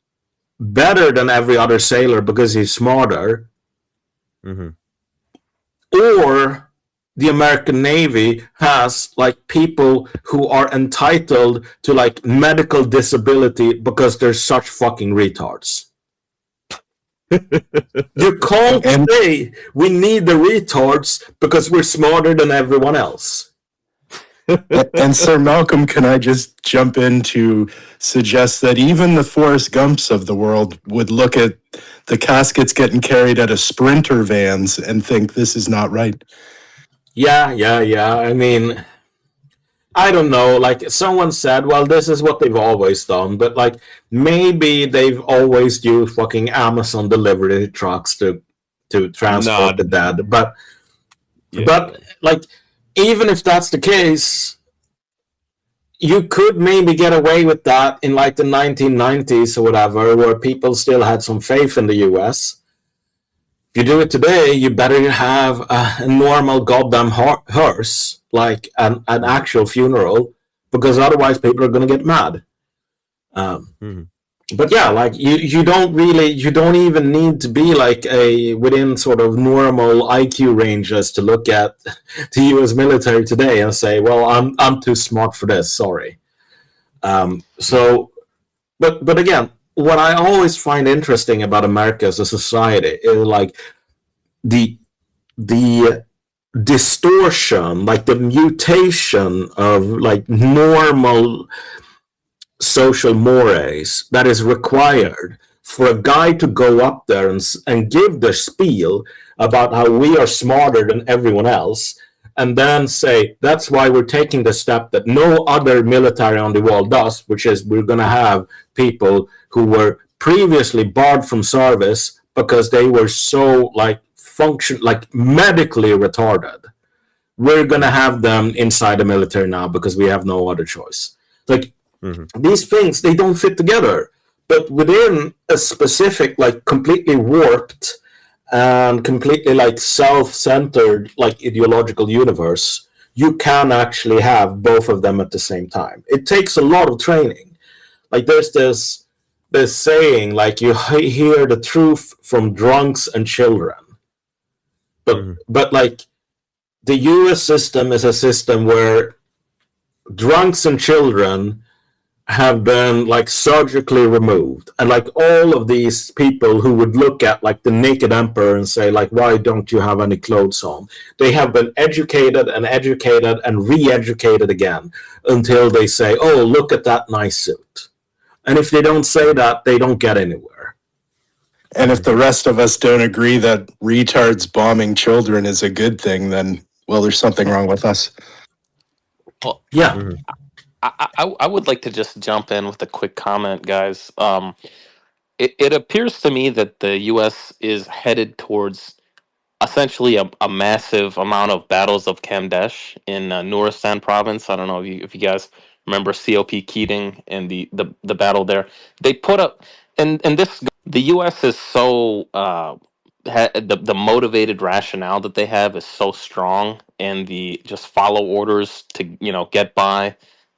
better than every other sailor because he's smarter, or the American Navy has like people who are entitled to like medical disability because they're such fucking retards. You can't say we need the retards because we're smarter than everyone else.
And Sir Malcolm, can I just jump in to suggest that even the Forrest Gumps of the world would look at the caskets getting carried out of Sprinter vans and think this is not right?
Yeah. I mean, I don't know. Like someone said, well, this is what they've always done, but like maybe they've always used fucking Amazon delivery trucks to transport the dead. But like even if that's the case, you could maybe get away with that in like the 1990s or whatever, where people still had some faith in the US. If you do it today, you better have a normal goddamn hearse, like an actual funeral, because otherwise people are going to get mad. But yeah, like you don't even need to be like within sort of normal IQ ranges to look at the US military today and say, well, I'm too smart for this, sorry. But again, what I always find interesting about America as a society is like the distortion, like the mutation of like normal social mores that is required for a guy to go up there and give the spiel about how we are smarter than everyone else, and then say that's why we're taking the step that no other military on the world does, which is we're going to have people who were previously barred from service because they were so like medically retarded. We're going to have them inside the military now because we have no other choice. Like these things, they don't fit together, but within a specific like completely warped and completely like self-centered like ideological universe, you can actually have both of them at the same time. It takes a lot of training. Like there's this saying, like you hear the truth from drunks and children, but like the US system is a system where drunks and children have been like surgically removed, and like all of these people who would look at like the naked emperor and say like, why don't you have any clothes on, they have been educated and re-educated again until they say, oh, look at that nice suit. And if they don't say that, they don't get anywhere.
And if the rest of us don't agree that retards bombing children is a good thing, then well, there's something wrong with us.
Well,
yeah.
I would like to just jump in with a quick comment, guys. It appears to me that the U.S. is headed towards essentially a massive amount of battles of Kamdesh in Nuristan province. I don't know if you guys remember C.O.P. Keating and the battle there. They put up, and this, the U.S. is so the motivated rationale that they have is so strong, and the just follow orders to get by,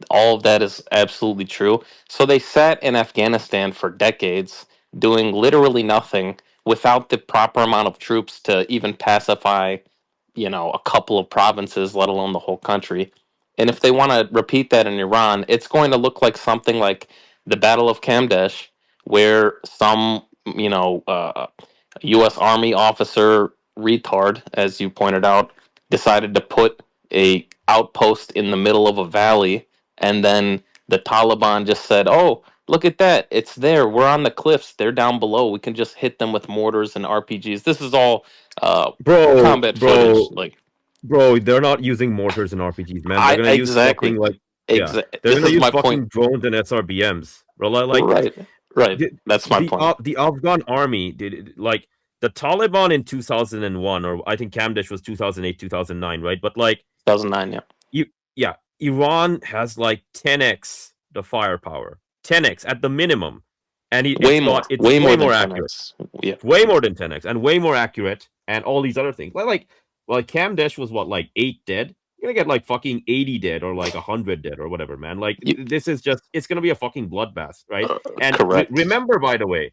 all of that is absolutely true. So they sat in Afghanistan for decades doing literally nothing without the proper amount of troops to even pacify a couple of provinces, let alone the whole country. And if they want to repeat that in Iran, it's going to look like something like the Battle of Kamdesh, where some U.S. Army officer retard, as you pointed out, decided to put a outpost in the middle of a valley, and then the Taliban just said, "Oh, look at that! It's there. We're on the cliffs. They're down below. We can just hit them with mortars and RPGs." This is all
Bro,
combat footage.
bro, bro, they're not using mortars and RPGs, man. They're
I
gonna use
exactly,
fucking they're
This
gonna
is
use
my point.
fucking drones and SRBMs, bro.
Right, right.
the
That's my point.
the Afghan army did like the Taliban in 2001, or I think Kamdesh was 2008, 2009, right? But
2009, yeah.
yeah, Iran has like 10x the firepower, 10x at the minimum, and
Way more,
it's
way more than
more accurate.
10x. Yeah,
Way more than 10x and way more accurate, and all these other things. Like Kamdesh was what, like 8 dead? You're gonna get like fucking 80 dead or like 100 dead or whatever, man. Like
you,
this is just, it's gonna be a fucking bloodbath, right? And
correct.
remember by the way,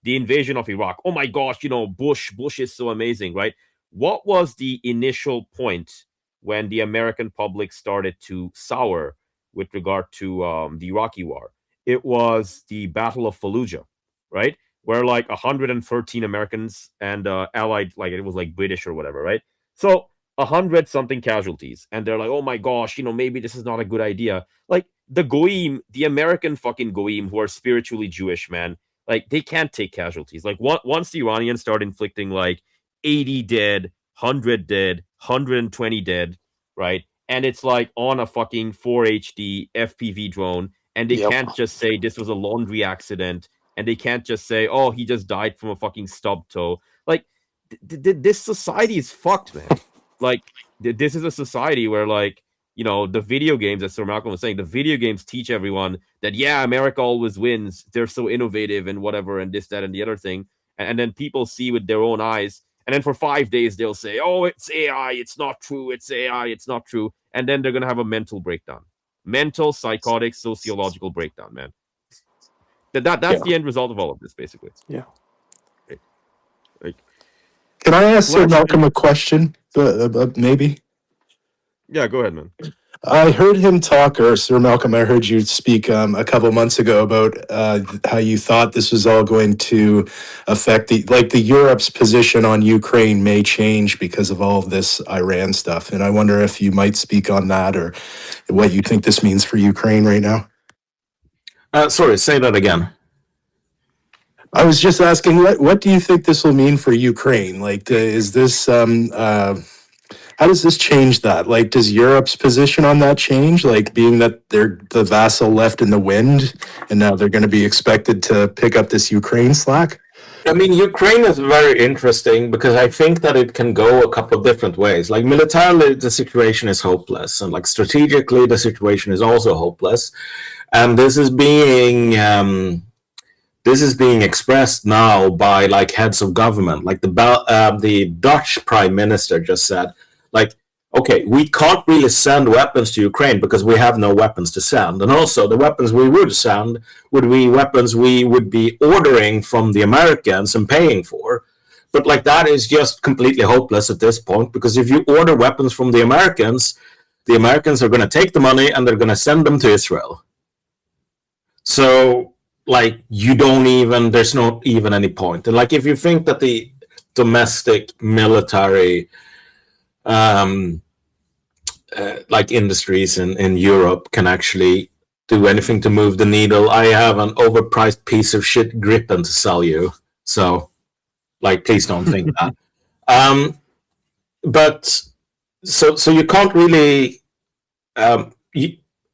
the invasion of Iraq. Oh my gosh, Bush is so amazing, right? What was the initial point when the American public started to sour with regard to the Iraqi war? It was the Battle of Fallujah, right? Where like 113 Americans and allied, like it was like British or whatever, right? So 100 something casualties, and they're like, oh my gosh, maybe this is not a good idea. Like the Goyim, the American fucking Goyim, who are spiritually Jewish, man, like they can't take casualties. Like once the Iranians start inflicting like 80 dead, 100 dead, 120 dead, right? And it's like on a fucking 4HD FPV drone, and they can't just say this was a laundry accident, and they can't just say, oh, he just died from a fucking stub toe. Like this society is fucked, man. Like this is a society where the video games, as Sir Malcolm was saying, the video games teach everyone that, yeah, America always wins, they're so innovative and whatever, and this, that, and the other thing. And then people see with their own eyes, and then for 5 days they'll say, oh, it's AI, it's not true, it's AI, it's not true. And then they're gonna have a mental breakdown. Mental, psychotic, sociological breakdown, man. That's the end result of all of this, basically.
Yeah.
Like,
Can I ask Sir Malcolm a question? Maybe.
Yeah, go ahead, man.
I heard him talk, or Sir Malcolm, I heard you speak a couple months ago about how you thought this was all going to affect the Europe's position on Ukraine may change because of all of this Iran stuff. And I wonder if you might speak on that, or what you think this means for Ukraine right now.
Sorry, say that again.
I was just asking, what do you think this will mean for Ukraine? Like, is this how does this change that? Like, does Europe's position on that change? Like, being that they're the vassal left in the wind, and now they're going to be expected to pick up this Ukraine slack?
I mean, Ukraine is very interesting because I think that it can go a couple of different ways. Like militarily, the situation is hopeless, and like strategically, the situation is also hopeless. And this is being expressed now by like heads of government. Like the Dutch prime minister just said, like, okay, we can't really send weapons to Ukraine because we have no weapons to send. And also the weapons we would send would be weapons we would be ordering from the Americans and paying for. But like that is just completely hopeless at this point, because if you order weapons from the Americans are going to take the money and they're going to send them to Israel. So like there's not even any point. And like if you think that the domestic military like industries in Europe can actually do anything to move the needle, I have an overpriced piece of shit Gripen to sell you. So, like, please don't think that. But so you can't really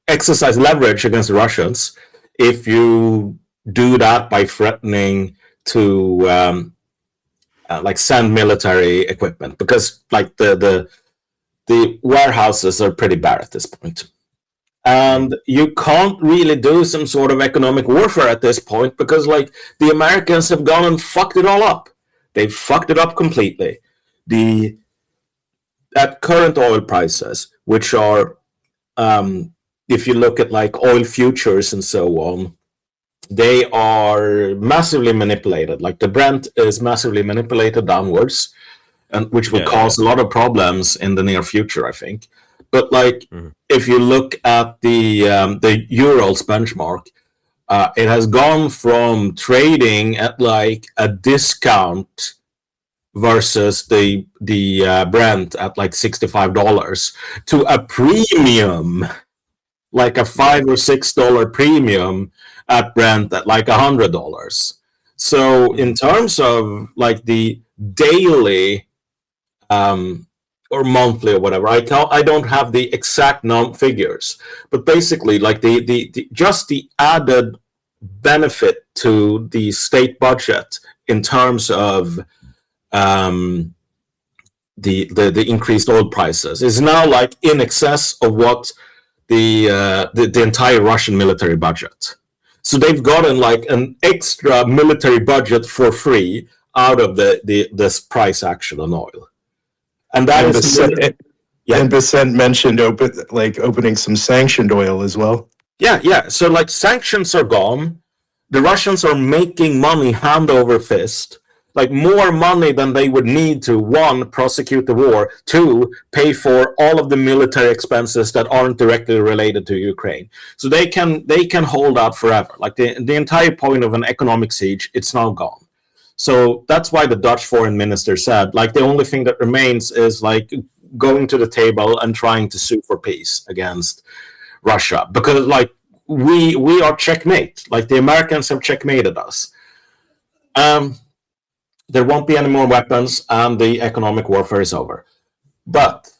exercise leverage against the Russians if you do that by threatening to like send military equipment, because like the warehouses are pretty bare at this point. And you can't really do some sort of economic warfare at this point because, like, the Americans have gone and fucked it all up. They've fucked it up completely. At current oil prices, which are, if you look at like oil futures and so on, they are massively manipulated. Like the Brent is massively manipulated downwards, and which will cause a lot of problems in the near future, I think. But like, if you look at the Urals benchmark, it has gone from trading at like a discount versus the Brent at like $65 to a premium, like a $5 or $6 premium at Brent at like $100. So in terms of like the daily or monthly or whatever, I don't have the exact figures, but basically like the just the added benefit to the state budget in terms of the increased oil prices is now like in excess of what the entire Russian military budget. So they've gotten like an extra military budget for free out of this price action on oil. And that
And
is
and Besant mentioned opening some sanctioned oil as well.
Yeah. So like sanctions are gone. The Russians are making money hand over fist, like more money than they would need to, one, prosecute the war, two, pay for all of the military expenses that aren't directly related to Ukraine. So they can hold out forever. Like the entire point of an economic siege, it's now gone. So that's why the Dutch foreign minister said, like, the only thing that remains is like going to the table and trying to sue for peace against Russia, because like we are checkmate. Like the Americans have checkmated us. There won't be any more weapons, and the economic warfare is over. But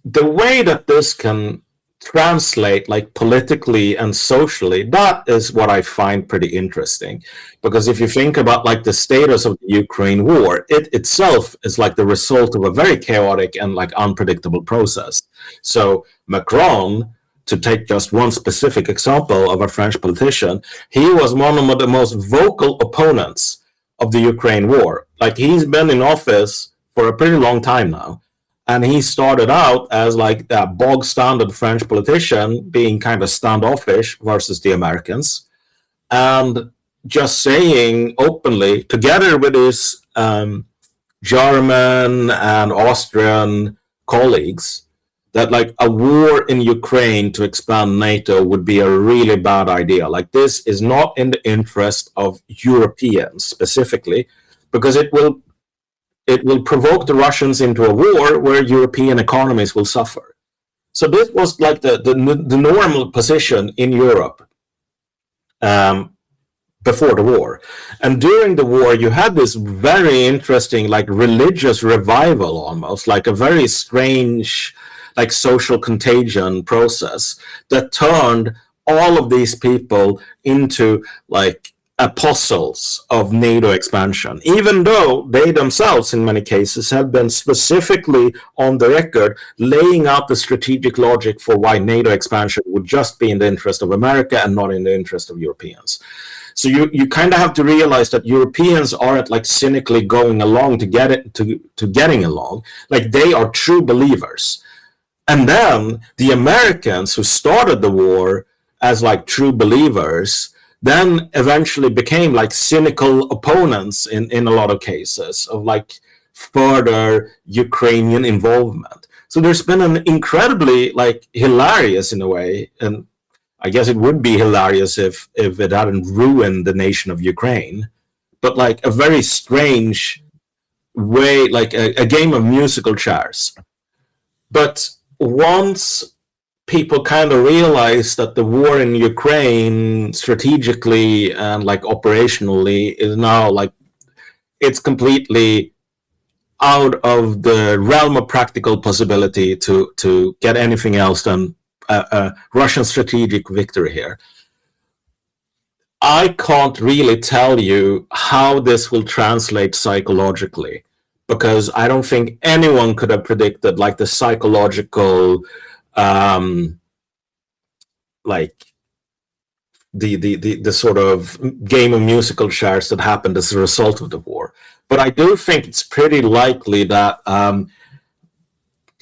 the way that this can translate, like politically and socially, that is what I find pretty interesting. Because if you think about like the status of the Ukraine war, it itself is like the result of a very chaotic and like unpredictable process. So Macron, to take just one specific example of a French politician, he was one of the most vocal opponents of the Ukraine war. Like he's been in office for a pretty long time now. And he started out as like a bog standard French politician, being kind of standoffish versus the Americans, and just saying openly, together with his German and Austrian colleagues, that like a war in Ukraine to expand NATO would be a really bad idea. Like this is not in the interest of Europeans specifically, because it will provoke the Russians into a war where European economies will suffer. So this was like the normal position in Europe before the war. And during the war, you had this very interesting, like religious revival almost, like a very strange, like social contagion process that turned all of these people into like apostles of NATO expansion, even though they themselves in many cases have been specifically on the record laying out the strategic logic for why NATO expansion would just be in the interest of America and not in the interest of Europeans. So you kind of have to realize that Europeans aren't like cynically going along to get it to getting along. Like they are true believers. And then the Americans who started the war as like true believers then eventually became like cynical opponents in a lot of cases of like further Ukrainian involvement. So there's been an incredibly like hilarious in a way, and I guess it would be hilarious if it hadn't ruined the nation of Ukraine, but like a very strange way, like a game of musical chairs. But once people kind of realize that the war in Ukraine strategically and like operationally is now like it's completely out of the realm of practical possibility to get anything else than a Russian strategic victory here. I can't really tell you how this will translate psychologically, because I don't think anyone could have predicted like the psychological like the sort of game of musical chairs that happened as a result of the war. But I do think it's pretty likely that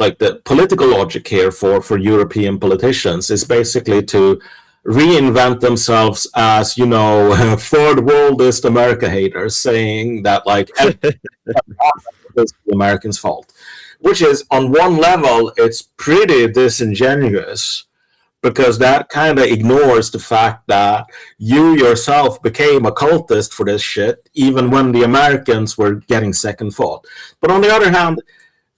like the political logic here for European politicians is basically to reinvent themselves as, third worldist America haters, saying that like it's the Americans' fault, which is on one level it's pretty disingenuous, because that kind of ignores the fact that you yourself became a cultist for this shit even when the Americans were getting second thought. But on the other hand,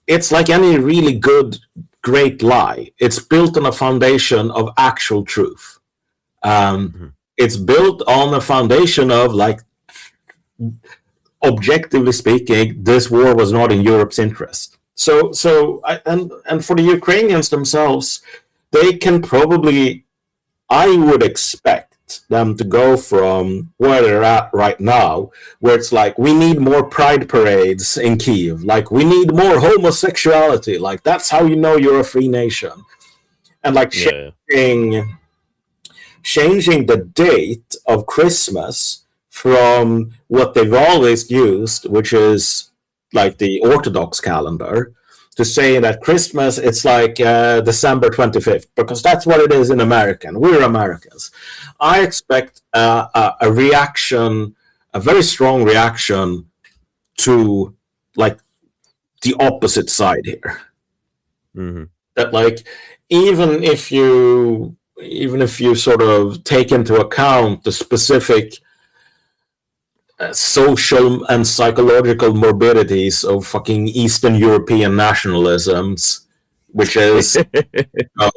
it's like any really good, great lie. It's built on a foundation of actual truth. It's built on a foundation of, like, objectively speaking, this war was not in Europe's interest. And for the Ukrainians themselves, they can probably, I would expect them to go from where they're at right now, where it's like, we need more pride parades in Kyiv, like we need more homosexuality, like that's how you know you're a free nation, and like changing the date of Christmas from what they've always used, which is like the Orthodox calendar, to say that Christmas, it's like December 25th, because that's what it is in American. We're Americans. I expect a reaction, a very strong reaction to like the opposite side here.
Mm-hmm.
That like, even if you sort of take into account the specific social and psychological morbidities of fucking Eastern European nationalisms, which is, I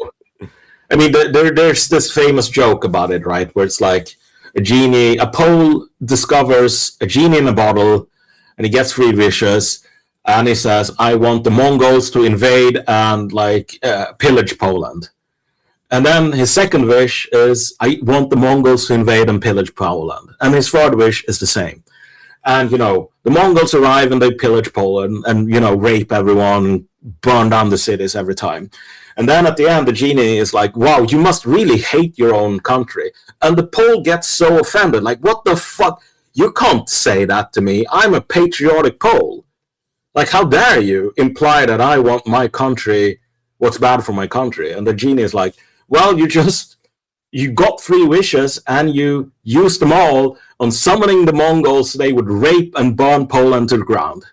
mean, there's this famous joke about it, right? Where it's like a Pole discovers a genie in a bottle, and he gets 3 wishes, and he says, "I want the Mongols to invade and like pillage Poland." And then his second wish is, "I want the Mongols to invade and pillage Poland." And his third wish is the same. And, the Mongols arrive and they pillage Poland and, rape everyone, burn down the cities every time. And then at the end, the genie is like, "Wow, you must really hate your own country." And the Pole gets so offended, like, "What the fuck? You can't say that to me. I'm a patriotic Pole. Like, how dare you imply that I want my country, what's bad for my country?" And the genie is like, "Well, you got 3 wishes and you used them all on summoning the Mongols so they would rape and burn Poland to the ground."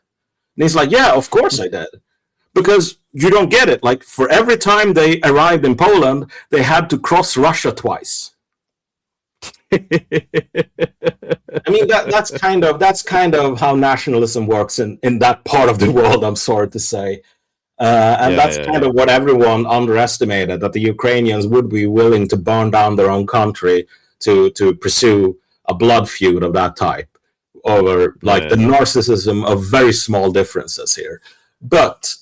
And he's like, "Yeah, of course I did. Because you don't get it. Like, for every time they arrived in Poland, they had to cross Russia twice." I mean, that's kind of how nationalism works in that part of the world, I'm sorry to say. That's kind of what everyone underestimated, that the Ukrainians would be willing to burn down their own country to pursue a blood feud of that type over the narcissism of very small differences here. But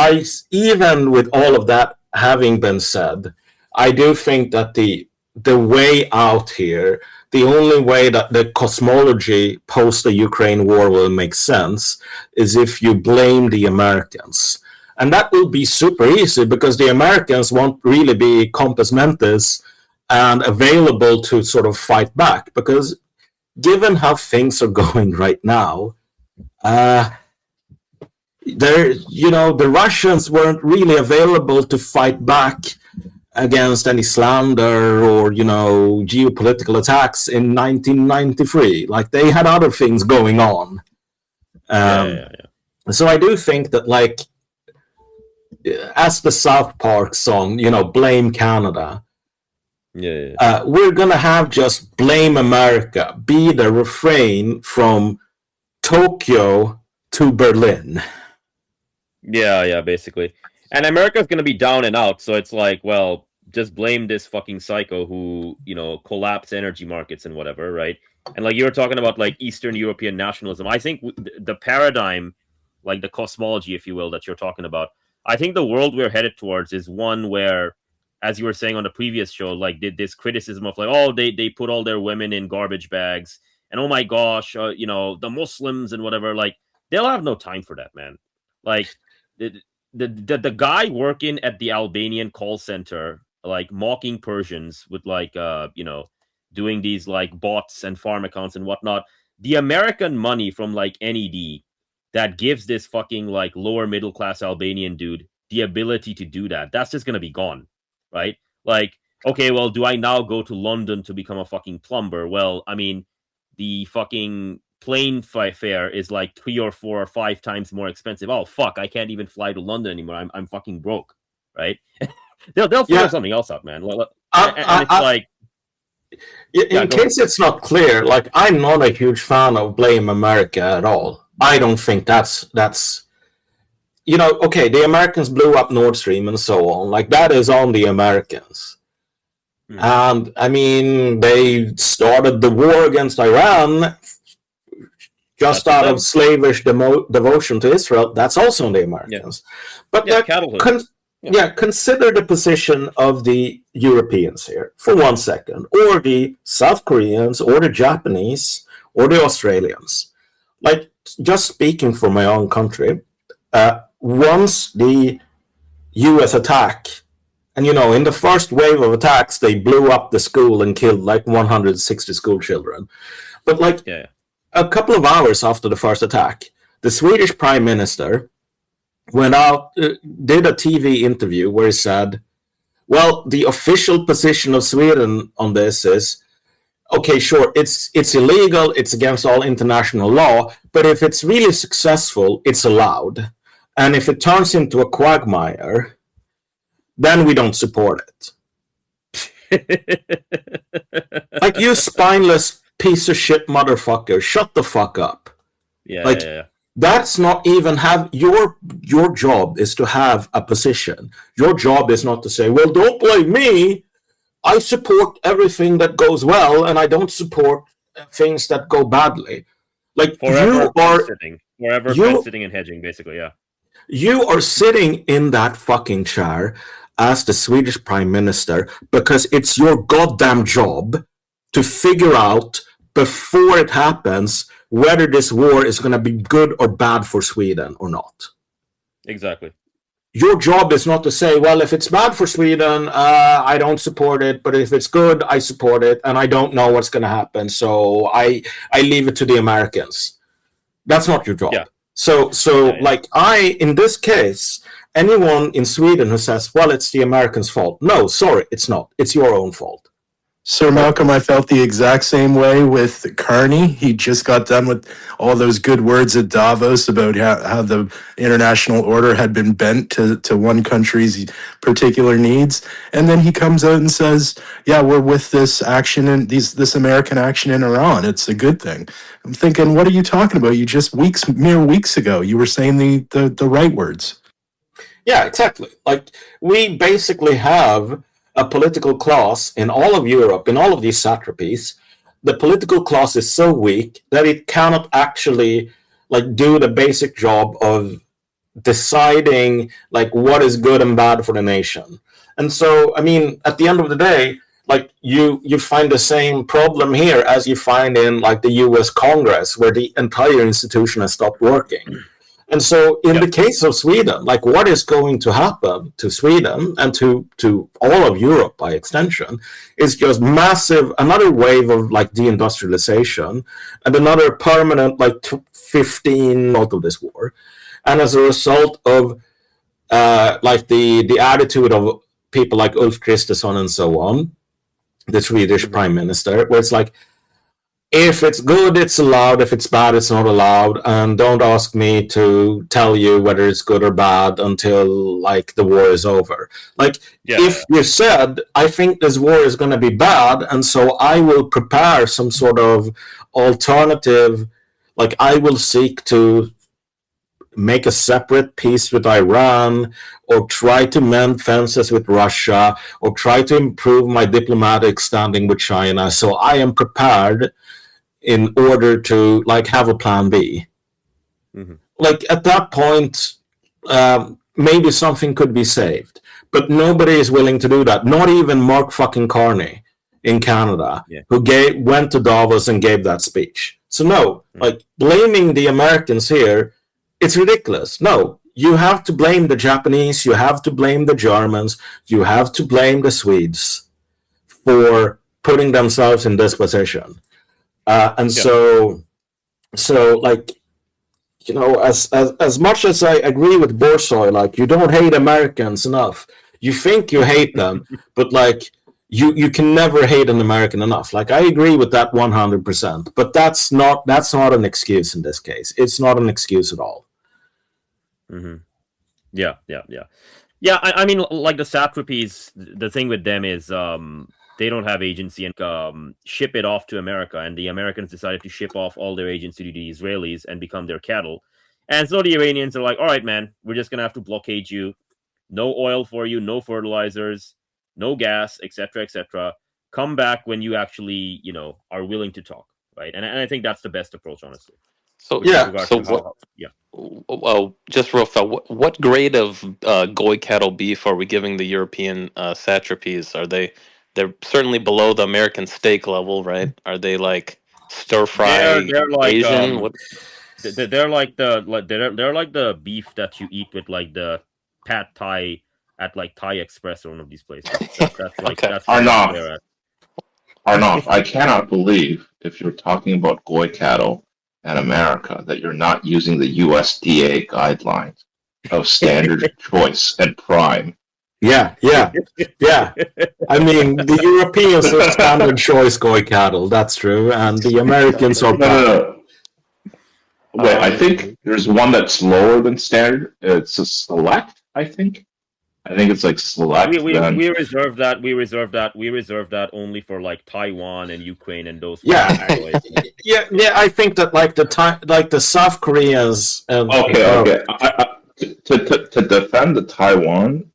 I, even with all of that having been said, I do think that the way out here, the only way that the cosmology post the Ukraine war will make sense is if you blame the Americans. And that will be super easy, because the Americans won't really be compos mentis and available to sort of fight back. Because given how things are going right now, the Russians weren't really available to fight back against any slander or, geopolitical attacks in 1993. Like, they had other things going on. So I do think that, like, as the South Park song, Blame Canada, we're gonna have just Blame America be the refrain from Tokyo to Berlin.
Yeah, basically. And America's going to be down and out, so it's like, well, just blame this fucking psycho who, collapsed energy markets and whatever, right? And like you were talking about, like, Eastern European nationalism. I think the paradigm, like the cosmology, if you will, that you're talking about, I think the world we're headed towards is one where, as you were saying on the previous show, like, did this criticism of like, oh, they put all their women in garbage bags, and oh my gosh, the Muslims and whatever, like, they'll have no time for that, man. Like, the guy working at the Albanian call center like mocking Persians with like doing these like bots and farm accounts and whatnot, the American money from like NED that gives this fucking like lower middle class Albanian dude the ability to do that, that's just gonna be gone, right? Like, okay, well, do I now go to London to become a fucking plumber? Well, I mean, the fucking plane fare is like 3 or 4 or 5 times more expensive. Oh fuck, I can't even fly to London anymore. I'm fucking broke, right? they'll figure something else out, man. And it's like,
in case it's not clear, like, I'm not a huge fan of blame America at all. I don't think that's okay, the Americans blew up Nord Stream and so on. Like, that is on the Americans. And I mean, they started the war against Iran just out of slavish devotion to Israel. That's also on the Americans. But consider the position of the Europeans here for 1 second, or the South Koreans, or the Japanese, or the Australians. Like, just speaking for my own country, once the US attack, and in the first wave of attacks, they blew up the school and killed like 160 school children. But a couple of hours after the first attack, the Swedish Prime Minister went out, did a TV interview where he said, well, the official position of Sweden on this is, okay, sure, it's illegal, it's against all international law, but if it's really successful, it's allowed. And if it turns into a quagmire, then we don't support it. Like, you spineless piece of shit motherfucker, shut the fuck up. That's not even your job is to have a position. Your job is not to say, well, don't blame me. I support everything that goes well, and I don't support things that go badly. Like,
forever sitting and hedging, basically,
You are sitting in that fucking chair as the Swedish Prime Minister because it's your goddamn job to figure out before it happens whether this war is going to be good or bad for Sweden or not.
Exactly.
Your job is not to say, well, if it's bad for Sweden, I don't support it, but if it's good, I support it, and I don't know what's going to happen, so I leave it to the Americans. That's not your job. So in this case, anyone in Sweden who says, well, it's the Americans' fault. No, sorry, it's not. It's your own fault.
Sir Malcolm, I felt the exact same way with Carney. He just got done with all those good words at Davos about how the international order had been bent to one country's particular needs. And then he comes out and says, yeah, we're with this action and this American action in Iran. It's a good thing. I'm thinking, what are you talking about? You just mere weeks ago, you were saying the right words.
Yeah, exactly. Like, we basically have a political class in all of Europe, in all of these satrapies. The political class is so weak that it cannot actually do the basic job of deciding what is good and bad for the nation. And so, I mean, at the end of the day, you find the same problem here as you find in the US Congress, where the entire institution has stopped working. And so in the case of Sweden, what is going to happen to Sweden and to all of Europe by extension is just another wave of deindustrialization and another permanent 15 out of this war. And as a result of the attitude of people like Ulf Kristersson and so on, the Swedish Prime Minister, where it's if it's good, it's allowed. If it's bad, it's not allowed. And don't ask me to tell you whether it's good or bad until the war is over. If you said, I think this war is going to be bad, and so I will prepare some sort of alternative, I will seek to make a separate peace with Iran, or try to mend fences with Russia, or try to improve my diplomatic standing with China. So I am prepared in order to have a plan B. Mm-hmm. At that point, maybe something could be saved, but nobody is willing to do that. Not even Mark fucking Carney in Canada, who went to Davos and gave that speech. So no, blaming the Americans here, it's ridiculous. No, you have to blame the Japanese, you have to blame the Germans, you have to blame the Swedes for putting themselves in this position. So like, you know, as much as I agree with Borsoi, like, you don't hate Americans enough. You think you hate them, but like, you can never hate an American enough. Like, I agree with that 100%, but that's not an excuse in this case. It's not an excuse at all.
Mm-hmm. Yeah. I mean, like the satrapies, the thing with them is they don't have agency and ship it off to America, and the Americans decided to ship off all their agency to the Israelis and become their cattle. And so the Iranians are like, all right, man, we're just gonna have to blockade you. No oil for you, no fertilizers, no gas, etc., etc. Come back when you actually, you know, are willing to talk, right? And I think that's the best approach, honestly.
So just real fast, what grade of goy cattle beef are we giving the European satrapies? They're certainly below the American steak level, right? Are they like stir fry
They're like
Asian? What?
they're like the beef that you eat with like the pad thai at like Thai Express or one of these places. That's like
Okay.
that's
Arnav.
where they're at.
Arnav, I cannot believe, if you're talking about goy cattle and America, that you're not using the USDA guidelines of standard choice and prime.
Yeah. I mean, the Europeans are standard choice goy cattle. That's true, and the Americans are.
No. Wait, I think there's one that's lower than standard. It's a select, I think. I think it's like select.
We reserve that. We reserve that only for like Taiwan and Ukraine and those.
Yeah. yeah. I think that like the South Koreans.
Okay. To defend the Taiwan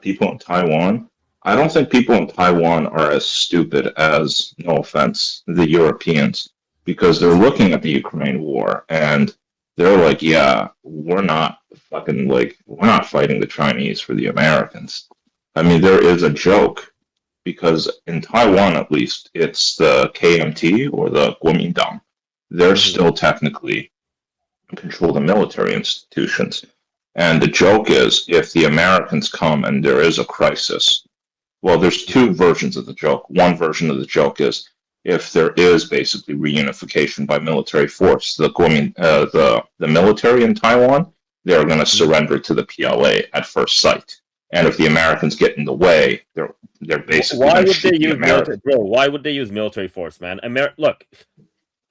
people in Taiwan, I don't think people in Taiwan are as stupid as, no offense, the Europeans, because they're looking at the Ukraine war and they're like, yeah, we're not fighting the Chinese for the Americans. I mean, there is a joke, because in Taiwan, at least, it's the KMT or the Kuomintang. They're still technically control the military institutions. And the joke is, if the Americans come and there is a crisis, well, there's two versions of the joke. One version of the joke is, if there is basically reunification by military force, the military in Taiwan, they're going to surrender to the PLA at first sight. And if the Americans get in the way, they're basically.
Why would they use military? Bro, why would they use military force, man? Look,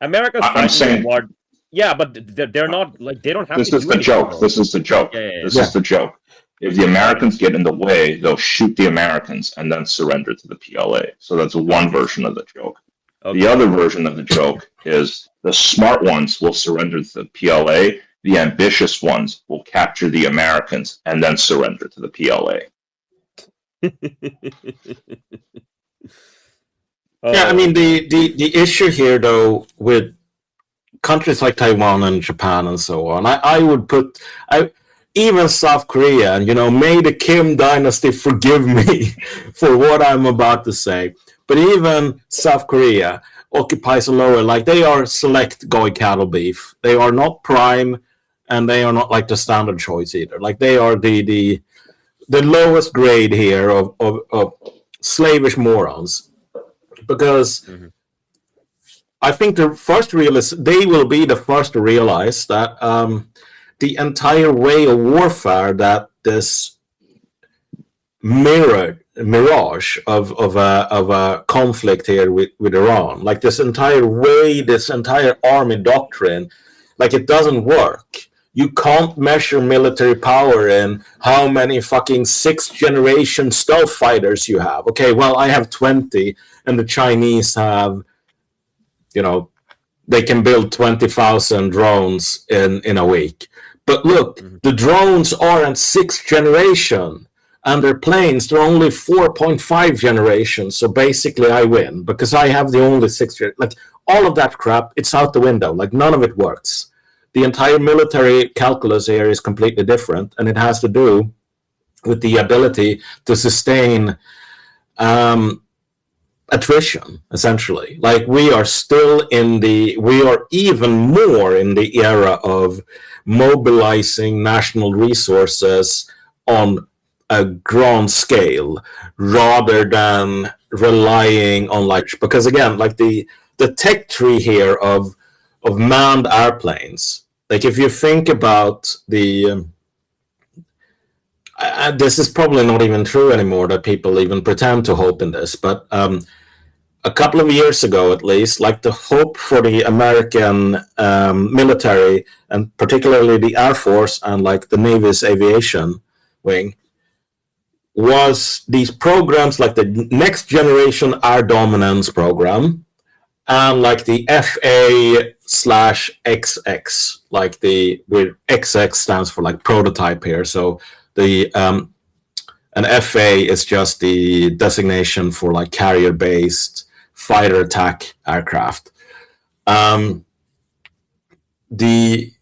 America's fighting the war. Yeah, but they're not like they don't have.
This is the joke. This is the joke. This is the joke. If the Americans get in the way, they'll shoot the Americans and then surrender to the PLA. So that's one version of the joke. Okay. The other version of the joke is the smart ones will surrender to the PLA. The ambitious ones will capture the Americans and then surrender to the PLA.
Yeah, I mean the issue here though with countries like Taiwan and Japan and so on, I would put even South Korea, and may the Kim dynasty forgive me for what I'm about to say, but even South Korea occupies a lower, like they are select goy cattle beef. They are not prime, and they are not like the standard choice either. Like they are the lowest grade here of slavish morons, because I think they will be the first to realize that the entire way of warfare that this mirage of a conflict here with Iran, like this entire army doctrine, like it doesn't work. You can't measure military power in how many fucking 6th generation stealth fighters you have. Okay, well, I have 20, and the Chinese have, they can build 20,000 drones in a week. But look, the drones aren't 6th generation, and their planes, they're only 4.5 generations. So basically I win because I have the only 6th generation. Like all of that crap, it's out the window. Like none of it works. The entire military calculus here is completely different, and it has to do with the ability to sustain attrition, essentially. Like we are even more in the era of mobilizing national resources on a grand scale rather than relying on because again, like the tech tree here of manned airplanes, like if you think about this is probably not even true anymore that people even pretend to hope in this, but a couple of years ago at least, like the hope for the American military and particularly the Air Force and like the Navy's aviation wing was these programs like the Next Generation Air Dominance program and like the FA/XX, like where XX stands for like prototype here. So the an FA is just the designation for like carrier-based fighter attack aircraft. The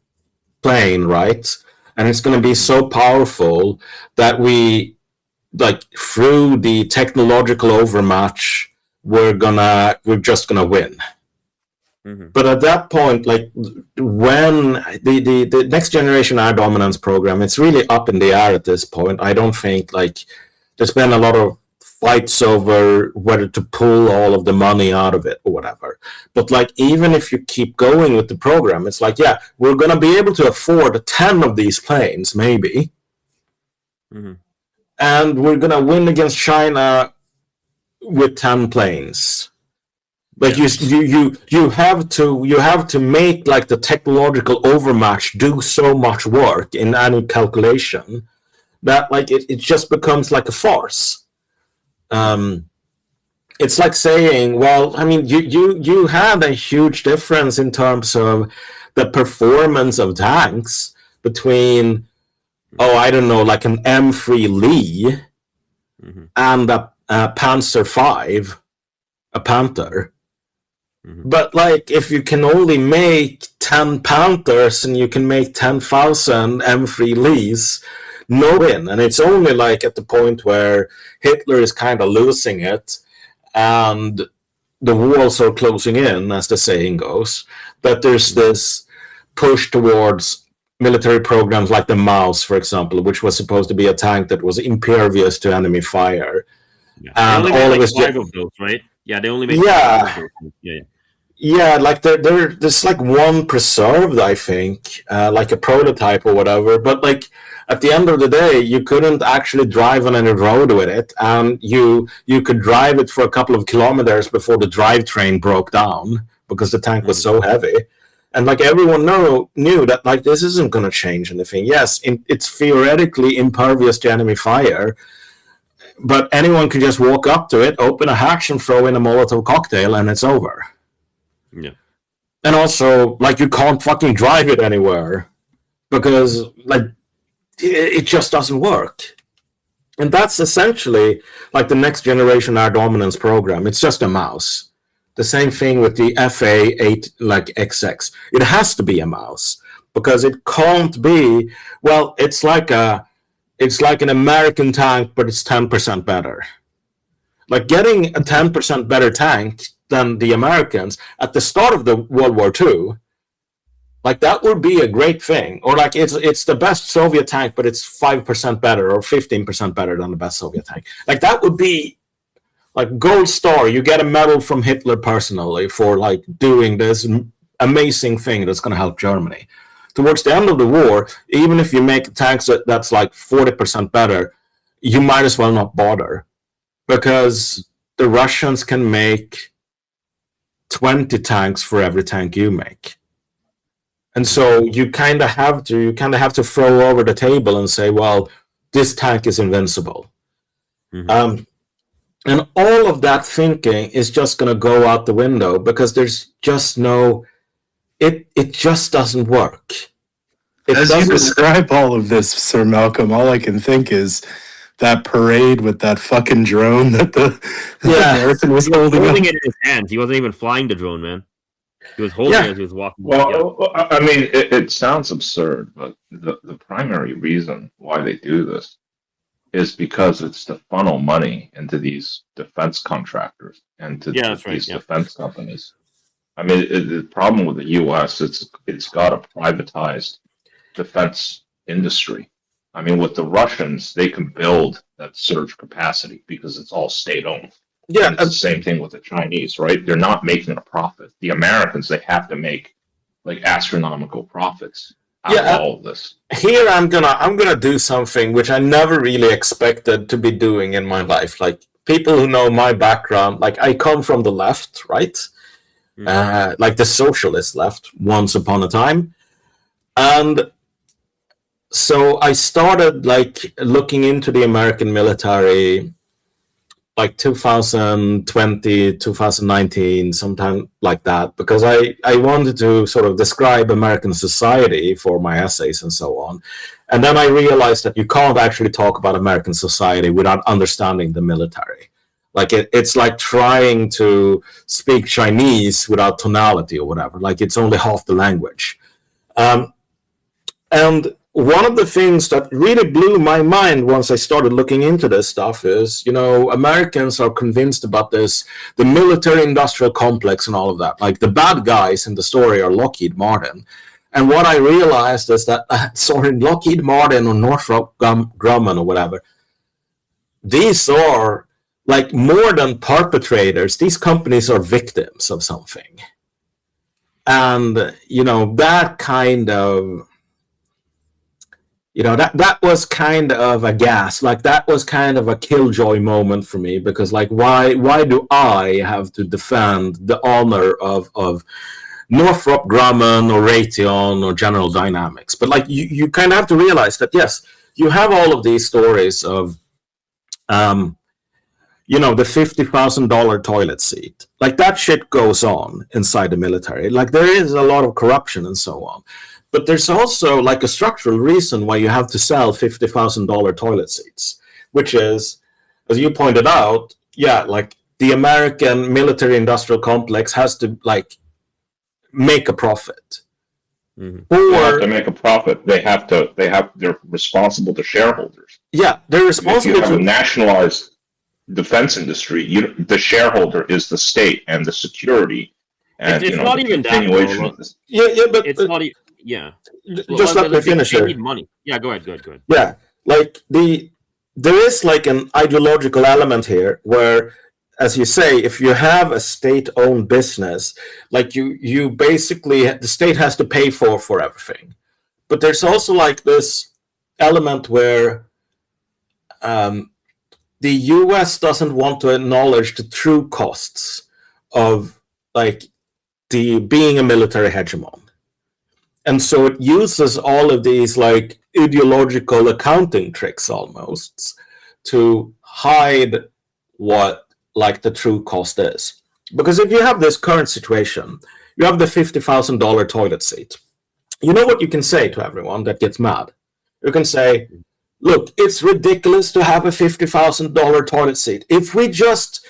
plane, right? And it's going to be so powerful that we, like, through the technological overmatch, we're just gonna win. Mm-hmm. But at that point, like when the Next Generation Air Dominance program, it's really up in the air at this point. I don't think like there's been a lot of fights over whether to pull all of the money out of it or whatever. But like even if you keep going with the program, it's like, yeah, we're gonna be able to afford 10 of these planes, maybe. Mm-hmm. And we're gonna win against China with 10 planes. Like you have to make like the technological overmatch do so much work in any calculation that like it just becomes like a farce. It's like saying, well, I mean, you had a huge difference in terms of the performance of tanks between, I don't know, like an M3 Lee and a Panzer V, a Panther. But like if you can only make 10 Panthers and you can make 10,000 M3 Lees, no win. And it's only like at the point where Hitler is kind of losing it and the walls are closing in, as the saying goes, that there's this push towards military programs like the Mouse, for example, which was supposed to be a tank that was impervious to enemy fire.
Yeah. And all of five of those, right? Yeah, they only make five of those.
Yeah, like there's like one preserved, I think, like a prototype or whatever. But like at the end of the day, you couldn't actually drive on any road with it, and you could drive it for a couple of kilometers before the drivetrain broke down because the tank was so heavy. And like everyone knew that like this isn't going to change anything. Yes, it's theoretically impervious to enemy fire, but anyone could just walk up to it, open a hatch, and throw in a Molotov cocktail, and it's over.
Yeah.
And also, like, you can't fucking drive it anywhere because, like, it just doesn't work. And that's essentially like the Next Generation Air Dominance program. It's just a mouse. The same thing with the FA8, like XX. It has to be a mouse because it can't be. Well, it's like an American tank, but it's 10% better. Like getting a 10% better tank than the Americans at the start of the World War II, like that would be a great thing. Or like it's the best Soviet tank, but it's 5% better or 15% better than the best Soviet tank. Like that would be like gold star. You get a medal from Hitler personally for like doing this amazing thing that's going to help Germany. Towards the end of the war, even if you make tanks that's like 40% better, you might as well not bother because the Russians can make 20 tanks for every tank you make. And so you kind of have to throw over the table and say, well, this tank is invincible. Mm-hmm. And all of that thinking is just going to go out the window because there's just it just doesn't work.
As you describe all of this, Sir Malcolm, all I can think is that parade with that fucking drone that the American was holding
it in his hands. He wasn't even flying the drone, man. He was holding it as he was walking.
Well, I mean, it sounds absurd, but the primary reason why they do this
is because it's to funnel money into these defense contractors and to
that's right.
these defense companies. I mean, the problem with the U.S. it's got a privatized defense industry. I mean, with the Russians, they can build that surge capacity because it's all state-owned.
Yeah,
and it's the same thing with the Chinese, right? They're not making a profit. The Americans, they have to make like astronomical profits out of all of this.
Here I'm gonna do something which I never really expected to be doing in my life. Like people who know my background, like I come from the left, right? Like the socialist left once upon a time. And so I started like looking into the American military like 2020, 2019, sometime like that, because I wanted to sort of describe American society for my essays and so on. And then I realized that you can't actually talk about American society without understanding the military. Like it's like trying to speak Chinese without tonality or whatever. Like it's only half the language. And one of the things that really blew my mind once I started looking into this stuff is, you know, Americans are convinced about this, the military-industrial complex and all of that. Like the bad guys in the story are Lockheed Martin. And what I realized is that, Lockheed Martin or Northrop Grumman or whatever, these are like more than perpetrators. These companies are victims of something. And, you know, that kind of... You know, that was kind of a gas, like that was kind of a killjoy moment for me, because like why do I have to defend the honor of Northrop Grumman or Raytheon or General Dynamics? But like you kind of have to realize that yes, you have all of these stories of you know, the $50,000 toilet seat. Like that shit goes on inside the military. Like there is a lot of corruption and so on. But there's also like a structural reason why you have to sell $50,000 toilet seats, which is, as you pointed out, yeah, like the American military industrial complex has to like make a profit.
They have to make a profit. They're responsible to shareholders.
Yeah, they're responsible
if you have a nationalized defense industry, the shareholder is the state and the security. And
it's not even that.
Yeah, but
it's not even. Yeah.
Just let me finish
here.
They
need money. Yeah, go ahead.
Yeah, like there is like an ideological element here where, as you say, if you have a state-owned business, like you basically, the state has to pay for everything. But there's also like this element where the US doesn't want to acknowledge the true costs of like being a military hegemon. And so it uses all of these like ideological accounting tricks almost to hide what like the true cost is. Because if you have this current situation, you have the $50,000 toilet seat. You know what you can say to everyone that gets mad? You can say, look, it's ridiculous to have a $50,000 toilet seat. If we just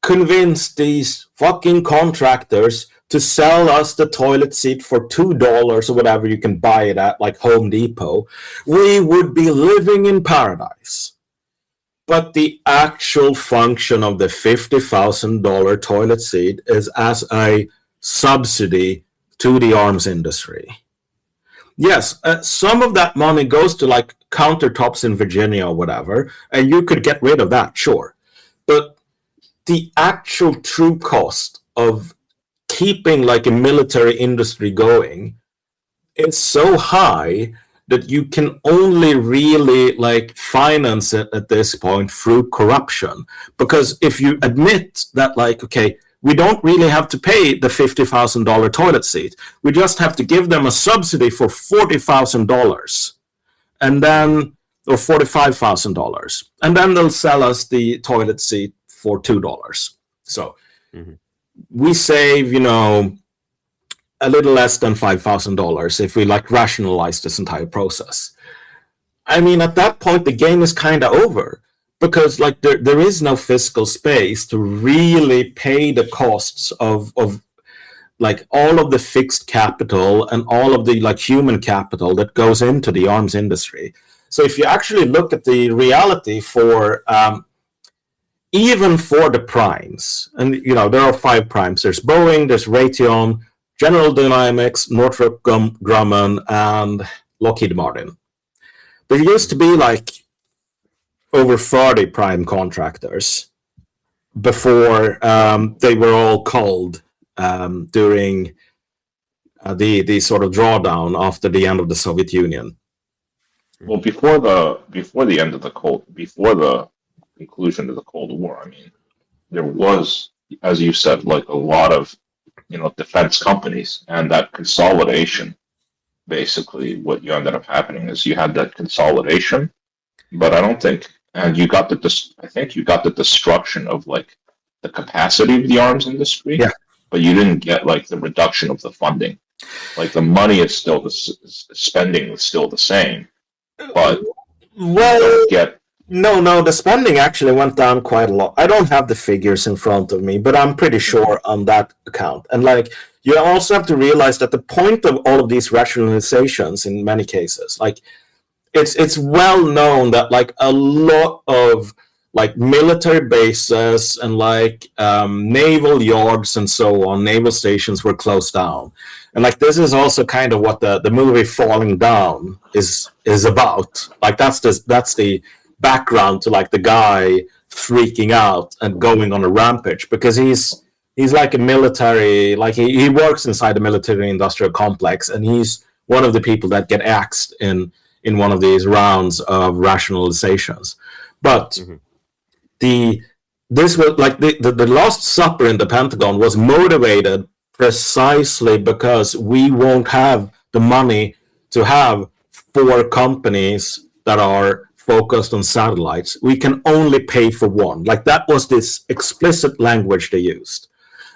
convince these fucking contractors to sell us the toilet seat for $2 or whatever you can buy it at, like Home Depot, we would be living in paradise. But the actual function of the $50,000 toilet seat is as a subsidy to the arms industry. Yes, some of that money goes to like countertops in Virginia or whatever, and you could get rid of that, sure. But the actual true cost of keeping like a military industry going is so high that you can only really like finance it at this point through corruption. Because if you admit that like, okay, we don't really have to pay the $50,000 toilet seat, we just have to give them a subsidy for $40,000 and then, or $45,000, and then they'll sell us the toilet seat for $2. So we save, you know, a little less than $5,000 if we like rationalize this entire process. I mean, at that point, the game is kind of over, because like there is no fiscal space to really pay the costs of like all of the fixed capital and all of the like human capital that goes into the arms industry. So if you actually look at the reality for even for the primes, and there are 5 primes. There's Boeing, there's Raytheon, General Dynamics, Northrop Grumman, and Lockheed Martin. There used to be like over 30 prime contractors before they were all culled during the sort of drawdown after the end of the Soviet Union.
Well, before the end of before the conclusion of the Cold War, I mean, there was, as you said, like a lot of, defense companies, and that consolidation. Basically, what you ended up happening is you had that consolidation, but I don't think, and I think you got the destruction of like the capacity of the arms industry.
Yeah.
But you didn't get like the reduction of the funding. Like the money is still spending is still the same, but
No, the spending actually went down quite a lot. I don't have the figures in front of me, but I'm pretty sure on that account. And like, you also have to realize that the point of all of these rationalizations in many cases, like it's well known that like a lot of like military bases and like naval yards and so on, naval stations were closed down. And like this is also kind of what the movie Falling Down is about. Like that's the background to like the guy freaking out and going on a rampage, because he's like a military, like he works inside the military industrial complex, and he's one of the people that get axed in one of these rounds of rationalizations. But this was like the Last Supper in the Pentagon was motivated precisely because we won't have the money to have 4 companies that are focused on satellites. We can only pay for one. Like that was this explicit language they used.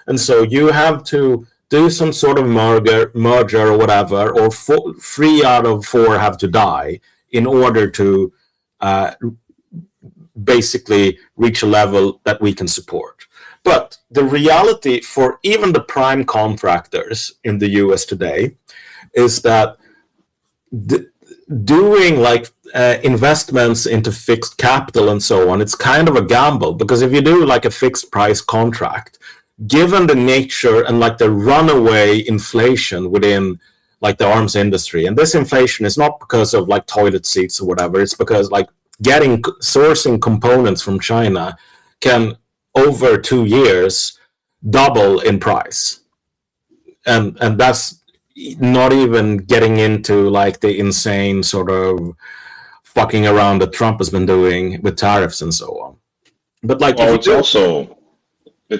And so you have to do some sort of merger or whatever, or 3 out of 4 have to die in order to basically reach a level that we can support. But the reality for even the prime contractors in the US today is that doing like investments into fixed capital and so on, it's kind of a gamble, because if you do like a fixed price contract, given the nature and like the runaway inflation within like the arms industry, and this inflation is not because of like toilet seats or whatever, it's because like sourcing components from China can over 2 years double in price, and that's not even getting into like the insane sort of fucking around that Trump has been doing with tariffs and so on. But like,
it's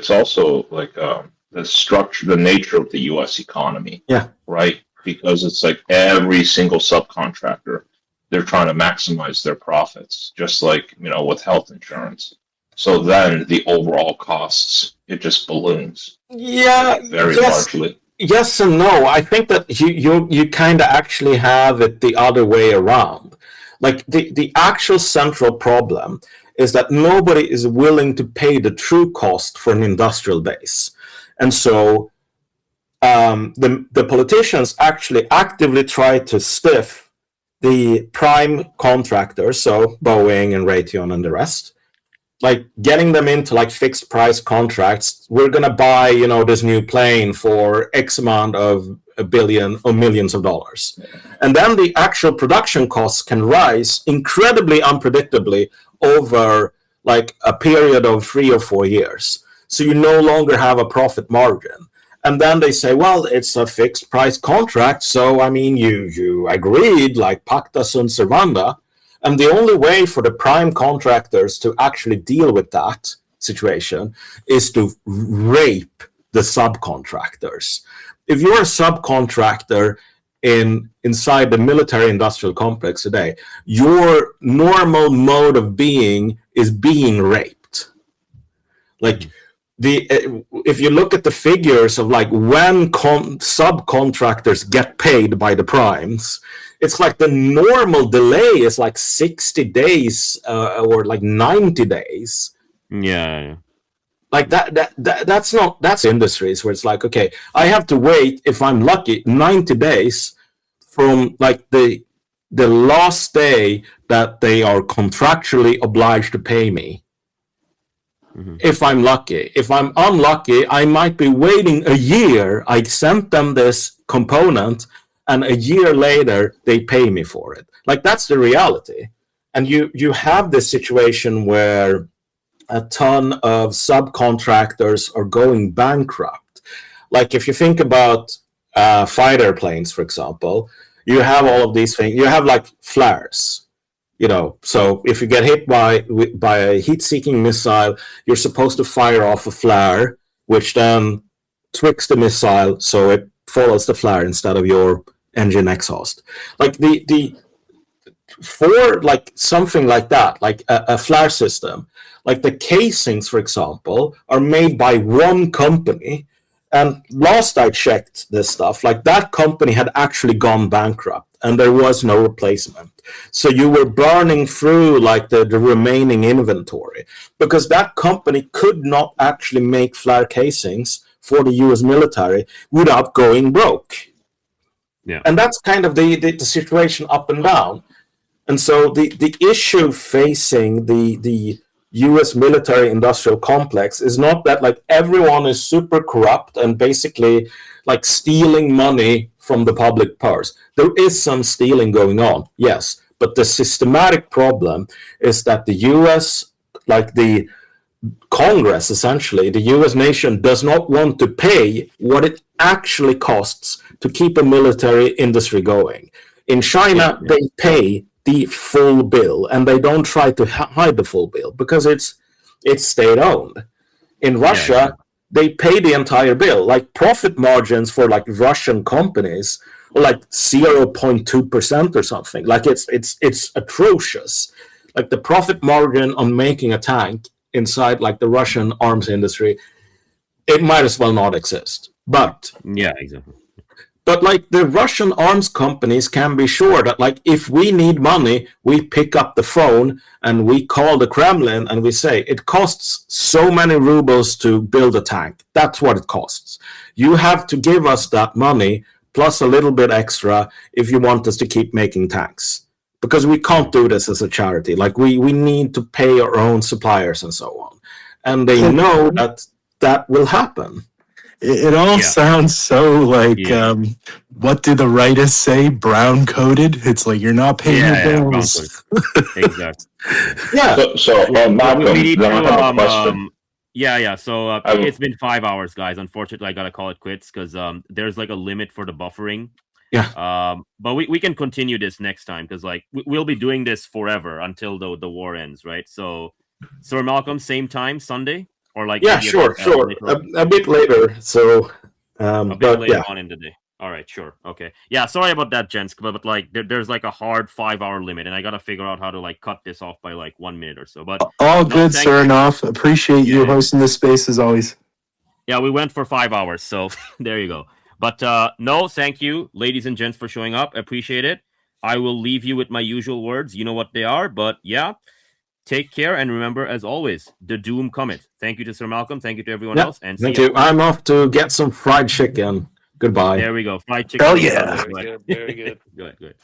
also like the structure, the nature of the U.S. economy.
Yeah.
Right. Because it's like every single subcontractor, they're trying to maximize their profits, just like with health insurance. So then the overall costs, it just balloons.
Yeah.
Very largely.
Yes and no. I think that you kind of actually have it the other way around. Like the actual central problem is that nobody is willing to pay the true cost for an industrial base. And so the politicians actually actively try to stiff the prime contractors, so Boeing and Raytheon and the rest, like getting them into like fixed price contracts. We're going to buy, this new plane for X amount of $1 billion or millions of dollars. And then the actual production costs can rise incredibly unpredictably over like a period of 3 or 4 years. So you no longer have a profit margin. And then they say, well, it's a fixed price contract. So, I mean, you agreed, like pacta sunt servanda. And the only way for the prime contractors to actually deal with that situation is to rape the subcontractors. If you're a subcontractor inside the military industrial complex today, your normal mode of being is being raped. Like if you look at the figures of like when subcontractors get paid by the primes, it's like the normal delay is like 60 days or like 90 days.
Yeah.
Like that's industries where it's like, okay, I have to wait, if I'm lucky, 90 days from like the the last day that they are contractually obliged to pay me. If I'm lucky. If I'm unlucky, I might be waiting a year. I sent them this component, and a year later they pay me for it. Like, that's the reality. And you have this situation where a ton of subcontractors are going bankrupt. Like, if you think about fighter planes, for example, you have all of these things. You have like flares. So if you get hit by a heat-seeking missile, you're supposed to fire off a flare, which then tricks the missile so it follows the flare instead of your engine exhaust. Like for like something like that, like a flare system, like the casings, for example, are made by one company. And last I checked this stuff, like that company had actually gone bankrupt and there was no replacement. So you were burning through like the remaining inventory because that company could not actually make flare casings for the US military without going broke.
Yeah.
And that's kind of the situation up and down. And so the issue facing the US military industrial complex is not that like everyone is super corrupt and basically like stealing money from the public purse. There is some stealing going on, yes, but the systematic problem is that the US, like the Congress, essentially, the US nation does not want to pay what it actually costs to keep a military industry going. In China, they pay the full bill, and they don't try to hide the full bill because it's state-owned. In Russia, they pay the entire bill. Like profit margins for like Russian companies are like 0.2% or something. Like it's atrocious. Like the profit margin on making a tank inside like the Russian arms industry, it might as well not exist. But
yeah, exactly.
But like the Russian arms companies can be sure that like if we need money, we pick up the phone and we call the Kremlin and we say it costs so many rubles to build a tank. That's what it costs. You have to give us that money plus a little bit extra if you want us to keep making tanks. Because we can't do this as a charity. Like we need to pay our own suppliers and so on. And they know that will happen.
It all sounds so like, what do the writers say? Brown coated? It's like you're not paying your bills.
Exactly.
So Malcolm,
we need
then I have a question.
So it's been 5 hours, guys. Unfortunately, I gotta call it quits because there's like a limit for the buffering.
Yeah.
But we can continue this next time because like we'll be doing this forever until the war ends, right? So, Sir Malcolm, same time Sunday. Or like
sure. A bit later. So
a bit later on in the day. All right, sure. Okay. Yeah, sorry about that, gents, but like there's like a hard 5-hour limit, and I gotta figure out how to like cut this off by like 1 minute or so. But
all good, sir. Enough. Appreciate you hosting this space as always.
Yeah, we went for 5 hours, so there you go. But no, thank you, ladies and gents, for showing up. Appreciate it. I will leave you with my usual words. You know what they are, but yeah. Take care, and remember, as always, the doom cometh. Thank you to Sir Malcolm. Thank you to everyone else. And
thank you. I'm off to get some fried chicken. Goodbye.
There we go. Fried chicken.
Oh, yeah.
Very good.
Good.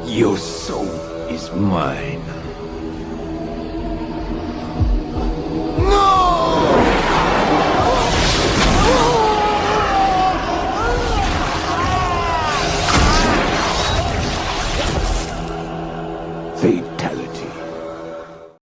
Your soul is mine.